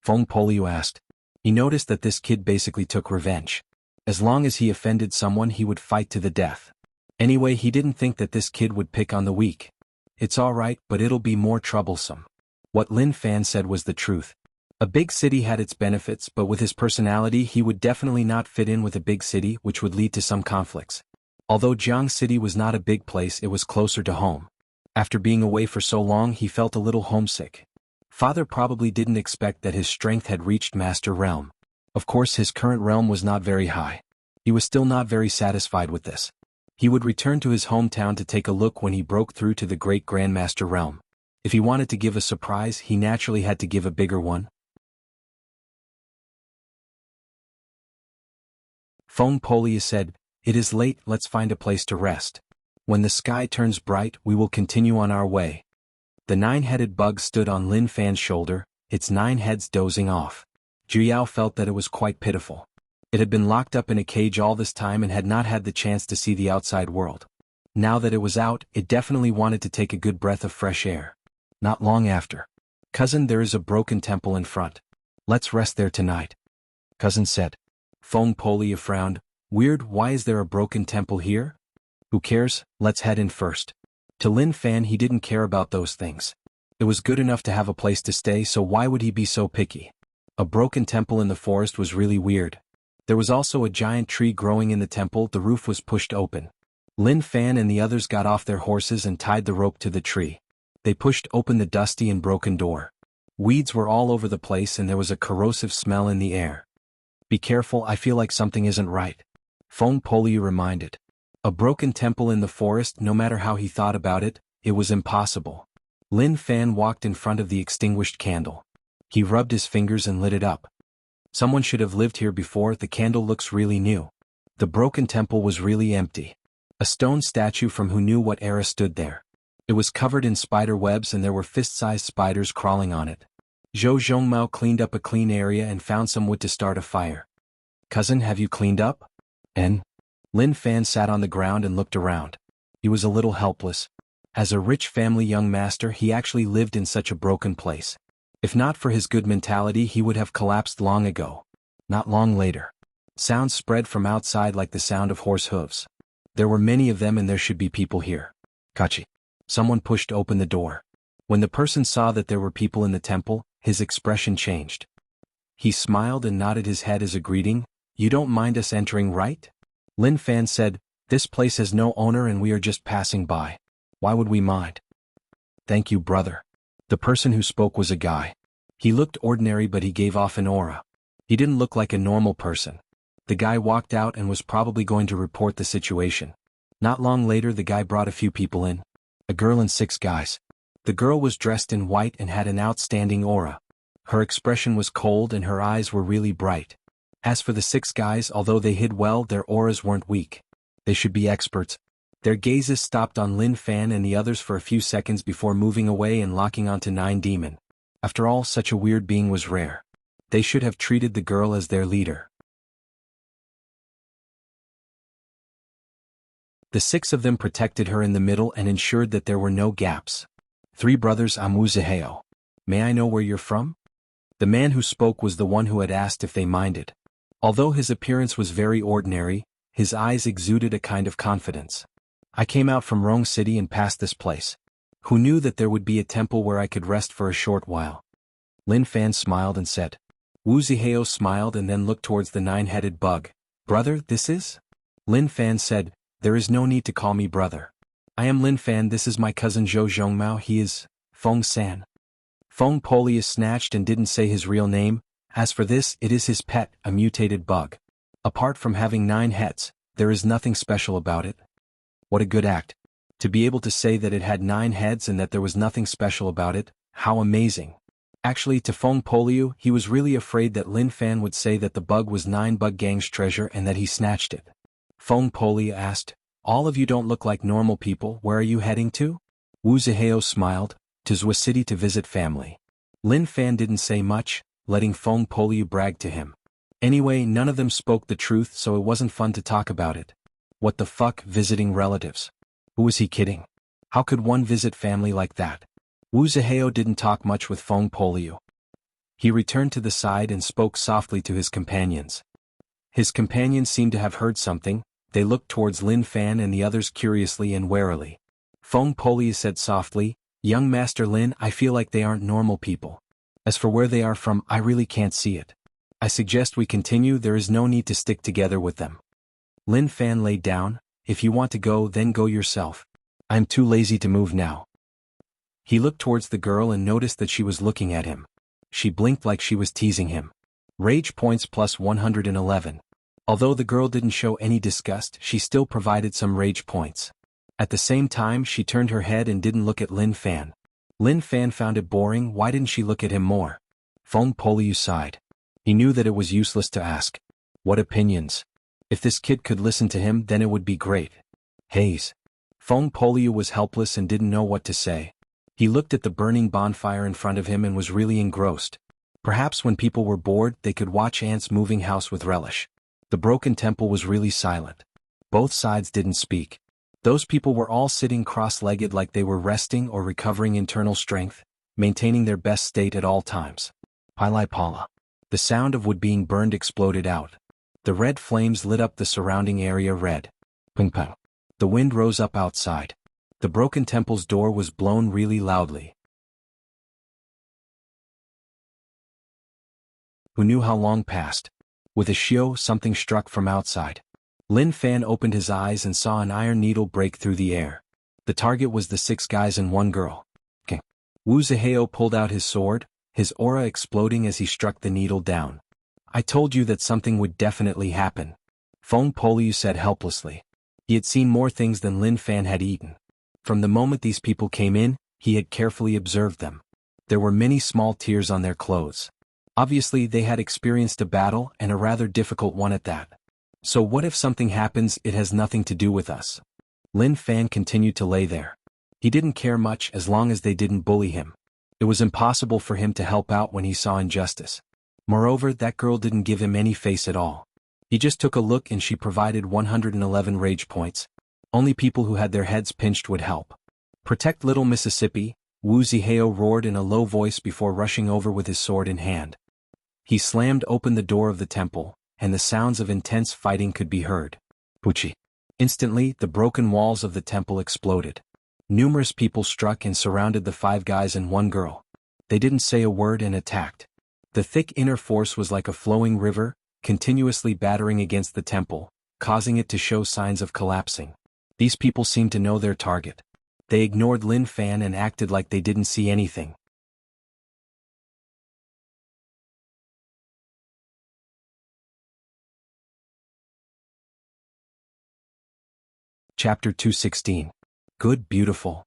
Feng Poliu asked. He noticed that this kid basically took revenge. As long as he offended someone, he would fight to the death. Anyway, he didn't think that this kid would pick on the weak. It's alright, but it'll be more troublesome. What Lin Fan said was the truth. A big city had its benefits, but with his personality he would definitely not fit in with a big city, which would lead to some conflicts. Although Jianghu City was not a big place, it was closer to home. After being away for so long, he felt a little homesick. Father probably didn't expect that his strength had reached Master Realm. Of course, his current realm was not very high. He was still not very satisfied with this. He would return to his hometown to take a look when he broke through to the Great Grandmaster Realm. If he wanted to give a surprise, he naturally had to give a bigger one. Feng Poliu said, "It is late, let's find a place to rest. When the sky turns bright, we will continue on our way." The nine-headed bug stood on Lin Fan's shoulder, its 9 heads dozing off. Zhu felt that it was quite pitiful. It had been locked up in a cage all this time and had not had the chance to see the outside world. Now that it was out, it definitely wanted to take a good breath of fresh air. Not long after. "Cousin, there is a broken temple in front. Let's rest there tonight," Cousin said. Feng Poliu frowned. "Weird, why is there a broken temple here? Who cares, let's head in first." To Lin Fan, he didn't care about those things. It was good enough to have a place to stay, so why would he be so picky? A broken temple in the forest was really weird. There was also a giant tree growing in the temple. The roof was pushed open. Lin Fan and the others got off their horses and tied the rope to the tree. They pushed open the dusty and broken door. Weeds were all over the place and there was a corrosive smell in the air. "Be careful, I feel like something isn't right," Feng Poliu reminded. A broken temple in the forest, no matter how he thought about it, it was impossible. Lin Fan walked in front of the extinguished candle. He rubbed his fingers and lit it up. Someone should have lived here before. The candle looks really new. The broken temple was really empty. A stone statue from who knew what era stood there. It was covered in spider webs and there were fist-sized spiders crawling on it. Zhou Zhongmao cleaned up a clean area and found some wood to start a fire. "Cousin, have you cleaned up?" "And?" Lin Fan sat on the ground and looked around. He was a little helpless. As a rich family young master, he actually lived in such a broken place. If not for his good mentality, he would have collapsed long ago. Not long later. Sounds spread from outside like the sound of horse hooves. There were many of them and there should be people here. "Kachi. Someone pushed open the door. When the person saw that there were people in the temple, his expression changed. He smiled and nodded his head as a greeting. "You don't mind us entering, right?" Lin Fan said, "This place has no owner and we are just passing by. Why would we mind?" "Thank you, brother." The person who spoke was a guy. He looked ordinary but he gave off an aura. He didn't look like a normal person. The guy walked out and was probably going to report the situation. Not long later the guy brought a few people in. A girl and 6 guys. The girl was dressed in white and had an outstanding aura. Her expression was cold and her eyes were really bright. As for the 6 guys, although they hid well, their auras weren't weak. They should be experts. Their gazes stopped on Lin Fan and the others for a few seconds before moving away and locking onto 9 Demon. After all, such a weird being was rare. They should have treated the girl as their leader. The 6 of them protected her in the middle and ensured that there were no gaps. 3 brothers. "I'm Wuxia. May I know where you're from?" The man who spoke was the one who had asked if they minded. Although his appearance was very ordinary, his eyes exuded a kind of confidence. "I came out from Rong City and passed this place. Who knew that there would be a temple where I could rest for a short while?" Lin Fan smiled and said. Wu Zihao smiled and then looked towards the 9-headed bug. "Brother, this is?" Lin Fan said, "There is no need to call me brother. I am Lin Fan. This is my cousin Zhou Zhongmao. He is Feng San." Feng Polius snatched and didn't say his real name. As for this, it is his pet, a mutated bug. Apart from having 9 heads, there is nothing special about it. What a good act. To be able to say that it had 9 heads and that there was nothing special about it, how amazing. Actually, to Feng Poliu, he was really afraid that Lin Fan would say that the bug was 9 Bug Gang's treasure and that he snatched it. Feng Poliu asked, "All of you don't look like normal people. Where are you heading to?" Wu Zihao smiled, "To Zhua City to visit family." Lin Fan didn't say much, letting Feng Poliu brag to him. Anyway, none of them spoke the truth, so it wasn't fun to talk about it. What the fuck, visiting relatives? Who was he kidding? How could one visit family like that? Wu Zihao didn't talk much with Feng Poliu. He returned to the side and spoke softly to his companions. His companions seemed to have heard something. They looked towards Lin Fan and the others curiously and warily. Feng Poliu said softly, "Young Master Lin, I feel like they aren't normal people. As for where they are from, I really can't see it. I suggest we continue. There is no need to stick together with them." Lin Fan laid down. "If you want to go, then go yourself. I am too lazy to move now." He looked towards the girl and noticed that she was looking at him. She blinked like she was teasing him. Rage points plus 111. Although the girl didn't show any disgust, she still provided some rage points. At the same time, she turned her head and didn't look at Lin Fan. Lin Fan found it boring. Why didn't she look at him more? Feng Poliu sighed. He knew that it was useless to ask. What opinions? If this kid could listen to him, then it would be great. Haze. Feng Poliu was helpless and didn't know what to say. He looked at the burning bonfire in front of him and was really engrossed. Perhaps when people were bored, they could watch ants moving house with relish. The broken temple was really silent. Both sides didn't speak. Those people were all sitting cross-legged like they were resting or recovering internal strength, maintaining their best state at all times. Pilai Pala. The sound of wood being burned exploded out. The red flames lit up the surrounding area red. Ping pong. The wind rose up outside. The broken temple's door was blown really loudly. Who knew how long passed? With a shio, something struck from outside. Lin Fan opened his eyes and saw an iron needle break through the air. The target was the 6 guys and 1 girl. Wu Zihao pulled out his sword, his aura exploding as he struck the needle down. "I told you that something would definitely happen," Feng Poliu said helplessly. He had seen more things than Lin Fan had eaten. From the moment these people came in, he had carefully observed them. There were many small tears on their clothes. Obviously they had experienced a battle, and a rather difficult one at that. So what if something happens? It has nothing to do with us. Lin Fan continued to lay there. He didn't care much as long as they didn't bully him. It was impossible for him to help out when he saw injustice. Moreover, that girl didn't give him any face at all. He just took a look and she provided 111 rage points. Only people who had their heads pinched would help. "Protect little Mississippi," Wu Zihao roared in a low voice before rushing over with his sword in hand. He slammed open the door of the temple, and the sounds of intense fighting could be heard. Puchi. Instantly, the broken walls of the temple exploded. Numerous people struck and surrounded the 5 guys and 1 girl. They didn't say a word and attacked. The thick inner force was like a flowing river, continuously battering against the temple, causing it to show signs of collapsing. These people seemed to know their target. They ignored Lin Fan and acted like they didn't see anything. Chapter 216. Good, beautiful.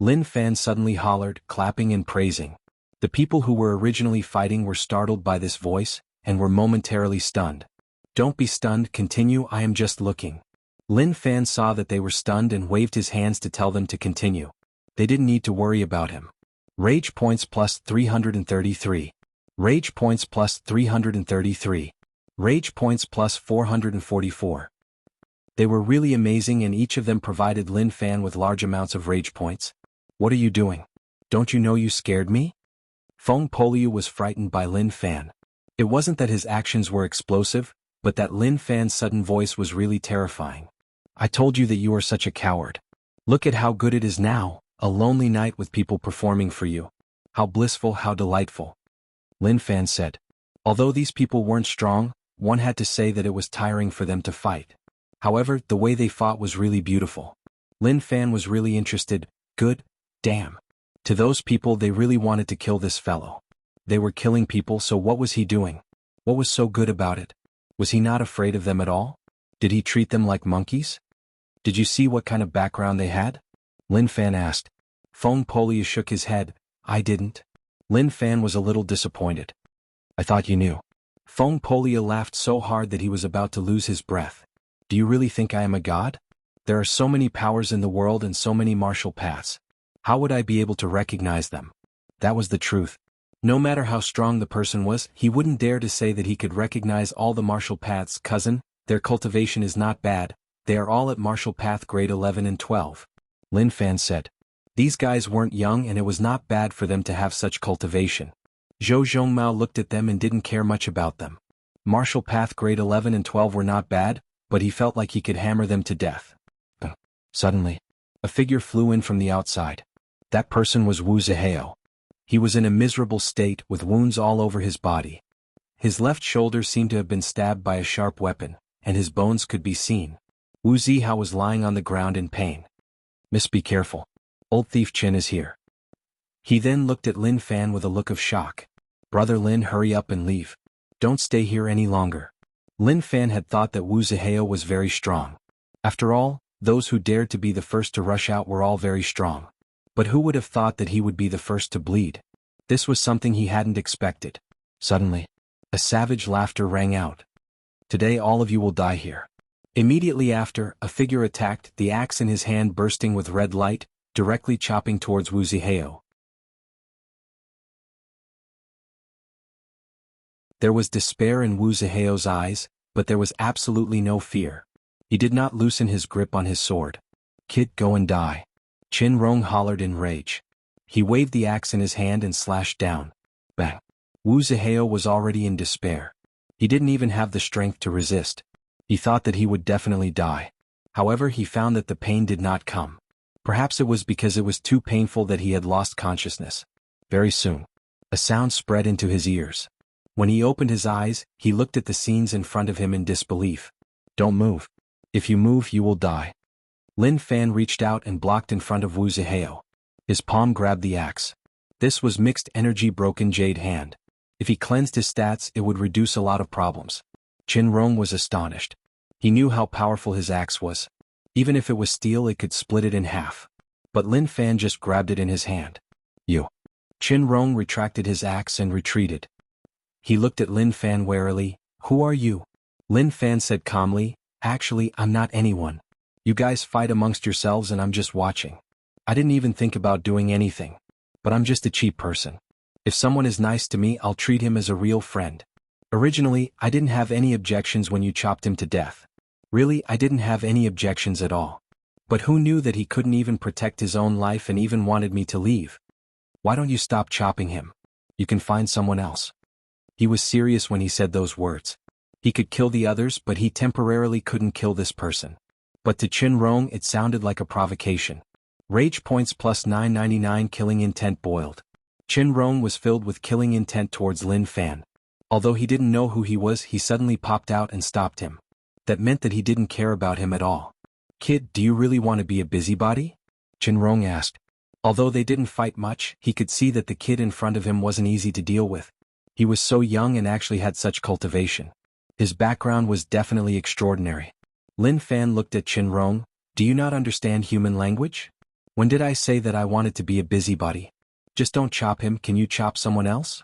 Lin Fan suddenly hollered, clapping and praising. The people who were originally fighting were startled by this voice, and were momentarily stunned. Don't be stunned, continue, I am just looking. Lin Fan saw that they were stunned and waved his hands to tell them to continue. They didn't need to worry about him. Rage points plus 333. Rage points plus 333. Rage points plus 444. They were really amazing and each of them provided Lin Fan with large amounts of rage points. What are you doing? Don't you know you scared me? Feng Poliu was frightened by Lin Fan. It wasn't that his actions were explosive, but that Lin Fan's sudden voice was really terrifying. I told you that you are such a coward. Look at how good it is now, a lonely night with people performing for you. How blissful, how delightful. Lin Fan said. Although these people weren't strong, one had to say that it was tiring for them to fight. However, the way they fought was really beautiful. Lin Fan was really interested. Good, damn. To those people they really wanted to kill this fellow. They were killing people, so what was he doing? What was so good about it? Was he not afraid of them at all? Did he treat them like monkeys? Did you see what kind of background they had? Lin Fan asked. Feng Poliu shook his head. I didn't. Lin Fan was a little disappointed. I thought you knew. Feng Poliu laughed so hard that he was about to lose his breath. Do you really think I am a god? There are so many powers in the world and so many martial paths. How would I be able to recognize them? That was the truth. No matter how strong the person was, he wouldn't dare to say that he could recognize all the martial paths. Cousin, their cultivation is not bad, they are all at martial path grade 11 and 12. Lin Fan said. These guys weren't young and it was not bad for them to have such cultivation. Zhou Zhongmao looked at them and didn't care much about them. Martial path grade 11 and 12 were not bad, but he felt like he could hammer them to death. Suddenly, a figure flew in from the outside. That person was Wu Zihao. He was in a miserable state with wounds all over his body. His left shoulder seemed to have been stabbed by a sharp weapon, and his bones could be seen. Wu Zihao was lying on the ground in pain. Miss, be careful. Old Thief Chen is here. He then looked at Lin Fan with a look of shock. Brother Lin, hurry up and leave. Don't stay here any longer. Lin Fan had thought that Wu Zihao was very strong. After all, those who dared to be the first to rush out were all very strong. But who would have thought that he would be the first to bleed? This was something he hadn't expected. Suddenly, a savage laughter rang out. Today all of you will die here. Immediately after, a figure attacked, the axe in his hand bursting with red light, directly chopping towards Wu Zihao. There was despair in Wu Zihao's eyes, but there was absolutely no fear. He did not loosen his grip on his sword. Kid, go and die. Qin Rong hollered in rage. He waved the axe in his hand and slashed down. Bang. Wu Zihao was already in despair. He didn't even have the strength to resist. He thought that he would definitely die. However, he found that the pain did not come. Perhaps it was because it was too painful that he had lost consciousness. Very soon, a sound spread into his ears. When he opened his eyes, he looked at the scenes in front of him in disbelief. Don't move. If you move, you will die. Lin Fan reached out and blocked in front of Wu Zihao. His palm grabbed the axe. This was mixed energy broken jade hand. If he cleansed his stats, it would reduce a lot of problems. Qin Rong was astonished. He knew how powerful his axe was. Even if it was steel, it could split it in half. But Lin Fan just grabbed it in his hand. You. Qin Rong retracted his axe and retreated. He looked at Lin Fan warily. Who are you? Lin Fan said calmly, actually, I'm not anyone. You guys fight amongst yourselves and I'm just watching. I didn't even think about doing anything. But I'm just a cheap person. If someone is nice to me, I'll treat him as a real friend. Originally, I didn't have any objections when you chopped him to death. Really, I didn't have any objections at all. But who knew that he couldn't even protect his own life and even wanted me to leave? Why don't you stop chopping him? You can find someone else. He was serious when he said those words. He could kill the others, but he temporarily couldn't kill this person. But to Qin Rong it sounded like a provocation. Rage points plus 999. Killing intent boiled. Qin Rong was filled with killing intent towards Lin Fan. Although he didn't know who he was, he suddenly popped out and stopped him. That meant that he didn't care about him at all. "Kid, do you really want to be a busybody?" Qin Rong asked. Although they didn't fight much, he could see that the kid in front of him wasn't easy to deal with. He was so young and actually had such cultivation. His background was definitely extraordinary. Lin Fan looked at Qin Rong. "Do you not understand human language? When did I say that I wanted to be a busybody? Just don't chop him. Can you chop someone else?"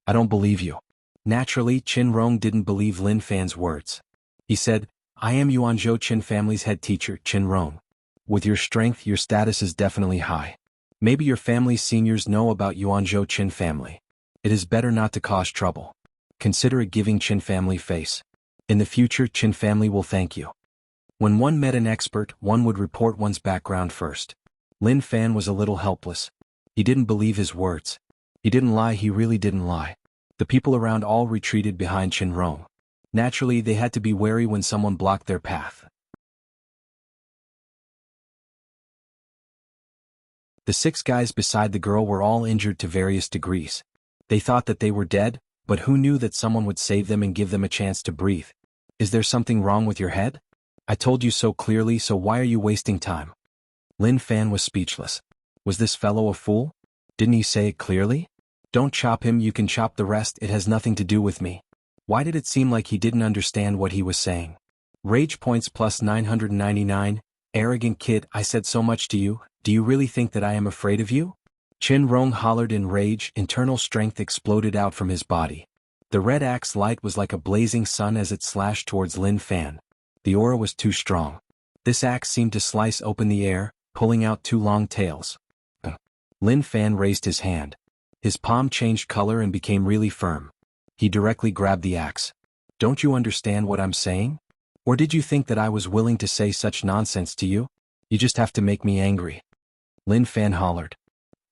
"I don't believe you." Naturally, Qin Rong didn't believe Lin Fan's words. He said, "I am Yuanzhou Qin family's head teacher, Qin Rong. With your strength, your status is definitely high. Maybe your family's seniors know about Yuanzhou Qin family. It is better not to cause trouble. Consider it giving Qin family face. In the future, Qin family will thank you." When one met an expert, one would report one's background first. Lin Fan was a little helpless. He didn't believe his words. He didn't lie, he really didn't lie. The people around all retreated behind Qin Rong. Naturally, they had to be wary when someone blocked their path. The 6 guys beside the girl were all injured to various degrees. They thought that they were dead, but who knew that someone would save them and give them a chance to breathe? "Is there something wrong with your head? I told you so clearly, so why are you wasting time?" Lin Fan was speechless. Was this fellow a fool? Didn't he say it clearly? "Don't chop him, you can chop the rest, it has nothing to do with me." Why did it seem like he didn't understand what he was saying? Rage points plus 999. Arrogant kid, I said so much to you, do you really think that I am afraid of you? Qin Rong hollered in rage. Internal strength exploded out from his body. The red axe light was like a blazing sun as it slashed towards Lin Fan. The aura was too strong. This axe seemed to slice open the air, pulling out 2 long tails. Lin Fan raised his hand. His palm changed color and became really firm. He directly grabbed the axe. "Don't you understand what I'm saying? Or did you think that I was willing to say such nonsense to you? You just have to make me angry." Lin Fan hollered.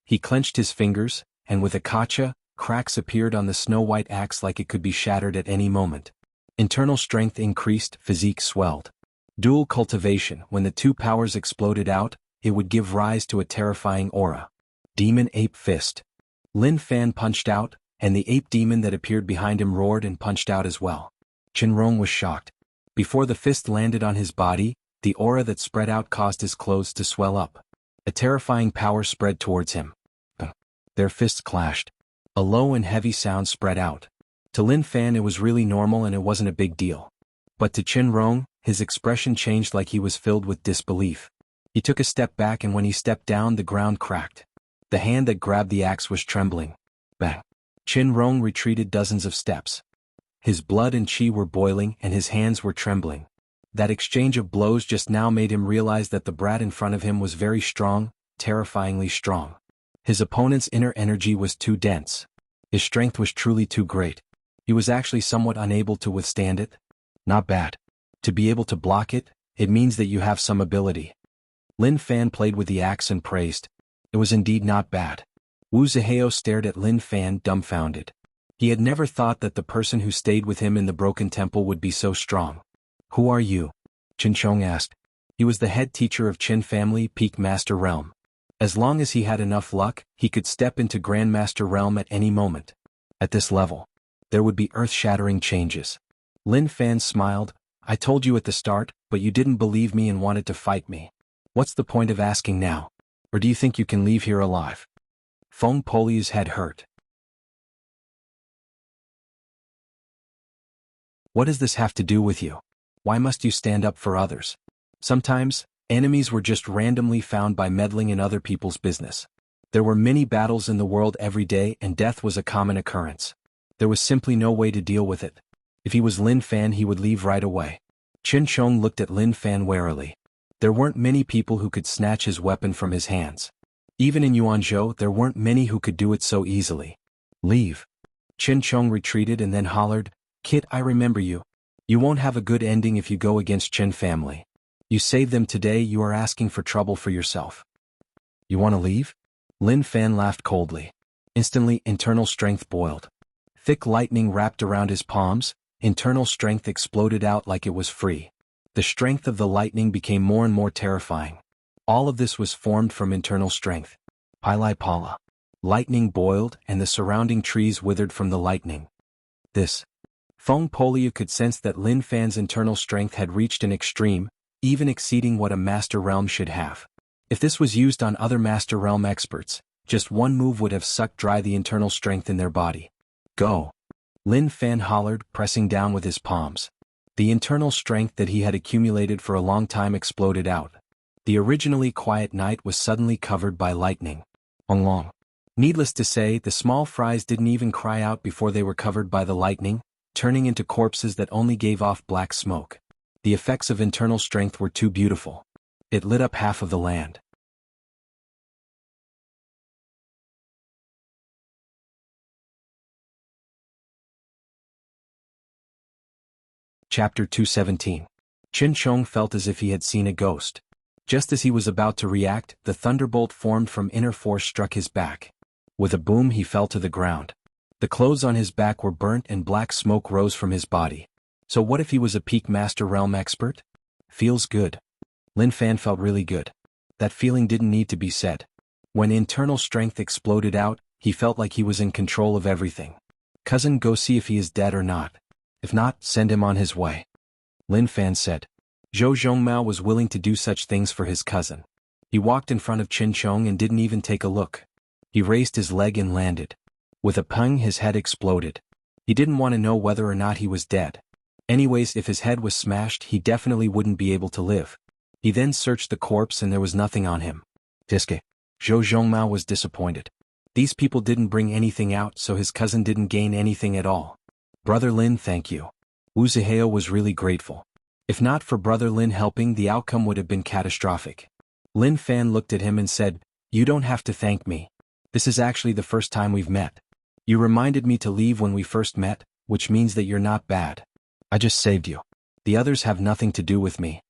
He clenched his fingers, and with a kacha, cracks appeared on the snow-white axe like it could be shattered at any moment. Internal strength increased, physique swelled. Dual cultivation, when the 2 powers exploded out, it would give rise to a terrifying aura. Demon Ape Fist. Lin Fan punched out, and the ape demon that appeared behind him roared and punched out as well. Qin Rong was shocked. Before the fist landed on his body, the aura that spread out caused his clothes to swell up. A terrifying power spread towards him. Their fists clashed. A low and heavy sound spread out. To Lin Fan it was really normal and it wasn't a big deal. But to Qin Rong, his expression changed like he was filled with disbelief. He took a step back and when he stepped down the ground cracked. The hand that grabbed the axe was trembling. Bang. Qin Rong retreated dozens of steps. His blood and chi were boiling and his hands were trembling. That exchange of blows just now made him realize that the brat in front of him was very strong, terrifyingly strong. His opponent's inner energy was too dense. His strength was truly too great. He was actually somewhat unable to withstand it. Not bad. To be able to block it, it means that you have some ability. Lin Fan played with the axe and praised. It was indeed not bad. Wu Zihao stared at Lin Fan dumbfounded. He had never thought that the person who stayed with him in the broken temple would be so strong. "Who are you?" Qin Chong asked. He was the head teacher of Qin family Peak Master Realm. As long as he had enough luck, he could step into Grandmaster Realm at any moment. At this level, there would be earth-shattering changes. Lin Fan smiled. "I told you at the start, but you didn't believe me and wanted to fight me. What's the point of asking now? Or do you think you can leave here alive?" Feng Poli's head hurt. "What does this have to do with you? Why must you stand up for others? Sometimes, enemies were just randomly found by meddling in other people's business. There were many battles in the world every day and death was a common occurrence. There was simply no way to deal with it. If he was Lin Fan he would leave right away." Qin Chong looked at Lin Fan warily. There weren't many people who could snatch his weapon from his hands. Even in Yuanzhou there weren't many who could do it so easily. "Leave." Qin Chong retreated and then hollered, "Kid, I remember you. You won't have a good ending if you go against Qin family. You save them today, you are asking for trouble for yourself. You want to leave?" Lin Fan laughed coldly. Instantly, internal strength boiled. Thick lightning wrapped around his palms, internal strength exploded out like it was free. The strength of the lightning became more and more terrifying. All of this was formed from internal strength. Pilai Pala. Lightning boiled and the surrounding trees withered from the lightning. This. Feng Poliu could sense that Lin Fan's internal strength had reached an extreme, even exceeding what a Master Realm should have. If this was used on other Master Realm experts, just one move would have sucked dry the internal strength in their body. Go! Lin Fan hollered, pressing down with his palms. The internal strength that he had accumulated for a long time exploded out. The originally quiet night was suddenly covered by lightning. Long. Needless to say, the small fries didn't even cry out before they were covered by the lightning, turning into corpses that only gave off black smoke. The effects of internal strength were too beautiful. It lit up half of the land. Chapter 217. Qin Chong felt as if he had seen a ghost. Just as he was about to react, the thunderbolt formed from inner force struck his back. With a boom he fell to the ground. The clothes on his back were burnt and black smoke rose from his body. So what if he was a peak Master Realm expert? Feels good. Lin Fan felt really good. That feeling didn't need to be said. When internal strength exploded out, he felt like he was in control of everything. Cousin, go see if he is dead or not. If not, send him on his way. Lin Fan said. Zhou Zhongmao was willing to do such things for his cousin. He walked in front of Qin Chong and didn't even take a look. He raised his leg and landed. With a pang, his head exploded. He didn't want to know whether or not he was dead. Anyways, if his head was smashed, he definitely wouldn't be able to live. He then searched the corpse and there was nothing on him. Diske. Zhou Zhongmao was disappointed. These people didn't bring anything out, so his cousin didn't gain anything at all. Brother Lin, thank you. Wu Zihao was really grateful. If not for Brother Lin helping, the outcome would have been catastrophic. Lin Fan looked at him and said, You don't have to thank me. This is actually the first time we've met. You reminded me to leave when we first met, which means that you're not bad. I just saved you. The others have nothing to do with me.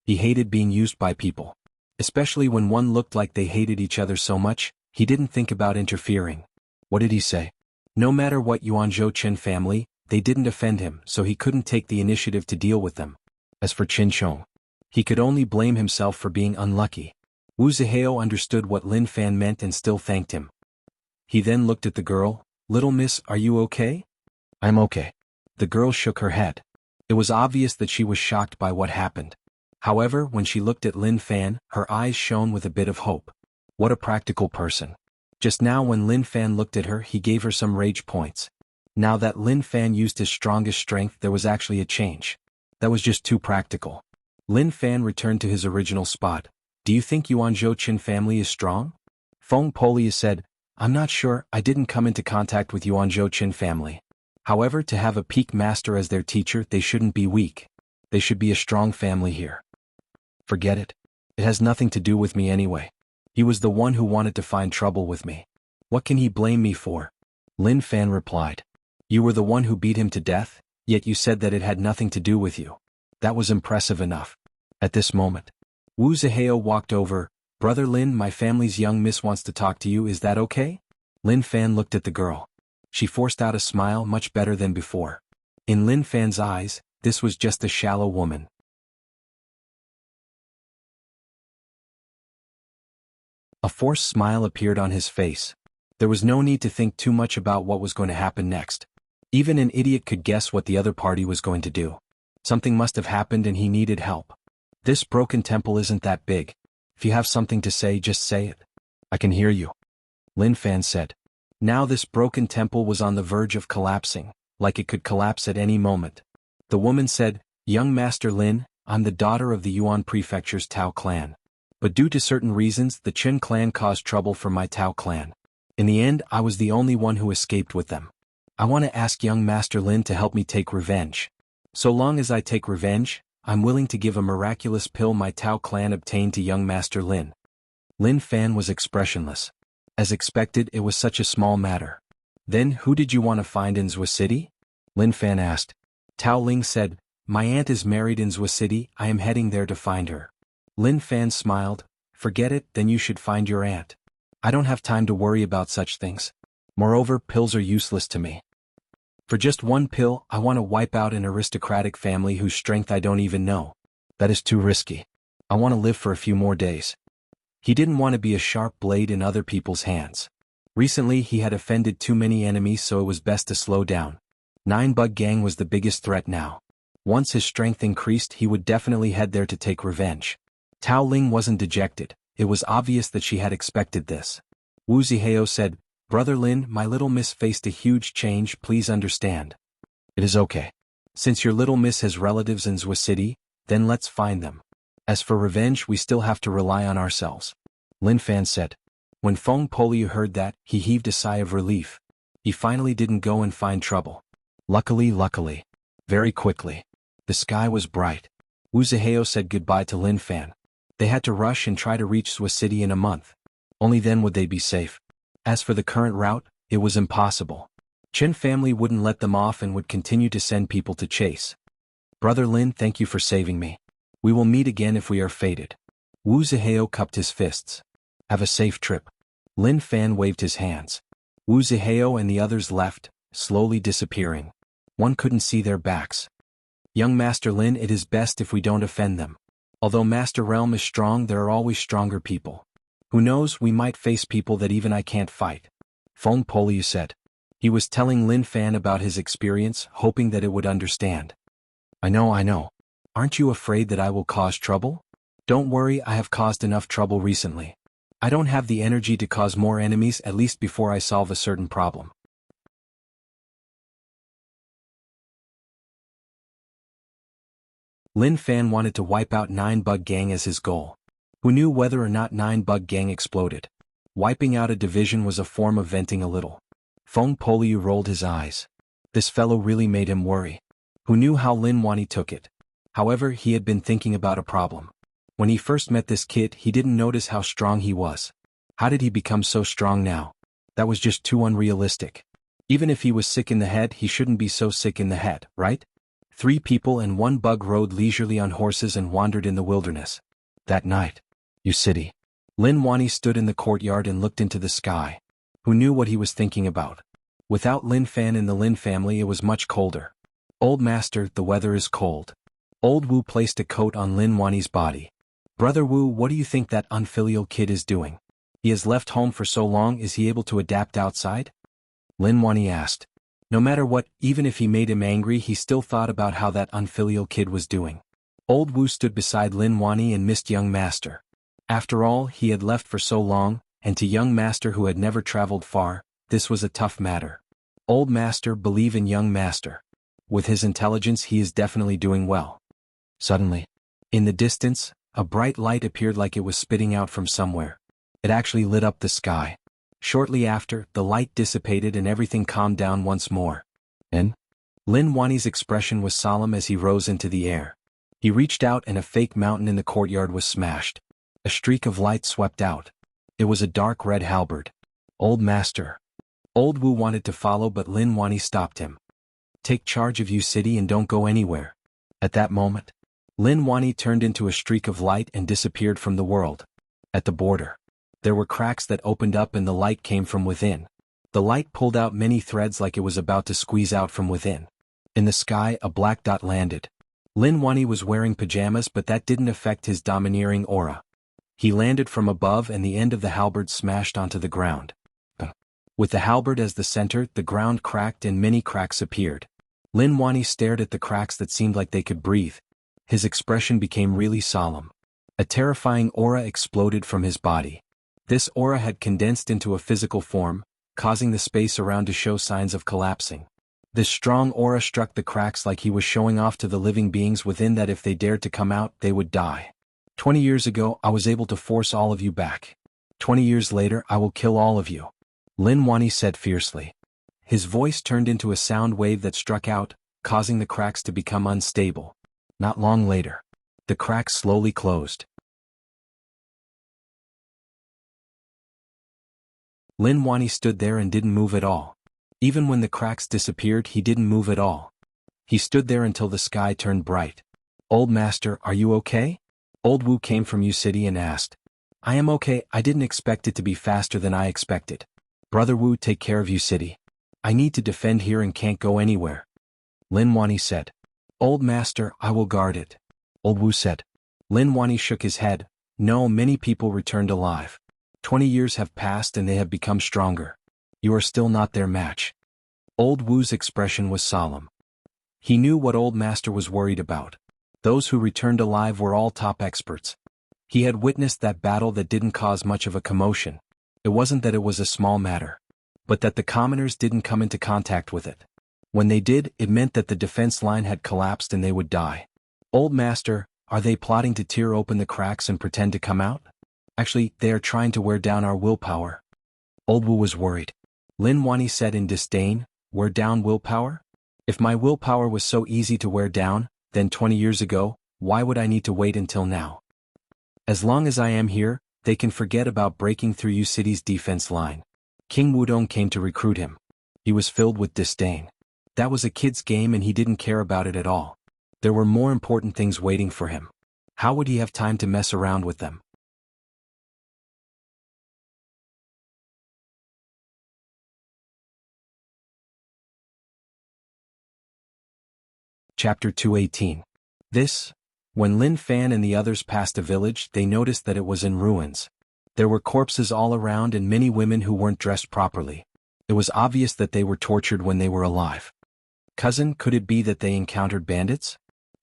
He hated being used by people. Especially when one looked like they hated each other so much, he didn't think about interfering. What did he say? No matter what Yuanzhou Qin family, they didn't offend him, so he couldn't take the initiative to deal with them. As for Qin Chong, he could only blame himself for being unlucky. Wu Zihao understood what Lin Fan meant and still thanked him. He then looked at the girl. Little miss, are you okay? I'm okay. The girl shook her head. It was obvious that she was shocked by what happened. However, when she looked at Lin Fan, her eyes shone with a bit of hope. What a practical person. Just now when Lin Fan looked at her, he gave her some rage points. Now that Lin Fan used his strongest strength, there was actually a change. That was just too practical. Lin Fan returned to his original spot. Do you think Yuanzhou Qin family is strong? Feng Poliu said, I'm not sure, I didn't come into contact with Yuanzhou Qin family. However, to have a peak master as their teacher, they shouldn't be weak. They should be a strong family here. Forget it. It has nothing to do with me anyway. He was the one who wanted to find trouble with me. What can he blame me for? Lin Fan replied. You were the one who beat him to death, yet you said that it had nothing to do with you. That was impressive enough. At this moment, Wu Zihao walked over. Brother Lin, my family's young miss wants to talk to you, is that okay? Lin Fan looked at the girl. She forced out a smile much better than before. In Lin Fan's eyes, this was just a shallow woman. A forced smile appeared on his face. There was no need to think too much about what was going to happen next. Even an idiot could guess what the other party was going to do. Something must have happened and he needed help. This broken temple isn't that big. If you have something to say, just say it. I can hear you. Lin Fan said. Now this broken temple was on the verge of collapsing, like it could collapse at any moment. The woman said, Young Master Lin, I'm the daughter of the Yuan Prefecture's Tao clan. But due to certain reasons, the Qin clan caused trouble for my Tao clan. In the end, I was the only one who escaped with them. I want to ask young Master Lin to help me take revenge. So long as I take revenge, I'm willing to give a miraculous pill my Tao clan obtained to young Master Lin. Lin Fan was expressionless. As expected, it was such a small matter. Then, who did you want to find in Zhou City? Lin Fan asked. Tao Ling said, My aunt is married in Zhou City, I am heading there to find her. Lin Fan smiled. Forget it, then you should find your aunt. I don't have time to worry about such things. Moreover, pills are useless to me. For just one pill, I want to wipe out an aristocratic family whose strength I don't even know. That is too risky. I want to live for a few more days. He didn't want to be a sharp blade in other people's hands. Recently he had offended too many enemies, so it was best to slow down. 9-Bug Gang was the biggest threat now. Once his strength increased, he would definitely head there to take revenge. Tao Ling wasn't dejected. It was obvious that she had expected this. Wu Zihao said, "Brother Lin, my little miss faced a huge change, please understand." "It is okay. Since your little miss has relatives in Zhou City, then let's find them. As for revenge, we still have to rely on ourselves," Lin Fan said. When Feng Poliu heard that, he heaved a sigh of relief. He finally didn't go and find trouble. Luckily. Very quickly. The sky was bright. Wu Zihao said goodbye to Lin Fan. They had to rush and try to reach Zhou City in a month. Only then would they be safe. As for the current route, it was impossible. Chen family wouldn't let them off and would continue to send people to chase. "Brother Lin, thank you for saving me. We will meet again if we are fated." Wu Zihao cupped his fists. "Have a safe trip." Lin Fan waved his hands. Wu Zihao and the others left, slowly disappearing. One couldn't see their backs. "Young Master Lin, it is best if we don't offend them. Although Master Realm is strong, there are always stronger people. Who knows, we might face people that even I can't fight," Feng Poliu said. He was telling Lin Fan about his experience, hoping that it would understand. I know. Aren't you afraid that I will cause trouble? Don't worry, I have caused enough trouble recently. I don't have the energy to cause more enemies, at least before I solve a certain problem." Lin Fan wanted to wipe out 9-Bug Gang as his goal. Who knew whether or not 9-Bug Gang exploded? Wiping out a division was a form of venting a little. Feng Poliu rolled his eyes. This fellow really made him worry. Who knew how Lin Wani took it? However, he had been thinking about a problem. When he first met this kid, he didn't notice how strong he was. How did he become so strong now? That was just too unrealistic. Even if he was sick in the head, he shouldn't be so sick in the head, right? 3 people and 1 bug rode leisurely on horses and wandered in the wilderness. That night, Yu City. Lin Wani stood in the courtyard and looked into the sky. Who knew what he was thinking about? Without Lin Fan and the Lin family, it was much colder. "Old Master, the weather is cold." Old Wu placed a coat on Lin Wani's body. "Brother Wu, what do you think that unfilial kid is doing? He has left home for so long, is he able to adapt outside?" Lin Wani asked. No matter what, even if he made him angry, he still thought about how that unfilial kid was doing. Old Wu stood beside Lin Wani and missed young master. After all, he had left for so long, and to young master who had never traveled far, this was a tough matter. "Old master, believe in young master. With his intelligence, he is definitely doing well." Suddenly, in the distance, a bright light appeared like it was spitting out from somewhere. It actually lit up the sky. Shortly after, the light dissipated and everything calmed down once more. And Lin Wani's expression was solemn as he rose into the air. He reached out and a fake mountain in the courtyard was smashed. A streak of light swept out. It was a dark red halberd. "Old master." Old Wu wanted to follow, but Lin Wani stopped him. "Take charge of Yu City and don't go anywhere." At that moment, Lin Wani turned into a streak of light and disappeared from the world. At the border, there were cracks that opened up and the light came from within. The light pulled out many threads like it was about to squeeze out from within. In the sky, a black dot landed. Lin Wani was wearing pajamas, but that didn't affect his domineering aura. He landed from above and the end of the halberd smashed onto the ground. With the halberd as the center, the ground cracked and many cracks appeared. Lin Wani stared at the cracks that seemed like they could breathe. His expression became really solemn. A terrifying aura exploded from his body. This aura had condensed into a physical form, causing the space around to show signs of collapsing. This strong aura struck the cracks like he was showing off to the living beings within that if they dared to come out, they would die. 20 years ago, I was able to force all of you back. 20 years later, I will kill all of you. Lin Wani said fiercely. His voice turned into a sound wave that struck out, causing the cracks to become unstable. Not long later, the cracks slowly closed. Lin Wani stood there and didn't move at all. Even when the cracks disappeared, he didn't move at all. He stood there until the sky turned bright. "Old master, are you okay?" Old Wu came from Yu City and asked. "I am okay, I didn't expect it to be faster than I expected. Brother Wu, take care of Yu City. I need to defend here and can't go anywhere." Lin Wani said. "Old master, I will guard it." Old Wu said. Lin Wani shook his head. No, many people returned alive. 20 years have passed and they have become stronger. You are still not their match. Old Wu's expression was solemn. He knew what Old Master was worried about. Those who returned alive were all top experts. He had witnessed that battle that didn't cause much of a commotion. It wasn't that it was a small matter, but that the commoners didn't come into contact with it. When they did, it meant that the defense line had collapsed and they would die. Old Master, are they plotting to tear open the cracks and pretend to come out? Actually, they are trying to wear down our willpower. Old Wu was worried. Lin Wani said in disdain, wear down willpower? If my willpower was so easy to wear down, then 20 years ago, why would I need to wait until now? As long as I am here, they can forget about breaking through Yu City's defense line. King Wudong came to recruit him. He was filled with disdain. That was a kid's game and he didn't care about it at all. There were more important things waiting for him. How would he have time to mess around with them? Chapter 218. When Lin Fan and the others passed a village, they noticed that it was in ruins. There were corpses all around and many women who weren't dressed properly. It was obvious that they were tortured when they were alive. Cousin, could it be that they encountered bandits?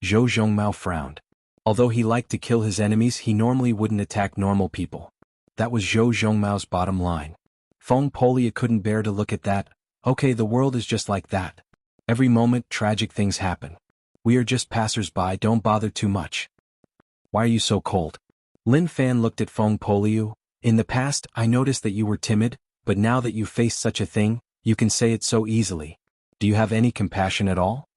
Zhou Zhongmao frowned. Although he liked to kill his enemies, he normally wouldn't attack normal people. That was Zhou Zhongmao's bottom line. Feng Polia couldn't bear to look at that. Okay, the world is just like that. Every moment, tragic things happen. We are just passers-by, don't bother too much. Why are you so cold? Lin Fan looked at Feng Poliu. In the past, I noticed that you were timid, but now that you face such a thing, you can say it so easily. Do you have any compassion at all?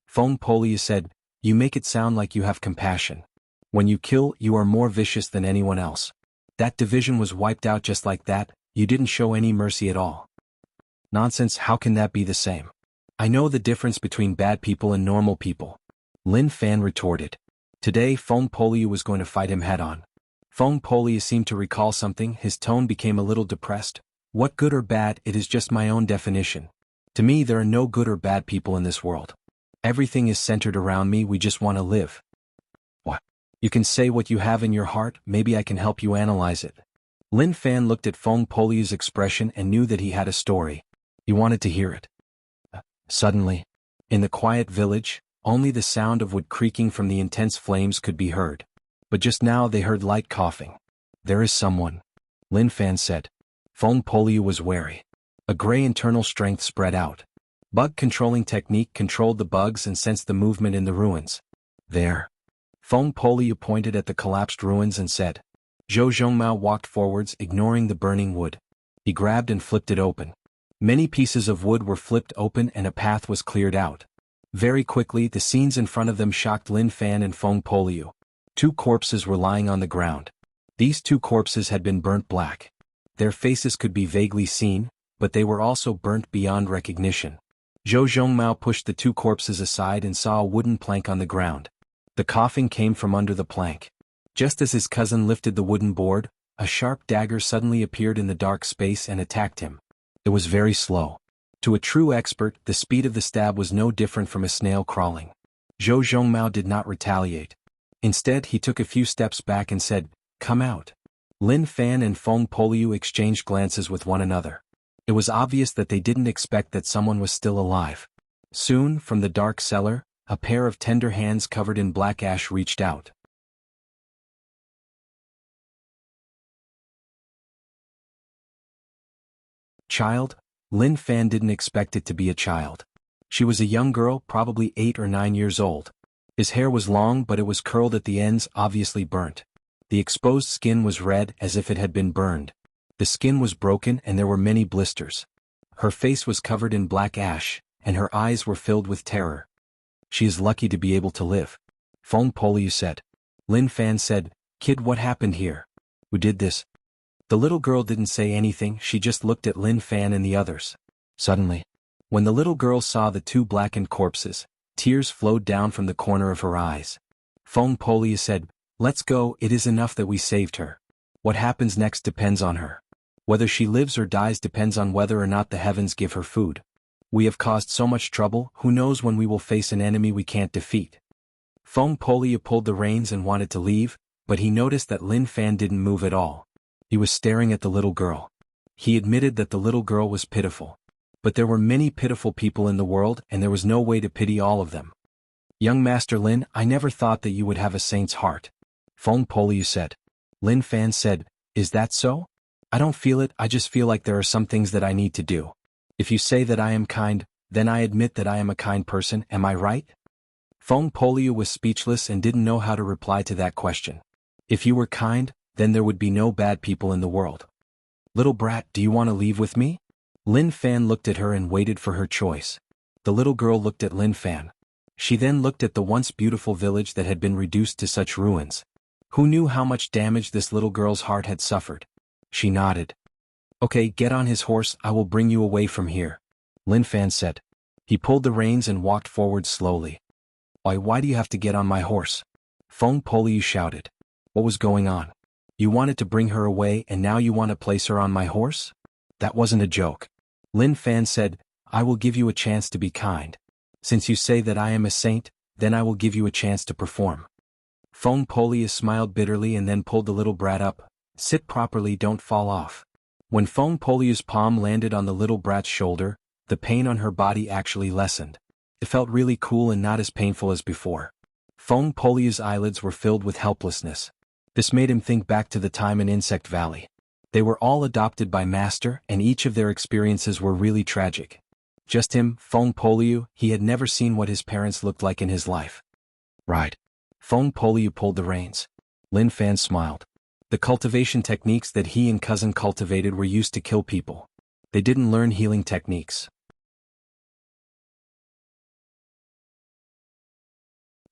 Feng Poliu said, you make it sound like you have compassion. When you kill, you are more vicious than anyone else. That division was wiped out just like that, you didn't show any mercy at all. Nonsense, how can that be the same? I know the difference between bad people and normal people. Lin Fan retorted. Today Feng Poliu was going to fight him head-on. Feng Poliu seemed to recall something, his tone became a little depressed. What good or bad, it is just my own definition. To me there are no good or bad people in this world. Everything is centered around me, we just want to live. What? You can say what you have in your heart, maybe I can help you analyze it. Lin Fan looked at Feng Poliu's expression and knew that he had a story. He wanted to hear it. Suddenly, in the quiet village, only the sound of wood creaking from the intense flames could be heard. But just now they heard light coughing. There is someone, Lin Fan said. Feng Poliu was wary. A gray internal strength spread out. Bug controlling technique controlled the bugs and sensed the movement in the ruins. There. Feng Poliu pointed at the collapsed ruins and said. Zhou Zhongmao walked forwards, ignoring the burning wood. He grabbed and flipped it open. Many pieces of wood were flipped open and a path was cleared out. Very quickly, the scenes in front of them shocked Lin Fan and Feng Poliu. 2 corpses were lying on the ground. These 2 corpses had been burnt black. Their faces could be vaguely seen, but they were also burnt beyond recognition. Zhou Zhongmao pushed the 2 corpses aside and saw a wooden plank on the ground. The coughing came from under the plank. Just as his cousin lifted the wooden board, a sharp dagger suddenly appeared in the dark space and attacked him. It was very slow. To a true expert, the speed of the stab was no different from a snail crawling. Zhou Zhongmao did not retaliate. Instead, he took a few steps back and said, "Come out." Lin Fan and Feng Poliu exchanged glances with one another. It was obvious that they didn't expect that someone was still alive. Soon, from the dark cellar, a pair of tender hands covered in black ash reached out. Child? Lin Fan didn't expect it to be a child. She was a young girl, probably 8 or 9 years old. His hair was long but it was curled at the ends, obviously burnt. The exposed skin was red as if it had been burned. The skin was broken and there were many blisters. Her face was covered in black ash, and her eyes were filled with terror. She is lucky to be able to live. Feng Poliu said. Lin Fan said, "Kid, what happened here? Who did this?" The little girl didn't say anything, she just looked at Lin Fan and the others. Suddenly, when the little girl saw the 2 blackened corpses, tears flowed down from the corner of her eyes. Feng Poliu said, "Let's go, it is enough that we saved her. What happens next depends on her. Whether she lives or dies depends on whether or not the heavens give her food. We have caused so much trouble, who knows when we will face an enemy we can't defeat." Feng Poliu pulled the reins and wanted to leave, but he noticed that Lin Fan didn't move at all. He was staring at the little girl. He admitted that the little girl was pitiful. But there were many pitiful people in the world and there was no way to pity all of them. Young Master Lin, I never thought that you would have a saint's heart. Feng Poliu said. Lin Fan said, is that so? I don't feel it, I just feel like there are some things that I need to do. If you say that I am kind, then I admit that I am a kind person, am I right? Feng Poliu was speechless and didn't know how to reply to that question. If you were kind, then there would be no bad people in the world. Little brat, do you want to leave with me? Lin Fan looked at her and waited for her choice. The little girl looked at Lin Fan. She then looked at the once beautiful village that had been reduced to such ruins. Who knew how much damage this little girl's heart had suffered? She nodded. Okay, get on his horse, I will bring you away from here. Lin Fan said. He pulled the reins and walked forward slowly. Why do you have to get on my horse? Feng Poliu shouted. What was going on? You wanted to bring her away and now you want to place her on my horse? That wasn't a joke. Lin Fan said, I will give you a chance to be kind. Since you say that I am a saint, then I will give you a chance to perform. Feng Poliu smiled bitterly and then pulled the little brat up. Sit properly, don't fall off. When Feng Poliu's palm landed on the little brat's shoulder, the pain on her body actually lessened. It felt really cool and not as painful as before. Feng Poliu's eyelids were filled with helplessness. This made him think back to the time in Insect Valley. They were all adopted by Master and each of their experiences were really tragic. Just him, Feng Poliu, he had never seen what his parents looked like in his life. Right. Feng Poliu pulled the reins. Lin Fan smiled. The cultivation techniques that he and cousin cultivated were used to kill people. They didn't learn healing techniques.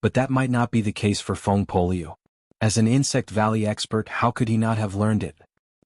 But that might not be the case for Feng Poliu. As an Insect Valley expert, how could he not have learned it?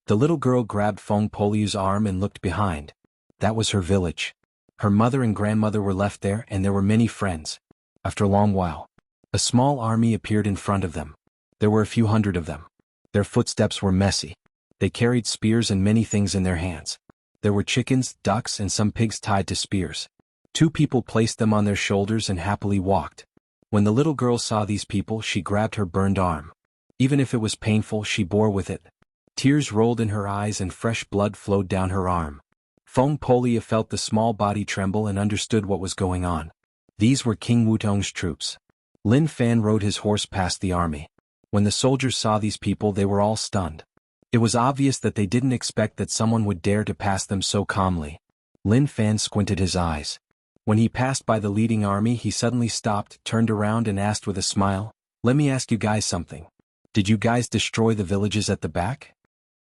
The little girl grabbed Feng Poliu's arm and looked behind. That was her village. Her mother and grandmother were left there and there were many friends. After a long while, a small army appeared in front of them. There were a few hundred of them. Their footsteps were messy. They carried spears and many things in their hands. There were chickens, ducks, and some pigs tied to spears. 2 people placed them on their shoulders and happily walked. When the little girl saw these people, she grabbed her burned arm. Even if it was painful, she bore with it. Tears rolled in her eyes and fresh blood flowed down her arm. Feng Poliu felt the small body tremble and understood what was going on. These were King Wutong's troops. Lin Fan rode his horse past the army. When the soldiers saw these people, they were all stunned. It was obvious that they didn't expect that someone would dare to pass them so calmly. Lin Fan squinted his eyes. When he passed by the leading army, he suddenly stopped, turned around and asked with a smile, "Let me ask you guys something. Did you guys destroy the villages at the back?"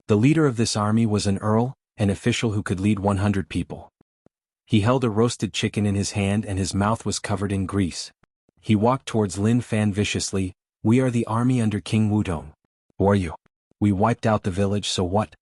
The leader of this army was an earl, an official who could lead 100 people. He held a roasted chicken in his hand and his mouth was covered in grease. He walked towards Lin Fan viciously. "We are the army under King Wutong. Who are you? We wiped out the village, so what?"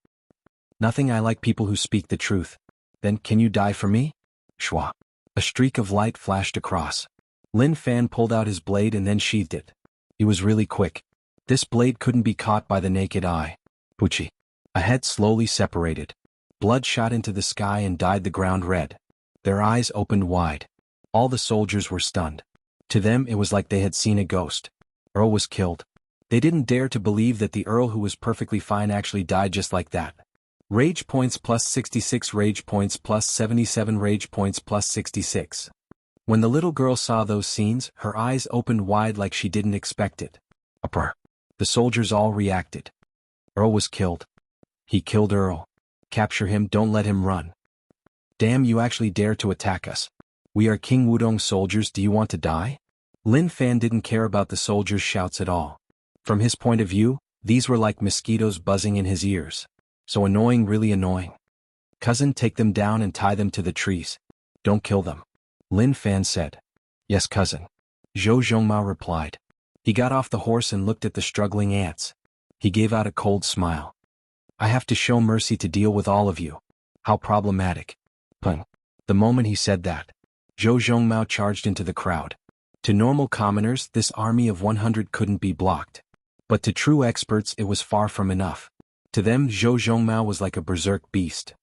"Nothing, I like people who speak the truth." "Then can you die for me?" Shwa. A streak of light flashed across. Lin Fan pulled out his blade and then sheathed it. He was really quick. This blade couldn't be caught by the naked eye. Puchi. A head slowly separated. Blood shot into the sky and dyed the ground red. Their eyes opened wide. All the soldiers were stunned. To them it was like they had seen a ghost. Earl was killed. They didn't dare to believe that the Earl who was perfectly fine actually died just like that. Rage points plus 66, rage points plus 77, rage points plus 66. When the little girl saw those scenes, her eyes opened wide like she didn't expect it. Uproar. The soldiers all reacted. Earl was killed. He killed Earl. Capture him, don't let him run. Damn, you actually dare to attack us. We are King Wudong soldiers, do you want to die? Lin Fan didn't care about the soldiers' shouts at all. From his point of view, these were like mosquitoes buzzing in his ears. So annoying, really annoying. Cousin, take them down and tie them to the trees. Don't kill them. Lin Fan said. Yes, cousin. Zhou Zhongmao replied. He got off the horse and looked at the struggling ants. He gave out a cold smile. I have to show mercy to deal with all of you. How problematic. Pung. The moment he said that, Zhou Zhongmao charged into the crowd. To normal commoners, this army of 100 couldn't be blocked. But to true experts it was far from enough. To them, Zhou Zhongmao was like a berserk beast.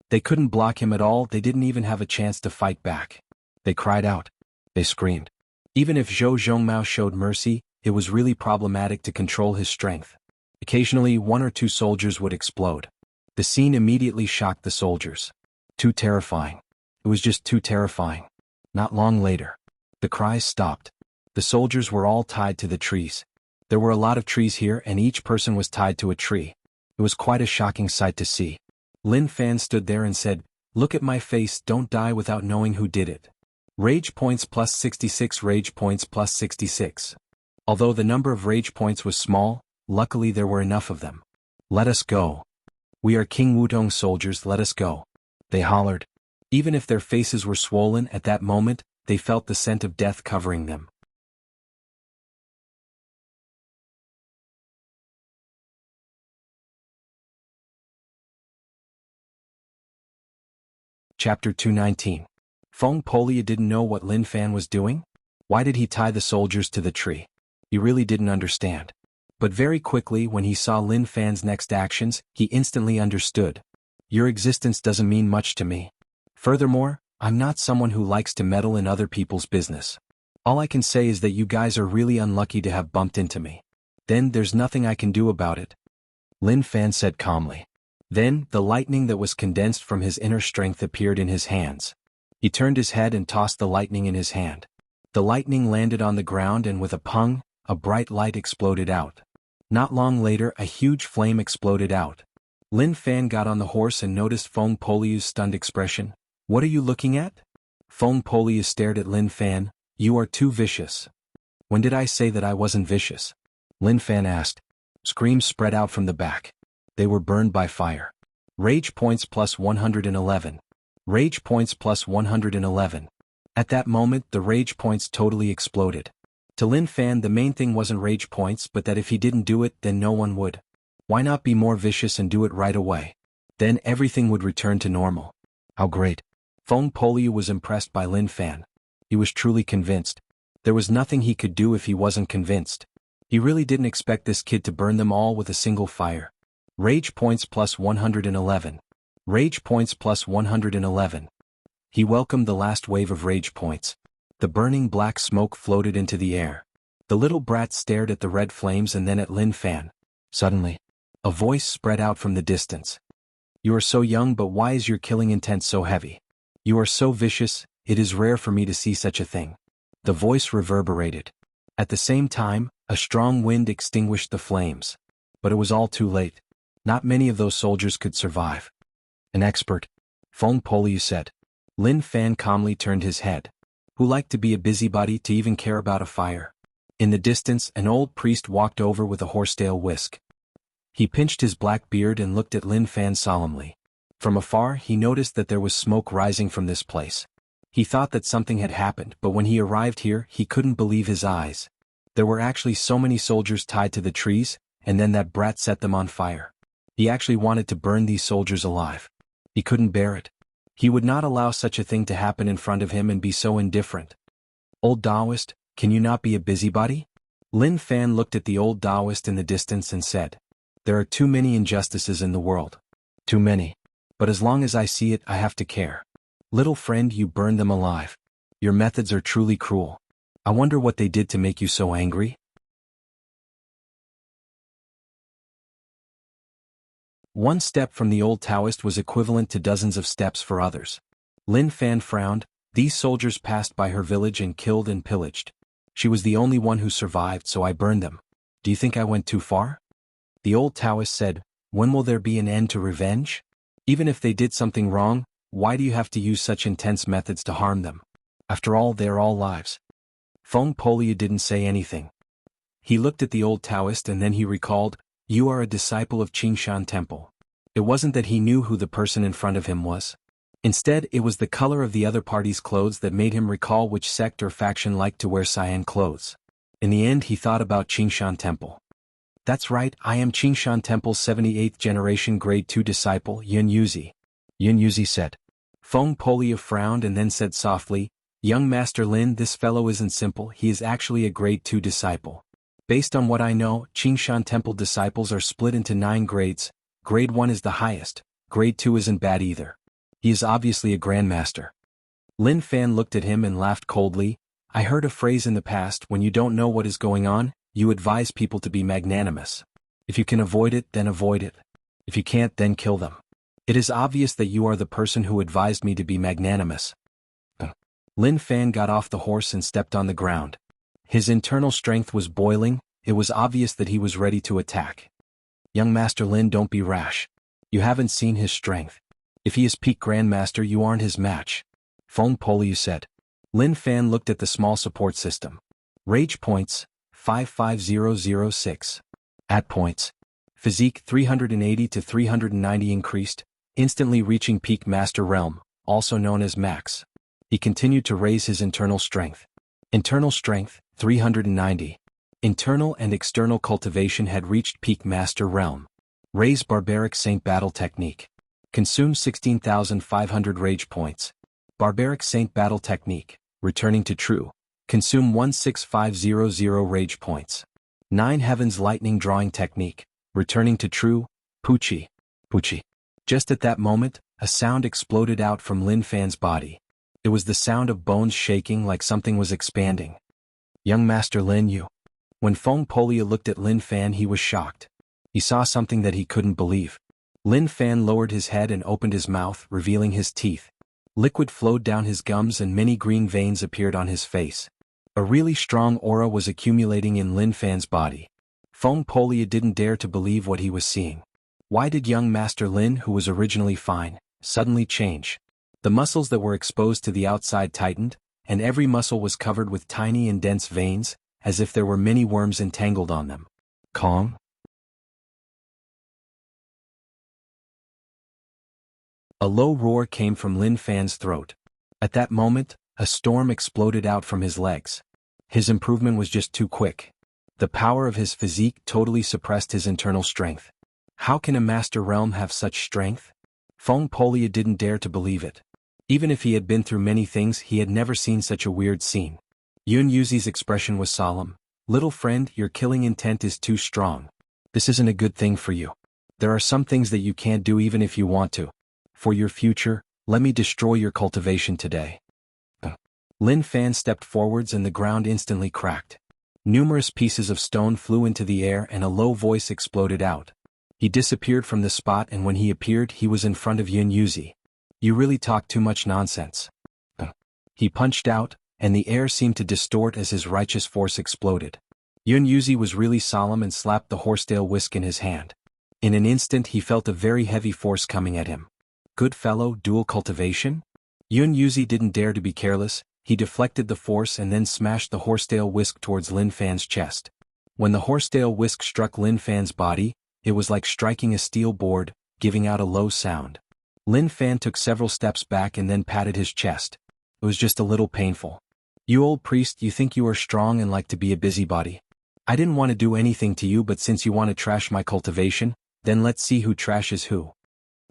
They couldn't block him at all, they didn't even have a chance to fight back. They cried out. They screamed. Even if Zhou Zhongmao showed mercy, it was really problematic to control his strength. Occasionally, one or two soldiers would explode. The scene immediately shocked the soldiers. Too terrifying. It was just too terrifying. Not long later, the cries stopped. The soldiers were all tied to the trees. There were a lot of trees here and each person was tied to a tree. It was quite a shocking sight to see. Lin Fan stood there and said, "Look at my face, don't die without knowing who did it." Rage points plus 66, rage points plus 66. Although the number of rage points was small, luckily there were enough of them. "Let us go. We are King Wudong soldiers, let us go," they hollered. Even if their faces were swollen at that moment, they felt the scent of death covering them. Chapter 219. Feng Polia didn't know what Lin Fan was doing? Why did he tie the soldiers to the tree? He really didn't understand. But very quickly when he saw Lin Fan's next actions, he instantly understood. Your existence doesn't mean much to me. Furthermore, I'm not someone who likes to meddle in other people's business. All I can say is that you guys are really unlucky to have bumped into me. Then there's nothing I can do about it, Lin Fan said calmly. Then, the lightning that was condensed from his inner strength appeared in his hands. He turned his head and tossed the lightning in his hand. The lightning landed on the ground and with a pung, a bright light exploded out. Not long later a huge flame exploded out. Lin Fan got on the horse and noticed Feng Poliu's stunned expression. "What are you looking at?" Feng Poliu stared at Lin Fan. "You are too vicious." "When did I say that I wasn't vicious?" Lin Fan asked. Screams spread out from the back. They were burned by fire. Rage points plus 111. Rage points plus 111. At that moment the rage points totally exploded. To Lin Fan the main thing wasn't rage points but that if he didn't do it then no one would. Why not be more vicious and do it right away? Then everything would return to normal. How great. Feng Poliu was impressed by Lin Fan. He was truly convinced. There was nothing he could do if he wasn't convinced. He really didn't expect this kid to burn them all with a single fire. Rage points plus 111. Rage points plus 111. He welcomed the last wave of rage points. The burning black smoke floated into the air. The little brat stared at the red flames and then at Lin Fan. Suddenly, a voice spread out from the distance. "You are so young, but why is your killing intent so heavy? You are so vicious, it is rare for me to see such a thing." The voice reverberated. At the same time, a strong wind extinguished the flames. But it was all too late. Not many of those soldiers could survive. "An expert," Feng Poliu said. Lin Fan calmly turned his head. Who liked to be a busybody to even care about a fire? In the distance an old priest walked over with a horsetail whisk. He pinched his black beard and looked at Lin Fan solemnly. From afar he noticed that there was smoke rising from this place. He thought that something had happened, but when he arrived here he couldn't believe his eyes. There were actually so many soldiers tied to the trees, and then that brat set them on fire. He actually wanted to burn these soldiers alive. He couldn't bear it. He would not allow such a thing to happen in front of him and be so indifferent. "Old Taoist, can you not be a busybody?" Lin Fan looked at the old Taoist in the distance and said. "There are too many injustices in the world. Too many. But as long as I see it I have to care. Little friend, you burned them alive. Your methods are truly cruel. I wonder what they did to make you so angry?" One step from the old Taoist was equivalent to dozens of steps for others. Lin Fan frowned. These soldiers passed by her village and killed and pillaged. She was the only one who survived, so I burned them. Do you think I went too far? The old Taoist said, "When will there be an end to revenge? Even if they did something wrong, why do you have to use such intense methods to harm them? After all, they are all lives." Feng Poliu didn't say anything. He looked at the old Taoist and then he recalled, "You are a disciple of Qingshan Temple." It wasn't that he knew who the person in front of him was. Instead, it was the color of the other party's clothes that made him recall which sect or faction liked to wear cyan clothes. In the end he thought about Qingshan Temple. "That's right, I am Qingshan Temple's 78th generation grade 2 disciple, Yun Yuzi," Yun Yuzi said. Feng Poliu frowned and then said softly, "Young Master Lin, this fellow isn't simple, he is actually a grade 2 disciple. Based on what I know, Qingshan Temple disciples are split into 9 grades. Grade 1 is the highest, grade 2 isn't bad either. He is obviously a grandmaster." Lin Fan looked at him and laughed coldly. I heard a phrase in the past: when you don't know what is going on, you advise people to be magnanimous. If you can avoid it, then avoid it. If you can't, then kill them. It is obvious that you are the person who advised me to be magnanimous. Lin Fan got off the horse and stepped on the ground. His internal strength was boiling. It was obvious that he was ready to attack. Young Master Lin, don't be rash. You haven't seen his strength. If he is peak Grandmaster, you aren't his match. Feng Poliu said. Lin Fan looked at the small support system. Rage points, 55006. At points. Physique 380 to 390 increased, instantly reaching peak Master Realm, also known as Max. He continued to raise his internal strength. Internal strength, 390. Internal and external cultivation had reached peak Master Realm. Raise Barbaric Saint Battle Technique. Consume 16,500 rage points. Barbaric Saint Battle Technique, returning to true. Consume 16500 rage points. 9 Heavens Lightning Drawing Technique, returning to true. Puchi. Puchi. Just at that moment, a sound exploded out from Lin Fan's body. It was the sound of bones shaking like something was expanding. Young Master Lin, you. When Feng Poliu looked at Lin Fan, he was shocked. He saw something that he couldn't believe. Lin Fan lowered his head and opened his mouth, revealing his teeth. Liquid flowed down his gums and many green veins appeared on his face. A really strong aura was accumulating in Lin Fan's body. Feng Poliu didn't dare to believe what he was seeing. Why did young Master Lin, who was originally fine, suddenly change? The muscles that were exposed to the outside tightened, and every muscle was covered with tiny and dense veins, as if there were many worms entangled on them. Kong? A low roar came from Lin Fan's throat. At that moment, a storm exploded out from his legs. His improvement was just too quick. The power of his physique totally suppressed his internal strength. How can a Master Realm have such strength? Feng Poliu didn't dare to believe it. Even if he had been through many things, he had never seen such a weird scene. Yun Yuzi's expression was solemn. Little friend, your killing intent is too strong. This isn't a good thing for you. There are some things that you can't do even if you want to. For your future, let me destroy your cultivation today. Lin Fan stepped forwards and the ground instantly cracked. Numerous pieces of stone flew into the air and a low voice exploded out. He disappeared from the spot, and when he appeared, he was in front of Yun Yuzi. You really talk too much nonsense. He punched out, and the air seemed to distort as his righteous force exploded. Yun Yuzi was really solemn and slapped the horsetail whisk in his hand. In an instant he felt a very heavy force coming at him. Good fellow, dual cultivation? Yun Yuzi didn't dare to be careless. He deflected the force and then smashed the horsetail whisk towards Lin Fan's chest. When the horsetail whisk struck Lin Fan's body, it was like striking a steel board, giving out a low sound. Lin Fan took several steps back and then patted his chest. It was just a little painful. You old priest, you think you are strong and like to be a busybody. I didn't want to do anything to you, but since you want to trash my cultivation, then let's see who trashes who.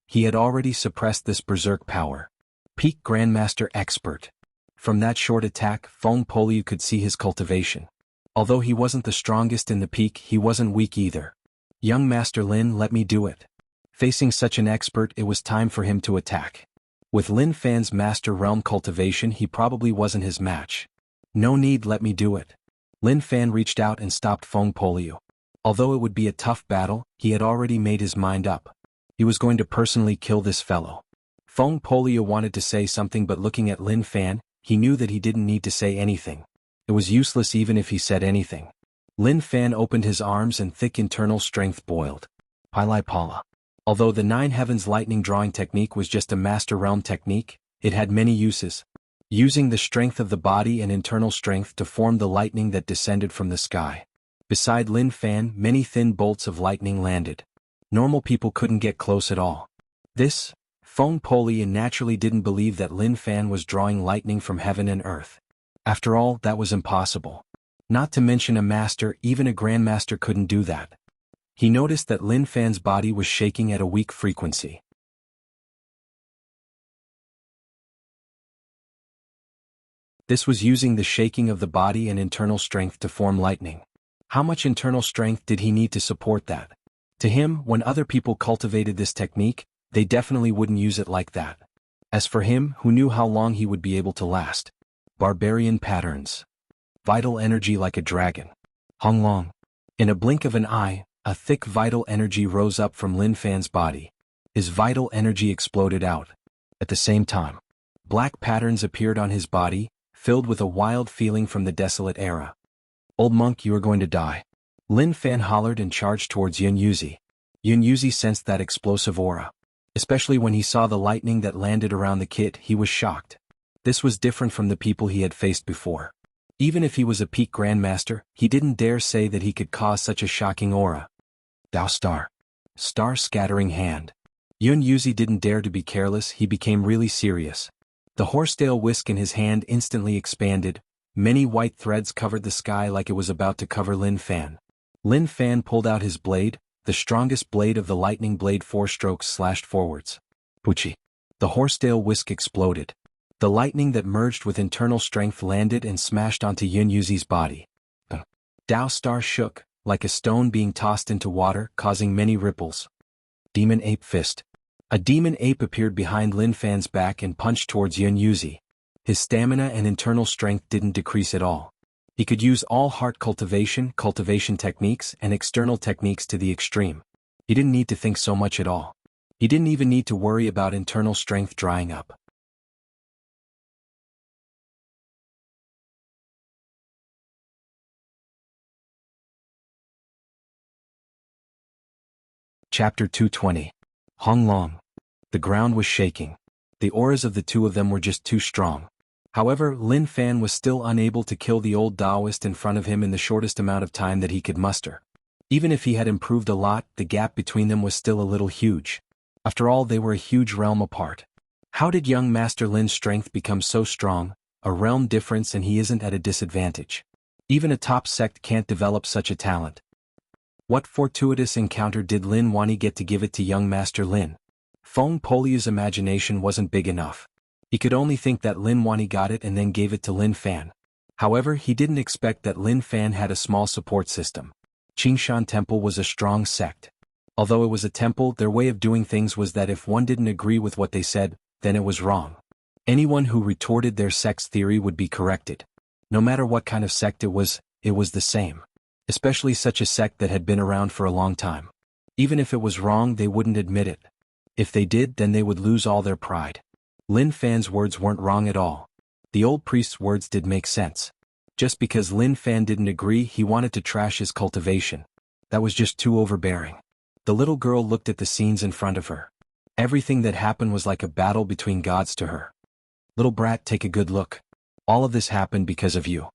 He had already suppressed this berserk power. Peak Grandmaster Expert. From that short attack, Feng Poliu could see his cultivation. Although he wasn't the strongest in the peak, he wasn't weak either. Young Master Lin, let me do it. Facing such an expert, it was time for him to attack. With Lin Fan's Master Realm cultivation, he probably wasn't his match. No need, let me do it. Lin Fan reached out and stopped Feng Poliu. Although it would be a tough battle, he had already made his mind up. He was going to personally kill this fellow. Feng Poliu wanted to say something, but looking at Lin Fan, he knew that he didn't need to say anything. It was useless even if he said anything. Lin Fan opened his arms and thick internal strength boiled. Pilai Pala. Although the 9 Heavens Lightning Drawing Technique was just a Master Realm technique, it had many uses. Using the strength of the body and internal strength to form the lightning that descended from the sky. Beside Lin Fan, many thin bolts of lightning landed. Normal people couldn't get close at all. This, Feng Poliu naturally didn't believe that Lin Fan was drawing lightning from heaven and earth. After all, that was impossible. Not to mention a master, even a grandmaster couldn't do that. He noticed that Lin Fan's body was shaking at a weak frequency. This was using the shaking of the body and internal strength to form lightning. How much internal strength did he need to support that? To him, when other people cultivated this technique, they definitely wouldn't use it like that. As for him, who knew how long he would be able to last? Barbarian patterns. Vital energy like a dragon. Hong Long. In a blink of an eye, a thick vital energy rose up from Lin Fan's body. His vital energy exploded out. At the same time, black patterns appeared on his body, filled with a wild feeling from the desolate era. Old monk, you are going to die. Lin Fan hollered and charged towards Yun Yuzi. Yun Yuzi sensed that explosive aura. Especially when he saw the lightning that landed around the kit, he was shocked. This was different from the people he had faced before. Even if he was a peak grandmaster, he didn't dare say that he could cause such a shocking aura. Thou star. Star scattering hand. Yun Yuzi didn't dare to be careless, he became really serious. The horsetail whisk in his hand instantly expanded. Many white threads covered the sky like it was about to cover Lin Fan. Lin Fan pulled out his blade, the strongest blade of the lightning blade. 4 strokes slashed forwards. Puchi. The horsetail whisk exploded. The lightning that merged with internal strength landed and smashed onto Yun Yuzi's body. Dao Star shook, like a stone being tossed into water, causing many ripples. Demon Ape Fist. A demon ape appeared behind Lin Fan's back and punched towards Yun Yuzi. His stamina and internal strength didn't decrease at all. He could use all heart cultivation techniques and external techniques to the extreme. He didn't need to think so much at all. He didn't even need to worry about internal strength drying up. Chapter 220. Hong Long. The ground was shaking. The auras of the two of them were just too strong. However, Lin Fan was still unable to kill the old Taoist in front of him in the shortest amount of time that he could muster. Even if he had improved a lot, the gap between them was still a little huge. After all, they were a huge realm apart. How did young Master Lin's strength become so strong? A realm difference, and he isn't at a disadvantage. Even a top sect can't develop such a talent. What fortuitous encounter did Lin Wani get to give it to young Master Lin? Feng Poliu's imagination wasn't big enough. He could only think that Lin Wani got it and then gave it to Lin Fan. However, he didn't expect that Lin Fan had a small support system. Qingshan Temple was a strong sect. Although it was a temple, their way of doing things was that if one didn't agree with what they said, then it was wrong. Anyone who retorted their sect's theory would be corrected. No matter what kind of sect it was the same. Especially such a sect that had been around for a long time. Even if it was wrong, they wouldn't admit it. If they did, then they would lose all their pride. Lin Fan's words weren't wrong at all. The old priest's words did make sense. Just because Lin Fan didn't agree, he wanted to trash his cultivation. That was just too overbearing. The little girl looked at the scenes in front of her. Everything that happened was like a battle between gods to her. Little brat, take a good look. All of this happened because of you.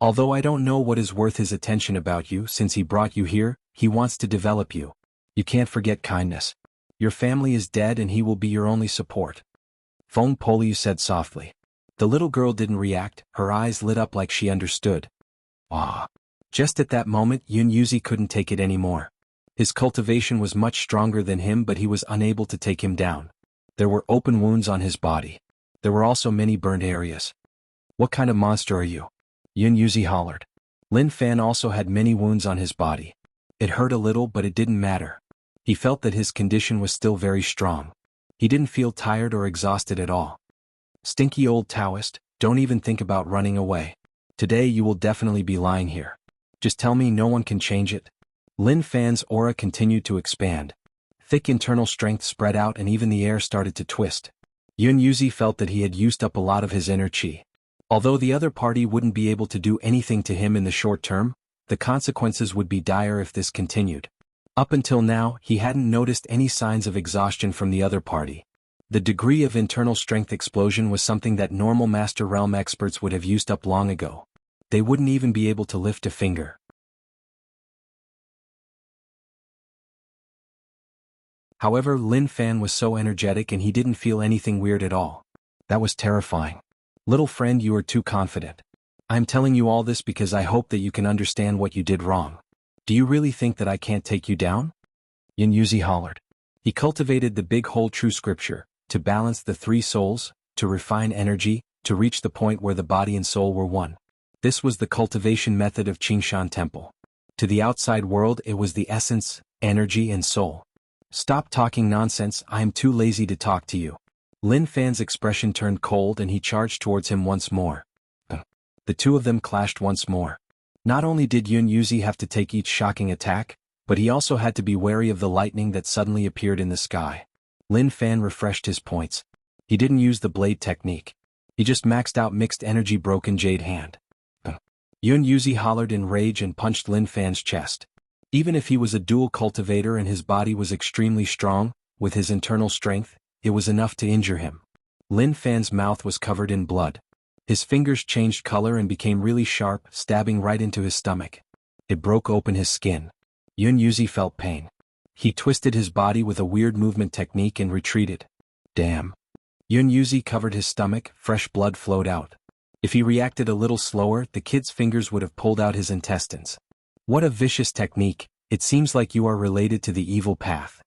Although I don't know what is worth his attention about you, since he brought you here, he wants to develop you. You can't forget kindness. Your family is dead and he will be your only support. Feng Poliu said softly. The little girl didn't react, her eyes lit up like she understood. Ah. Just at that moment, Yun Yuzi couldn't take it anymore. His cultivation was much stronger than him, but he was unable to take him down. There were open wounds on his body. There were also many burned areas. What kind of monster are you? Yun Yuzi hollered. Lin Fan also had many wounds on his body. It hurt a little, but it didn't matter. He felt that his condition was still very strong. He didn't feel tired or exhausted at all. Stinky old Taoist, don't even think about running away. Today you will definitely be lying here. Just tell me no one can change it. Lin Fan's aura continued to expand. Thick internal strength spread out and even the air started to twist. Yun Yuzi felt that he had used up a lot of his inner qi. Although the other party wouldn't be able to do anything to him in the short term, the consequences would be dire if this continued. Up until now, he hadn't noticed any signs of exhaustion from the other party. The degree of internal strength explosion was something that normal Master Realm experts would have used up long ago. They wouldn't even be able to lift a finger. However, Lin Fan was so energetic and he didn't feel anything weird at all. That was terrifying. Little friend, you are too confident. I'm telling you all this because I hope that you can understand what you did wrong. Do you really think that I can't take you down? Yun Yuzi hollered. He cultivated the big whole true scripture, to balance the 3 souls, to refine energy, to reach the point where the body and soul were one. This was the cultivation method of Qingshan Temple. To the outside world it was the essence, energy and soul. Stop talking nonsense, I am too lazy to talk to you. Lin Fan's expression turned cold and he charged towards him once more. The two of them clashed once more. Not only did Yun Yuzi have to take each shocking attack, but he also had to be wary of the lightning that suddenly appeared in the sky. Lin Fan refreshed his points. He didn't use the blade technique. He just maxed out mixed energy broken jade hand. Yun Yuzi hollered in rage and punched Lin Fan's chest. Even if he was a dual cultivator and his body was extremely strong, with his internal strength, it was enough to injure him. Lin Fan's mouth was covered in blood. His fingers changed color and became really sharp, stabbing right into his stomach. It broke open his skin. Yun Yuzi felt pain. He twisted his body with a weird movement technique and retreated. Damn. Yun Yuzi covered his stomach, fresh blood flowed out. If he reacted a little slower, the kid's fingers would have pulled out his intestines. What a vicious technique, it seems like you are related to the evil path.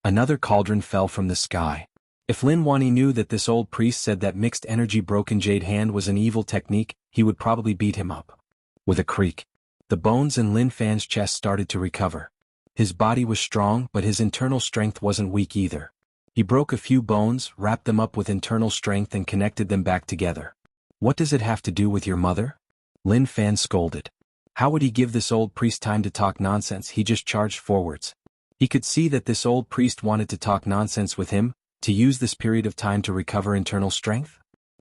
Another cauldron fell from the sky. If Lin Wani knew that this old priest said that mixed energy broken jade hand was an evil technique, he would probably beat him up. With a creak, the bones in Lin Fan's chest started to recover. His body was strong, but his internal strength wasn't weak either. He broke a few bones, wrapped them up with internal strength and connected them back together. What does it have to do with your mother? Lin Fan scolded. How would he give this old priest time to talk nonsense? He just charged forwards. He could see that this old priest wanted to talk nonsense with him, to use this period of time to recover internal strength?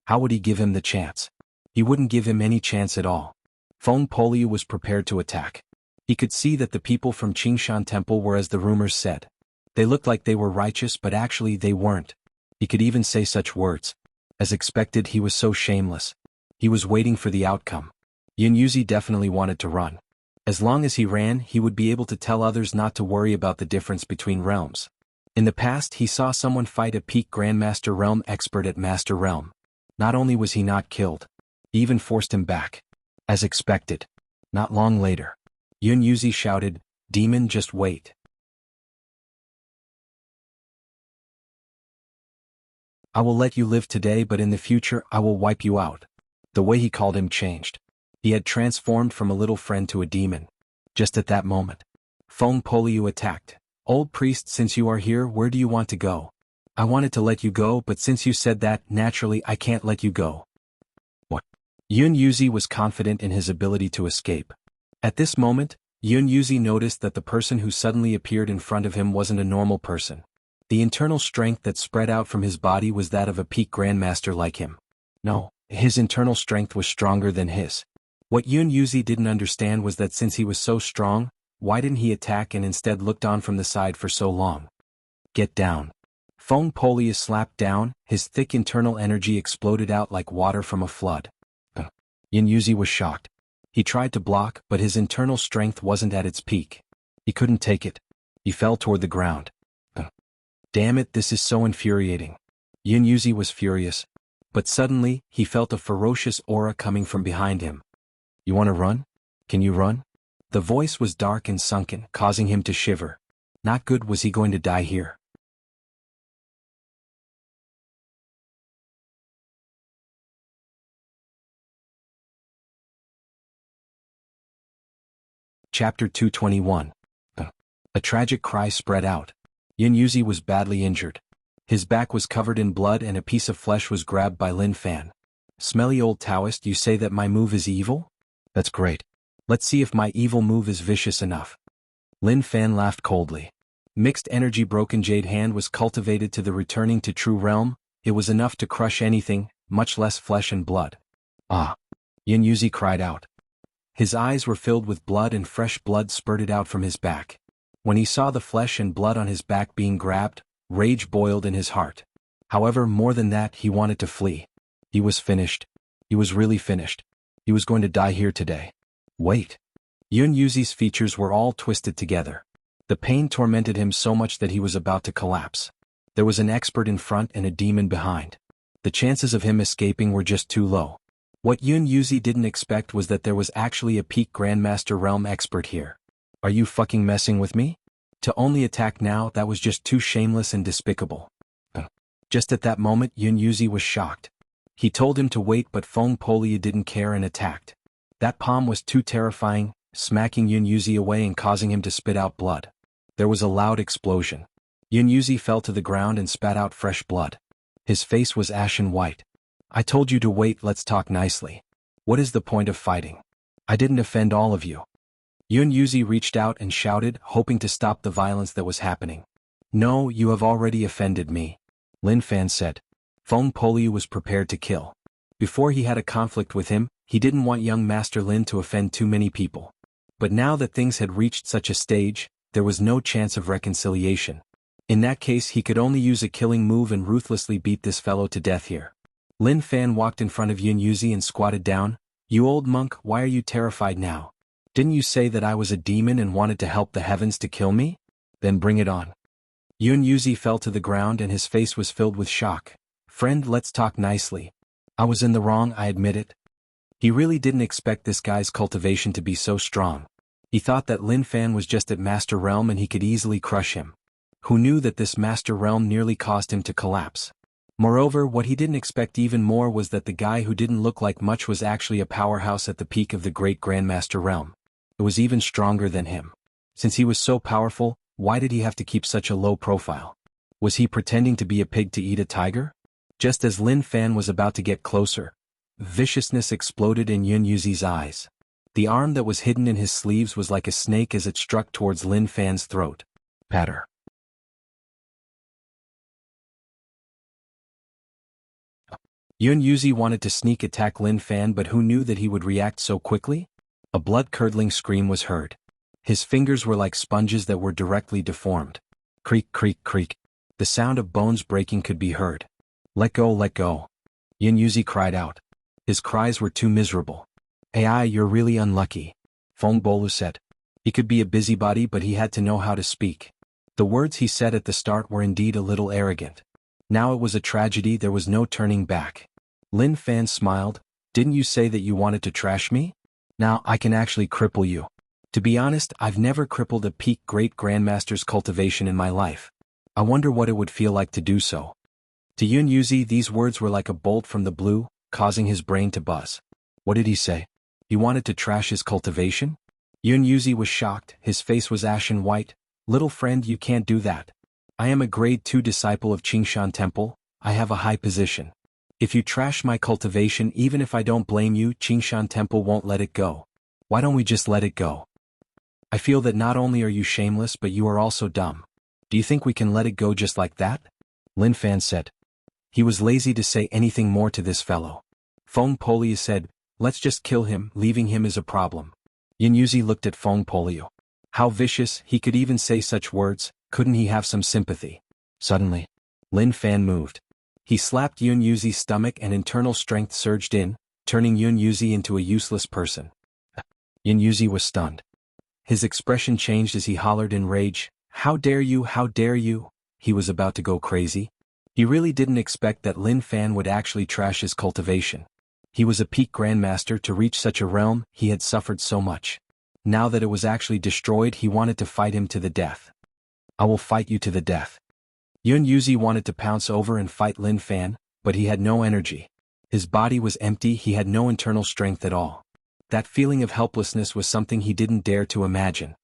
How would he give him the chance? He wouldn't give him any chance at all. Feng Poliu was prepared to attack. He could see that the people from Qingshan Temple were as the rumors said. They looked like they were righteous but actually they weren't. He could even say such words. As expected, he was so shameless. He was waiting for the outcome. Yun Yuzi definitely wanted to run. As long as he ran, he would be able to tell others not to worry about the difference between realms. In the past, he saw someone fight a peak Grandmaster Realm expert at Master Realm. Not only was he not killed, he even forced him back. As expected. Not long later. Yun Yuzi shouted, "Demon, just wait. I will let you live today, but in the future I will wipe you out." The way he called him changed. He had transformed from a little friend to a demon. Just at that moment, Feng Poliu attacked. "Old priest, since you are here, where do you want to go?" "I wanted to let you go, but since you said that, naturally I can't let you go." What? Yun Yuzi was confident in his ability to escape. At this moment, Yun Yuzi noticed that the person who suddenly appeared in front of him wasn't a normal person. The internal strength that spread out from his body was that of a peak grandmaster like him. No, his internal strength was stronger than his. What Yun Yuzi didn't understand was that since he was so strong, why didn't he attack and instead looked on from the side for so long? Get down. Feng Polius slapped down, his thick internal energy exploded out like water from a flood. Yun Yuzi was shocked. He tried to block, but his internal strength wasn't at its peak. He couldn't take it. He fell toward the ground. Damn it, this is so infuriating. Yun Yuzi was furious. But suddenly, he felt a ferocious aura coming from behind him. "You want to run? Can you run?" The voice was dark and sunken, causing him to shiver. Not good, was he going to die here? Chapter 221. A tragic cry spread out. Yun Yuzi was badly injured. His back was covered in blood and a piece of flesh was grabbed by Lin Fan. "Smelly old Taoist, you say that my move is evil? That's great. Let's see if my evil move is vicious enough." Lin Fan laughed coldly. Mixed energy broken jade hand was cultivated to the returning to true realm. It was enough to crush anything, much less flesh and blood. "Ah!" Yun Yuzi cried out. His eyes were filled with blood and fresh blood spurted out from his back. When he saw the flesh and blood on his back being grabbed, rage boiled in his heart. However, more than that, he wanted to flee. He was finished. He was really finished. He was going to die here today. Wait. Yun Yuzi's features were all twisted together. The pain tormented him so much that he was about to collapse. There was an expert in front and a demon behind. The chances of him escaping were just too low. What Yun Yuzi didn't expect was that there was actually a peak Grandmaster Realm expert here. Are you fucking messing with me? To only attack now, that was just too shameless and despicable. Just at that moment, Yun Yuzi was shocked. He told him to wait, but Feng Poliu didn't care and attacked. That palm was too terrifying, smacking Yun Yuzi away and causing him to spit out blood. There was a loud explosion. Yun Yuzi fell to the ground and spat out fresh blood. His face was ashen white. "I told you to wait, let's talk nicely. What is the point of fighting? I didn't offend all of you. Yun Yuzi reached out and shouted, hoping to stop the violence that was happening. No, you have already offended me, Lin Fan said. Feng Poliu was prepared to kill. Before he had a conflict with him, he didn't want young Master Lin to offend too many people. But now that things had reached such a stage, there was no chance of reconciliation. In that case he could only use a killing move and ruthlessly beat this fellow to death here. Lin Fan walked in front of Yun Yuzi and squatted down. You old monk, why are you terrified now? Didn't you say that I was a demon and wanted to help the heavens to kill me? Then bring it on. Yun Yuzi fell to the ground and his face was filled with shock. Friend, let's talk nicely. I was in the wrong, I admit it. He really didn't expect this guy's cultivation to be so strong. He thought that Lin Fan was just at Master Realm and he could easily crush him. Who knew that this Master Realm nearly caused him to collapse? Moreover, what he didn't expect even more was that the guy who didn't look like much was actually a powerhouse at the peak of the Great Grandmaster Realm. It was even stronger than him. Since he was so powerful, why did he have to keep such a low profile? Was he pretending to be a pig to eat a tiger? Just as Lin Fan was about to get closer, viciousness exploded in Yun Yuzi's eyes. The arm that was hidden in his sleeves was like a snake as it struck towards Lin Fan's throat. Patter. Yun Yuzi wanted to sneak attack Lin Fan, but who knew that he would react so quickly? A blood-curdling scream was heard. His fingers were like sponges that were directly deformed. Creak, creak, creak. The sound of bones breaking could be heard. Let go, let go. Yun Yuzi cried out. His cries were too miserable. AI, you're really unlucky, Feng Bolu said. He could be a busybody, but he had to know how to speak. The words he said at the start were indeed a little arrogant. Now it was a tragedy, there was no turning back. Lin Fan smiled. Didn't you say that you wanted to trash me? Now I can actually cripple you. To be honest, I've never crippled a peak Great Grandmaster's cultivation in my life. I wonder what it would feel like to do so. To Yun Yuzi these words were like a bolt from the blue, causing his brain to buzz. What did he say? He wanted to trash his cultivation? Yun Yuzi was shocked, his face was ashen white. Little friend, you can't do that. I am a grade 2 disciple of Qingshan Temple, I have a high position. If you trash my cultivation, even if I don't blame you, Qingshan Temple won't let it go. Why don't we just let it go? I feel that not only are you shameless but you are also dumb. Do you think we can let it go just like that? Lin Fan said. He was lazy to say anything more to this fellow. Feng Poliu said, let's just kill him, leaving him is a problem. Yun Yuzi looked at Feng Poliu. How vicious, he could even say such words, couldn't he have some sympathy? Suddenly, Lin Fan moved. He slapped Yun Yuzi's stomach and internal strength surged in, turning Yun Yuzi into a useless person. Yun Yuzi was stunned. His expression changed as he hollered in rage, how dare you, how dare you? He was about to go crazy. He really didn't expect that Lin Fan would actually trash his cultivation. He was a peak grandmaster. To reach such a realm, he had suffered so much. Now that it was actually destroyed, he wanted to fight him to the death. I will fight you to the death. Yun Yuzi wanted to pounce over and fight Lin Fan, but he had no energy. His body was empty, he had no internal strength at all. That feeling of helplessness was something he didn't dare to imagine.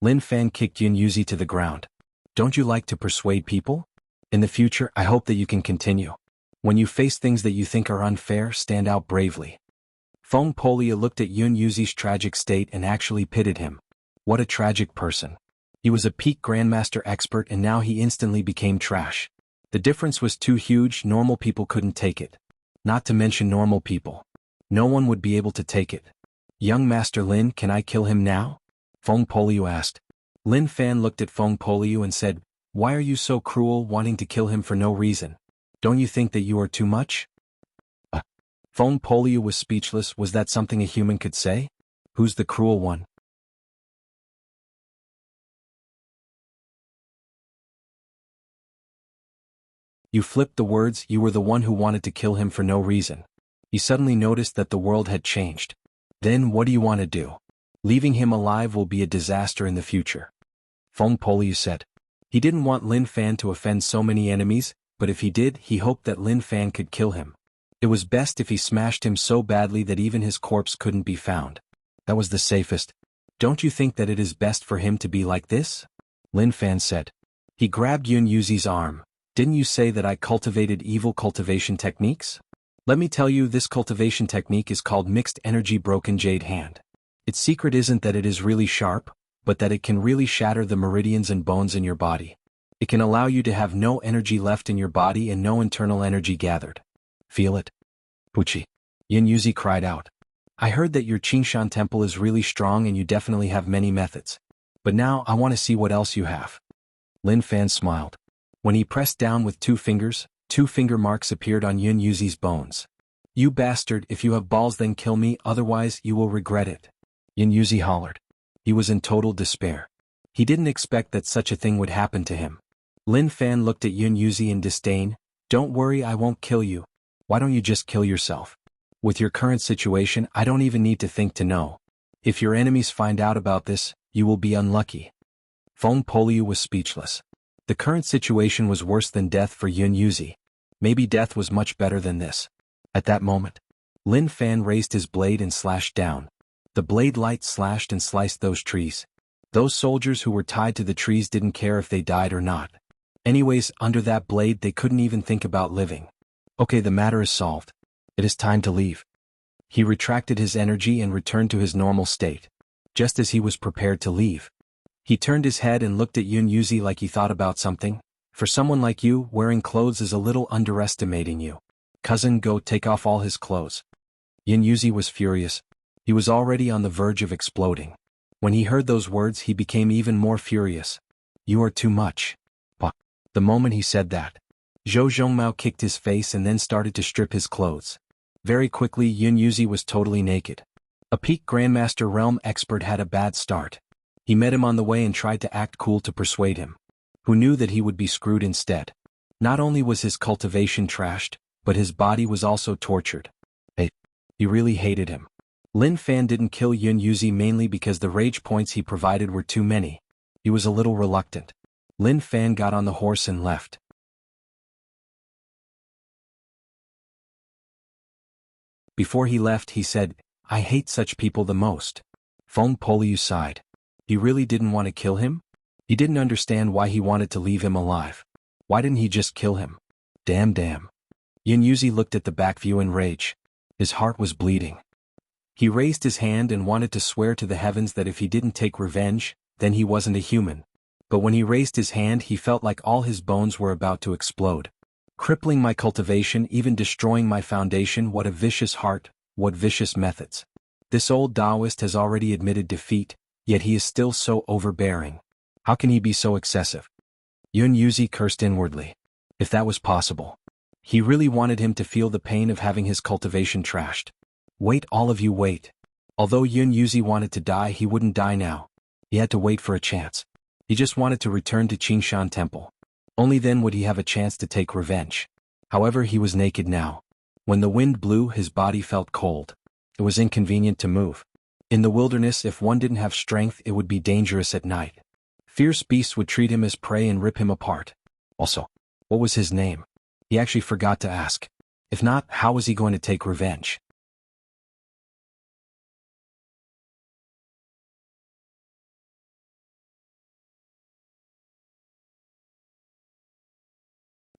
Lin Fan kicked Yun Yuzi to the ground. Don't you like to persuade people? In the future, I hope that you can continue. When you face things that you think are unfair, stand out bravely. Feng Poliu looked at Yun Yuzi's tragic state and actually pitied him. What a tragic person. He was a peak grandmaster expert and now he instantly became trash. The difference was too huge, normal people couldn't take it. Not to mention normal people. No one would be able to take it. Young Master Lin, can I kill him now? Feng Poliu asked. Lin Fan looked at Feng Poliu and said, why are you so cruel, wanting to kill him for no reason? Don't you think that you are too much? Feng Poliu was speechless. Was that something a human could say? Who's the cruel one? You flipped the words, you were the one who wanted to kill him for no reason. He suddenly noticed that the world had changed. Then what do you want to do? Leaving him alive will be a disaster in the future. Feng Poliu said. He didn't want Lin Fan to offend so many enemies, but if he did, he hoped that Lin Fan could kill him. It was best if he smashed him so badly that even his corpse couldn't be found. That was the safest. Don't you think that it is best for him to be like this? Lin Fan said. He grabbed Yun Yuzi's arm. Didn't you say that I cultivated evil cultivation techniques? Let me tell you, this cultivation technique is called Mixed Energy Broken Jade Hand. Its secret isn't that it is really sharp, but that it can really shatter the meridians and bones in your body. It can allow you to have no energy left in your body and no internal energy gathered. Feel it? Puchi. Yin Yuzi cried out. I heard that your Qingshan temple is really strong and you definitely have many methods. But now I want to see what else you have. Lin Fan smiled. When he pressed down with 2 fingers, 2 finger marks appeared on Yin Yuzi's bones. You bastard, if you have balls then kill me, otherwise you will regret it. Yin Yuzi hollered. He was in total despair. He didn't expect that such a thing would happen to him. Lin Fan looked at Yin Yuzi in disdain. Don't worry, I won't kill you. Why don't you just kill yourself? With your current situation, I don't even need to think to know. If your enemies find out about this, you will be unlucky. Feng Poliu was speechless. The current situation was worse than death for Yin Yuzi. Maybe death was much better than this. At that moment, Lin Fan raised his blade and slashed down. The blade light slashed and sliced those trees. Those soldiers who were tied to the trees didn't care if they died or not. Anyways, under that blade they couldn't even think about living. Okay, the matter is solved. It is time to leave. He retracted his energy and returned to his normal state. Just as he was prepared to leave, he turned his head and looked at Yin Yuzi like he thought about something. For someone like you, wearing clothes is a little underestimating you. Cousin, go take off all his clothes. Yin Yuzi was furious. He was already on the verge of exploding. When he heard those words he became even more furious. You are too much. The moment he said that, Zhou Zhongmao kicked his face and then started to strip his clothes. Very quickly Yin Yuzi was totally naked. A peak Grandmaster Realm expert had a bad start. He met him on the way and tried to act cool to persuade him. Who knew that he would be screwed instead? Not only was his cultivation trashed, but his body was also tortured. He really hated him. Lin Fan didn't kill Yin Yuzi mainly because the rage points he provided were too many. He was a little reluctant. Lin Fan got on the horse and left. Before he left he said, I hate such people the most. Feng Poliu sighed. He really didn't want to kill him? He didn't understand why he wanted to leave him alive. Why didn't he just kill him? Damn. Yin Yuzi looked at the back view in rage. His heart was bleeding. He raised his hand and wanted to swear to the heavens that if he didn't take revenge, then he wasn't a human. But when he raised his hand he felt like all his bones were about to explode. Crippling my cultivation, even destroying my foundation, what a vicious heart, what vicious methods. This old Taoist has already admitted defeat, yet he is still so overbearing. How can he be so excessive? Yin Yuzi cursed inwardly. If that was possible. He really wanted him to feel the pain of having his cultivation trashed. Wait, all of you wait. Although Yin Yuzi wanted to die, he wouldn't die now. He had to wait for a chance. He just wanted to return to Qingshan Temple. Only then would he have a chance to take revenge. However, he was naked now. When the wind blew, his body felt cold. It was inconvenient to move. In the wilderness, if one didn't have strength, it would be dangerous at night. Fierce beasts would treat him as prey and rip him apart. Also, what was his name? He actually forgot to ask. If not, how was he going to take revenge?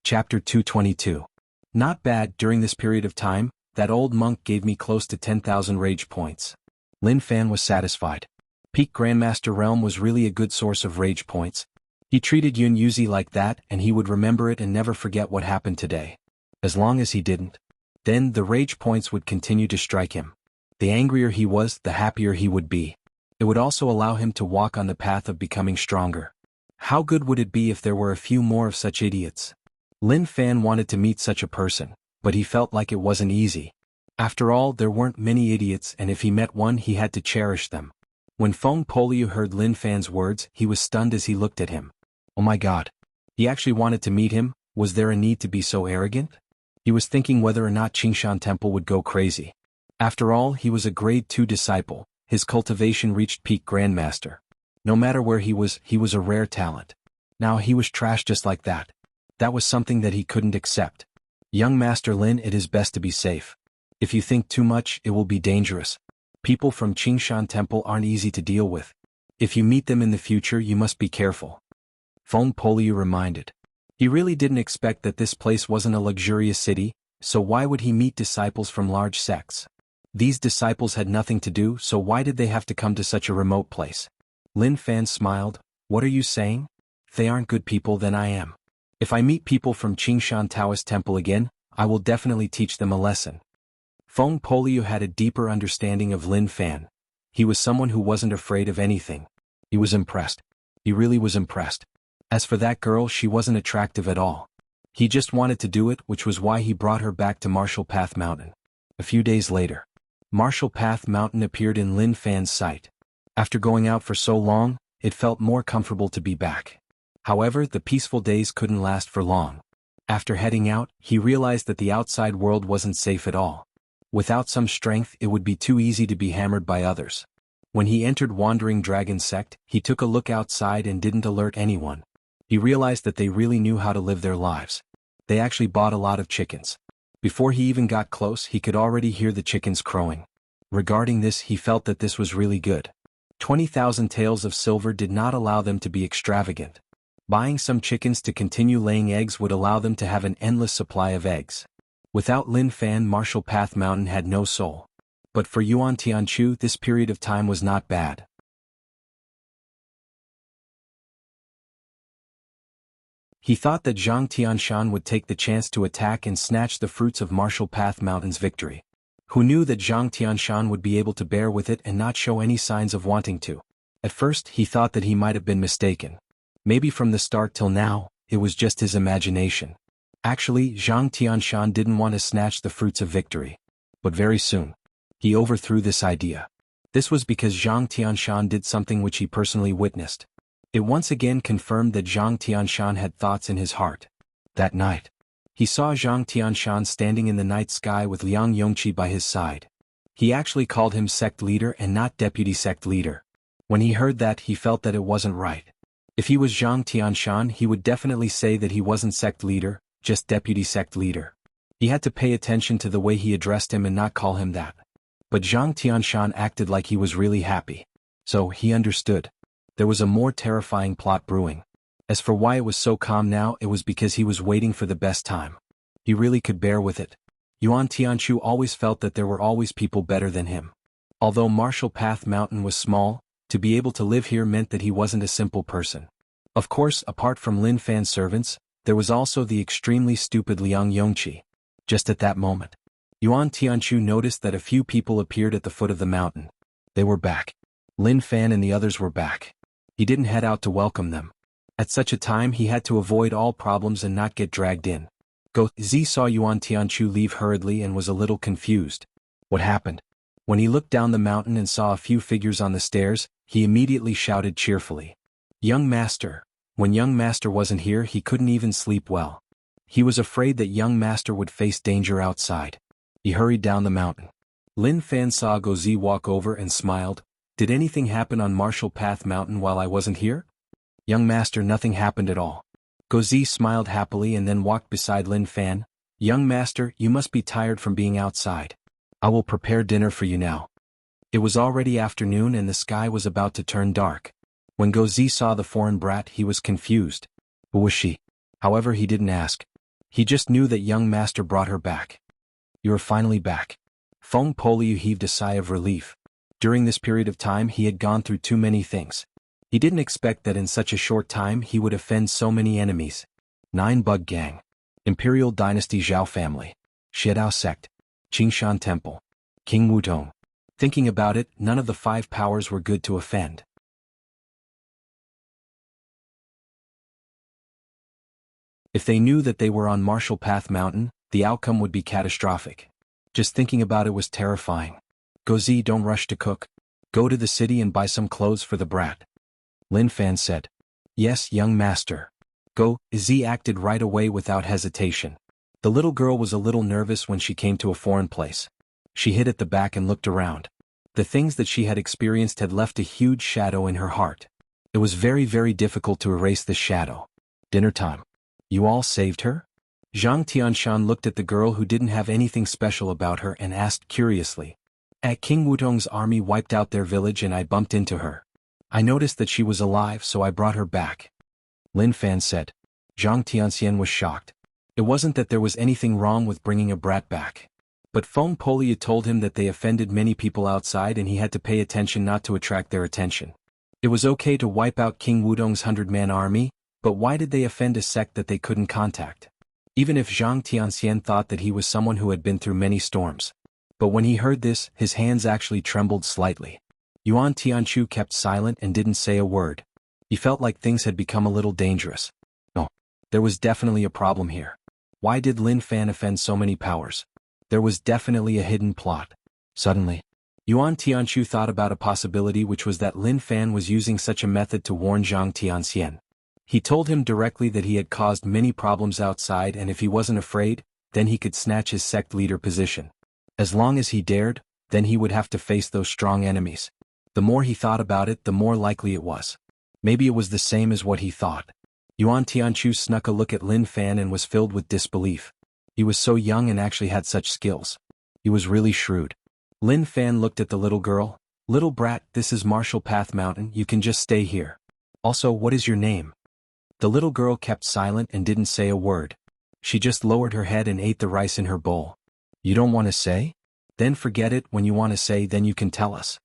Chapter 222. Not bad. During this period of time, that old monk gave me close to 10,000 rage points. Lin Fan was satisfied. Peak Grandmaster Realm was really a good source of rage points. He treated Yin Yuzi like that and he would remember it and never forget what happened today. As long as he didn't, then the rage points would continue to strike him. The angrier he was, the happier he would be. It would also allow him to walk on the path of becoming stronger. How good would it be if there were a few more of such idiots? Lin Fan wanted to meet such a person, but he felt like it wasn't easy. After all, there weren't many idiots, and if he met one he had to cherish them. When Feng Poliu heard Lin Fan's words, he was stunned as he looked at him. Oh my god. He actually wanted to meet him? Was there a need to be so arrogant? He was thinking whether or not Qingshan Temple would go crazy. After all, he was a grade 2 disciple, his cultivation reached peak Grandmaster. No matter where he was a rare talent. Now he was trashed just like that. That was something that he couldn't accept. Young Master Lin, it is best to be safe. If you think too much, it will be dangerous. People from Qingshan Temple aren't easy to deal with. If you meet them in the future, you must be careful. Feng Poliu reminded. He really didn't expect that this place wasn't a luxurious city, So why would he meet disciples from large sects? These disciples had nothing to do, so why did they have to come to such a remote place? Lin Fan smiled. What are you saying? If they aren't good people, then I am. If I meet people from Qingshan Taoist Temple again, I will definitely teach them a lesson. Feng Poliu had a deeper understanding of Lin Fan. He was someone who wasn't afraid of anything. He was impressed. He really was impressed. As for that girl, she wasn't attractive at all. He just wanted to do it, which was why he brought her back to Martial Path Mountain. A few days later, Martial Path Mountain appeared in Lin Fan's sight. After going out for so long, it felt more comfortable to be back. However, the peaceful days couldn't last for long. After heading out, he realized that the outside world wasn't safe at all. Without some strength, it would be too easy to be hammered by others. When he entered Wandering Dragon Sect, he took a look outside and didn't alert anyone. He realized that they really knew how to live their lives. They actually bought a lot of chickens. Before he even got close, he could already hear the chickens crowing. Regarding this, he felt that this was really good. 20,000 taels of silver did not allow them to be extravagant. Buying some chickens to continue laying eggs would allow them to have an endless supply of eggs. Without Lin Fan, Martial Path Mountain had no soul. But for Yuan Tianchu, this period of time was not bad. He thought that Zhang Tianshan would take the chance to attack and snatch the fruits of Martial Path Mountain's victory. Who knew that Zhang Tianshan would be able to bear with it and not show any signs of wanting to? At first, he thought that he might have been mistaken. Maybe from the start till now, it was just his imagination. Actually, Zhang Tianshan didn't want to snatch the fruits of victory. But very soon, he overthrew this idea. This was because Zhang Tianshan did something which he personally witnessed. It once again confirmed that Zhang Tianshan had thoughts in his heart. That night, he saw Zhang Tianshan standing in the night sky with Liang Yongqi by his side. He actually called him sect leader and not deputy sect leader. When he heard that, he felt that it wasn't right. If he was Zhang Tianshan, he would definitely say that he wasn't sect leader, just deputy sect leader. He had to pay attention to the way he addressed him and not call him that. But Zhang Tianshan acted like he was really happy. So, he understood. There was a more terrifying plot brewing. As for why it was so calm now, it was because he was waiting for the best time. He really could bear with it. Yuan Tianchu always felt that there were always people better than him. Although Martial Path Mountain was small, to be able to live here meant that he wasn't a simple person. Of course, apart from Lin Fan's servants, there was also the extremely stupid Liang Yongqi. Just at that moment, Yuan Tianchu noticed that a few people appeared at the foot of the mountain. They were back. Lin Fan and the others were back. He didn't head out to welcome them. At such a time, he had to avoid all problems and not get dragged in. Go Zi saw Yuan Tianchu leave hurriedly and was a little confused. What happened? When he looked down the mountain and saw a few figures on the stairs, he immediately shouted cheerfully. Young Master. When Young Master wasn't here, he couldn't even sleep well. He was afraid that Young Master would face danger outside. He hurried down the mountain. Lin Fan saw Go Zi walk over and smiled. Did anything happen on Martial Path Mountain while I wasn't here? Young Master, nothing happened at all. Go Zi smiled happily and then walked beside Lin Fan. Young Master, you must be tired from being outside. I will prepare dinner for you now. It was already afternoon and the sky was about to turn dark. When Go Zi saw the foreign brat, he was confused. Who was she? However, he didn't ask. He just knew that Young Master brought her back. You are finally back. Feng Poliu heaved a sigh of relief. During this period of time, he had gone through too many things. He didn't expect that in such a short time he would offend so many enemies. 9 Bug Gang. Imperial Dynasty Zhao family. Xiedao Sect. Qingshan Temple. King Wutong. Thinking about it, none of the 5 powers were good to offend. If they knew that they were on Martial Path Mountain, the outcome would be catastrophic. Just thinking about it was terrifying. Go Zi, don't rush to cook. Go to the city and buy some clothes for the brat. Lin Fan said. Yes, young master. Go Zi acted right away without hesitation. The little girl was a little nervous when she came to a foreign place. She hid at the back and looked around. The things that she had experienced had left a huge shadow in her heart. It was very, very difficult to erase this shadow. Dinner time. You all saved her? Zhang Tianshan looked at the girl who didn't have anything special about her and asked curiously. At King Wutong's army wiped out their village and I bumped into her. I noticed that she was alive, so I brought her back. Lin Fan said. Zhang Tianxian was shocked. It wasn't that there was anything wrong with bringing a brat back. But Feng Polia told him that they offended many people outside and he had to pay attention not to attract their attention. It was okay to wipe out King Wudong's 100-man army, but why did they offend a sect that they couldn't contact? Even if Zhang Tianxian thought that he was someone who had been through many storms. But when he heard this, his hands actually trembled slightly. Yuan Tianchu kept silent and didn't say a word. He felt like things had become a little dangerous. No. There was definitely a problem here. Why did Lin Fan offend so many powers? There was definitely a hidden plot. Suddenly, Yuan Tianchu thought about a possibility, which was that Lin Fan was using such a method to warn Zhang Tianxian. He told him directly that he had caused many problems outside, and if he wasn't afraid, then he could snatch his sect leader position. As long as he dared, then he would have to face those strong enemies. The more he thought about it, the more likely it was. Maybe it was the same as what he thought. Yuan Tianchu snuck a look at Lin Fan and was filled with disbelief. He was so young and actually had such skills. He was really shrewd. Lin Fan looked at the little girl. Little brat, this is Martial Path Mountain, you can just stay here. Also, what is your name? The little girl kept silent and didn't say a word. She just lowered her head and ate the rice in her bowl. You don't want to say? Then forget it. When you want to say, then you can tell us.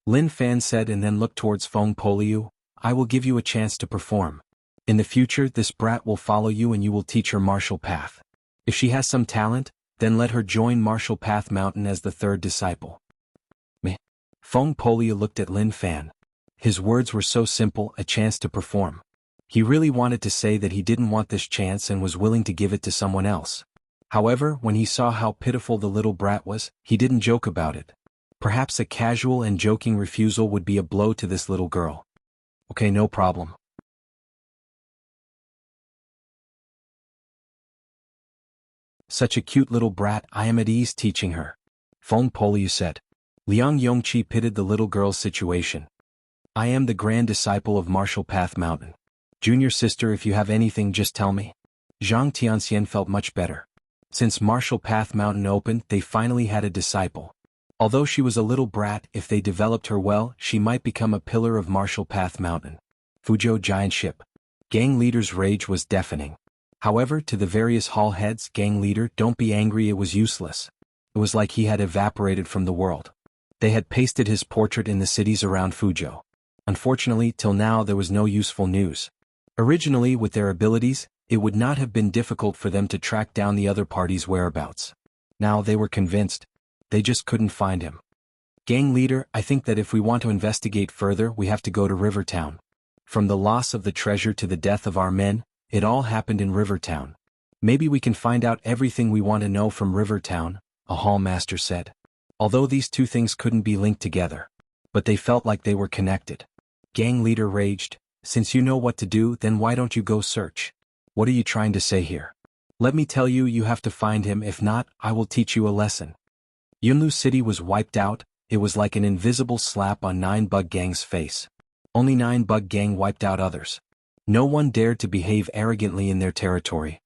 Lin Fan said and then looked towards Feng Poliu. I will give you a chance to perform. In the future, this brat will follow you and you will teach her martial path. If she has some talent, then let her join Martial Path Mountain as the third disciple. Meh. Feng Polia looked at Lin Fan. His words were so simple, a chance to perform. He really wanted to say that he didn't want this chance and was willing to give it to someone else. However, when he saw how pitiful the little brat was, he didn't joke about it. Perhaps a casual and joking refusal would be a blow to this little girl. Okay, no problem. Such a cute little brat, I am at ease teaching her. Feng Poliu said. Liang Yongqi pitied the little girl's situation. I am the grand disciple of Martial Path Mountain. Junior sister, if you have anything, just tell me. Zhang Tianxian felt much better. Since Martial Path Mountain opened, they finally had a disciple. Although she was a little brat, if they developed her well, she might become a pillar of Martial Path Mountain. Fuzhou Giant Ship. Gang leader's rage was deafening. However, to the various hall heads, gang leader, don't be angry, it was useless. It was like he had evaporated from the world. They had pasted his portrait in the cities around Fuzhou. Unfortunately, till now there was no useful news. Originally, with their abilities, it would not have been difficult for them to track down the other party's whereabouts. Now they were convinced. They just couldn't find him. Gang leader, I think that if we want to investigate further, we have to go to Rivertown. From the loss of the treasure to the death of our men, it all happened in Rivertown. Maybe we can find out everything we want to know from Rivertown, a hall master said. Although these two things couldn't be linked together. But they felt like they were connected. Gang leader raged. Since you know what to do, then why don't you go search? What are you trying to say here? Let me tell you, you have to find him, if not, I will teach you a lesson. Yunlu City was wiped out. It was like an invisible slap on 9 Bug Gang's face. Only 9 Bug Gang wiped out others. No one dared to behave arrogantly in their territory.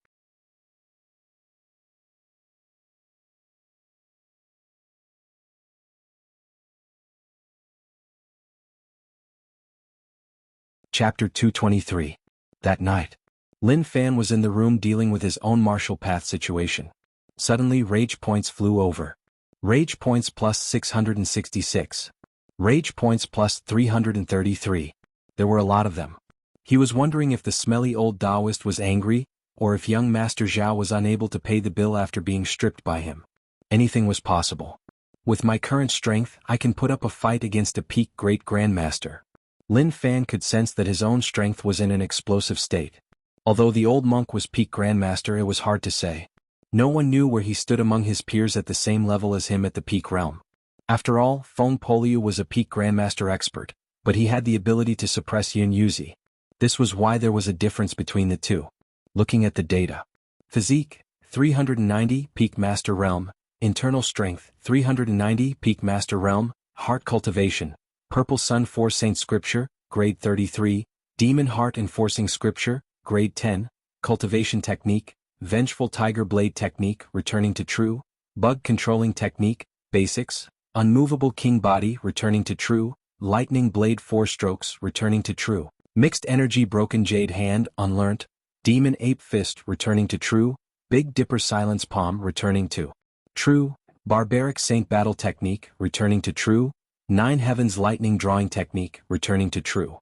Chapter 223. That night, Lin Fan was in the room dealing with his own martial path situation. Suddenly rage points flew over. Rage points plus 666. Rage points plus 333. There were a lot of them. He was wondering if the smelly old Taoist was angry, or if young Master Zhao was unable to pay the bill after being stripped by him. Anything was possible. With my current strength, I can put up a fight against a peak great grandmaster. Lin Fan could sense that his own strength was in an explosive state. Although the old monk was peak grandmaster, it was hard to say. No one knew where he stood among his peers at the same level as him at the peak realm. After all, Feng Poliu was a peak grandmaster expert, but he had the ability to suppress Yin Yuzi. This was why there was a difference between the two. Looking at the data. Physique, 390, peak master realm. Internal strength, 390, peak master realm. Heart cultivation. Purple Sun Force Saint Scripture, grade 33. Demon Heart Enforcing Scripture, grade 10. Cultivation technique. Vengeful Tiger Blade technique, returning to true. Bug controlling technique, basics. Unmovable King Body, returning to true. Lightning Blade 4 strokes, returning to true. Mixed Energy Broken Jade Hand, unlearnt. Demon Ape Fist, returning to true. Big Dipper Silence Palm returning to true. Barbaric Saint Battle Technique returning to true. 9 Heavens Lightning Drawing Technique returning to true.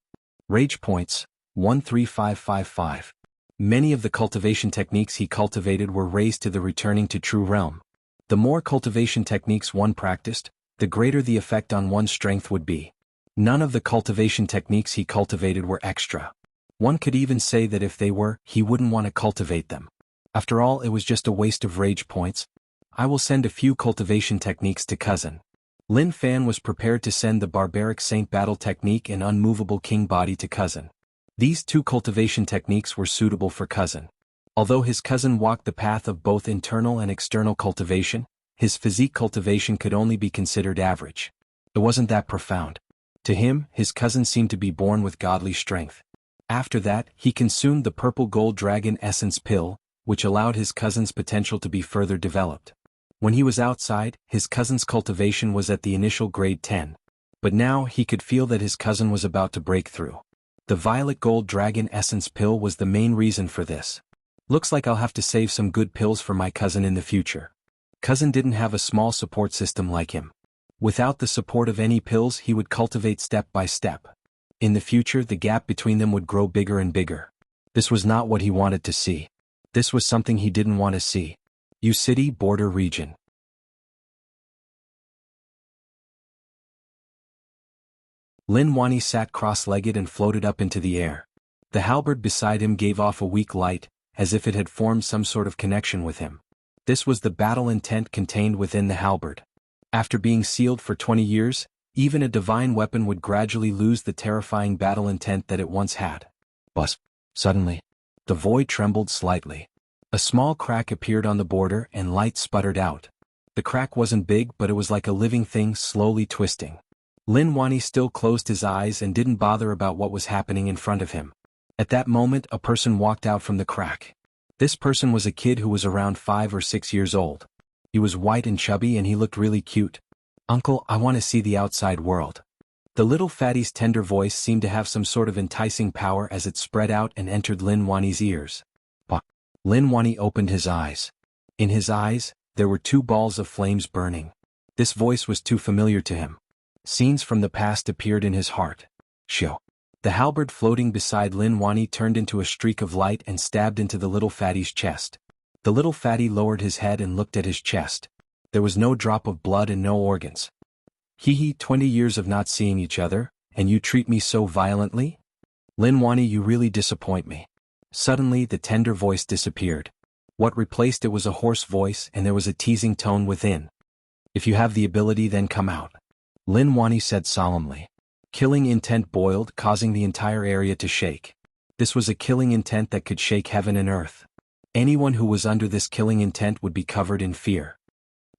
Rage points, 13555. Many of the cultivation techniques he cultivated were raised to the returning to true realm. The more cultivation techniques one practiced, the greater the effect on one's strength would be. None of the cultivation techniques he cultivated were extra. One could even say that if they were, he wouldn't want to cultivate them. After all, it was just a waste of rage points. I will send a few cultivation techniques to cousin. Lin Fan was prepared to send the Barbaric Saint Battle Technique and Unmovable King Body to cousin. These 2 cultivation techniques were suitable for cousin. Although his cousin walked the path of both internal and external cultivation, his physique cultivation could only be considered average. It wasn't that profound. To him, his cousin seemed to be born with godly strength. After that, he consumed the Purple Gold Dragon Essence Pill, which allowed his cousin's potential to be further developed. When he was outside, his cousin's cultivation was at the initial grade 10. But now he could feel that his cousin was about to break through. The Violet Gold Dragon Essence Pill was the main reason for this. Looks like I'll have to save some good pills for my cousin in the future. Cousin didn't have a small support system like him. Without the support of any pills, he would cultivate step by step. In the future, the gap between them would grow bigger and bigger. This was not what he wanted to see. This was something he didn't want to see. U City Border Region. Lin Wani sat cross-legged and floated up into the air. The halberd beside him gave off a weak light, as if it had formed some sort of connection with him. This was the battle intent contained within the halberd. After being sealed for 20 years, even a divine weapon would gradually lose the terrifying battle intent that it once had. But suddenly, the void trembled slightly. A small crack appeared on the border and light sputtered out. The crack wasn't big, but it was like a living thing slowly twisting. Lin Wani still closed his eyes and didn't bother about what was happening in front of him. At that moment, a person walked out from the crack. This person was a kid who was around 5 or 6 years old. He was white and chubby and he looked really cute. "Uncle, I want to see the outside world." The little fatty's tender voice seemed to have some sort of enticing power as it spread out and entered Lin Wani's ears. Lin Wani opened his eyes. In his eyes, there were 2 balls of flames burning. This voice was too familiar to him. Scenes from the past appeared in his heart. Shio. The halberd floating beside Lin Wani turned into a streak of light and stabbed into the little fatty's chest. The little fatty lowered his head and looked at his chest. There was no drop of blood and no organs. "Hee 20 years of not seeing each other, and you treat me so violently? Lin Wani, you really disappoint me." Suddenly the tender voice disappeared. What replaced it was a hoarse voice and there was a teasing tone within. "If you have the ability, then come out," Lin Wani said solemnly. Killing intent boiled, causing the entire area to shake. This was a killing intent that could shake heaven and earth. Anyone who was under this killing intent would be covered in fear.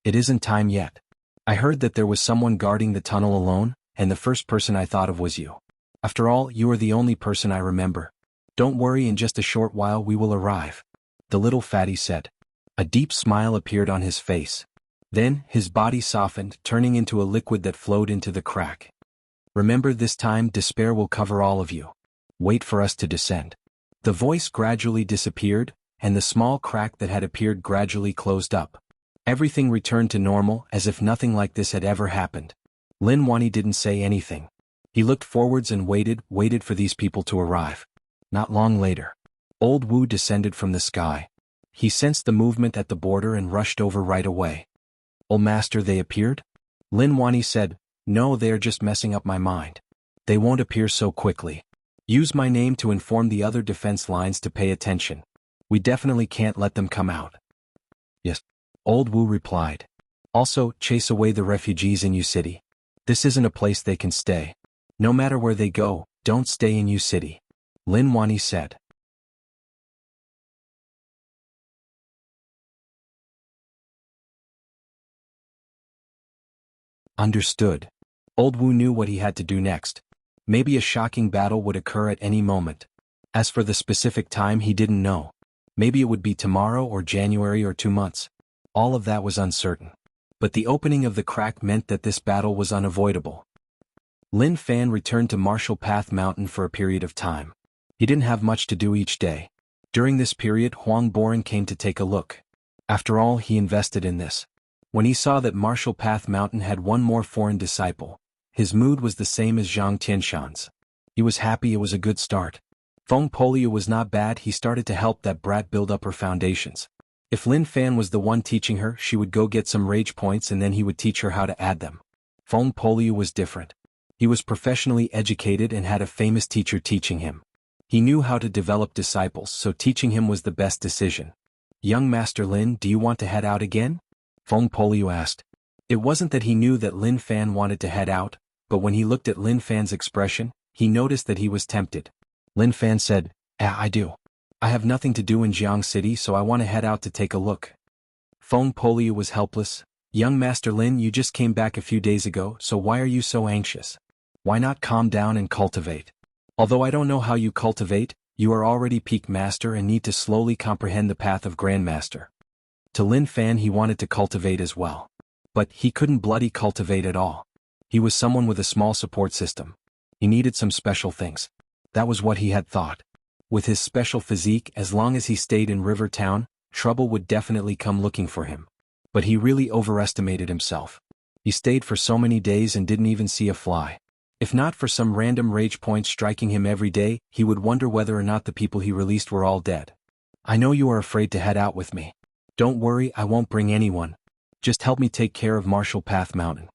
"It isn't time yet. I heard that there was someone guarding the tunnel alone, and the first person I thought of was you. After all, you are the only person I remember. Don't worry, in just a short while we will arrive," the little fatty said. A deep smile appeared on his face. Then, his body softened, turning into a liquid that flowed into the crack. "Remember, this time despair will cover all of you. Wait for us to descend." The voice gradually disappeared, and the small crack that had appeared gradually closed up. Everything returned to normal, as if nothing like this had ever happened. Lin Wani didn't say anything. He looked forwards and waited for these people to arrive. Not long later, Old Wu descended from the sky. He sensed the movement at the border and rushed over right away. "Old Master, they appeared?" Lin Wani said, "No, they are just messing up my mind. They won't appear so quickly. Use my name to inform the other defense lines to pay attention. We definitely can't let them come out." "Yes," Old Wu replied. "Also, chase away the refugees in U City. This isn't a place they can stay. No matter where they go, don't stay in U City," Lin Wani said. Understood. Old Wu knew what he had to do next. Maybe a shocking battle would occur at any moment. As for the specific time, he didn't know. Maybe it would be tomorrow or January or 2 months. All of that was uncertain. But the opening of the crack meant that this battle was unavoidable. Lin Fan returned to Marshall Path Mountain for a period of time. He didn't have much to do each day. During this period, Huang Boren came to take a look. After all, he invested in this. When he saw that Martial Path Mountain had one more foreign disciple, his mood was the same as Zhang Tianshan's. He was happy. It was a good start. Feng Polio was not bad. He started to help that brat build up her foundations. If Lin Fan was the one teaching her, she would go get some rage points and then he would teach her how to add them. Feng Polio was different. He was professionally educated and had a famous teacher teaching him. He knew how to develop disciples, so teaching him was the best decision. Young Master Lin, do you want to head out again? Feng Polio asked. It wasn't that he knew that Lin Fan wanted to head out, but when he looked at Lin Fan's expression, he noticed that he was tempted. Lin Fan said, I do. I have nothing to do in Jianghu City, so I want to head out to take a look. Feng Polio was helpless. Young Master Lin, you just came back a few days ago, so why are you so anxious? Why not calm down and cultivate? Although I don't know how you cultivate, you are already peak master and need to slowly comprehend the path of Grandmaster. To Lin Fan, he wanted to cultivate as well. But he couldn't bloody cultivate at all. He was someone with a small support system. He needed some special things. That was what he had thought. With his special physique, as long as he stayed in River Town, trouble would definitely come looking for him. But he really overestimated himself. He stayed for so many days and didn't even see a fly. If not for some random rage points striking him every day, he would wonder whether or not the people he released were all dead. I know you are afraid to head out with me. Don't worry, I won't bring anyone. Just help me take care of Martial Path Mountain.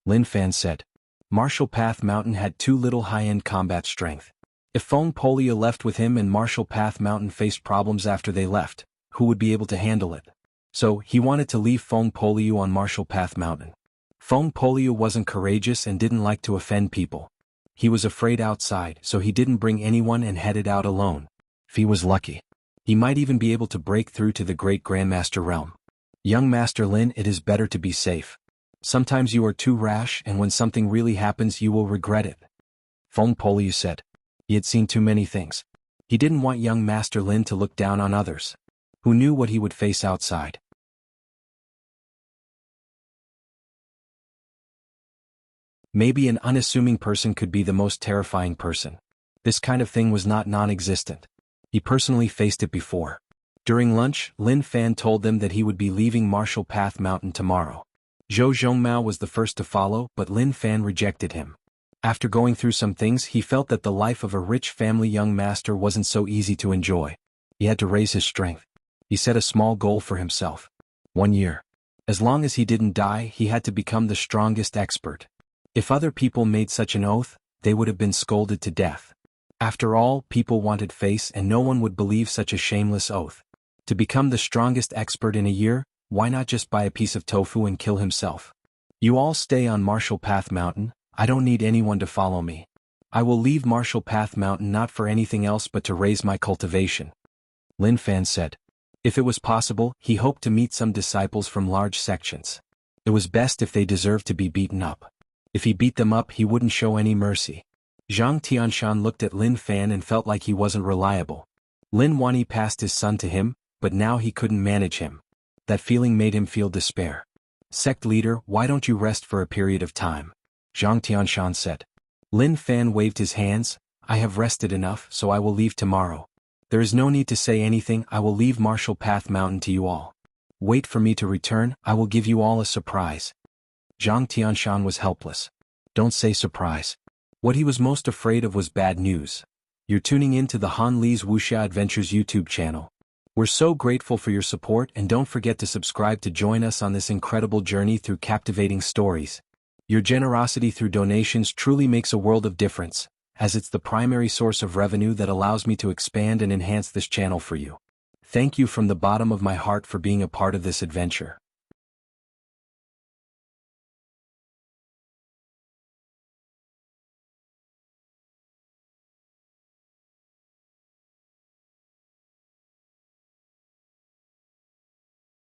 Lin Fan said. Martial Path Mountain had too little high-end combat strength. If Feng Polio left with him and Martial Path Mountain faced problems after they left, who would be able to handle it? So, he wanted to leave Feng Polio on Martial Path Mountain. Feng Polio wasn't courageous and didn't like to offend people. He was afraid outside, so he didn't bring anyone and headed out alone. If he was lucky, he might even be able to break through to the Great Grandmaster realm. Young Master Lin, it is better to be safe. Sometimes you are too rash, and when something really happens you will regret it. Feng Polio said. He had seen too many things. He didn't want young Master Lin to look down on others. Who knew what he would face outside? Maybe an unassuming person could be the most terrifying person. This kind of thing was not non-existent. He personally faced it before. During lunch, Lin Fan told them that he would be leaving Martial Path Mountain tomorrow. Zhou Zhongmao was the first to follow, but Lin Fan rejected him. After going through some things, he felt that the life of a rich family young master wasn't so easy to enjoy. He had to raise his strength. He set a small goal for himself. 1 year. As long as he didn't die, he had to become the strongest expert. If other people made such an oath, they would have been scolded to death. After all, people wanted face and no one would believe such a shameless oath. To become the strongest expert in a year, why not just buy a piece of tofu and kill himself? You all stay on Martial Path Mountain. I don't need anyone to follow me. I will leave Martial Path Mountain not for anything else but to raise my cultivation. Lin Fan said. If it was possible, he hoped to meet some disciples from large sections. It was best if they deserved to be beaten up. If he beat them up, he wouldn't show any mercy. Zhang Tianshan looked at Lin Fan and felt like he wasn't reliable. Lin Wani passed his son to him, but now he couldn't manage him. That feeling made him feel despair. Sect leader, why don't you rest for a period of time? Zhang Tianshan said. Lin Fan waved his hands. I have rested enough, so I will leave tomorrow. There is no need to say anything. I will leave Martial Path Mountain to you all. Wait for me to return. I will give you all a surprise. Zhang Tianshan was helpless. Don't say surprise. What he was most afraid of was bad news. You're tuning in to the Han Li's Wuxia Adventures YouTube channel. We're so grateful for your support, and don't forget to subscribe to join us on this incredible journey through captivating stories. Your generosity through donations truly makes a world of difference, as it's the primary source of revenue that allows me to expand and enhance this channel for you. Thank you from the bottom of my heart for being a part of this adventure.